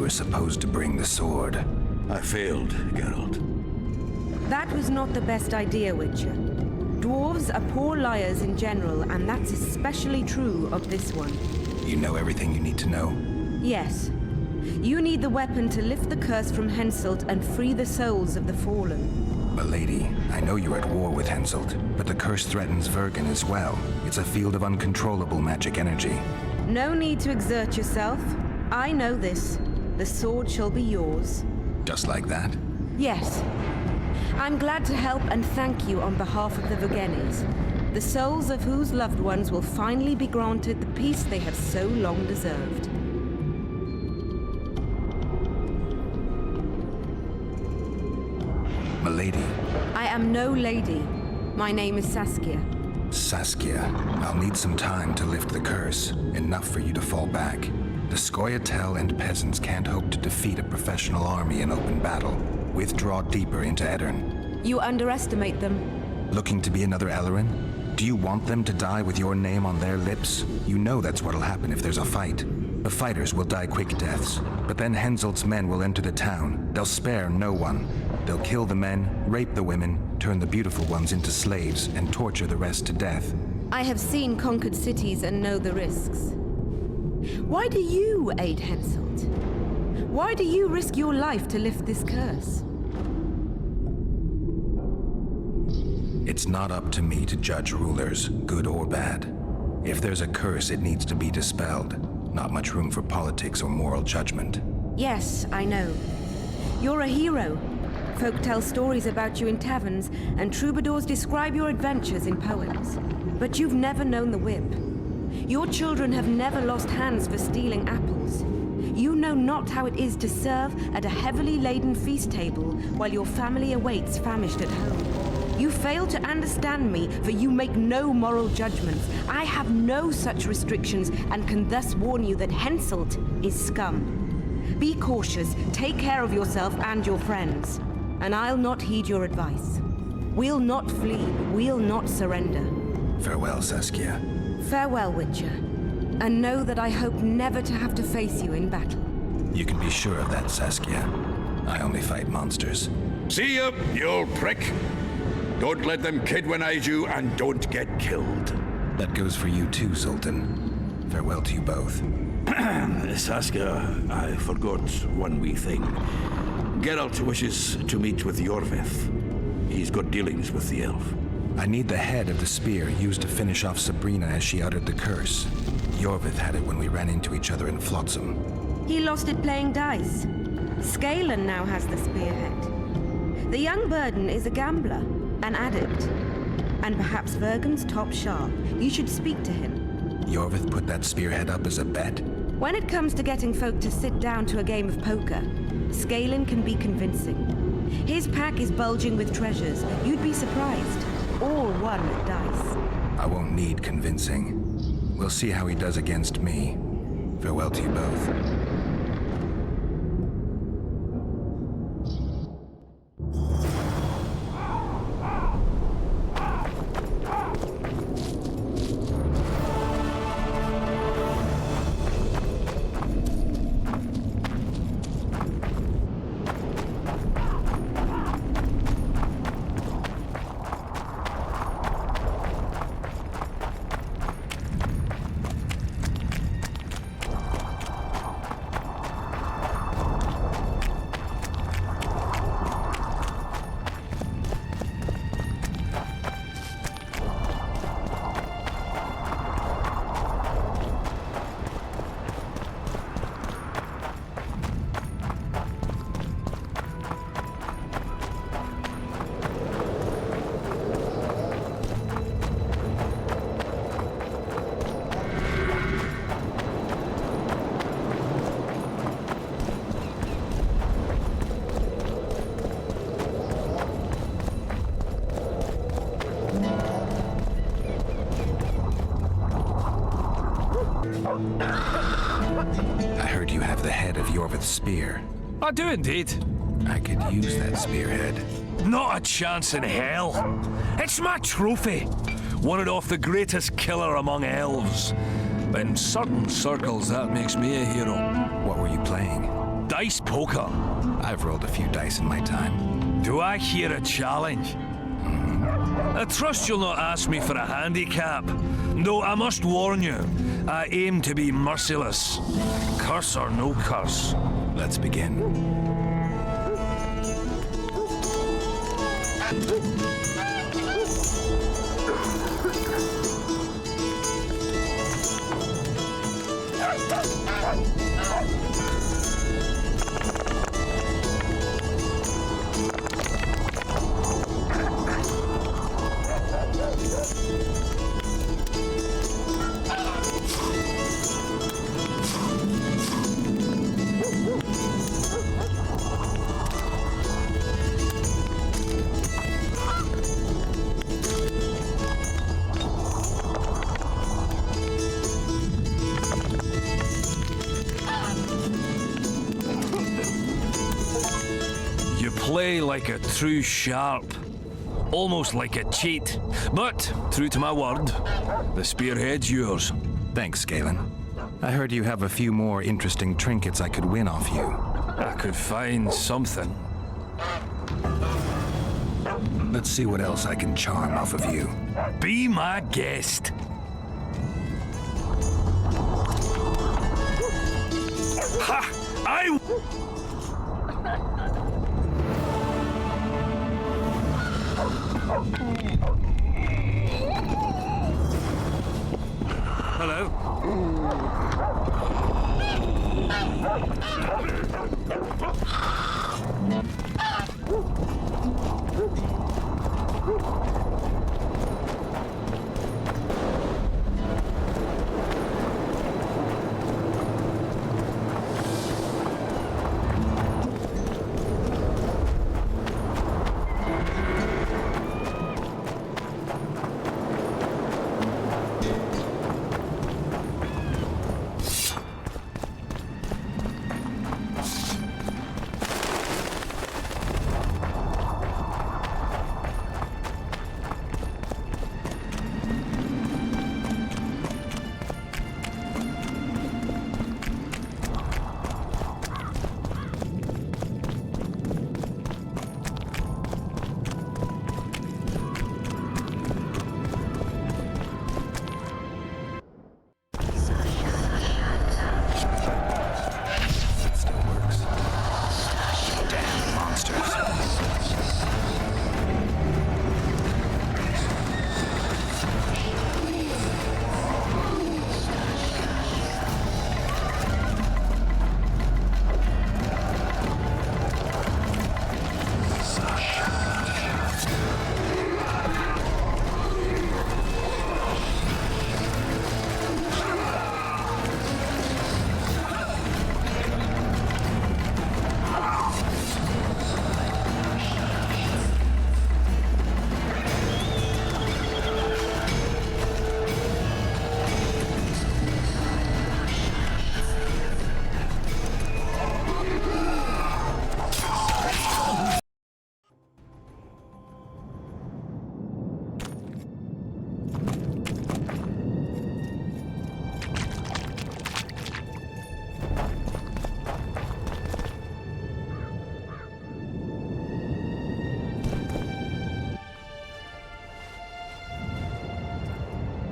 were supposed to bring the sword. I failed, Geralt. That was not the best idea, Witcher. Dwarves are poor liars in general, and that's especially true of this one. You know everything you need to know? Yes. You need the weapon to lift the curse from Henselt and free the souls of the fallen. Milady, I know you're at war with Henselt, but the curse threatens Vergen as well. It's a field of uncontrollable magic energy. No need to exert yourself. I know this. The sword shall be yours. Just like that? Yes. I'm glad to help and thank you on behalf of the Vergenes, the souls of whose loved ones will finally be granted the peace they have so long deserved. Milady. I am no lady. My name is Saskia. Saskia, I'll need some time to lift the curse, enough for you to fall back. The Scoia'tael and peasants can't hope to defeat a professional army in open battle. Withdraw deeper into Edirn. You underestimate them. Looking to be another Ellerin? Do you want them to die with your name on their lips? You know that's what'll happen if there's a fight. The fighters will die quick deaths, but then Henselt's men will enter the town. They'll spare no one. They'll kill the men, rape the women, turn the beautiful ones into slaves, and torture the rest to death. I have seen conquered cities and know the risks. Why do you aid Henselt? Why do you risk your life to lift this curse? It's not up to me to judge rulers, good or bad. If there's a curse, it needs to be dispelled. Not much room for politics or moral judgment. Yes, I know. You're a hero. Folk tell stories about you in taverns, and troubadours describe your adventures in poems. But you've never known the whip. Your children have never lost hands for stealing apples. You know not how it is to serve at a heavily laden feast table while your family awaits famished at home. You fail to understand me, for you make no moral judgments. I have no such restrictions and can thus warn you that Henselt is scum. Be cautious, take care of yourself and your friends, and I'll not heed your advice. We'll not flee, we'll not surrender. Farewell, Saskia. Farewell, Witcher, and know that I hope never to have to face you in battle. You can be sure of that, Saskia. I only fight monsters. See ya, you old prick! Don't let them kidwinize you, and don't get killed. That goes for you too, Zoltan. Farewell to you both. Saskia, I forgot one wee thing. Geralt wishes to meet with Yorvith. He's got dealings with the elf. I need the head of the spear used to finish off Sabrina as she uttered the curse. Yorvith had it when we ran into each other in Flotsam. He lost it playing dice. Scalen now has the spearhead. The young Burden is a gambler, an adept, and perhaps Vergen's top sharp. You should speak to him. Yorvith put that spearhead up as a bet? When it comes to getting folk to sit down to a game of poker, Scalen can be convincing. His pack is bulging with treasures. You'd be surprised. All won at dice. I won't need convincing. We'll see how he does against me. Farewell to you both. I heard you have the head of Yorvith's spear. I do indeed. I could use that spearhead. Not a chance in hell. It's my trophy. Won it off the greatest killer among elves. In certain circles, that makes me a hero. What were you playing? dice poker? I've rolled a few dice in my time. Do I hear a challenge? I trust you'll not ask me for a handicap. Though I must warn you, I aim to be merciless. Curse or no curse. Let's begin. Play like a true sharp. Almost like a cheat. But, true to my word, the spearhead's yours. Thanks, Galen. I heard you have a few more interesting trinkets I could win off you. I could find something. Let's see what else I can charm off of you. Be my guest. Ha! Hello?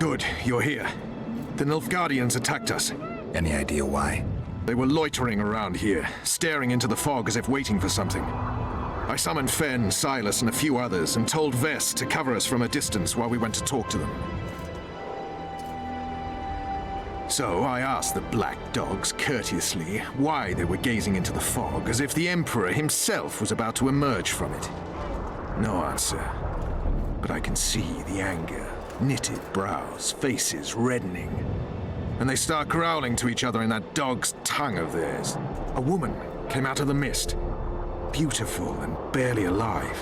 Good, you're here. The Nilfgaardians attacked us. Any idea why? They were loitering around here, staring into the fog as if waiting for something. I summoned Fen, Silas, and a few others, and told Vest to cover us from a distance while we went to talk to them. So I asked the Black Dogs courteously why they were gazing into the fog, as if the Emperor himself was about to emerge from it. No answer. But I can see the anger. Knitted brows, faces reddening. And they start growling to each other in that dog's tongue of theirs. A woman came out of the mist, beautiful and barely alive.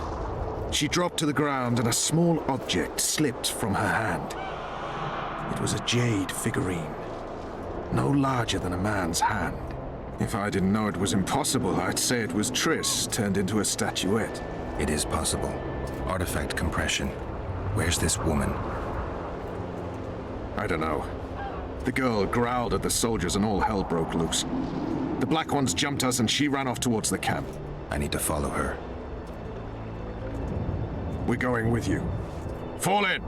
She dropped to the ground and a small object slipped from her hand. It was a jade figurine, no larger than a man's hand. If I didn't know it was impossible, I'd say it was Triss turned into a statuette. It is possible. Artifact compression. Where's this woman? I don't know. The girl growled at the soldiers and all hell broke loose. The Black Ones jumped us and she ran off towards the camp. I need to follow her. We're going with you. Fall in!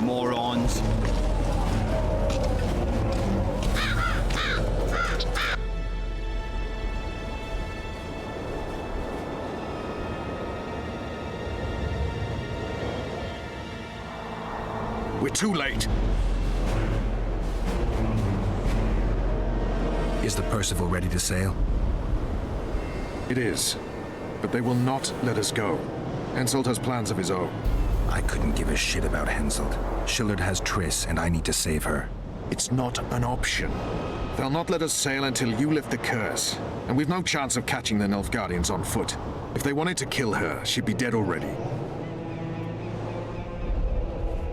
Morons. We're too late. Is the Percival ready to sail? It is. But they will not let us go. Henselt has plans of his own. I couldn't give a shit about Henselt. Shillard has Triss, and I need to save her. It's not an option. They'll not let us sail until you lift the curse. And we've no chance of catching the Nilfgaardians on foot. If they wanted to kill her, she'd be dead already.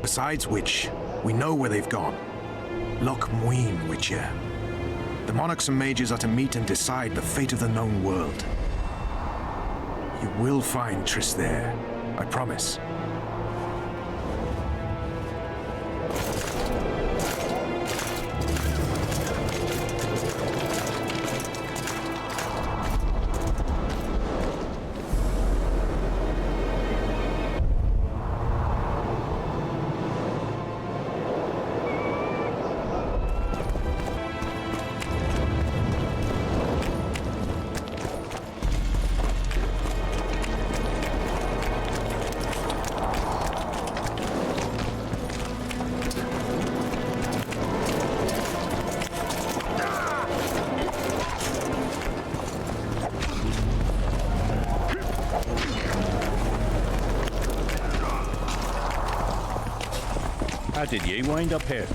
Besides which, we know where they've gone. Loch Muin, Witcher. The monarchs and mages are to meet and decide the fate of the known world. You will find Triss there, I promise. How did ye wind up here?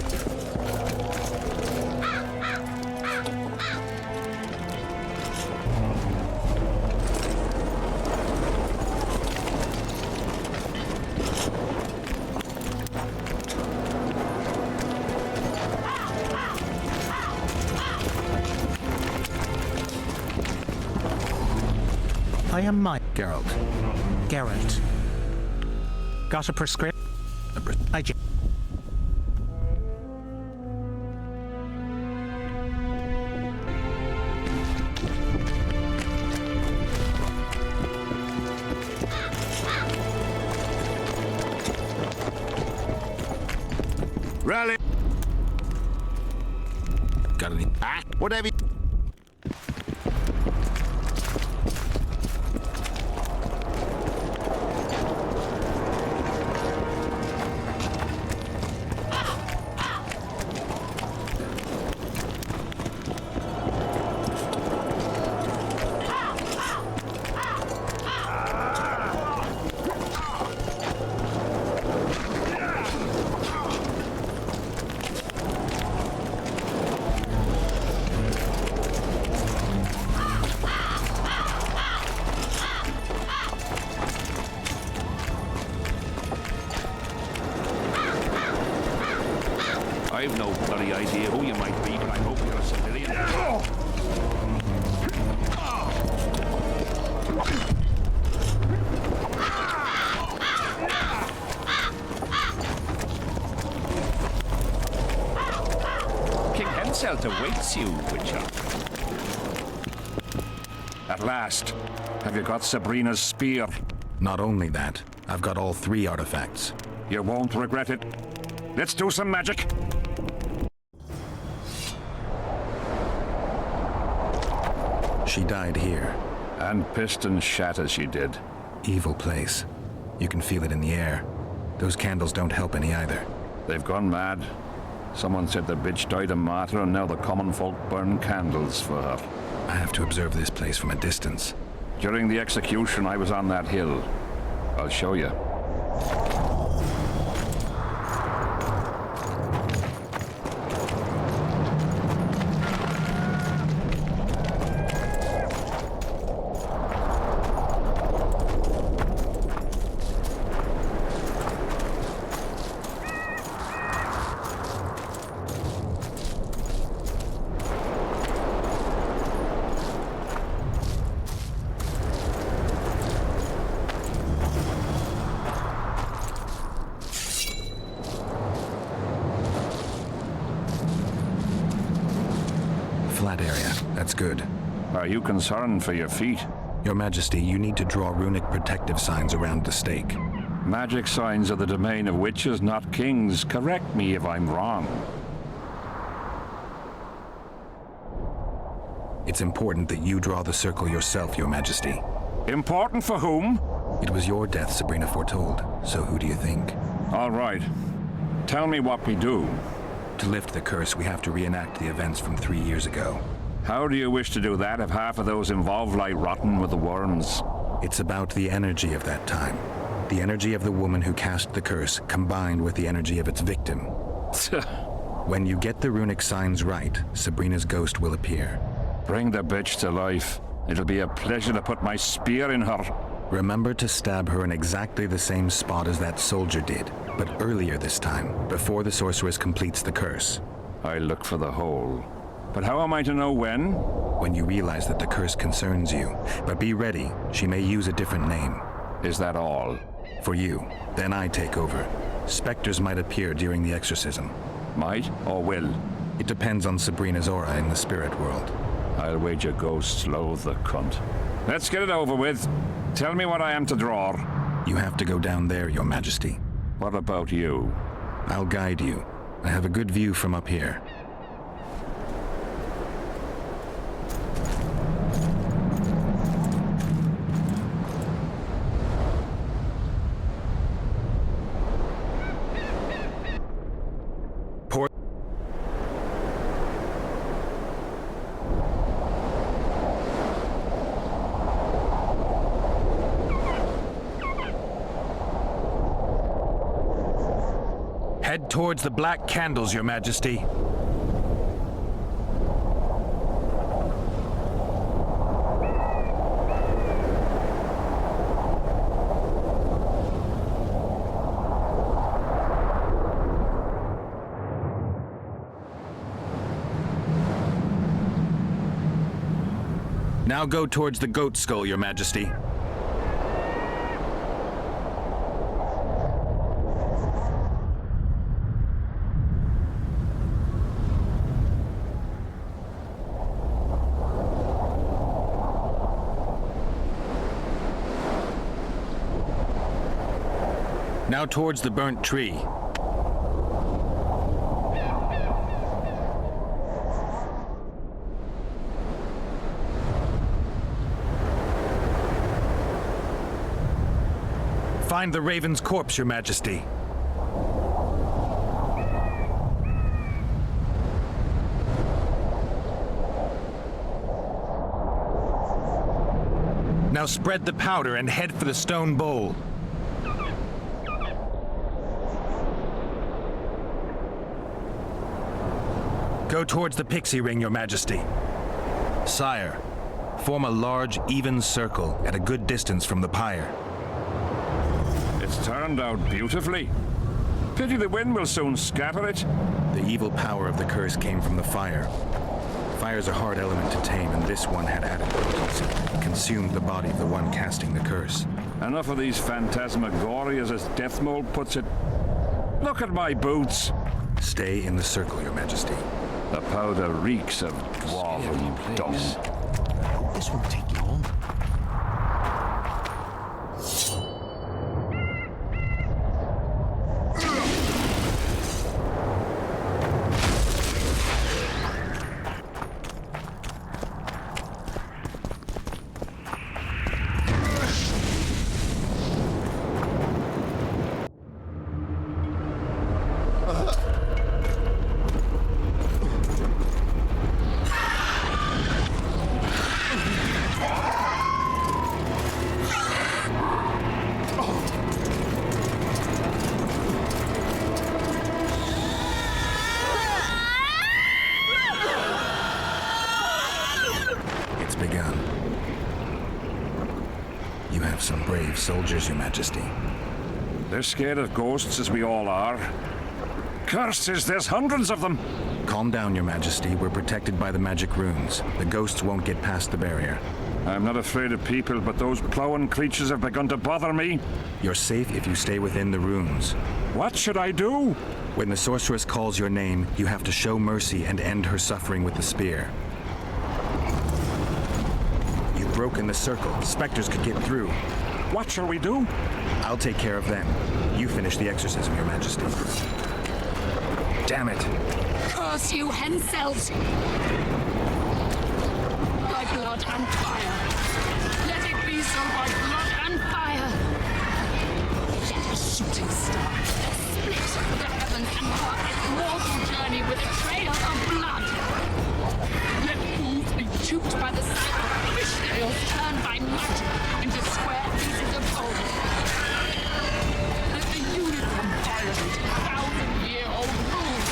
I am Mike. Geralt. Geralt. Got a prescription? Rally! Got any? Whatever. I've no bloody idea who you might be, but I hope you're a civilian. King Henselt awaits you, Witcher. At last. Have you got Sabrina's spear? Not only that, I've got all 3 artifacts. You won't regret it. Let's do some magic. She died here. And pissed and shat as she did. Evil place. You can feel it in the air. Those candles don't help any either. They've gone mad. Someone said the bitch died a martyr and now the common folk burn candles for her. I have to observe this place from a distance. During the execution, I was on that hill. I'll show you. Flat area. That's good. Are you concerned for your feet? Your Majesty, you need to draw runic protective signs around the stake. Magic signs are the domain of witches, not kings. Correct me if I'm wrong. It's important that you draw the circle yourself, Your Majesty. Important for whom? It was your death Sabrina foretold, so who do you think? All right. Tell me what we do. To lift the curse, we have to reenact the events from 3 years ago. How do you wish to do that if half of those involved lie rotten with the worms? It's about the energy of that time. The energy of the woman who cast the curse, combined with the energy of its victim. When you get the runic signs right, Sabrina's ghost will appear. Bring the bitch to life. It'll be a pleasure to put my spear in her. Remember to stab her in exactly the same spot as that soldier did, but earlier this time, before the sorceress completes the curse. I look for the hole. But how am I to know when? When you realize that the curse concerns you. But be ready, she may use a different name. Is that all? For you. Then I take over. Spectres might appear during the exorcism. Might or will? It depends on Sabrina's aura in the spirit world. I'll wager ghosts loathe the cunt. Let's get it over with. Tell me what I am to draw. You have to go down there, Your Majesty. What about you? I'll guide you. I have a good view from up here. Head towards the black candles, Your Majesty. Now go towards the goat skull, Your Majesty. Now towards the burnt tree. Find the raven's corpse, Your Majesty. Now spread the powder and head for the stone bowl. Go towards the pixie ring, Your Majesty. Sire, form a large, even circle at a good distance from the pyre. It's turned out beautifully. Pity the wind will soon scatter it. The evil power of the curse came from the fire. Fire's a hard element to tame, and this one had added potency. It consumed the body of the one casting the curse. Enough of these phantasmagorias, as Death Mold puts it. Look at my boots. Stay in the circle, Your Majesty. The powder reeks of dwarven dung. This won't take long. begun. You have some brave soldiers, Your Majesty. They're scared of ghosts, as we all are. Curses, there's hundreds of them! Calm down, Your Majesty. We're protected by the magic runes. The ghosts won't get past the barrier. I'm not afraid of people, but those plowing creatures have begun to bother me. You're safe if you stay within the runes. What should I do? When the sorceress calls your name, you have to show mercy and end her suffering with the spear. You've broken the circle. Spectres could get through. What shall we do? I'll take care of them. You finish the exorcism, Your Majesty. Damn it! Curse you, Henselt! By blood and fire. Let it be so by blood and fire. Let a shooting star split the heavens and mark its mortal journey with a trail of blood. Let fools be duped by the sight of fishtails turned by magic into square pieces of gold. Let the unicorn violate 1,000-year-old rules.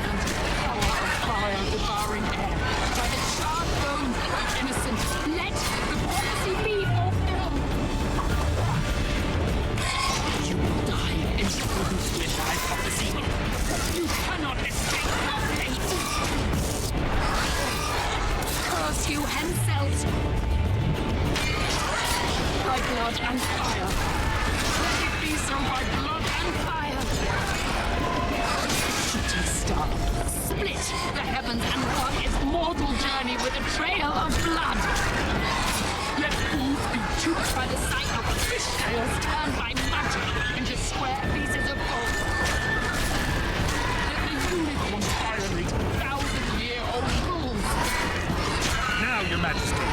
And the power of fire devouring air by the charred bones of the innocent. Let the prophecy be fulfilled. You will die in accordance with my prophecy. You cannot escape your fate. Curse you, Henselt! By blood and fire. Let it be so by blood and fire. Shooting star, split the heavens and mark its mortal journey with a trail of blood. Let fools be duped by the sight of fishtails turned by magic into square pieces of gold. Let the unicorn violate 1,000-year-old rules. Now, Your Majesty.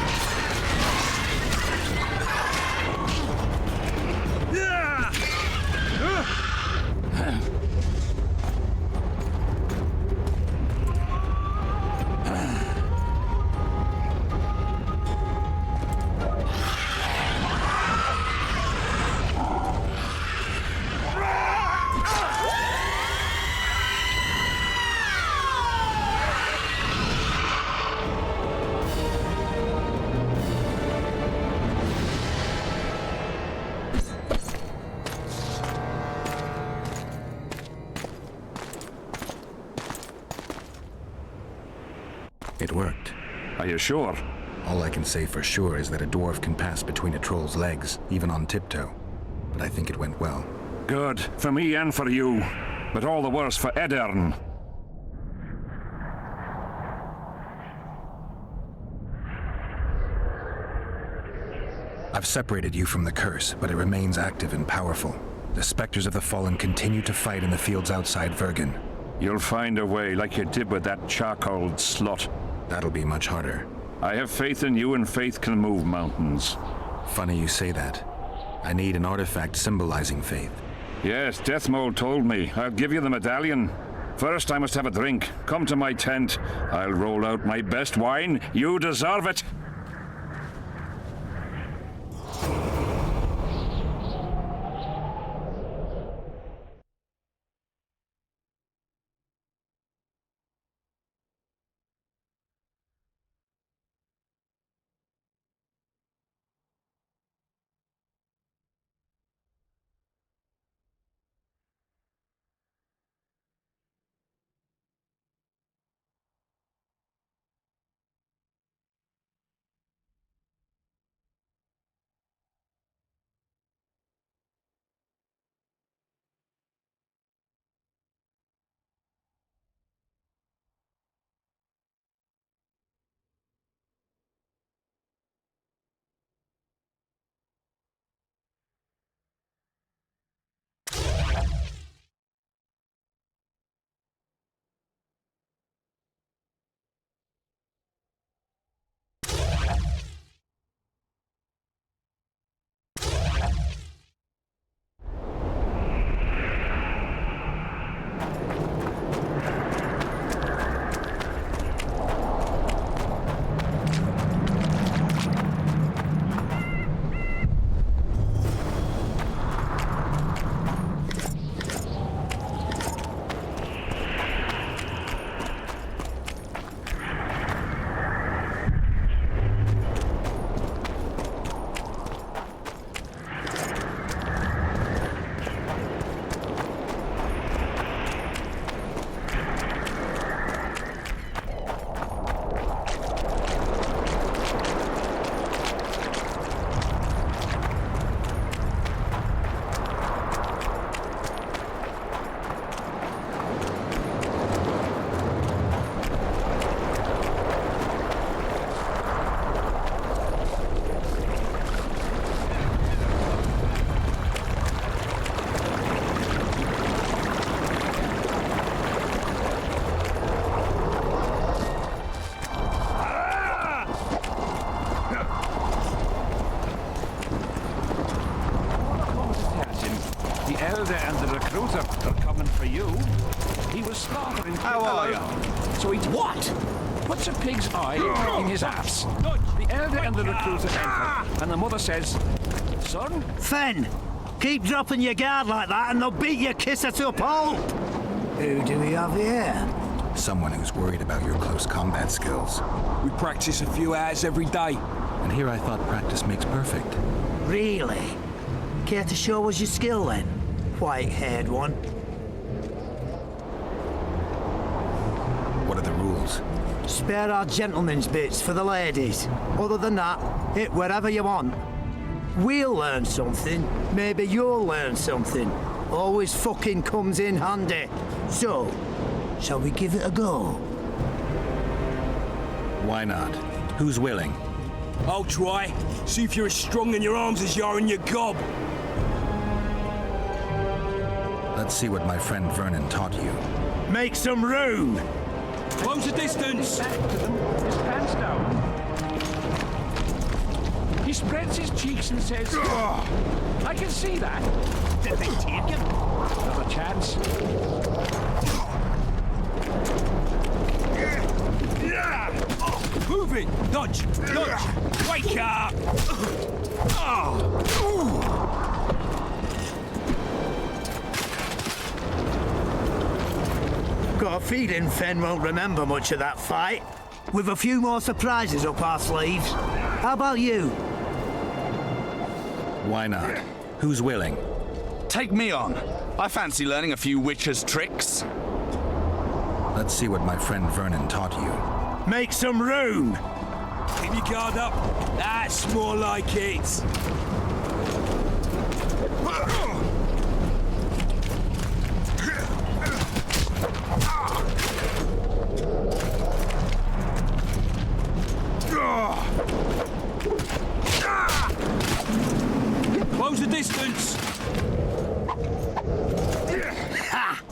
It worked. Are you sure? All I can say for sure is that a dwarf can pass between a troll's legs, even on tiptoe. But I think it went well. Good. For me and for you. But all the worse for Edern. I've separated you from the curse, but it remains active and powerful. The specters of the fallen continue to fight in the fields outside Vergen. You'll find a way, like you did with that charcoal slut. That'll be much harder. I have faith in you, and faith can move mountains. Funny you say that. I need an artifact symbolizing faith. Yes, Deathmold told me. I'll give you the medallion. First, I must have a drink. Come to my tent. I'll roll out my best wine. You deserve it. Elder and the recruiter are coming for you. He was slaughtering... How are you? So he... What? Puts a pig's eye in his ass. The elder and the recruiter enter, and the mother says, Son? Fen! Keep dropping your guard like that and they'll beat your kisser to a pulp! Who do we have here? Someone who's worried about your close combat skills. We practice a few hours every day. And here I thought practice makes perfect. Really? Care to show us your skill then? White-haired one. What are the rules? Spare our gentlemen's bits for the ladies. Other than that, hit wherever you want. We'll learn something. Maybe you'll learn something. Always fucking comes in handy. So, shall we give it a go? Why not? Who's willing? I'll try. See if you're as strong in your arms as you are in your gob. Let's see what my friend Vernon taught you. Make some room! Close the distance! Back to them, his pants down. He spreads his cheeks and says, I can see that. Did they take him? Another chance. Move it! Dodge! Dodge! Wake up! Got a feeling Fen won't remember much of that fight. With a few more surprises up our sleeves. How about you? Why not? Who's willing? Take me on. I fancy learning a few witches' tricks. Let's see what my friend Vernon taught you. Make some room! Keep your guard up. That's more like it. Close the distance. Ha!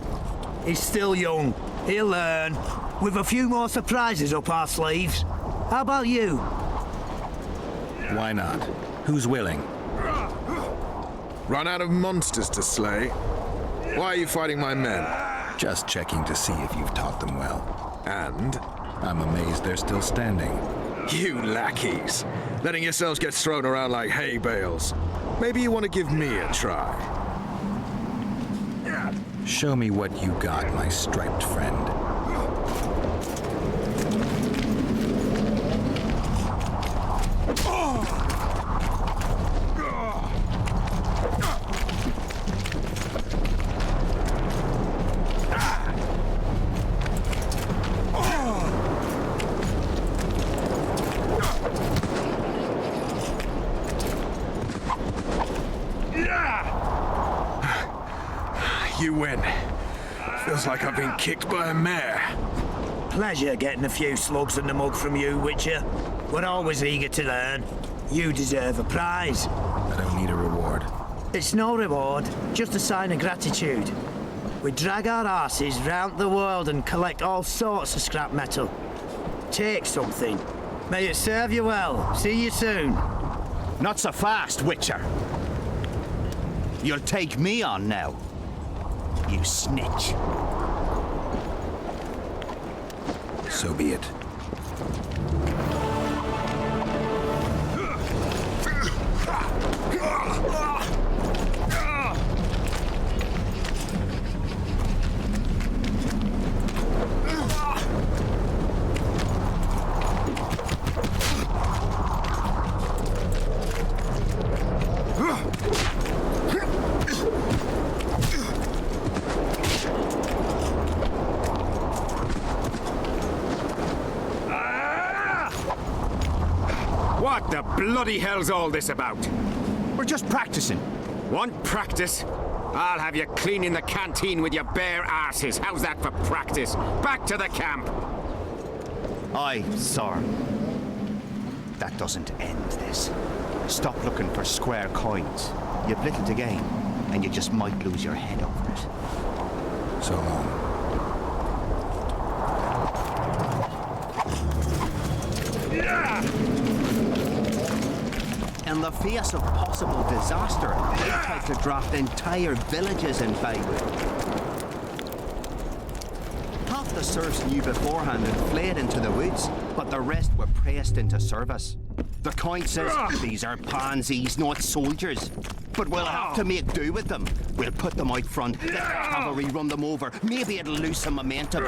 He's still young. He'll learn. With a few more surprises up our sleeves. How about you? Why not? Who's willing? Run out of monsters to slay? Why are you fighting my men? Just checking to see if you've taught them well. And? I'm amazed they're still standing. You lackeys, letting yourselves get thrown around like hay bales. Maybe you want to give me a try. Show me what you got, my striped friend. You win. Feels like I've been kicked by a mare. Pleasure getting a few slugs in the mug from you, Witcher. We're always eager to learn. You deserve a prize. I don't need a reward. It's no reward, just a sign of gratitude. We drag our asses round the world and collect all sorts of scrap metal. Take something. May it serve you well. See you soon. Not so fast, Witcher. You'll take me on now. You snitch. So be it. What the bloody hell's all this about? We're just practicing. Want practice? I'll have you cleaning the canteen with your bare arses. How's that for practice? Back to the camp! Aye, sir. That doesn't end this. Stop looking for square coins. You've little to gain, and you just might lose your head over it. So long. In the face of possible disaster, they tried to draft entire villages in Baywood. Half the serfs knew beforehand and fled into the woods, but the rest were pressed into service. The Count says these are pansies, not soldiers. But we'll have to make do with them. We'll put them out front, let the cavalry run them over. Maybe it'll lose some momentum.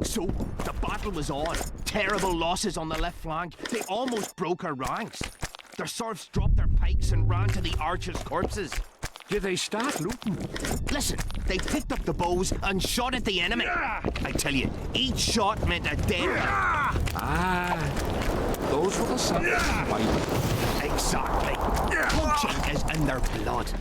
So, the battle was on. Terrible losses on the left flank. They almost broke our ranks. Their serfs dropped their pikes and ran to the archers' corpses. Did they start looting? Listen, they picked up the bows and shot at the enemy. I tell you, each shot meant a dead man. Those were the sons of Baywood. Exactly. Poaching is in their blood.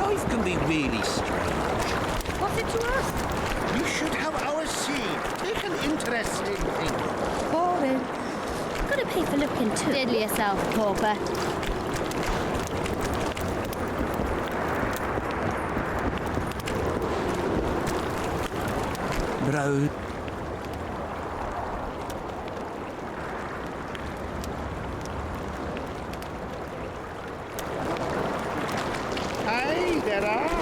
Life can be really strange. What's it to us? You should have our seed. Take an interest in things. Boring. Gotta pay for looking too. Diddle yourself, pauper. Bro. Hey, there are.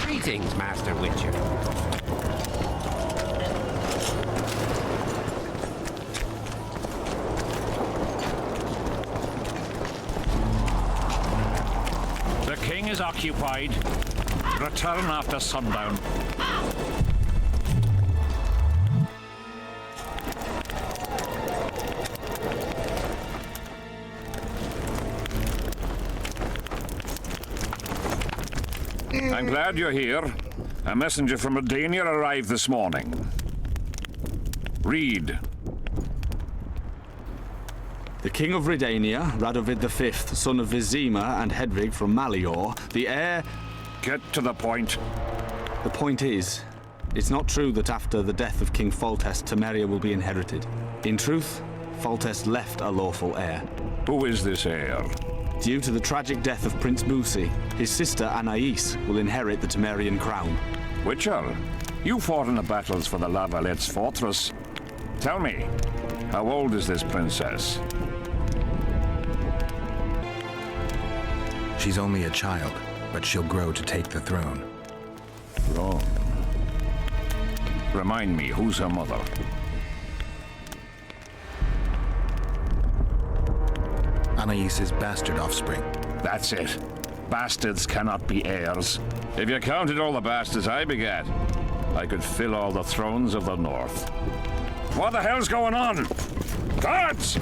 Greetings, Master Witcher. The king is occupied. Return after sundown. I'm glad you're here. A messenger from Redania arrived this morning. Read. The King of Redania, Radovid V, son of Vizima and Hedvig from Malior, the heir... Get to the point. The point is, it's not true that after the death of King Foltest, Temeria will be inherited. In truth, Foltest left a lawful heir. Who is this heir? Due to the tragic death of Prince Musi, his sister Anais will inherit the Temerian crown. Witcher, you fought in the battles for the Lavalettes fortress. Tell me, how old is this princess? She's only a child, but she'll grow to take the throne. Wrong. Remind me, who's her mother? Anais's bastard offspring. That's it. Bastards cannot be heirs. If you counted all the bastards I begat, I could fill all the thrones of the north. What the hell's going on? Guards!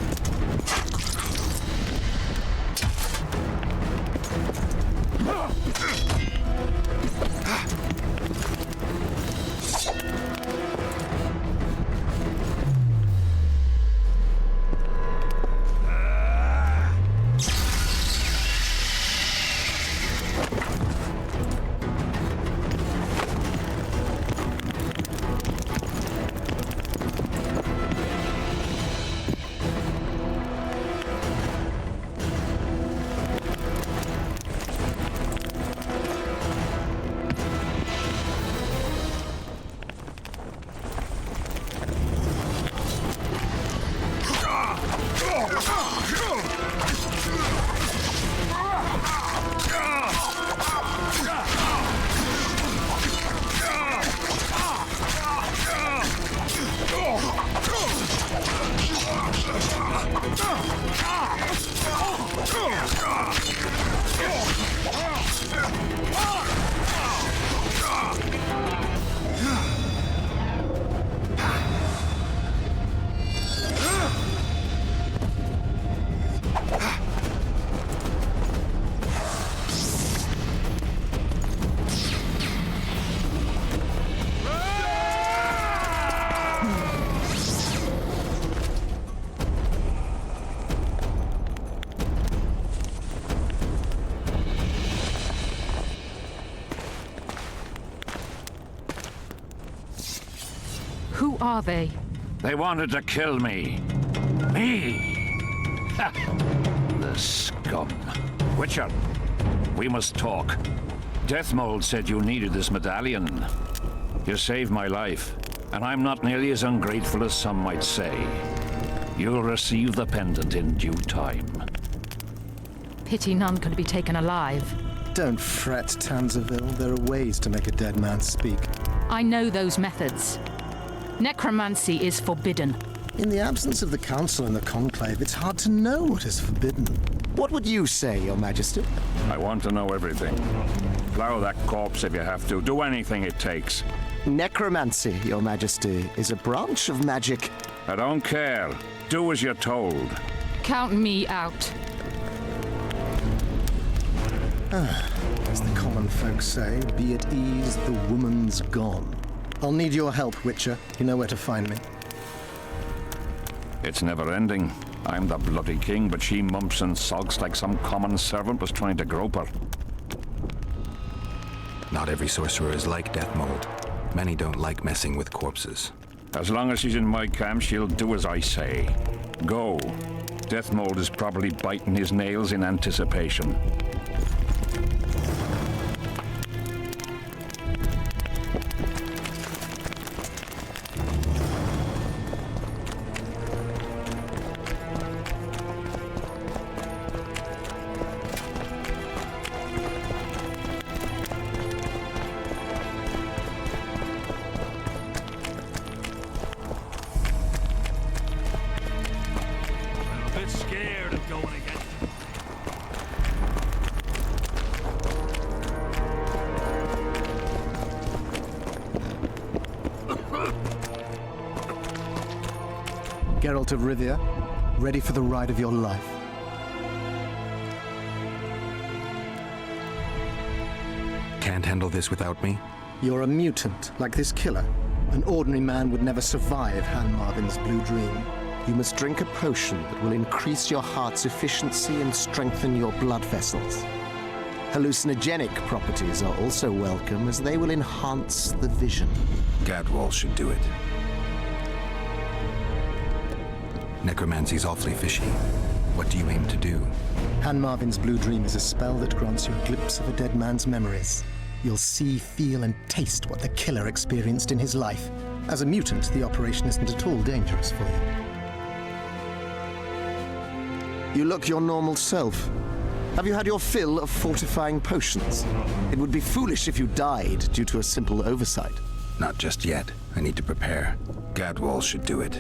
Who are they? They wanted to kill me. Me! Ha! The scum. Witcher, we must talk. Deathmold said you needed this medallion. You saved my life, and I'm not nearly as ungrateful as some might say. You'll receive the pendant in due time. Pity none could be taken alive. Don't fret, Tanzaville. There are ways to make a dead man speak. I know those methods. Necromancy is forbidden. In the absence of the Council and the Conclave, it's hard to know what is forbidden. What would you say, Your Majesty? I want to know everything. Plow that corpse if you have to. Do anything it takes. Necromancy, Your Majesty, is a branch of magic. I don't care. Do as you're told. Count me out. As the common folk say, be at ease, the woman's gone. I'll need your help, Witcher. You know where to find me. It's never ending. I'm the bloody king, but she mumps and sulks like some common servant was trying to grope her. Not every sorcerer is like Deathmold. Many don't like messing with corpses. As long as she's in my camp, she'll do as I say. Go. Deathmold is probably biting his nails in anticipation. Geralt of Rivia, ready for the ride of your life. Can't handle this without me? You're a mutant, like this killer. An ordinary man would never survive Han Marvin's Blue Dream. You must drink a potion that will increase your heart's efficiency and strengthen your blood vessels. Hallucinogenic properties are also welcome, as they will enhance the vision. Gadwall should do it. Necromancy's awfully fishy. What do you aim to do? Han Marvin's Blue Dream is a spell that grants you a glimpse of a dead man's memories. You'll see, feel, and taste what the killer experienced in his life. As a mutant, the operation isn't at all dangerous for you. You look your normal self. Have you had your fill of fortifying potions? It would be foolish if you died due to a simple oversight. Not just yet. I need to prepare. Gadwall should do it.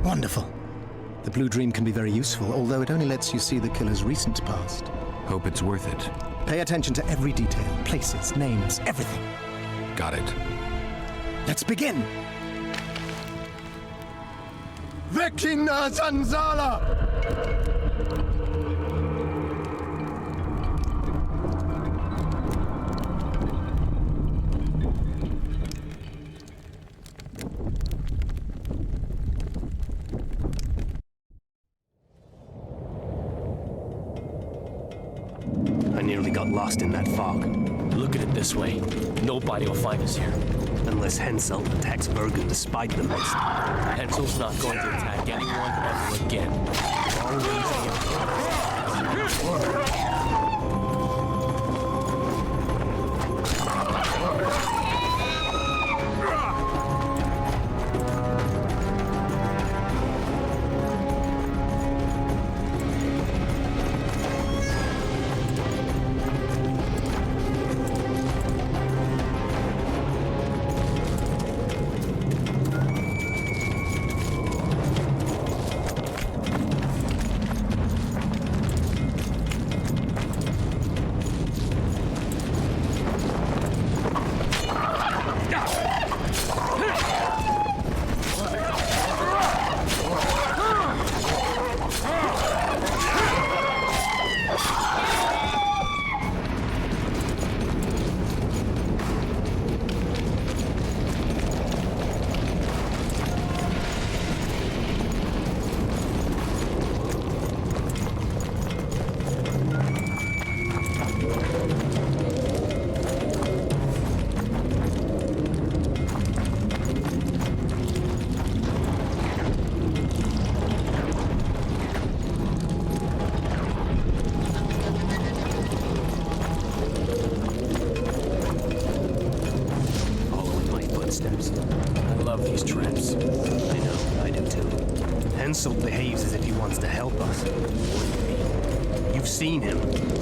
Wonderful. The Blue Dream can be very useful, although it only lets you see the killer's recent past. Hope it's worth it. Pay attention to every detail, places, names, everything. Got it. Let's begin! Vecina Zanzala! I nearly got lost in that fog. Look at it this way. Nobody will find us here. Unless Hensel attacks Bergen despite the mist. Hensel's not going to attack anyone ever again. Hensel behaves as if he wants to help us. You've seen him.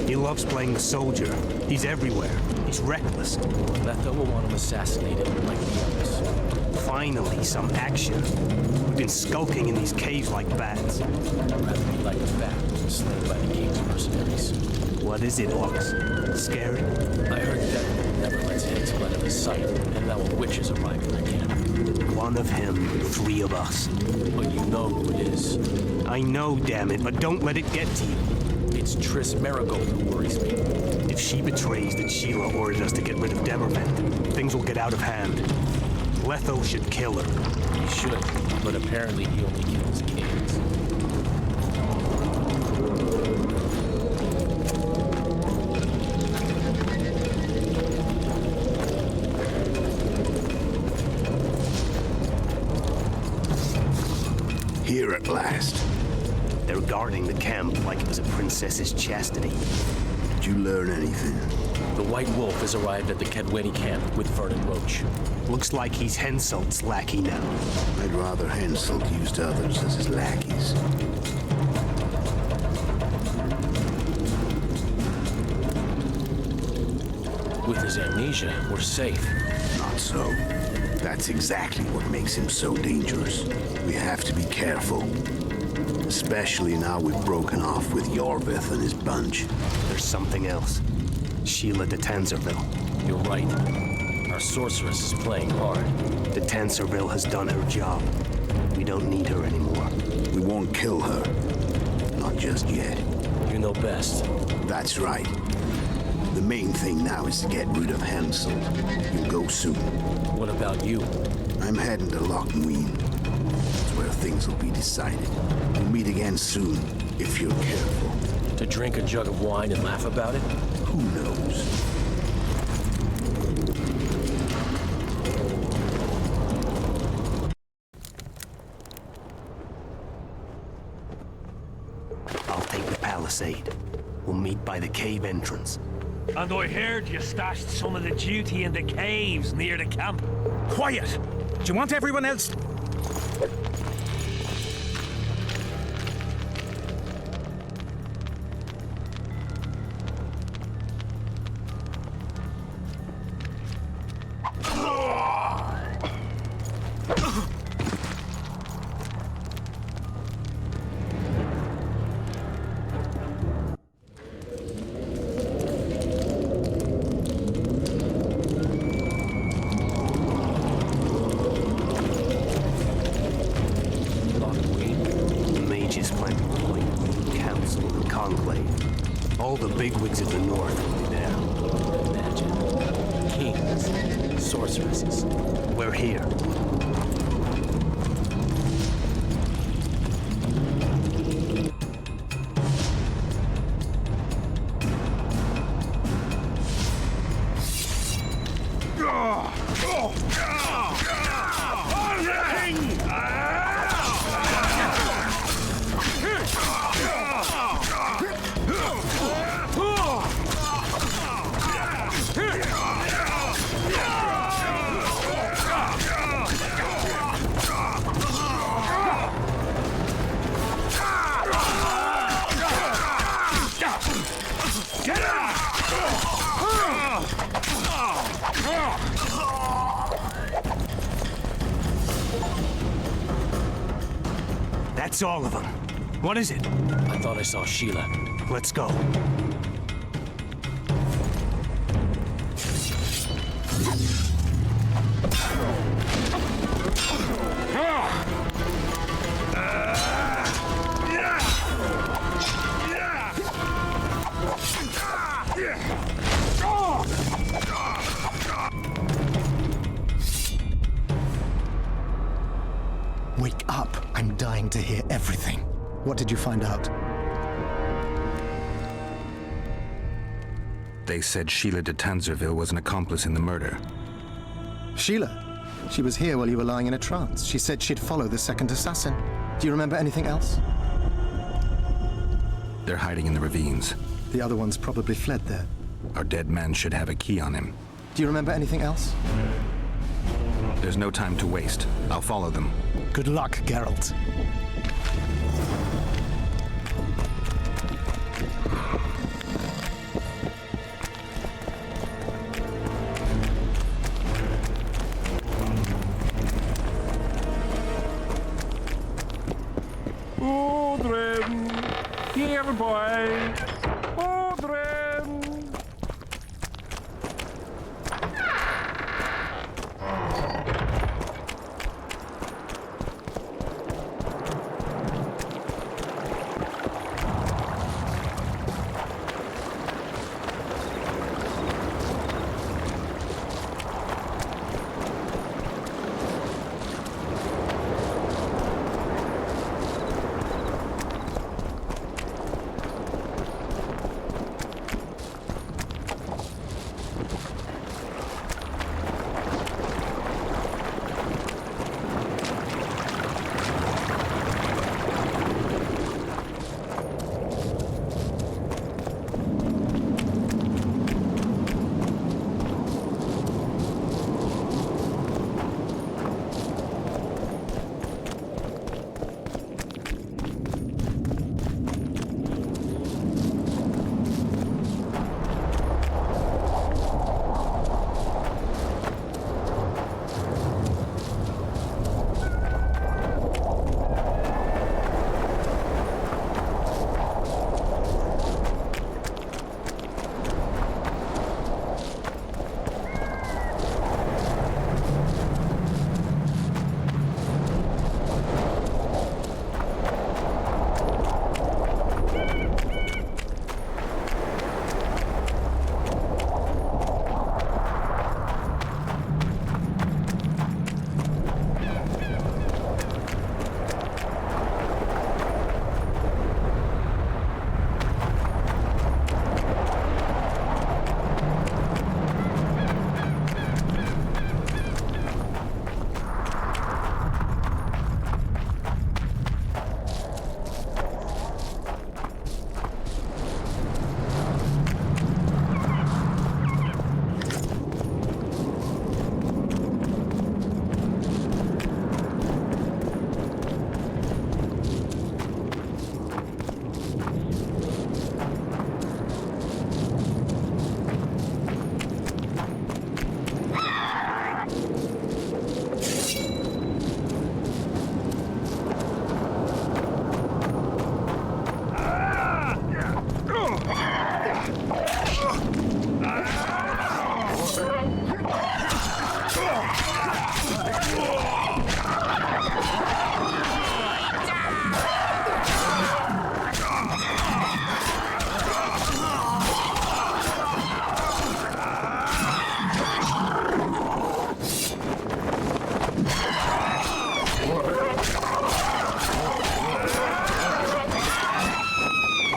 He loves playing the soldier. He's everywhere. He's reckless. Letho will want him assassinated like the others. Finally, some action. We've been skulking in these caves like bats. I'd rather be like a bat than slain by the king's mercenaries. What is it, Ox? Scary? I heard that never lets Hensel out of his sight, and now a witch is arriving again. One of him, 3 of us. But you know who it is. I know, damn it, but don't let it get to you. It's Triss Marigold who worries me. If she betrays that Sheila ordered us to get rid of Demervent, things will get out of hand. Letho should kill her. He should, but apparently he only kills kings. Here at last. They're guarding the camp like it was a princess's chastity. Did you learn anything? The White Wolf has arrived at the Kedweni camp with Vernon Roach. Looks like he's Henselt's lackey now. I'd rather Henselt used others as his lackeys. With his amnesia, we're safe. Not so. That's exactly what makes him so dangerous. We have to be careful. Especially now we've broken off with Yorvith and his bunch. There's something else. Sheila de Tanserville. You're right. Our sorceress is playing hard. De Tanserville has done her job. We don't need her anymore. We won't kill her. Not just yet. You know best. That's right. The main thing now is to get rid of Henselt. You'll go soon. What about you? I'm heading to Loch Muin. That's where things will be decided. We'll meet again soon, if you're careful. To drink a jug of wine and laugh about it? Who knows? I'll take the palisade. We'll meet by the cave entrance. And I heard you stashed some of the duty in the caves near the camp. Quiet! Do you want everyone else? All the bigwigs of the north will be there. Imagine. Kings, sorceresses. We're here. That's all of them. What is it? I thought I saw Sheila. Let's go. Wake up. I'm dying to hear everything. What did you find out? They said Sheila de Tanzerville was an accomplice in the murder. Sheila? She was here while you were lying in a trance. She said she'd follow the second assassin. Do you remember anything else? They're hiding in the ravines. The other ones probably fled there. Our dead man should have a key on him. Do you remember anything else? There's no time to waste. I'll follow them. Good luck, Geralt. Odrin! Here, boy! Odrin!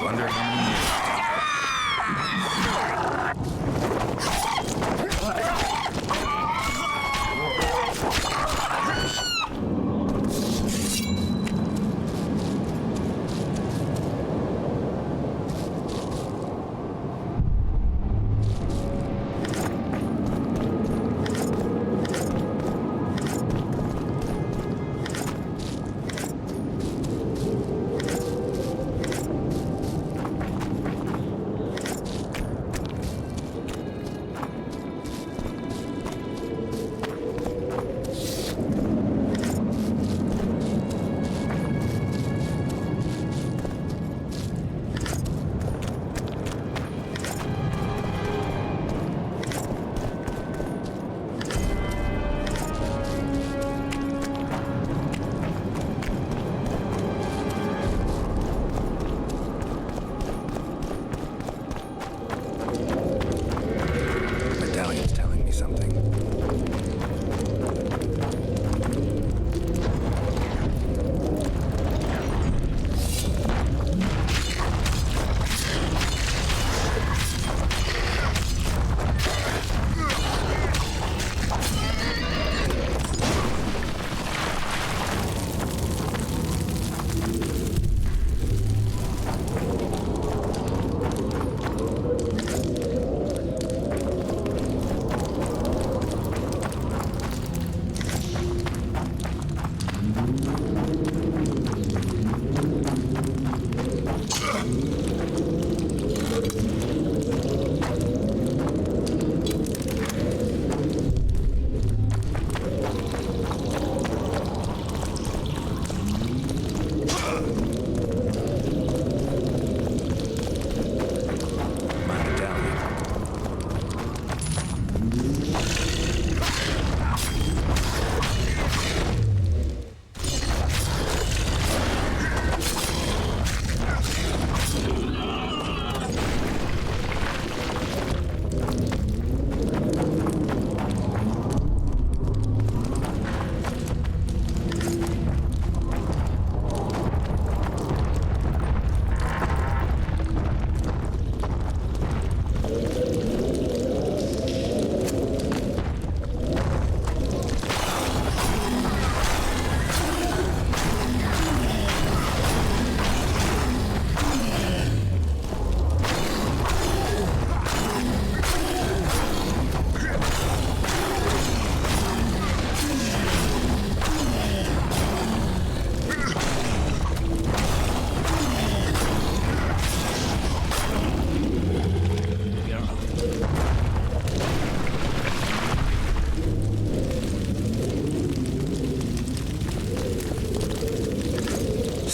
Wonder how many years. Medallion's telling me something.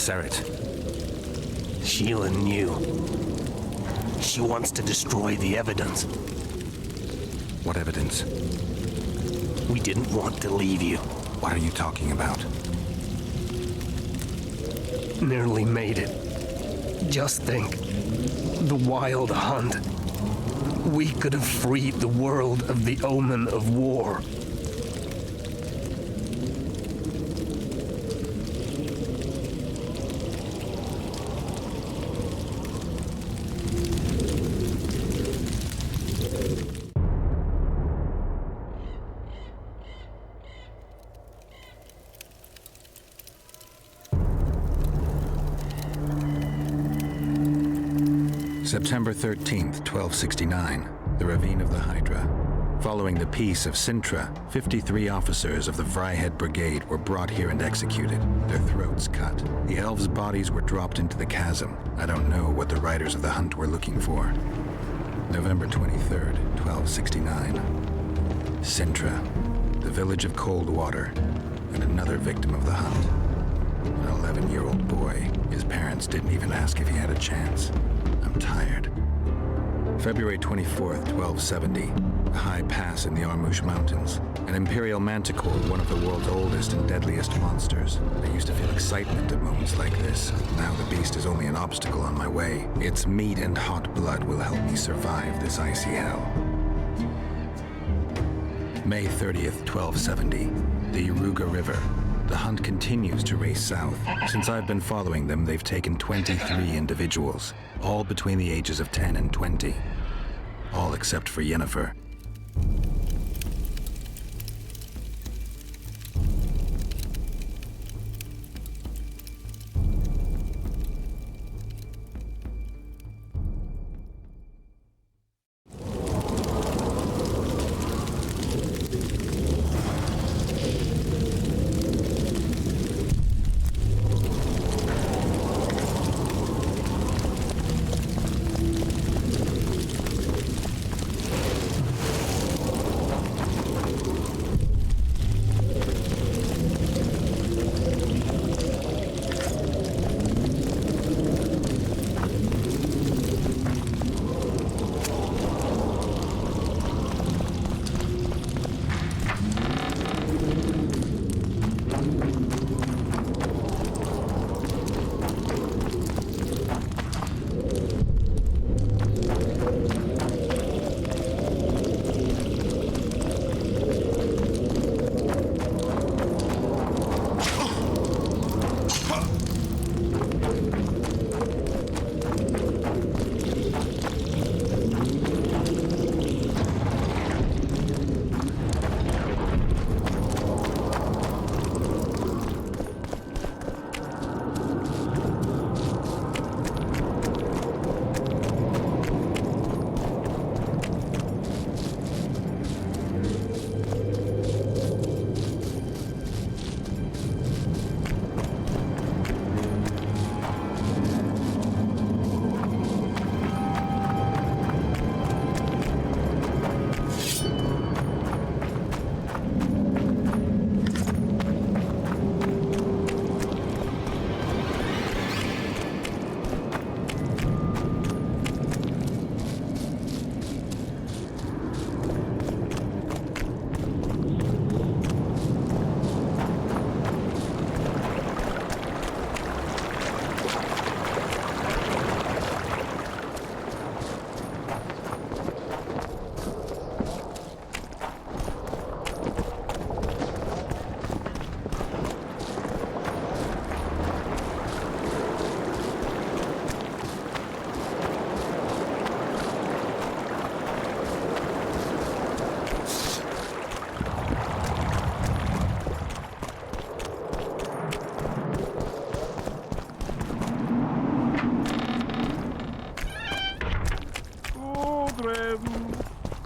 Seret. Sheila knew. She wants to destroy the evidence. What evidence? We didn't want to leave you. What are you talking about? Nearly made it. Just think. The Wild Hunt. We could have freed the world of the omen of war. September 13th, 1269, the Ravine of the Hydra. Following the Peace of Sintra, 53 officers of the Fryhead Brigade were brought here and executed, their throats cut. The elves' bodies were dropped into the chasm. I don't know what the riders of the hunt were looking for. November 23rd, 1269. Sintra, the village of Coldwater, and another victim of the hunt. An 11-year-old boy. His parents didn't even ask if he had a chance. I'm tired. February 24th, 1270. A high pass in the Armouche Mountains. An Imperial Manticore, one of the world's oldest and deadliest monsters. I used to feel excitement at moments like this. Now the beast is only an obstacle on my way. Its meat and hot blood will help me survive this icy hell. May 30th, 1270. The Yaruga River. The hunt continues to race south. Since I've been following them, they've taken 23 individuals, all between the ages of 10 and 20. All except for Yennefer.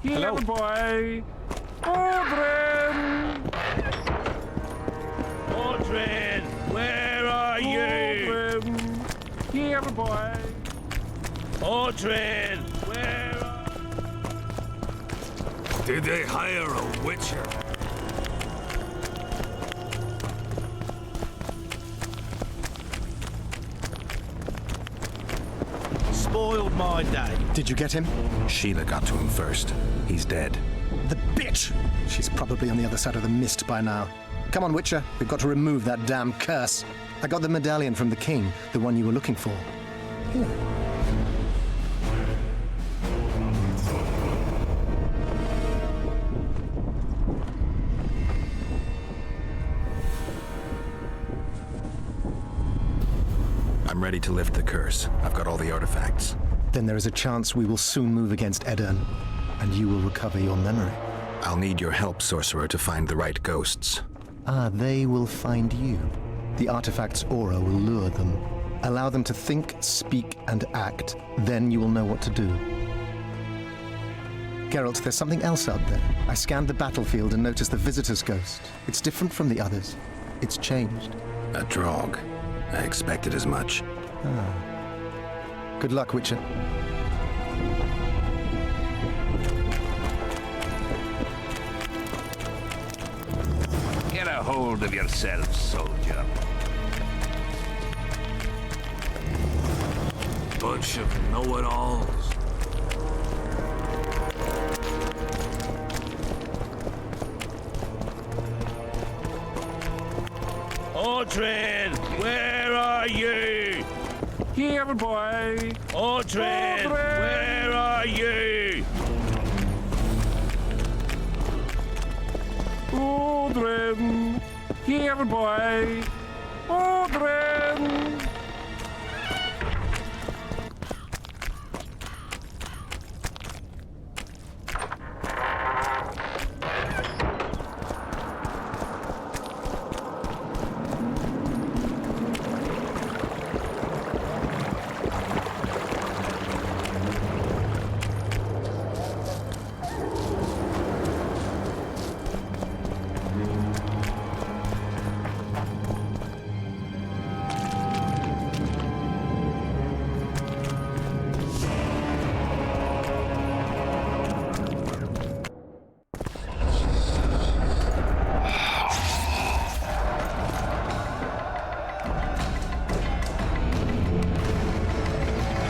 Hello, boy. Aldrin! Aldrin, where are you? Aldrin! Here, boy. Aldrin, where are... Did they hire a witcher? Spoiled my day. Did you get him? Sheila got to him first. He's dead. The bitch! She's probably on the other side of the mist by now. Come on, Witcher. We've got to remove that damn curse. I got the medallion from the king, the one you were looking for. Here. I'm ready to lift the curse. I've got all the artifacts. Then there is a chance we will soon move against Edirn, and you will recover your memory. I'll need your help, sorcerer, to find the right ghosts. Ah, they will find you. The artifact's aura will lure them. Allow them to think, speak, and act. Then you will know what to do. Geralt, there's something else out there. I scanned the battlefield and noticed the Visitor's Ghost. It's different from the others. It's changed. A Draug. I expected as much. Ah. Good luck, Witcher. Get a hold of yourself, soldier. Bunch of know-it-alls. Aldrin, where are you? Here, boy. Aldrin, where are you? Aldrin, Here, boy. Odrin!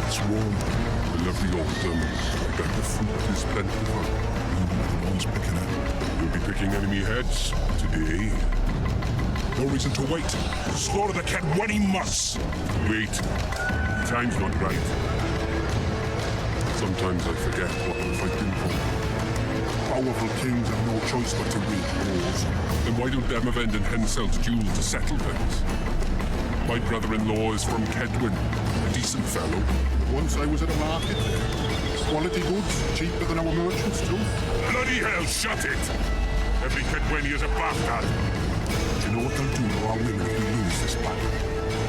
It's warm. I love the autumn. I bet the fruit is plentiful. No one's picking it. We'll be picking enemy heads today. No reason to wait. Slaughter the cat when he must. Wait. Time's not right. Sometimes I forget what we're fighting for. Powerful kings have no choice but to wage wars. Then why don't Demavend and Henselt's duel to settle things? My brother-in-law is from Kedwin, a decent fellow. Once I was at a market there. Quality goods, cheaper than our merchants too. Bloody hell, shut it! Every Kedwini is a bastard. Do you know what they'll do to our women if we lose this battle?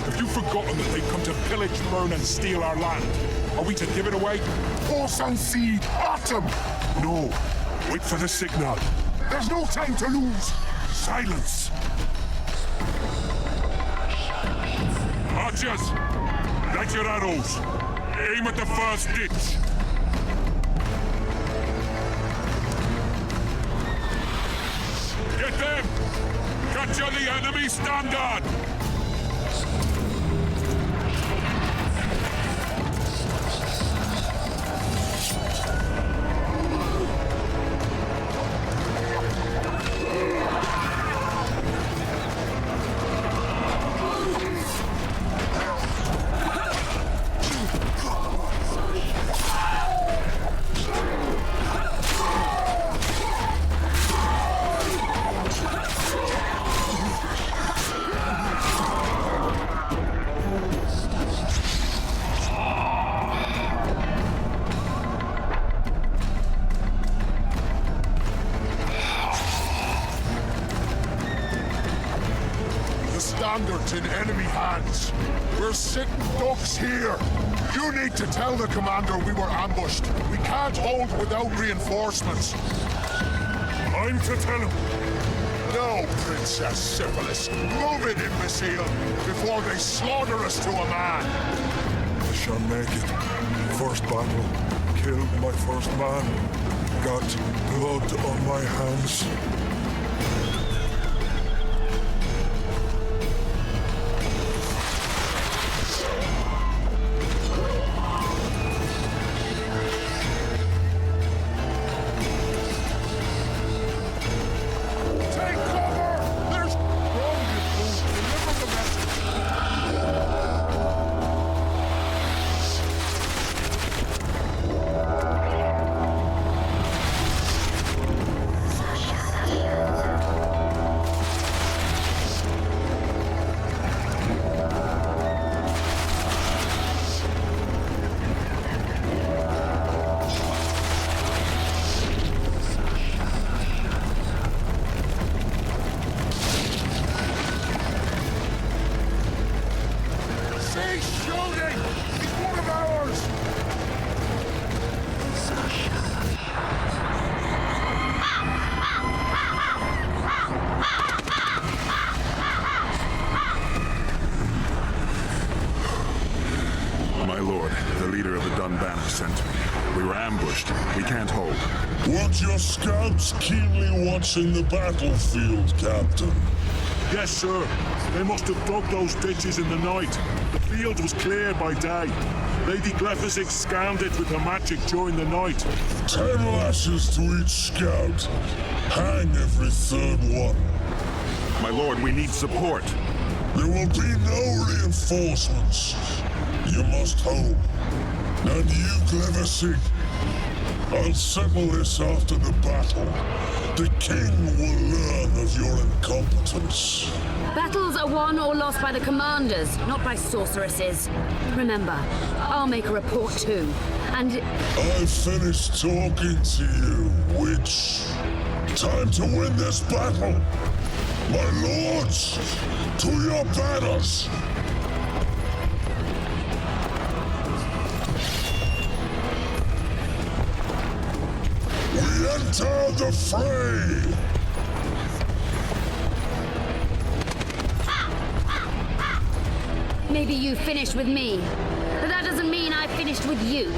Have you forgotten that they've come to pillage, burn, and steal our land? Are we to give it away? Horse and seed, autumn! No. Wait for the signal. There's no time to lose. Silence. Archers, light your arrows. Aim at the first ditch. Get them! Capture the enemy standard! Standards in enemy hands. We're sitting ducks here. You need to tell the commander we were ambushed. We can't hold without reinforcements. I'm to tell him. No, Princess Syphilis. Move it, imbecile, before they slaughter us to a man. I shall make it. First battle. Killed my first man. Got blood on my hands. We were ambushed. We can't hold. Weren't your scouts keenly watching the battlefield, Captain? Yes, sir. They must have dug those ditches in the night. The field was clear by day. Lady Glephysig scanned it with her magic during the night. 10 lashes to each scout. Hang every third one. My lord, we need support. There will be no reinforcements. You must hold. And you, Glephysig, I'll settle this after the battle. The king will learn of your incompetence. Battles are won or lost by the commanders, not by sorceresses. Remember, I'll make a report too, and... I've finished talking to you, witch. Time to win this battle. My lords, to your banners! We enter the fray! Maybe you finished with me, but that doesn't mean I finished with you.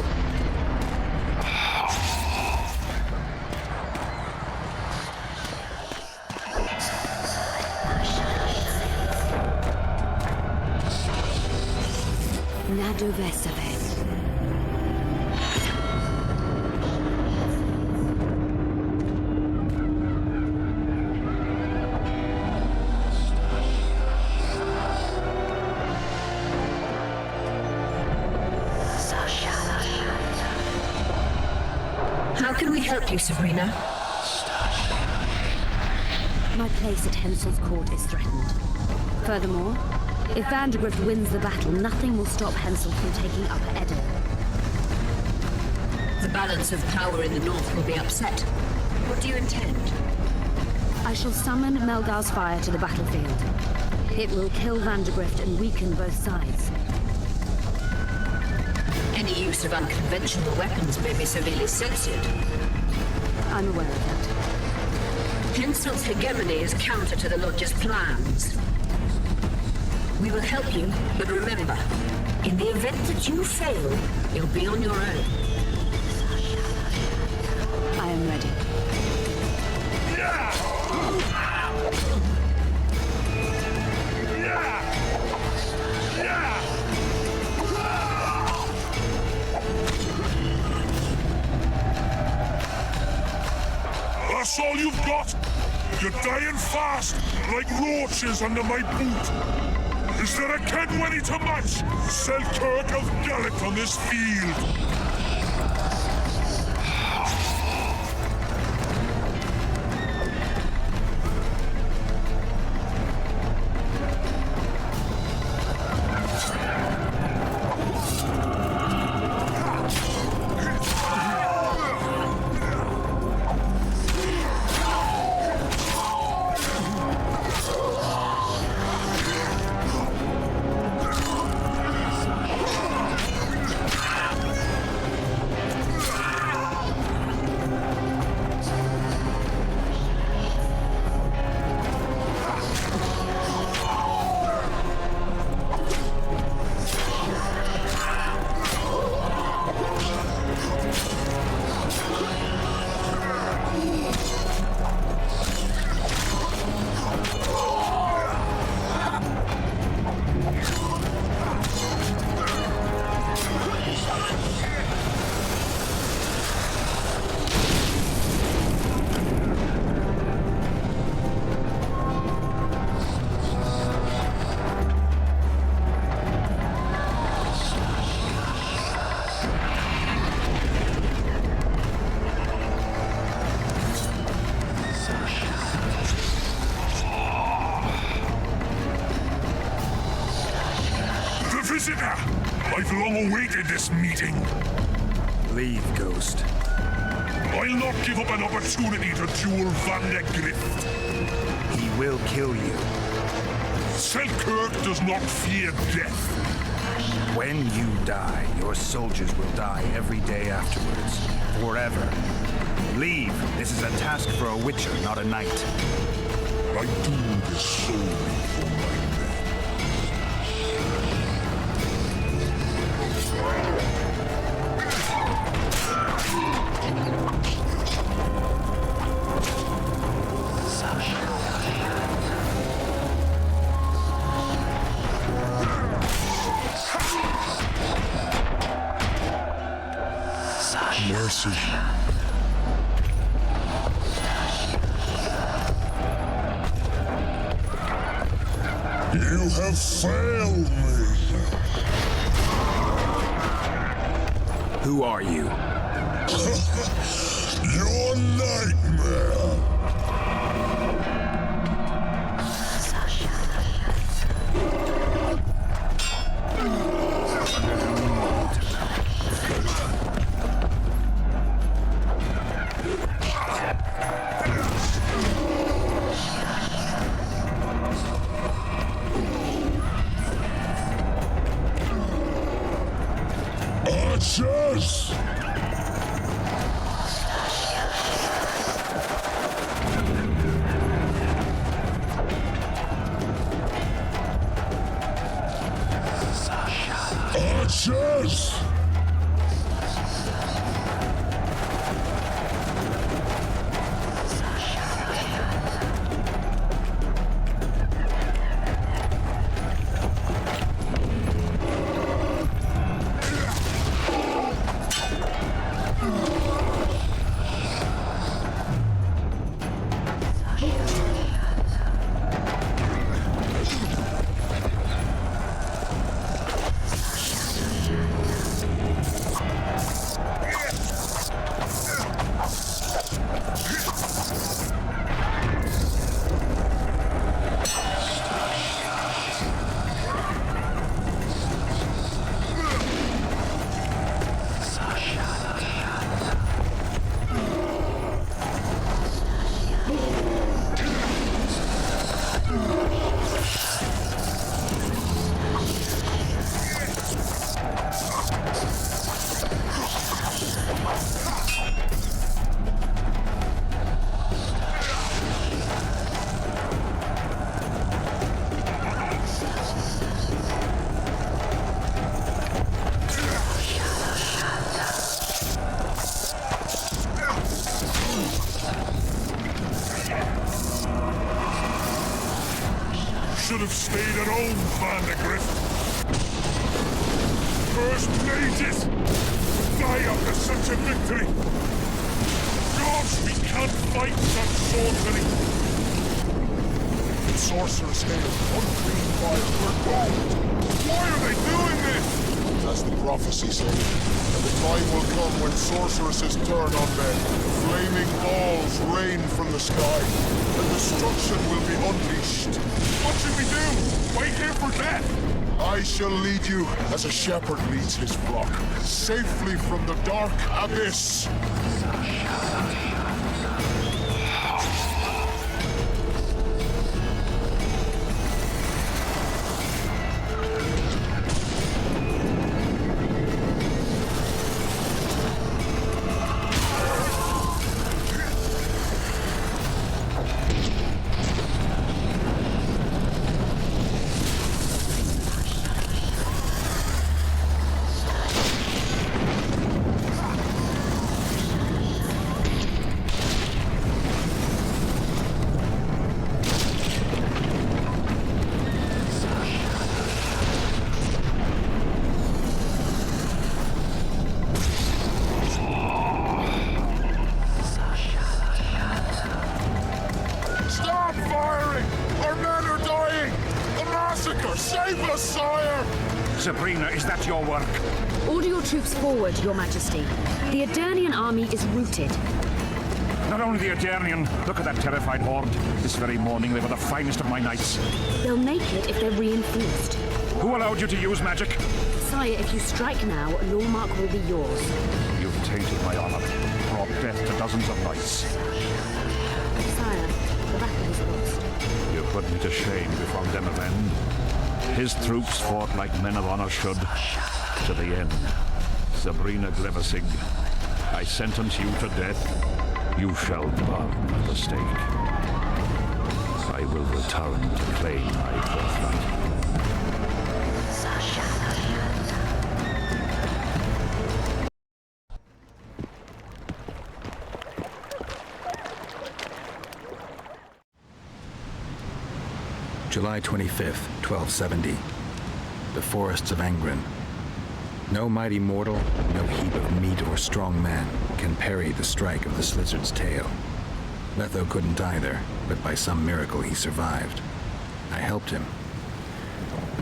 Nadu Vesavet. How can we help you, Sabrina? My place at Hensel's court is threatened. Furthermore, if Vandergrift wins the battle, nothing will stop Hensel from taking Upper Edin. The balance of power in the north will be upset. What do you intend? I shall summon Melgar's fire to the battlefield. It will kill Vandergrift and weaken both sides. Any use of unconventional weapons may be severely censored. I'm aware of that. Hensel's hegemony is counter to the Lodge's plans. We will help you, but remember, in the event that you fail, you'll be on your own. I am ready. That's all you've got? You're dying fast, like roaches under my boot. Is there a Kenwenny to match Selkirk of Gallet on this field? Visitor! I've long awaited this meeting. Leave, Ghost. I'll not give up an opportunity to duel Vandergrift. He will kill you. Selkirk does not fear death. When you die, your soldiers will die every day afterwards. Forever. Leave. This is a task for a witcher, not a knight. I do this solely for my men. Mercy. You have failed me. Who are you? Your nightmare! Archers! Archers! Should have stayed at home, Vandegrift. First mages die after such a victory. Gods, we can't fight such sorcery. Sorcerer's Hail, unclean fire, we're doomed. Why are they doing this? As the prophecy said, and the time will come when sorceresses turn on men. Flaming balls rain from the sky, and destruction will be unleashed. What should we do? Wait here for death? I shall lead you as a shepherd leads his flock, safely from the dark abyss. Sabrina, is that your work? Order your troops forward, Your Majesty. The Aedirnian army is routed. Not only the Aedirnian, look at that terrified horde. This very morning they were the finest of my knights. They'll make it if they're reinforced. Who allowed you to use magic? Sire, if you strike now, Lormark will be yours. You've tainted my honor, brought death to dozens of knights. Sire, the battle is lost. You put me to shame before Demavend. His troops fought like men of honor should, to the end. Sabrina Glevissig, I sentence you to death. You shall burn at the stake. I will return to claim my birthright. July 25th, 1270. The forests of Angren. No mighty mortal, no heap of meat or strong man can parry the strike of the Slizzard's tail. Letho couldn't either, but by some miracle he survived. I helped him.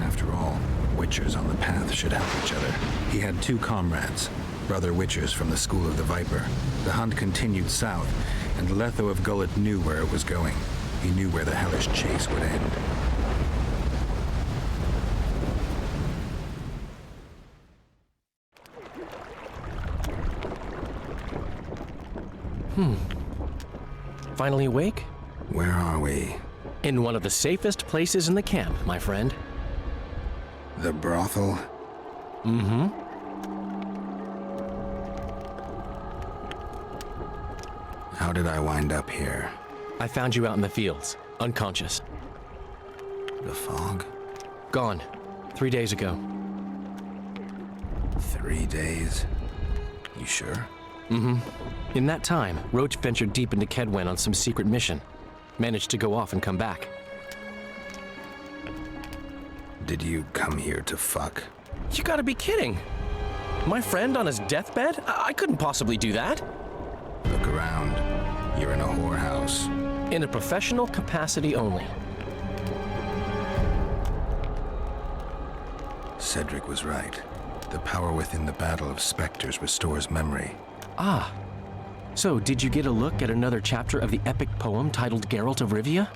After all, Witchers on the path should help each other. He had 2 comrades, brother Witchers from the School of the Viper. The hunt continued south, and Letho of Gullet knew where it was going. He knew where the hellish chase would end. Finally awake? Where are we? In one of the safest places in the camp, my friend. The brothel? Mm-hmm. How did I wind up here? I found you out in the fields, unconscious. The fog? Gone. 3 days ago. 3 days? You sure? Mm-hmm. In that time, Roach ventured deep into Kedwen on some secret mission. Managed to go off and come back. Did you come here to fuck? You gotta be kidding! My friend on his deathbed? I couldn't possibly do that. Look around. You're in a whorehouse. In a professional capacity only. Cedric was right. The power within the Battle of Spectres restores memory. Ah. So, did you get a look at another chapter of the epic poem titled Geralt of Rivia?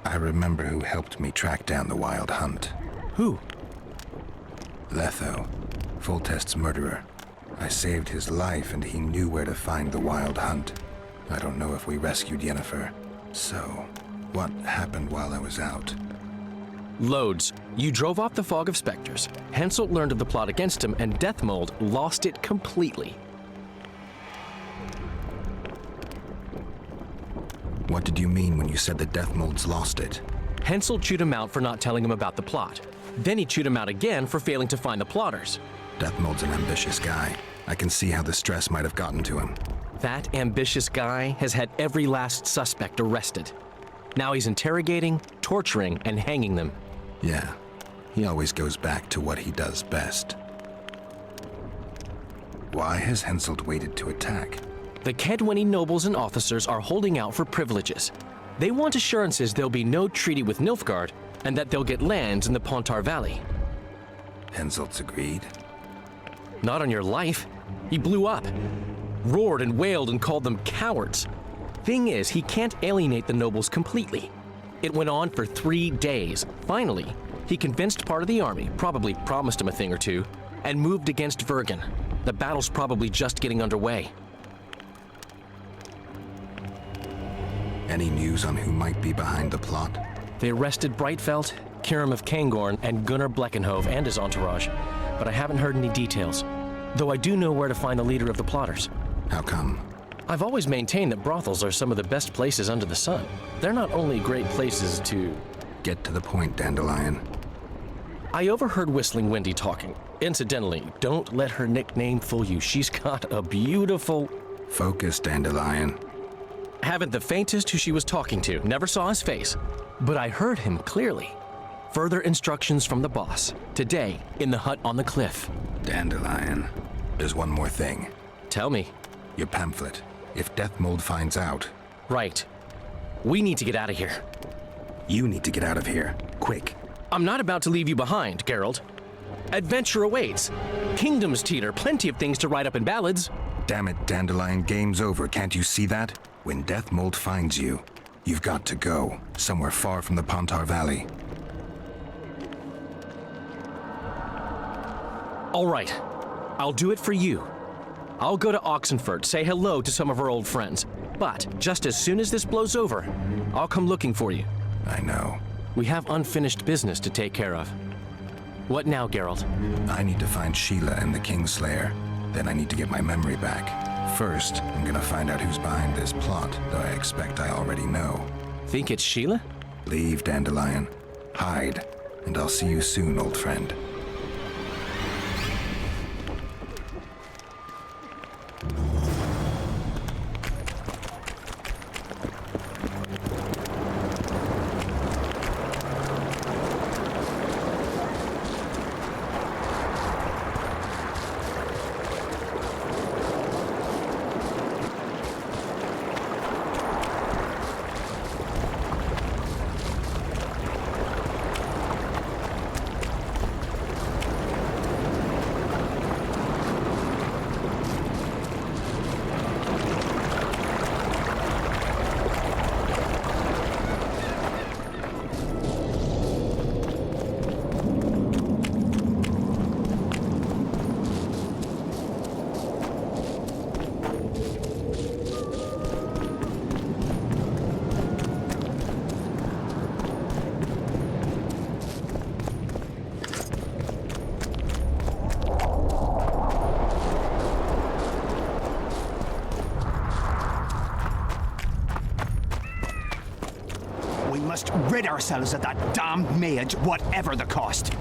I remember who helped me track down the Wild Hunt. Who? Letho, Foltest's murderer. I saved his life and he knew where to find the Wild Hunt. I don't know if we rescued Yennefer. So, what happened while I was out? Loads. You drove off the Fog of Spectres. Henselt learned of the plot against him, and Deathmold lost it completely. What did you mean when you said the Deathmold's lost it? Henselt chewed him out for not telling him about the plot. Then he chewed him out again for failing to find the plotters. Deathmold's an ambitious guy. I can see how the stress might have gotten to him. That ambitious guy has had every last suspect arrested. Now he's interrogating, torturing, and hanging them. Yeah, he always goes back to what he does best. Why has Henselt waited to attack? The Kedweni nobles and officers are holding out for privileges. They want assurances there'll be no treaty with Nilfgaard, and that they'll get lands in the Pontar Valley. Henselt's agreed? Not on your life. He blew up. Roared and wailed and called them cowards. Thing is, he can't alienate the nobles completely. It went on for 3 days. Finally, he convinced part of the army, probably promised him a thing or two, and moved against Vergen. The battle's probably just getting underway. Any news on who might be behind the plot? They arrested Breitfeld, Kirim of Kangorn, and Gunnar Bleckenhove and his entourage, but I haven't heard any details. Though I do know where to find the leader of the plotters. How come? I've always maintained that brothels are some of the best places under the sun. They're not only great places to... Get to the point, Dandelion. I overheard Whistling Wendy talking. Incidentally, don't let her nickname fool you. She's got a beautiful... Focus, Dandelion. Haven't the faintest who she was talking to. Never saw his face. But I heard him clearly. Further instructions from the boss. Today, in the hut on the cliff. Dandelion. There's one more thing. Tell me. Your pamphlet. If Deathmold finds out... Right. We need to get out of here. You need to get out of here. Quick. I'm not about to leave you behind, Geralt. Adventure awaits. Kingdoms teeter. Plenty of things to write up in ballads. Damn it, Dandelion. Game's over. Can't you see that? When Deathmold finds you, you've got to go. Somewhere far from the Pontar Valley. All right. I'll do it for you. I'll go to Oxenfurt, say hello to some of our old friends. But just as soon as this blows over, I'll come looking for you. I know. We have unfinished business to take care of. What now, Geralt? I need to find Sheila and the Kingslayer. Then I need to get my memory back. First, I'm gonna find out who's behind this plot, though I expect I already know. Think it's Sheila? Leave, Dandelion. Hide. And I'll see you soon, old friend. ourselves at that damned mage, whatever the cost.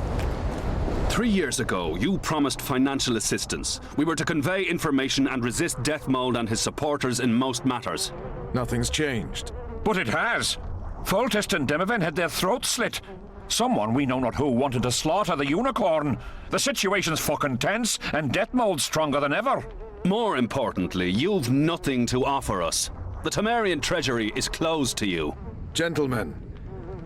3 years ago, you promised financial assistance. We were to convey information and resist Deathmold and his supporters in most matters. Nothing's changed. But it has. Foltest and Demoven had their throats slit. Someone, we know not who, wanted to slaughter the unicorn. The situation's fucking tense, and Deathmold's stronger than ever. More importantly, you've nothing to offer us. The Temerian treasury is closed to you. Gentlemen,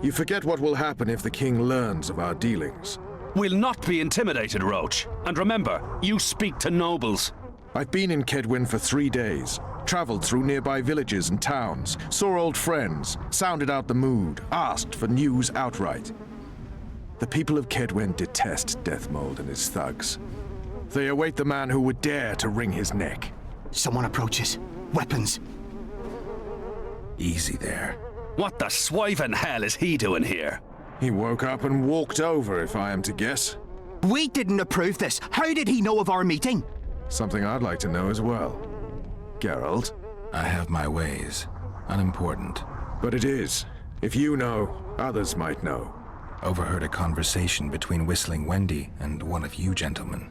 you forget what will happen if the king learns of our dealings. We'll not be intimidated, Roach. And remember, you speak to nobles. I've been in Kedwin for 3 days. Traveled through nearby villages and towns, saw old friends, sounded out the mood, asked for news outright. The people of Kedwen detest Deathmold and his thugs. They await the man who would dare to wring his neck. Someone approaches. Weapons. Easy there. What the swiven hell is he doing here? He woke up and walked over, if I am to guess. We didn't approve this. How did he know of our meeting? Something I'd like to know as well. Geralt? I have my ways. Unimportant. But it is. If you know, others might know. Overheard a conversation between Whistling Wendy and one of you gentlemen.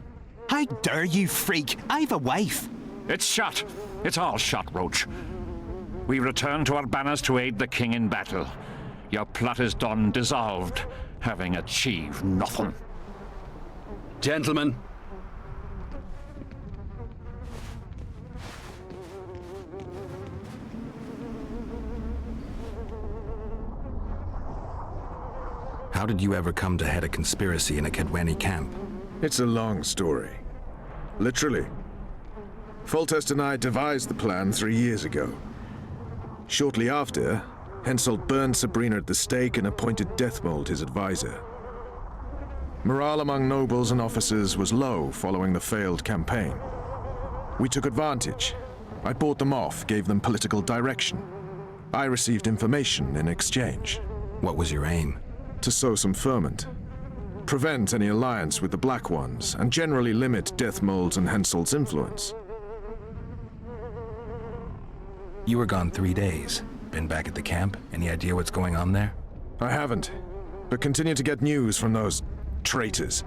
How dare you, freak? I've a wife. It's shot. It's all shot, Roach. We return to our banners to aid the king in battle. Your plot is done, dissolved, having achieved nothing. Gentlemen. How did you ever come to head a conspiracy in a Kedweni camp? It's a long story. Literally. Foltest and I devised the plan 3 years ago. Shortly after, Henselt burned Sabrina at the stake and appointed Deathmold his advisor. Morale among nobles and officers was low following the failed campaign. We took advantage. I bought them off, gave them political direction. I received information in exchange. What was your aim? To sow some ferment. Prevent any alliance with the Black Ones, and generally limit Deathmold's and Henselt's influence. You were gone 3 days. Been back at the camp? Any idea what's going on there? I haven't, but continue to get news from those traitors.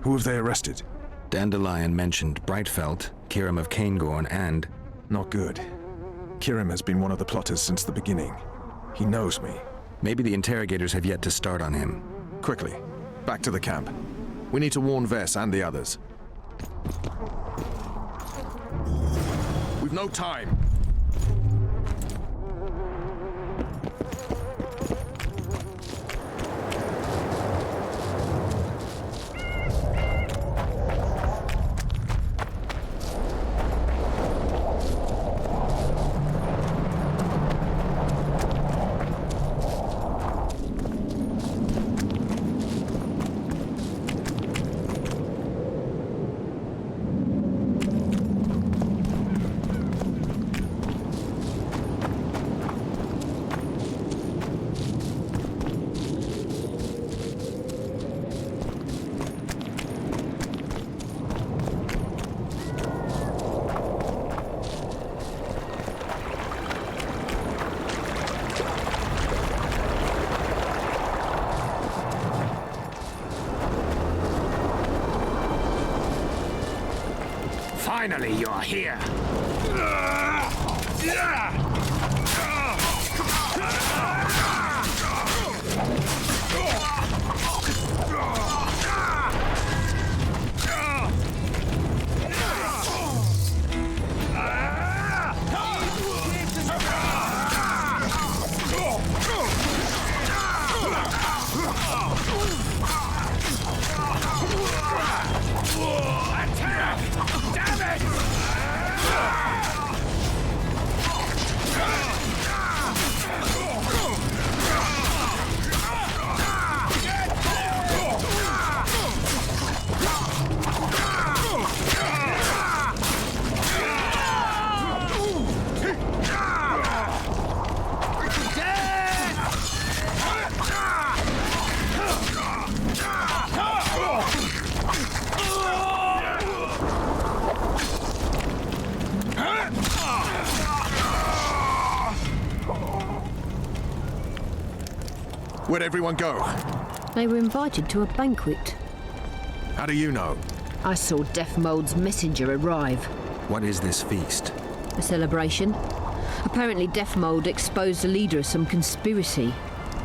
Who have they arrested? Dandelion mentioned Brightfelt, Kirim of Caingorn, and... Not good. Kirim has been one of the plotters since the beginning. He knows me. Maybe the interrogators have yet to start on him. Quickly, back to the camp. We need to warn Vess and the others. We've no time. Finally, you're here. Where'd everyone go? They were invited to a banquet. How do you know? I saw Deathmold's messenger arrive. What is this feast? A celebration. Apparently Deathmold exposed the leader of some conspiracy.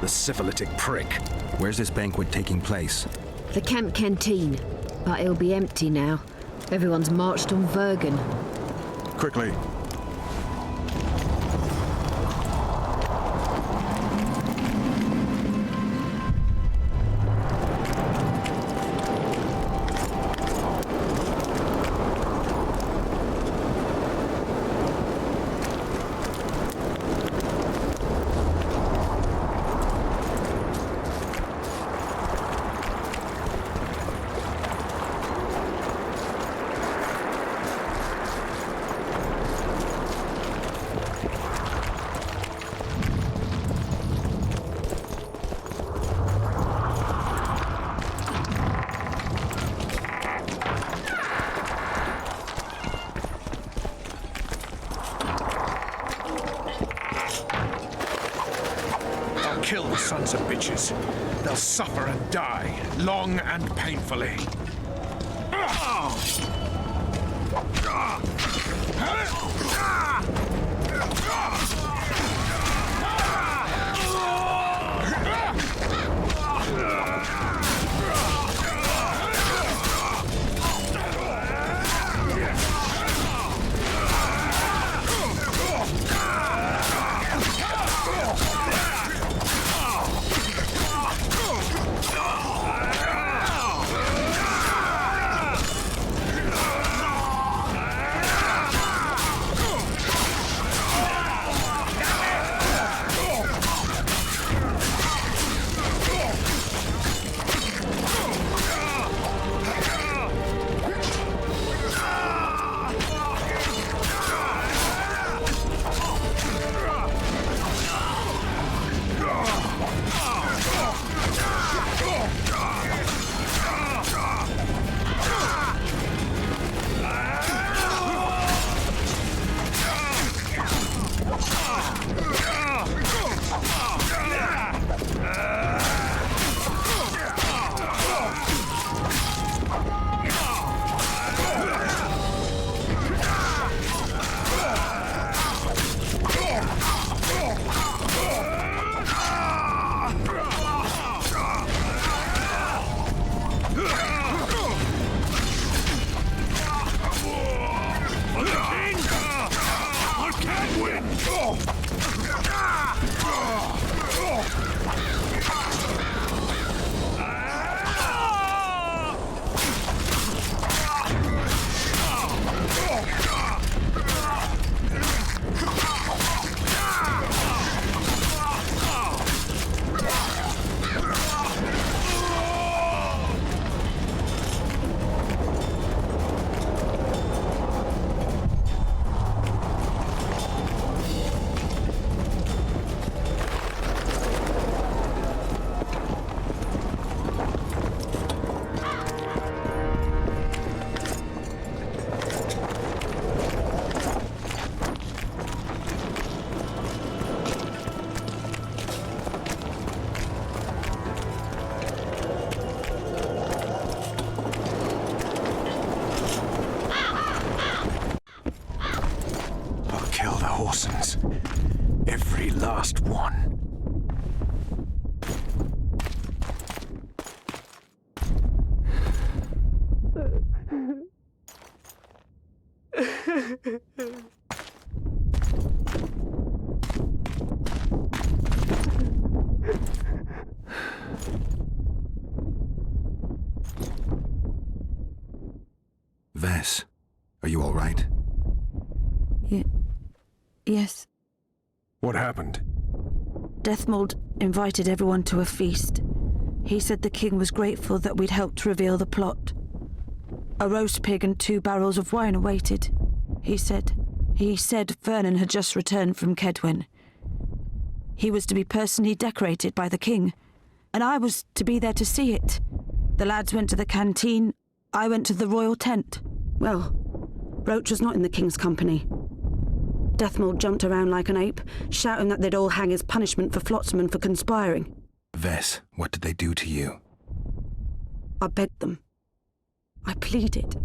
The syphilitic prick. Where's this banquet taking place? The camp canteen. But it'll be empty now. Everyone's marched on Vergen. Quickly. Kill the sons of bitches. They'll suffer and die, long and painfully. Every last one. Vess, are you all right? Yes. What happened? Deathmold invited everyone to a feast. He said the king was grateful that we'd helped reveal the plot. A roast pig and 2 barrels of wine awaited, he said. He said Vernon had just returned from Kedwen. He was to be personally decorated by the king, and I was to be there to see it. The lads went to the canteen, I went to the royal tent. Well, Roach was not in the king's company. Deathmold jumped around like an ape, shouting that they'd all hang as punishment for Flotsman for conspiring. Ves, what did they do to you? I begged them. I pleaded.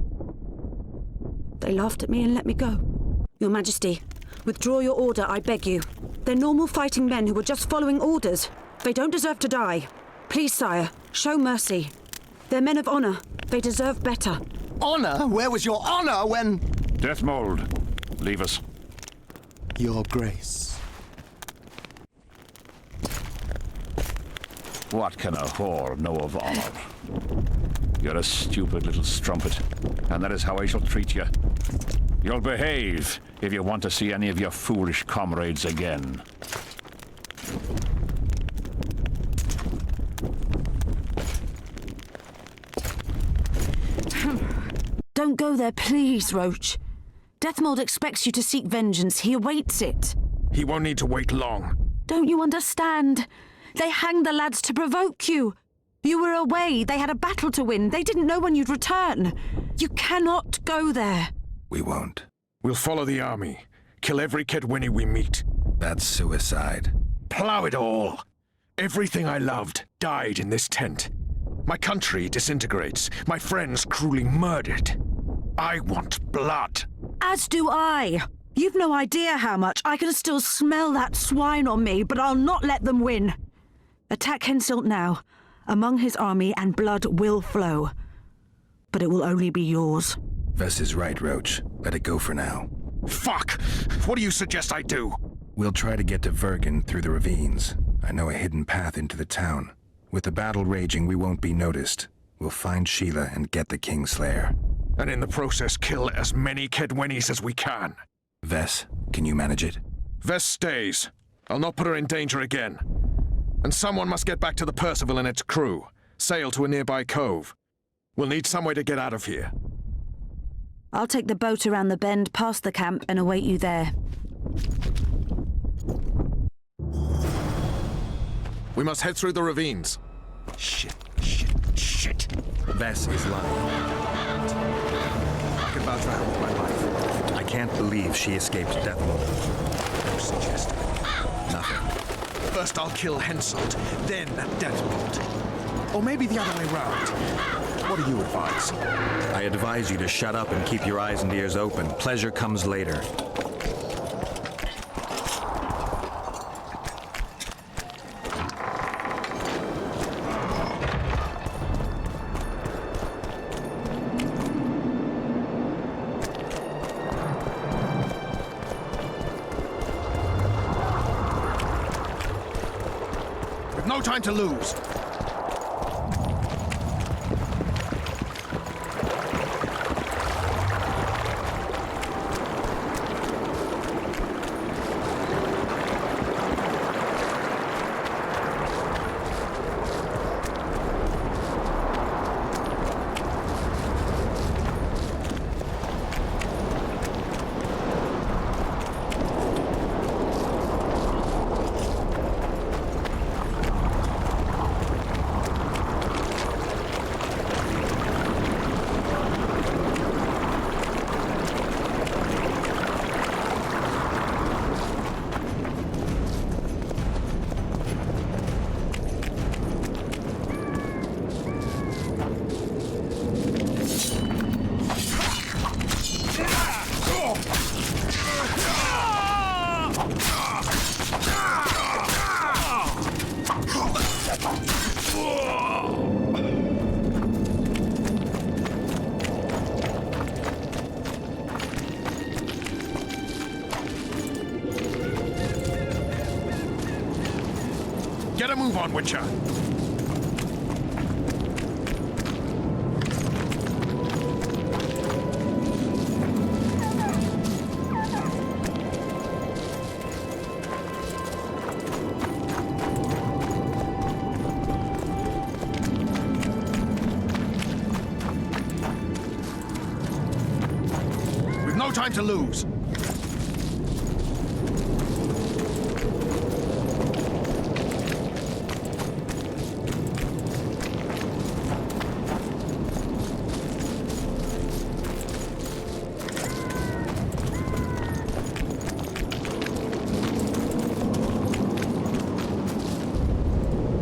They laughed at me and let me go. Your Majesty, withdraw your order, I beg you. They're normal fighting men who were just following orders. They don't deserve to die. Please, sire, show mercy. They're men of honor. They deserve better. Honor? Where was your honor when... Deathmold, leave us. Your Grace. What can a whore know of honor? You're a stupid little strumpet, and that is how I shall treat you. You'll behave if you want to see any of your foolish comrades again. Don't go there, please, Roach. Deathmold expects you to seek vengeance. He awaits it. He won't need to wait long. Don't you understand? They hanged the lads to provoke you. You were away. They had a battle to win. They didn't know when you'd return. You cannot go there. We won't. We'll follow the army. Kill every Kedwenny we meet. That's suicide. Plow it all. Everything I loved died in this tent. My country disintegrates. My friends cruelly murdered. I want blood. As do I. You've no idea how much. I can still smell that swine on me, but I'll not let them win. Attack Henselt now, among his army, and blood will flow. But it will only be yours. Ves is right, Roach. Let it go for now. Fuck! What do you suggest I do? We'll try to get to Vergen through the ravines. I know a hidden path into the town. With the battle raging, we won't be noticed. We'll find Sheila and get the Kingslayer. And in the process, kill as many Kedwennies as we can. Ves, can you manage it? Ves stays. I'll not put her in danger again. And someone must get back to the Percival and its crew. Sail to a nearby cove. We'll need some way to get out of here. I'll take the boat around the bend past the camp and await you there. We must head through the ravines. Shit. Ves is lying. I can vouch for her with my life. I can't believe she escaped Deathmold. You suggest nothing. First I'll kill Henselt, then Deathmold. Or maybe the other way round. What do you advise? I advise you to shut up and keep your eyes and ears open. Pleasure comes later. No time to lose. Get a move on, Witcher. We've no time to lose.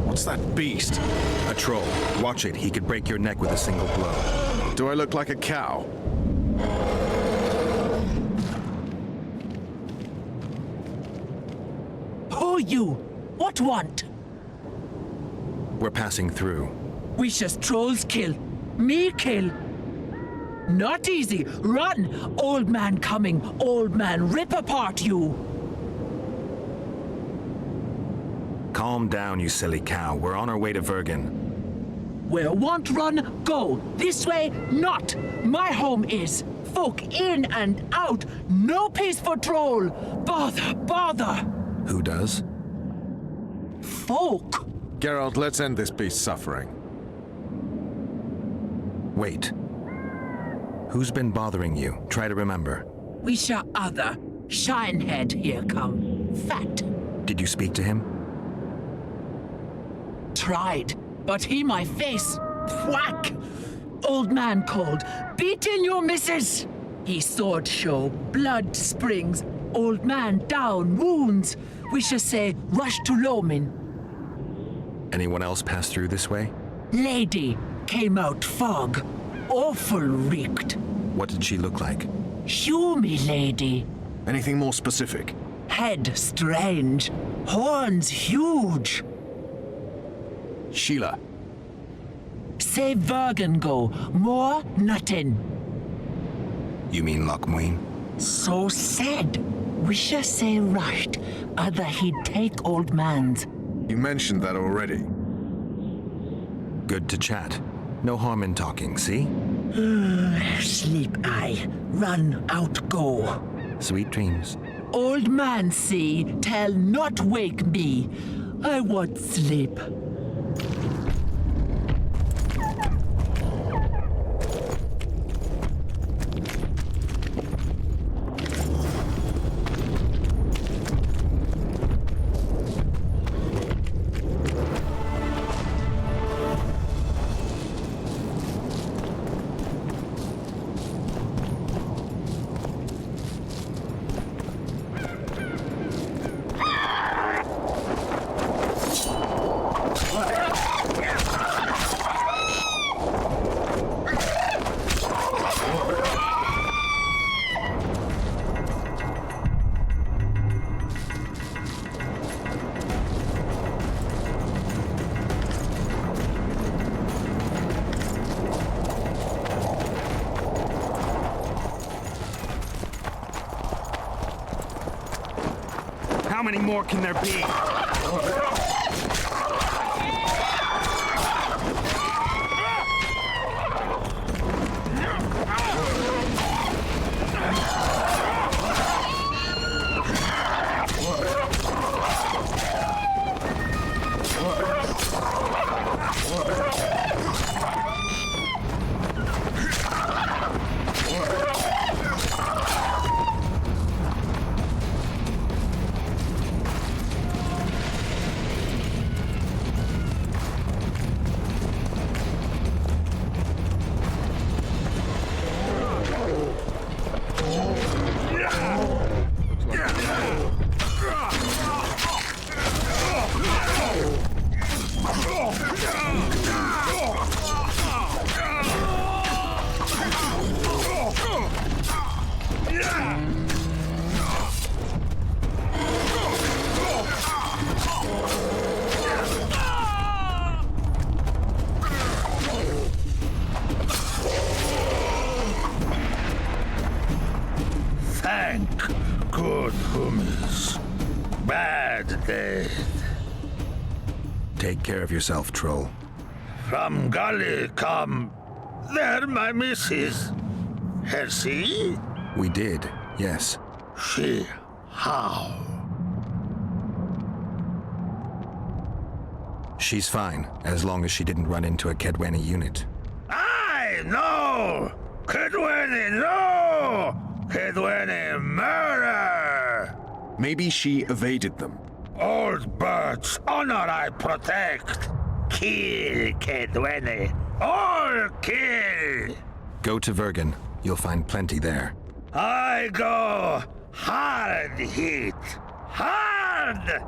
What's that beast. A troll. Watch it. He could break your neck with a single blow. Do I look like a cow? Who you? What want? We're passing through. We just trolls kill. Me kill. Not easy. Run! Old man coming. Old man rip apart you. Calm down, you silly cow. We're on our way to Vergen. Where want run, go. This way, not. My home is. Folk in and out. No peace for troll. Bother, bother. Who does? Folk. Geralt, let's end this beast's suffering. Wait. Who's been bothering you? Try to remember. We shall other. Shinehead here come. Fat. Did you speak to him? Tried, but he my face. Whack! Old man called. Beat in your missus! He sword show. Blood springs. Old man down. Wounds. We shall say rush to Lomin. Anyone else pass through this way? Lady came out fog. Awful reeked. What did she look like? Humy lady. Anything more specific? Head strange. Horns huge. Sheila. Say Vergen go. More nothing. You mean Lochmuin? So said. We shall say rushed. Other he'd take old man's. You mentioned that already. Good to chat. No harm in talking, see? Sleep I. Run out go. Sweet dreams. Old man see, tell not wake me. I want sleep. How many more can there be? Take care of yourself, troll. From Gully come. There, my missus. Has she? We did, yes. She? How? She's fine, as long as she didn't run into a Kaedweni unit. Aye, no! Kaedweni, no! Kaedweni murder! Maybe she evaded them. Old birds, honor I protect. Kill Kaedweni. All kill! Go to Vergen. You'll find plenty there. I go hard hit. Hard!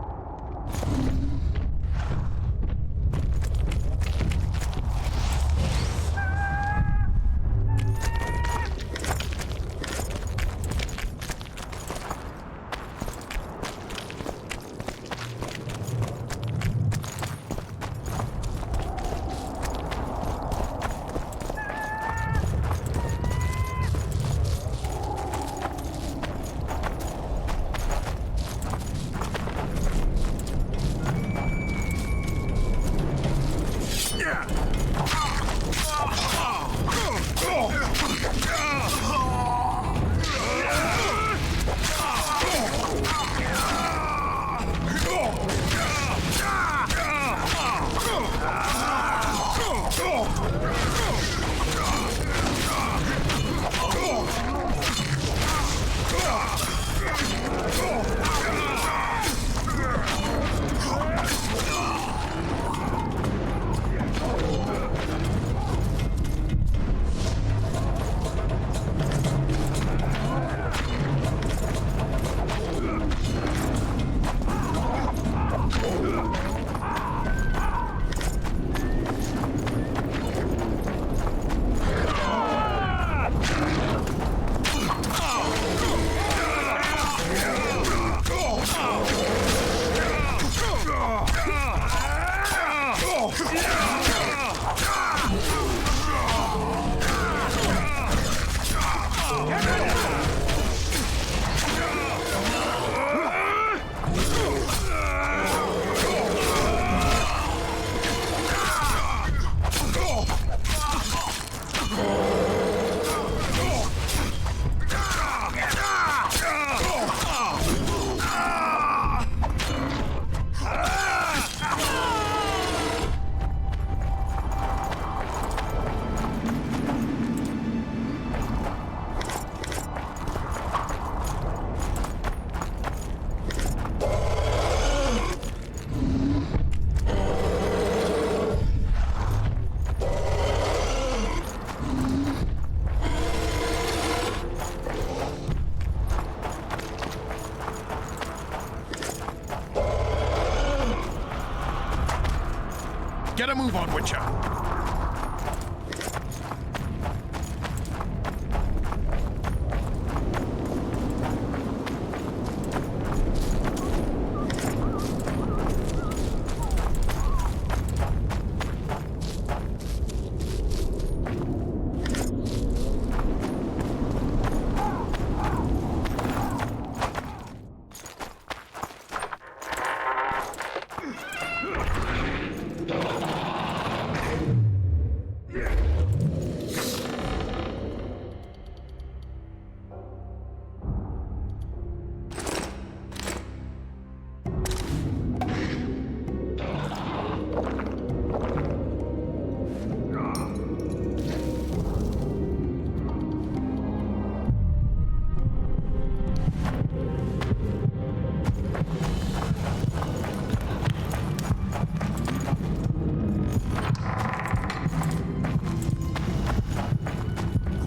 Move on, Witcher!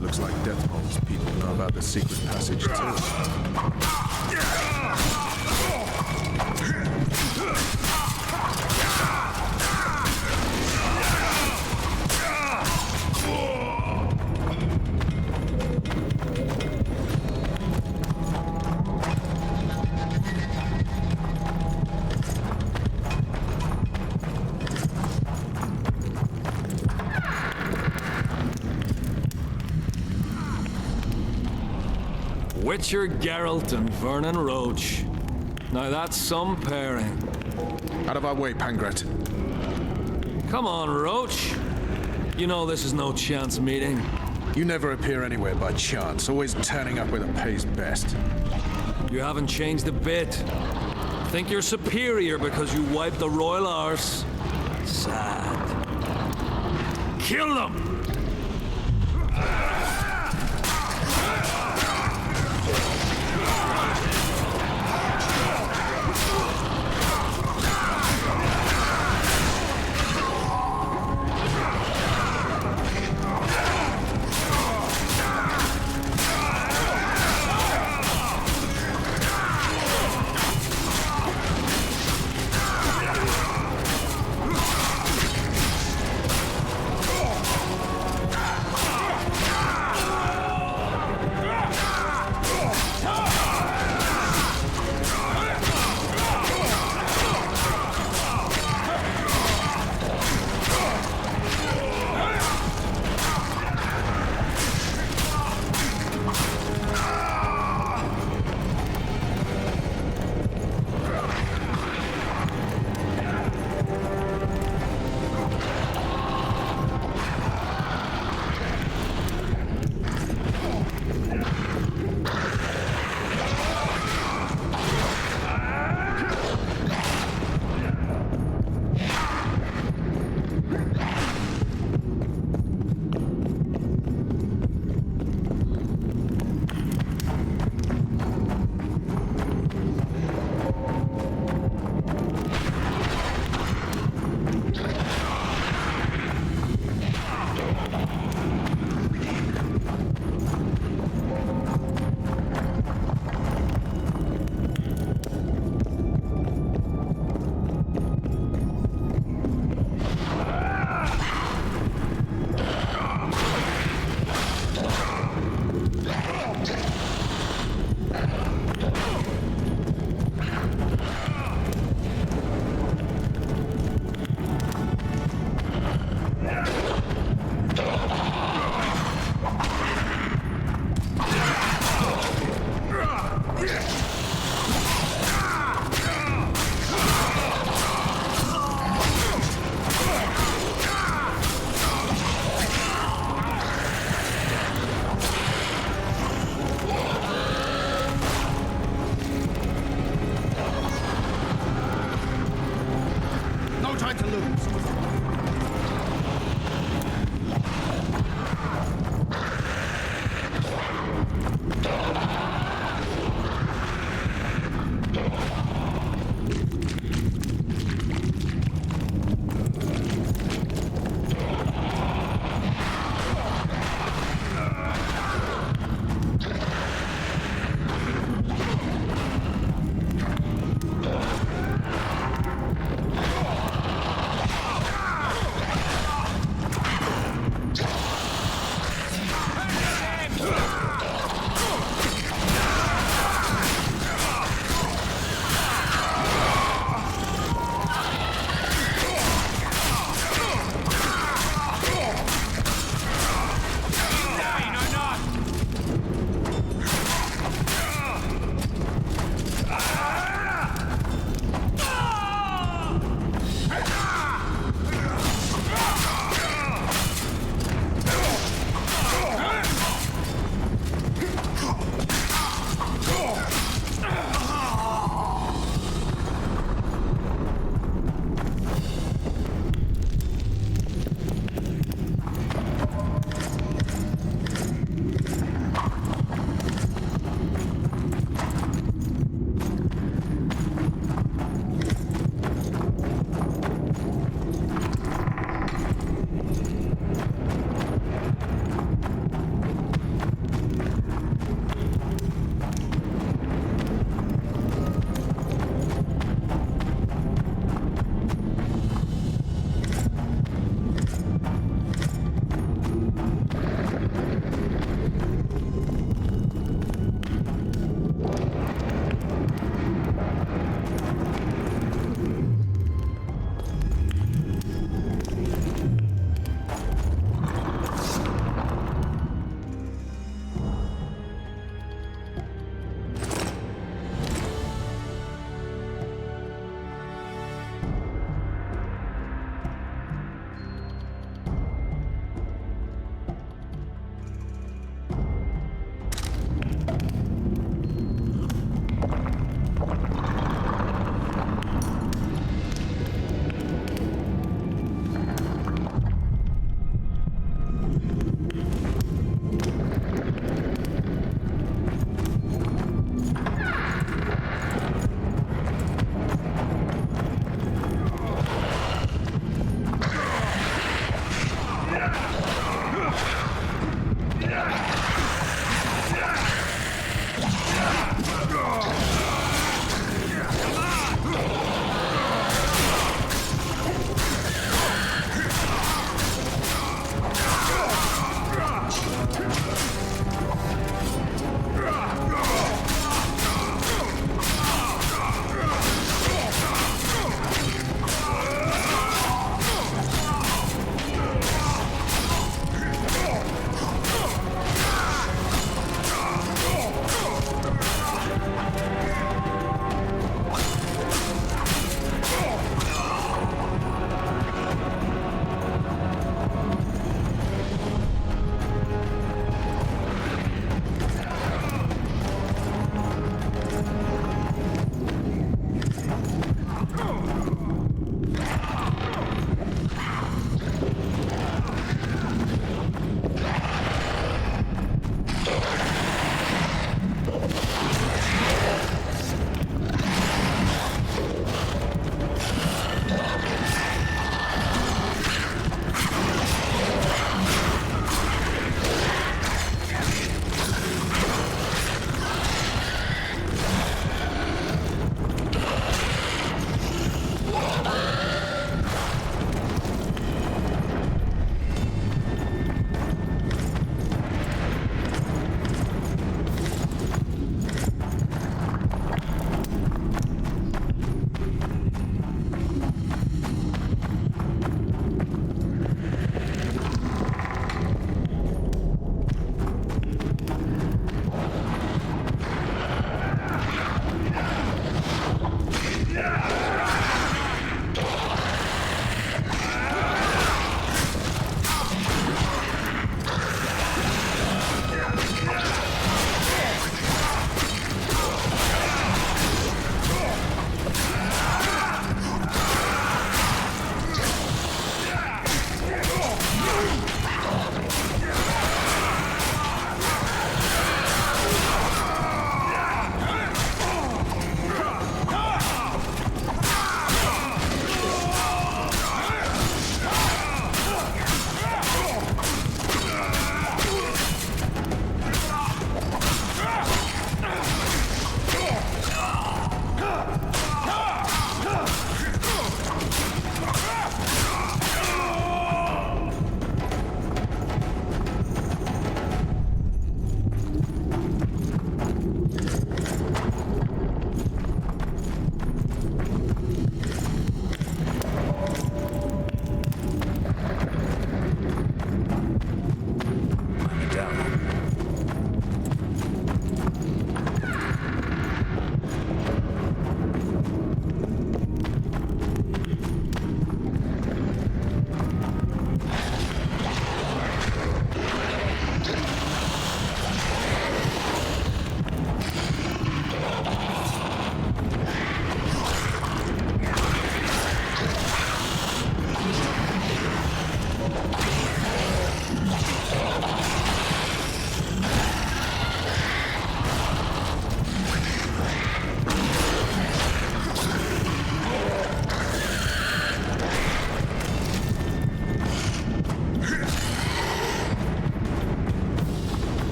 Looks like Deathmold's people know about the secret passage too. Witcher Geralt and Vernon Roach. Now that's some pairing. Out of our way, Pangret. Come on, Roach. You know this is no chance meeting. You never appear anywhere by chance, always turning up where it pays best. You haven't changed a bit. Think you're superior because you wiped the royal arse? Sad. Kill them!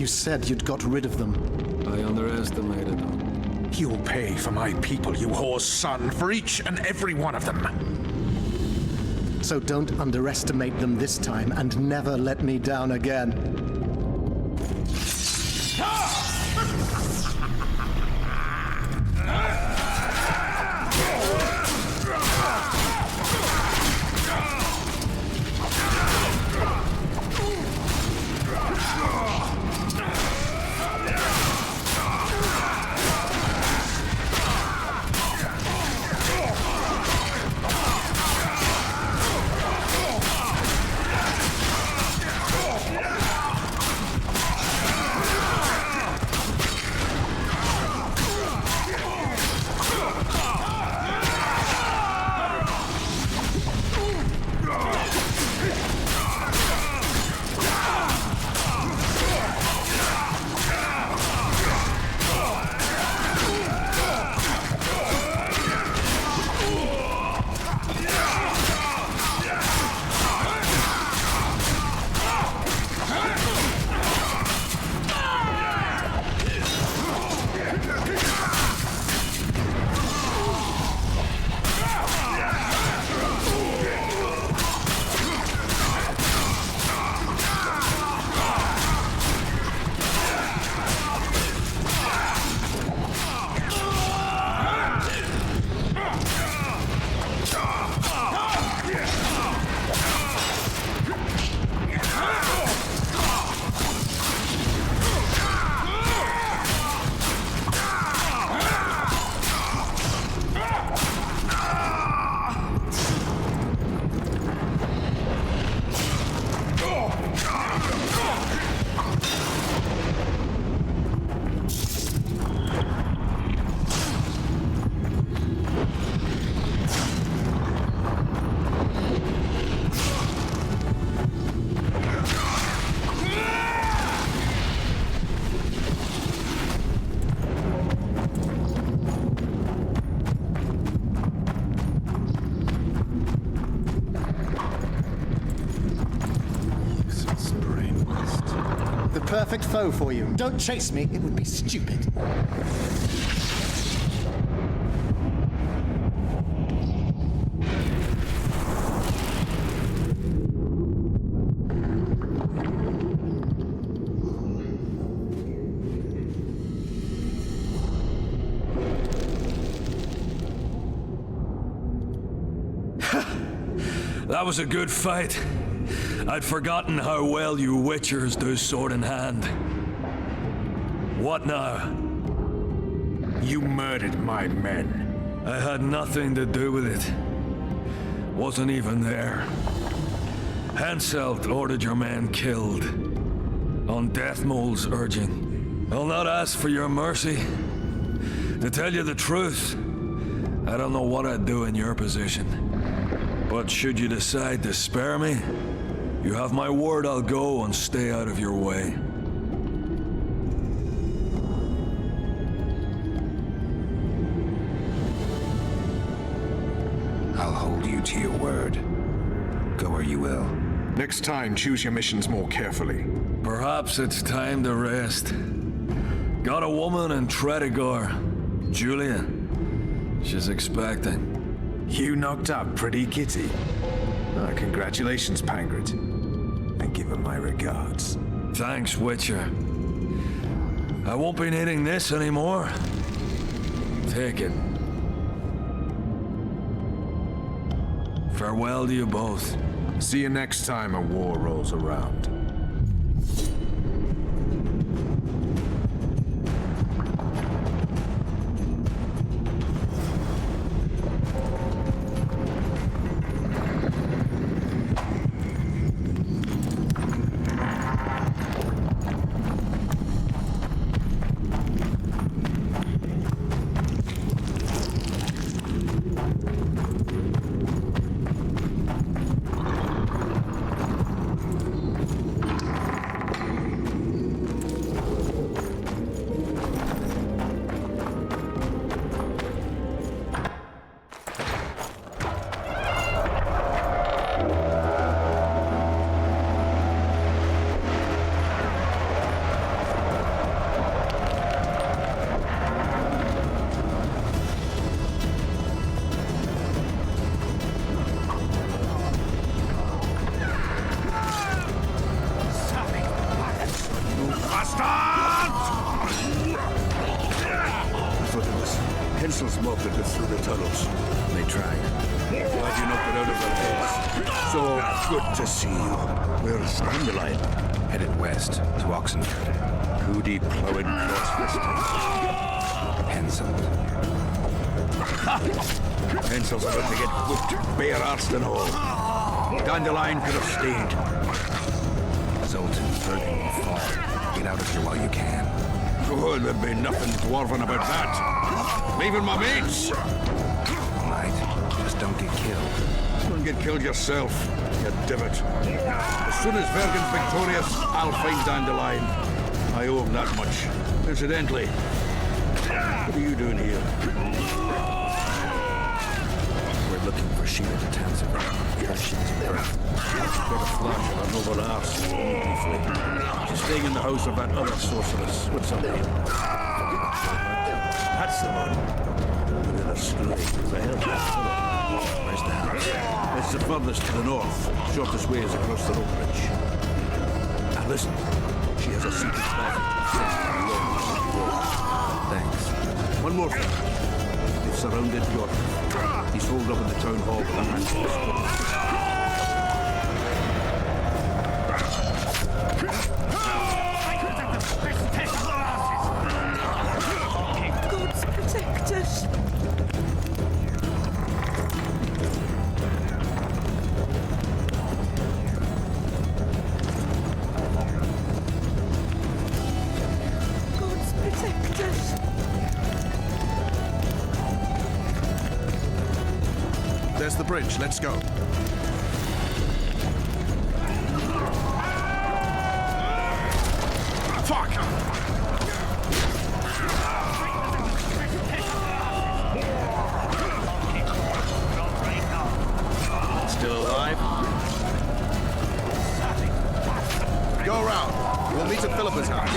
You said you'd got rid of them. I underestimated them. You'll pay for my people, you whore's son, for each and every one of them. So don't underestimate them this time, and never let me down again. Perfect foe for you. Don't chase me, it would be stupid. That was a good fight. I'd forgotten how well you Witchers do sword in hand. What now? You murdered my men. I had nothing to do with it. Wasn't even there. Henselt ordered your men killed. On Deathmold's urging. I'll not ask for your mercy. To tell you the truth, I don't know what I'd do in your position. But should you decide to spare me, you have my word I'll go and stay out of your way. I'll hold you to your word. Go where you will. Next time, choose your missions more carefully. Perhaps it's time to rest. Got a woman in Tredegar, Julia. She's expecting. You knocked up pretty kitty. Congratulations, Pangrid. And give her my regards. Thanks, Witcher. I won't be needing this anymore. Take it. Farewell to you both. See you next time a war rolls around. Hensel's mob that got through the tunnels. They tried. Glad you knocked it out of their heads. So good to see you. Where's Dandelion? Headed west to Oxenford. Who did plowing cross this time? Hensel. Hensel's about to get whipped, bare-arsed and all. Dandelion could have stayed. Zoltan, Bergen will fall. Get out of here while you can. Oh, there'd be nothing dwarven about that. Leaving my mates. All right, just don't get killed. Don't get killed yourself, you divot. As soon as Vergen's victorious, I'll find Dandelion. I owe him that much. Incidentally, what are you doing here? We're looking for Sheila de Tanzaville. She's birth. Got a flash of her noble arse, briefly. She's staying in the house of that other sorceress. What's her name? That's the one. But in a sleigh. The hell? Where's the house? It's the furthest to the north. Shortest way is across the road bridge. And listen, she has a secret passage. Thanks. One more thing. They've surrounded York. He's holed up in the town hall with a handful. Gods protect us. Gods protect us. There's the bridge. Let's go. Fuck! Still alive? Go around. We'll meet at Philippa's house.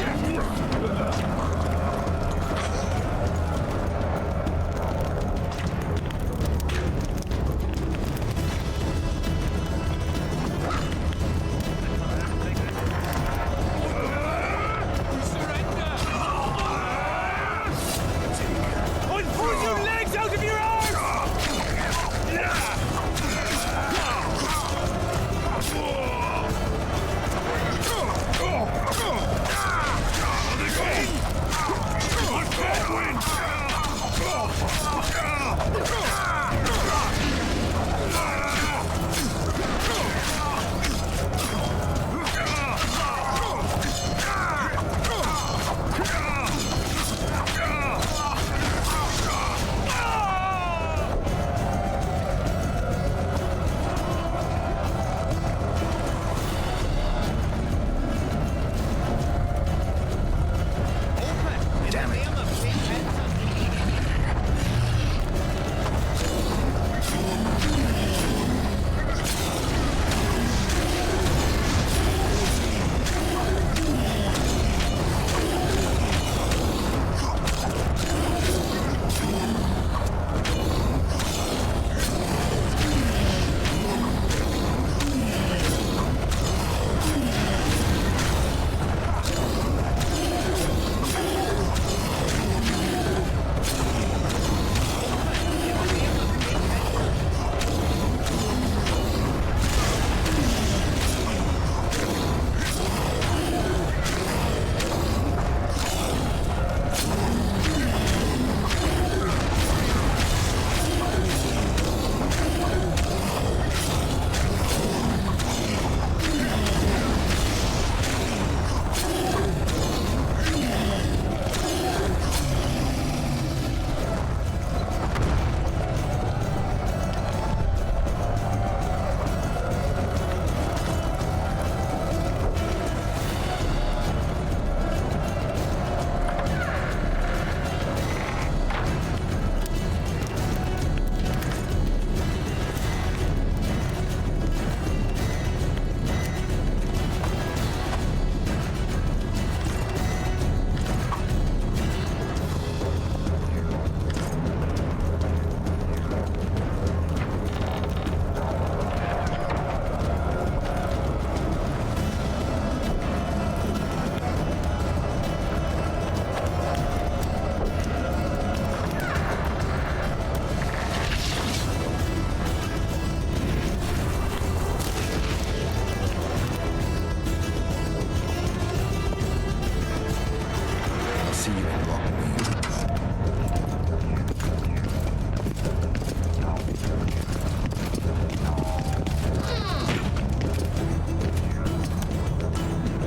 reclaim Lockmuir.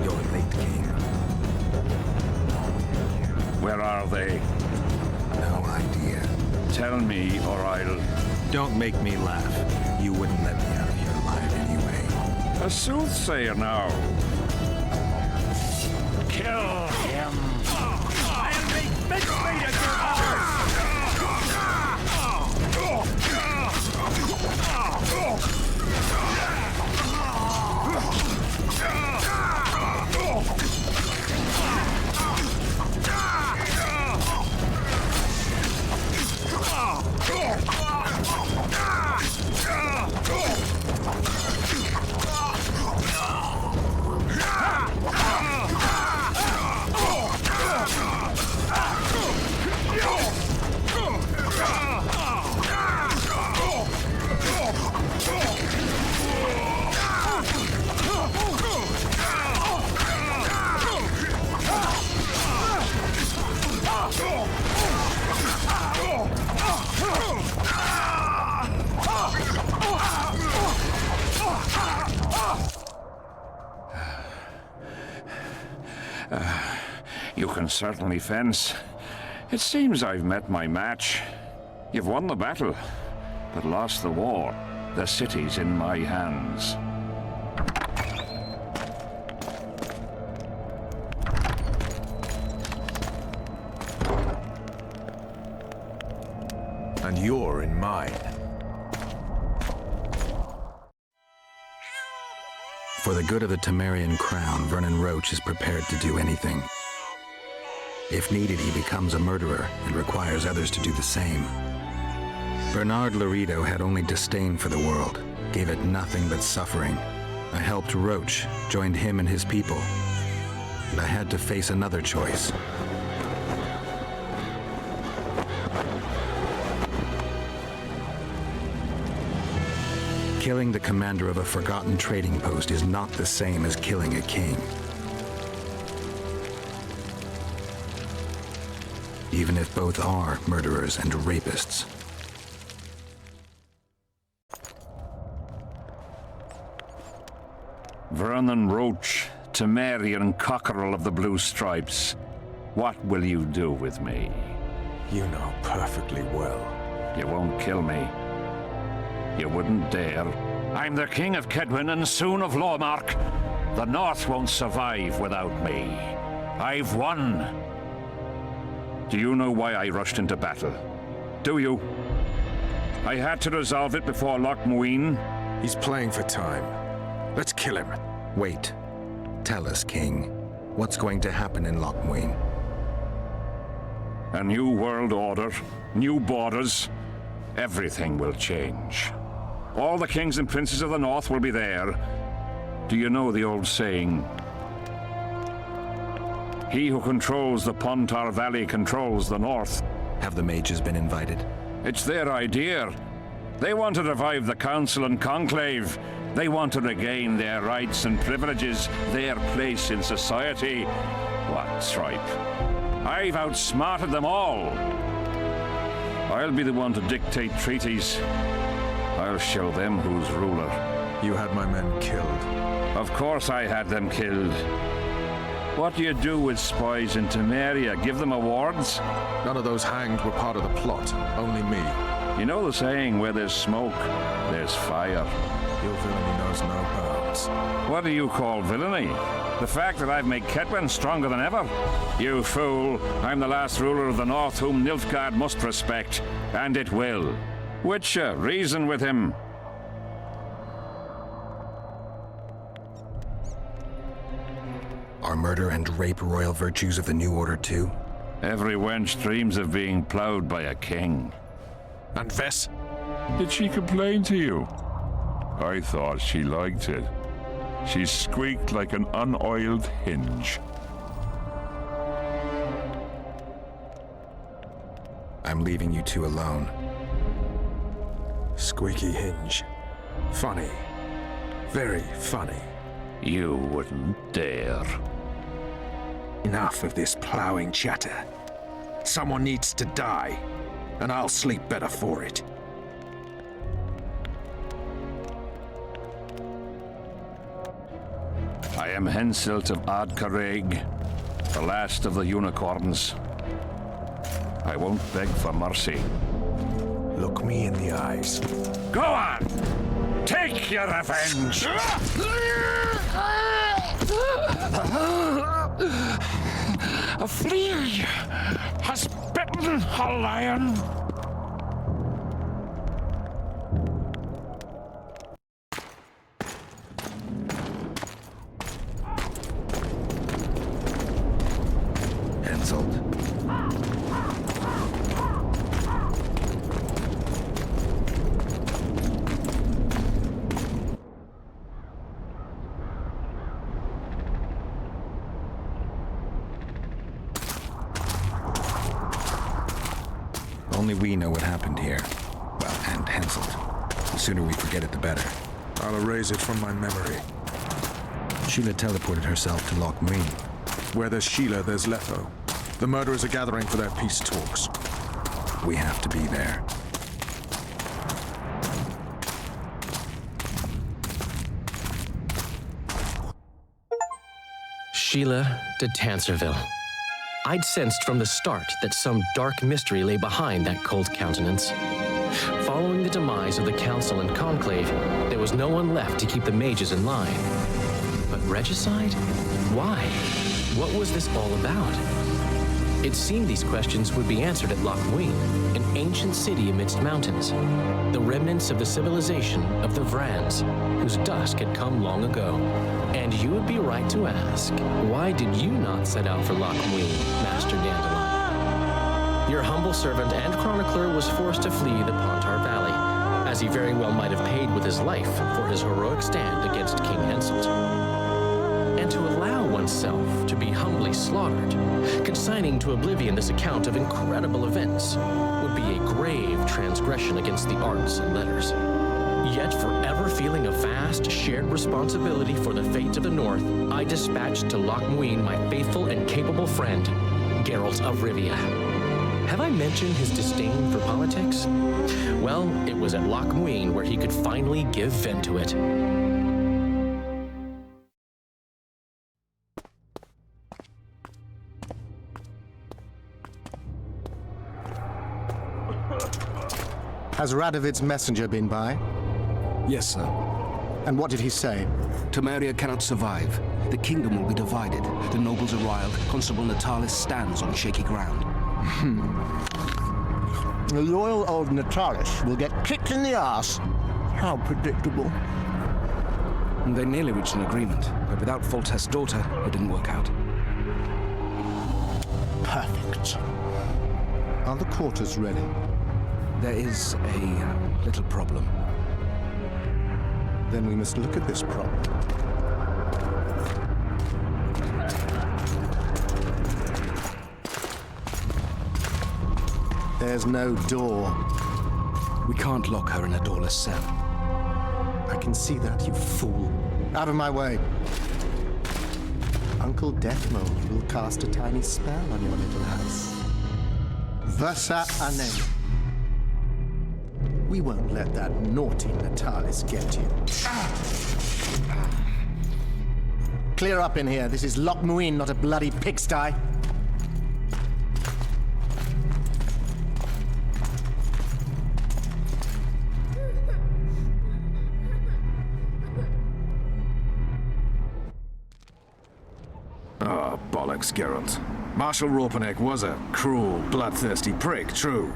You're late, King. Where are they? No idea. Tell me, or I'll... Don't make me laugh. You wouldn't let me out of here alive anyway. A soothsayer now. Kill him! I'll make mincemeat of your heart! You can certainly fence. It seems I've met my match. You've won the battle, but lost the war. The city's in my hands. And you're in mine. For the good of the Temerian crown, Vernon Roche is prepared to do anything. If needed, he becomes a murderer and requires others to do the same. Bernard Laredo had only disdain for the world, gave it nothing but suffering. I helped Roche, joined him and his people, and I had to face another choice. Killing the commander of a forgotten trading post is not the same as killing a king. Even if both are murderers and rapists. Vernon Roche, Temerian cockerel of the Blue Stripes. What will you do with me? You know perfectly well. You won't kill me. You wouldn't dare. I'm the King of Kedwin and soon of Lormark. The North won't survive without me. I've won. Do you know why I rushed into battle? Do you? I had to resolve it before Lochmuin. He's playing for time. Let's kill him. Wait. Tell us, King. What's going to happen in Lochmuin? A new world order, new borders. Everything will change. All the kings and princes of the North will be there. Do you know the old saying? He who controls the Pontar Valley controls the North. Have the mages been invited? It's their idea. They want to revive the Council and Conclave. They want to regain their rights and privileges, their place in society. What tripe? I've outsmarted them all. I'll be the one to dictate treaties. I'll show them who's ruler. You had my men killed. Of course I had them killed. What do you do with spies in Temeria? Give them awards? None of those hanged were part of the plot. Only me. You know the saying, where there's smoke, there's fire. Your villainy knows no bounds. What do you call villainy? The fact that I've made Ketwin stronger than ever? You fool, I'm the last ruler of the North whom Nilfgaard must respect, and it will. Witcher, reason with him. Are murder and rape royal virtues of the New Order too? Every wench dreams of being plowed by a king. And Vess? Did she complain to you? I thought she liked it. She squeaked like an unoiled hinge. I'm leaving you two alone. Squeaky hinge. Funny. Very funny. You wouldn't dare. Enough of this plowing chatter. someone needs to die, and I'll sleep better for it. I am Henselt of Ard Caraig, the last of the unicorns. I won't beg for mercy. Look me in the eyes. Go on! Take your revenge! A flea has bitten a lion. Henselt. Only we know what happened here. Well, and Henselt. The sooner we forget it, the better. I'll erase it from my memory. Sheila teleported herself to Loch Muin. Where there's Sheila, there's Letho. The murderers are gathering for their peace talks. We have to be there. Sheila de Tanserville. I'd sensed from the start that some dark mystery lay behind that cold countenance. Following the demise of the Council and Conclave, there was no one left to keep the mages in line. But regicide? Why? What was this all about? It seemed these questions would be answered at Loch Muin, an ancient city amidst mountains, the remnants of the civilization of the Vrans, whose dusk had come long ago. And you would be right to ask, why did you not set out for Loch Muin, Master Dandelion? Your humble servant and chronicler was forced to flee the Pontar Valley, as he very well might have paid with his life for his heroic stand against King Henselt. And to allow oneself to be humbly slaughtered, consigning to oblivion this account of incredible events, would be a grave transgression against the arts and letters. Yet forever feeling a vast shared responsibility for the fate of the North, I dispatched to Loch Muin my faithful and capable friend, Geralt of Rivia. Have I mentioned his disdain for politics? Well, it was at Loch Muin where he could finally give vent to it. Has Radovid's messenger been by? Yes, sir. And what did he say? Temeria cannot survive. The kingdom will be divided. The nobles are riled. Constable Natalis stands on shaky ground. The loyal old Natalis will get kicked in the ass. How predictable. They nearly reached an agreement, but without Foltest's daughter, it didn't work out. Perfect. Are the quarters ready? There is a little problem. Then we must look at this problem. There's no door. We can't lock her in a doorless cell. I can see that, you fool. Out of my way. Uncle Deathmold will cast a tiny spell on your little house. Versa Anem. We won't let that naughty Natalis get you. Clear up in here. This is Loch Muin, not a bloody pigsty. Oh, bollocks, Geralt. Marshal Raupenek was a cruel, bloodthirsty prick, true.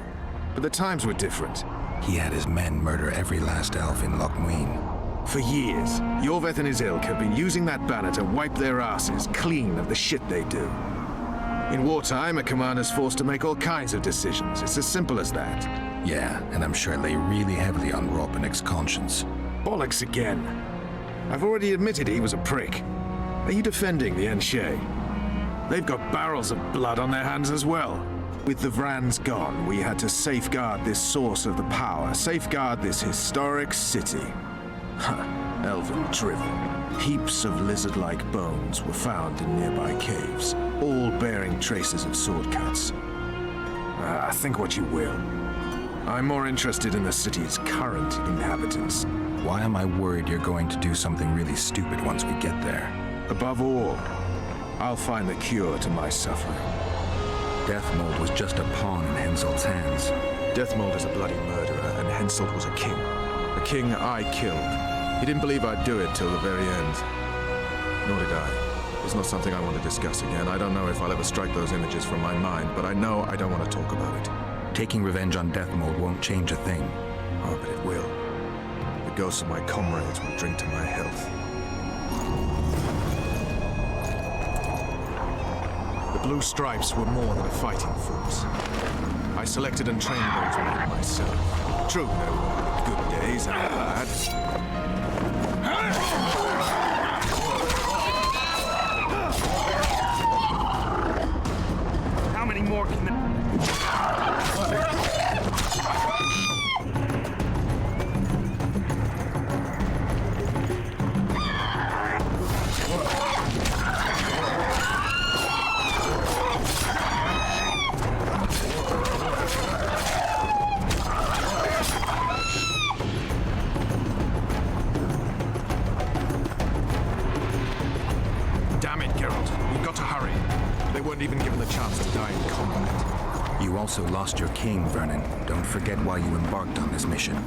But the times were different. He had his men murder every last elf in Loch Muin. For years, Yorveth and his ilk have been using that banner to wipe their asses clean of the shit they do. In wartime, a commander's forced to make all kinds of decisions. It's as simple as that. Yeah, and I'm sure it lay really heavily on Raupenek's conscience. Bollocks again. I've already admitted he was a prick. Are you defending the Enshe? They've got barrels of blood on their hands as well. With the Vrans gone, we had to safeguard this source of the power, safeguard this historic city. Elven drivel. Heaps of lizard-like bones were found in nearby caves, all bearing traces of sword cuts. Think what you will. I'm more interested in the city's current inhabitants. Why am I worried you're going to do something really stupid once we get there? Above all, I'll find the cure to my suffering. Deathmold was just a pawn in Henselt's hands. Deathmold is a bloody murderer, and Henselt was a king. A king I killed. He didn't believe I'd do it till the very end. Nor did I. It's not something I want to discuss again. I don't know if I'll ever strike those images from my mind, but I know I don't want to talk about it. Taking revenge on Deathmold won't change a thing. Oh, but it will. The ghosts of my comrades will drink to my health. The Blue Stripes were more than a fighting force. I selected and trained those men myself. True, there were good days and bad. How many more can the... Damn it, Geralt. We've got to hurry. They weren't even given the chance to die in combat. You also lost your king, Vernon. Don't forget why you embarked on this mission.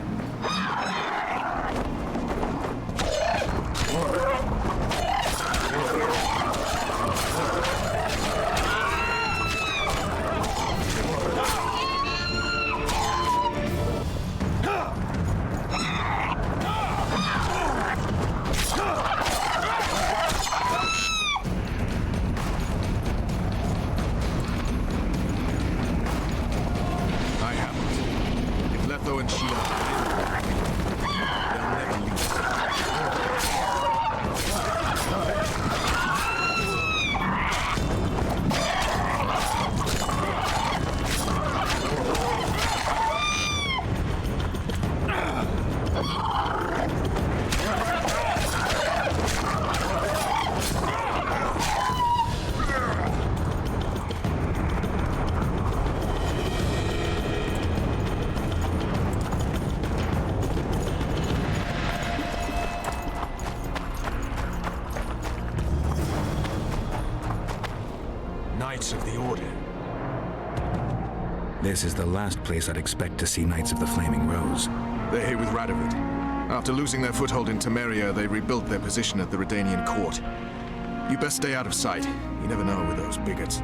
Knights of the Order. This is the last place I'd expect to see Knights of the Flaming Rose. They're here with Radovid. After losing their foothold in Temeria, they rebuilt their position at the Redanian court. You best stay out of sight. You never know with those bigots.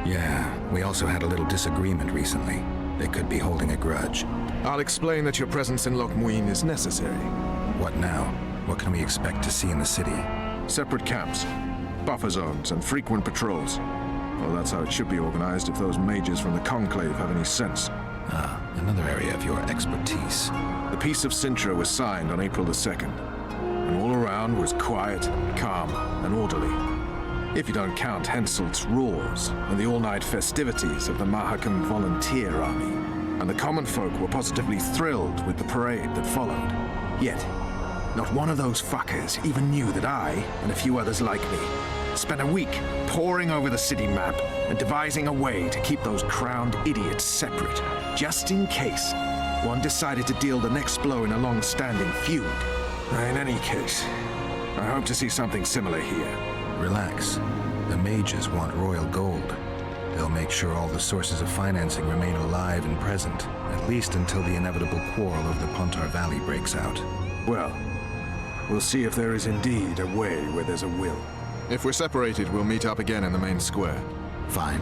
Yeah, we also had a little disagreement recently. They could be holding a grudge. I'll explain that your presence in Loch Muin is necessary. What now? What can we expect to see in the city? Separate camps, buffer zones, and frequent patrols. Well, that's how it should be organized if those mages from the Conclave have any sense. Ah, another area of your expertise. The Peace of Sintra was signed on April the 2nd, and all around was quiet, calm, and orderly. If you don't count Henselt's roars and the all-night festivities of the Mahakam Volunteer Army. And the common folk were positively thrilled with the parade that followed. Yet, not one of those fuckers even knew that I, and a few others like me, spent a week poring over the city map and devising a way to keep those crowned idiots separate, just in case one decided to deal the next blow in a long-standing feud. In any case, I hope to see something similar here. Relax. The mages want royal gold. They'll make sure all the sources of financing remain alive and present, at least until the inevitable quarrel of the Pontar Valley breaks out. Well, we'll see if there is indeed a way where there's a will. If we're separated, we'll meet up again in the main square. Fine.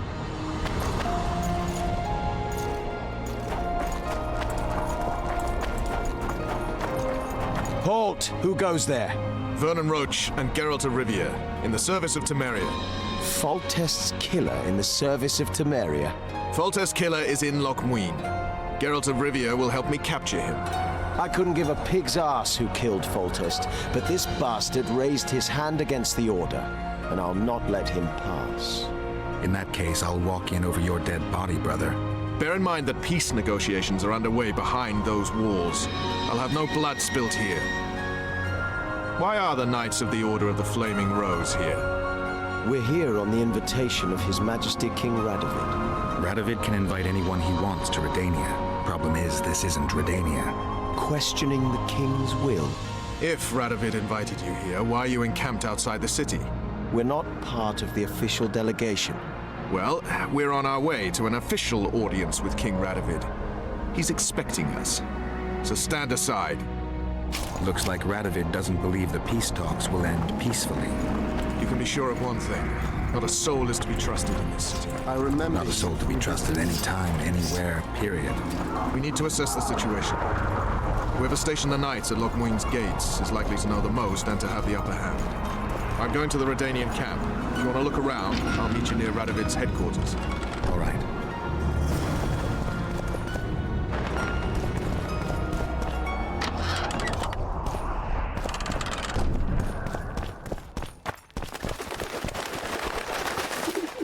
Halt! Who goes there? Vernon Roche and Geralt of Rivia, in the service of Temeria. Foltest's killer in the service of Temeria. Foltest's killer is in Loch Muin. Geralt of Rivia will help me capture him. I couldn't give a pig's ass who killed Foltest, but this bastard raised his hand against the Order, and I'll not let him pass. In that case, I'll walk in over your dead body, brother. Bear in mind that peace negotiations are underway behind those walls. I'll have no blood spilt here. Why are the Knights of the Order of the Flaming Rose here? We're here on the invitation of His Majesty King Radovid. Radovid can invite anyone he wants to Redania. Problem is, this isn't Redania. Questioning the king's will. If Radovid invited you here, why are you encamped outside the city? We're not part of the official delegation. Well, we're on our way to an official audience with King Radovid. He's expecting us. So stand aside. Looks like Radovid doesn't believe the peace talks will end peacefully. You can be sure of one thing. Not a soul is to be trusted in this city. I remember... Not a soul to be trusted anytime, anywhere, period. We need to assess the situation. Whoever stationed the knights at Lochmuin's gates is likely to know the most and to have the upper hand. I'm going to the Redanian camp. If you want to look around, I'll meet you near Radovid's headquarters. All right.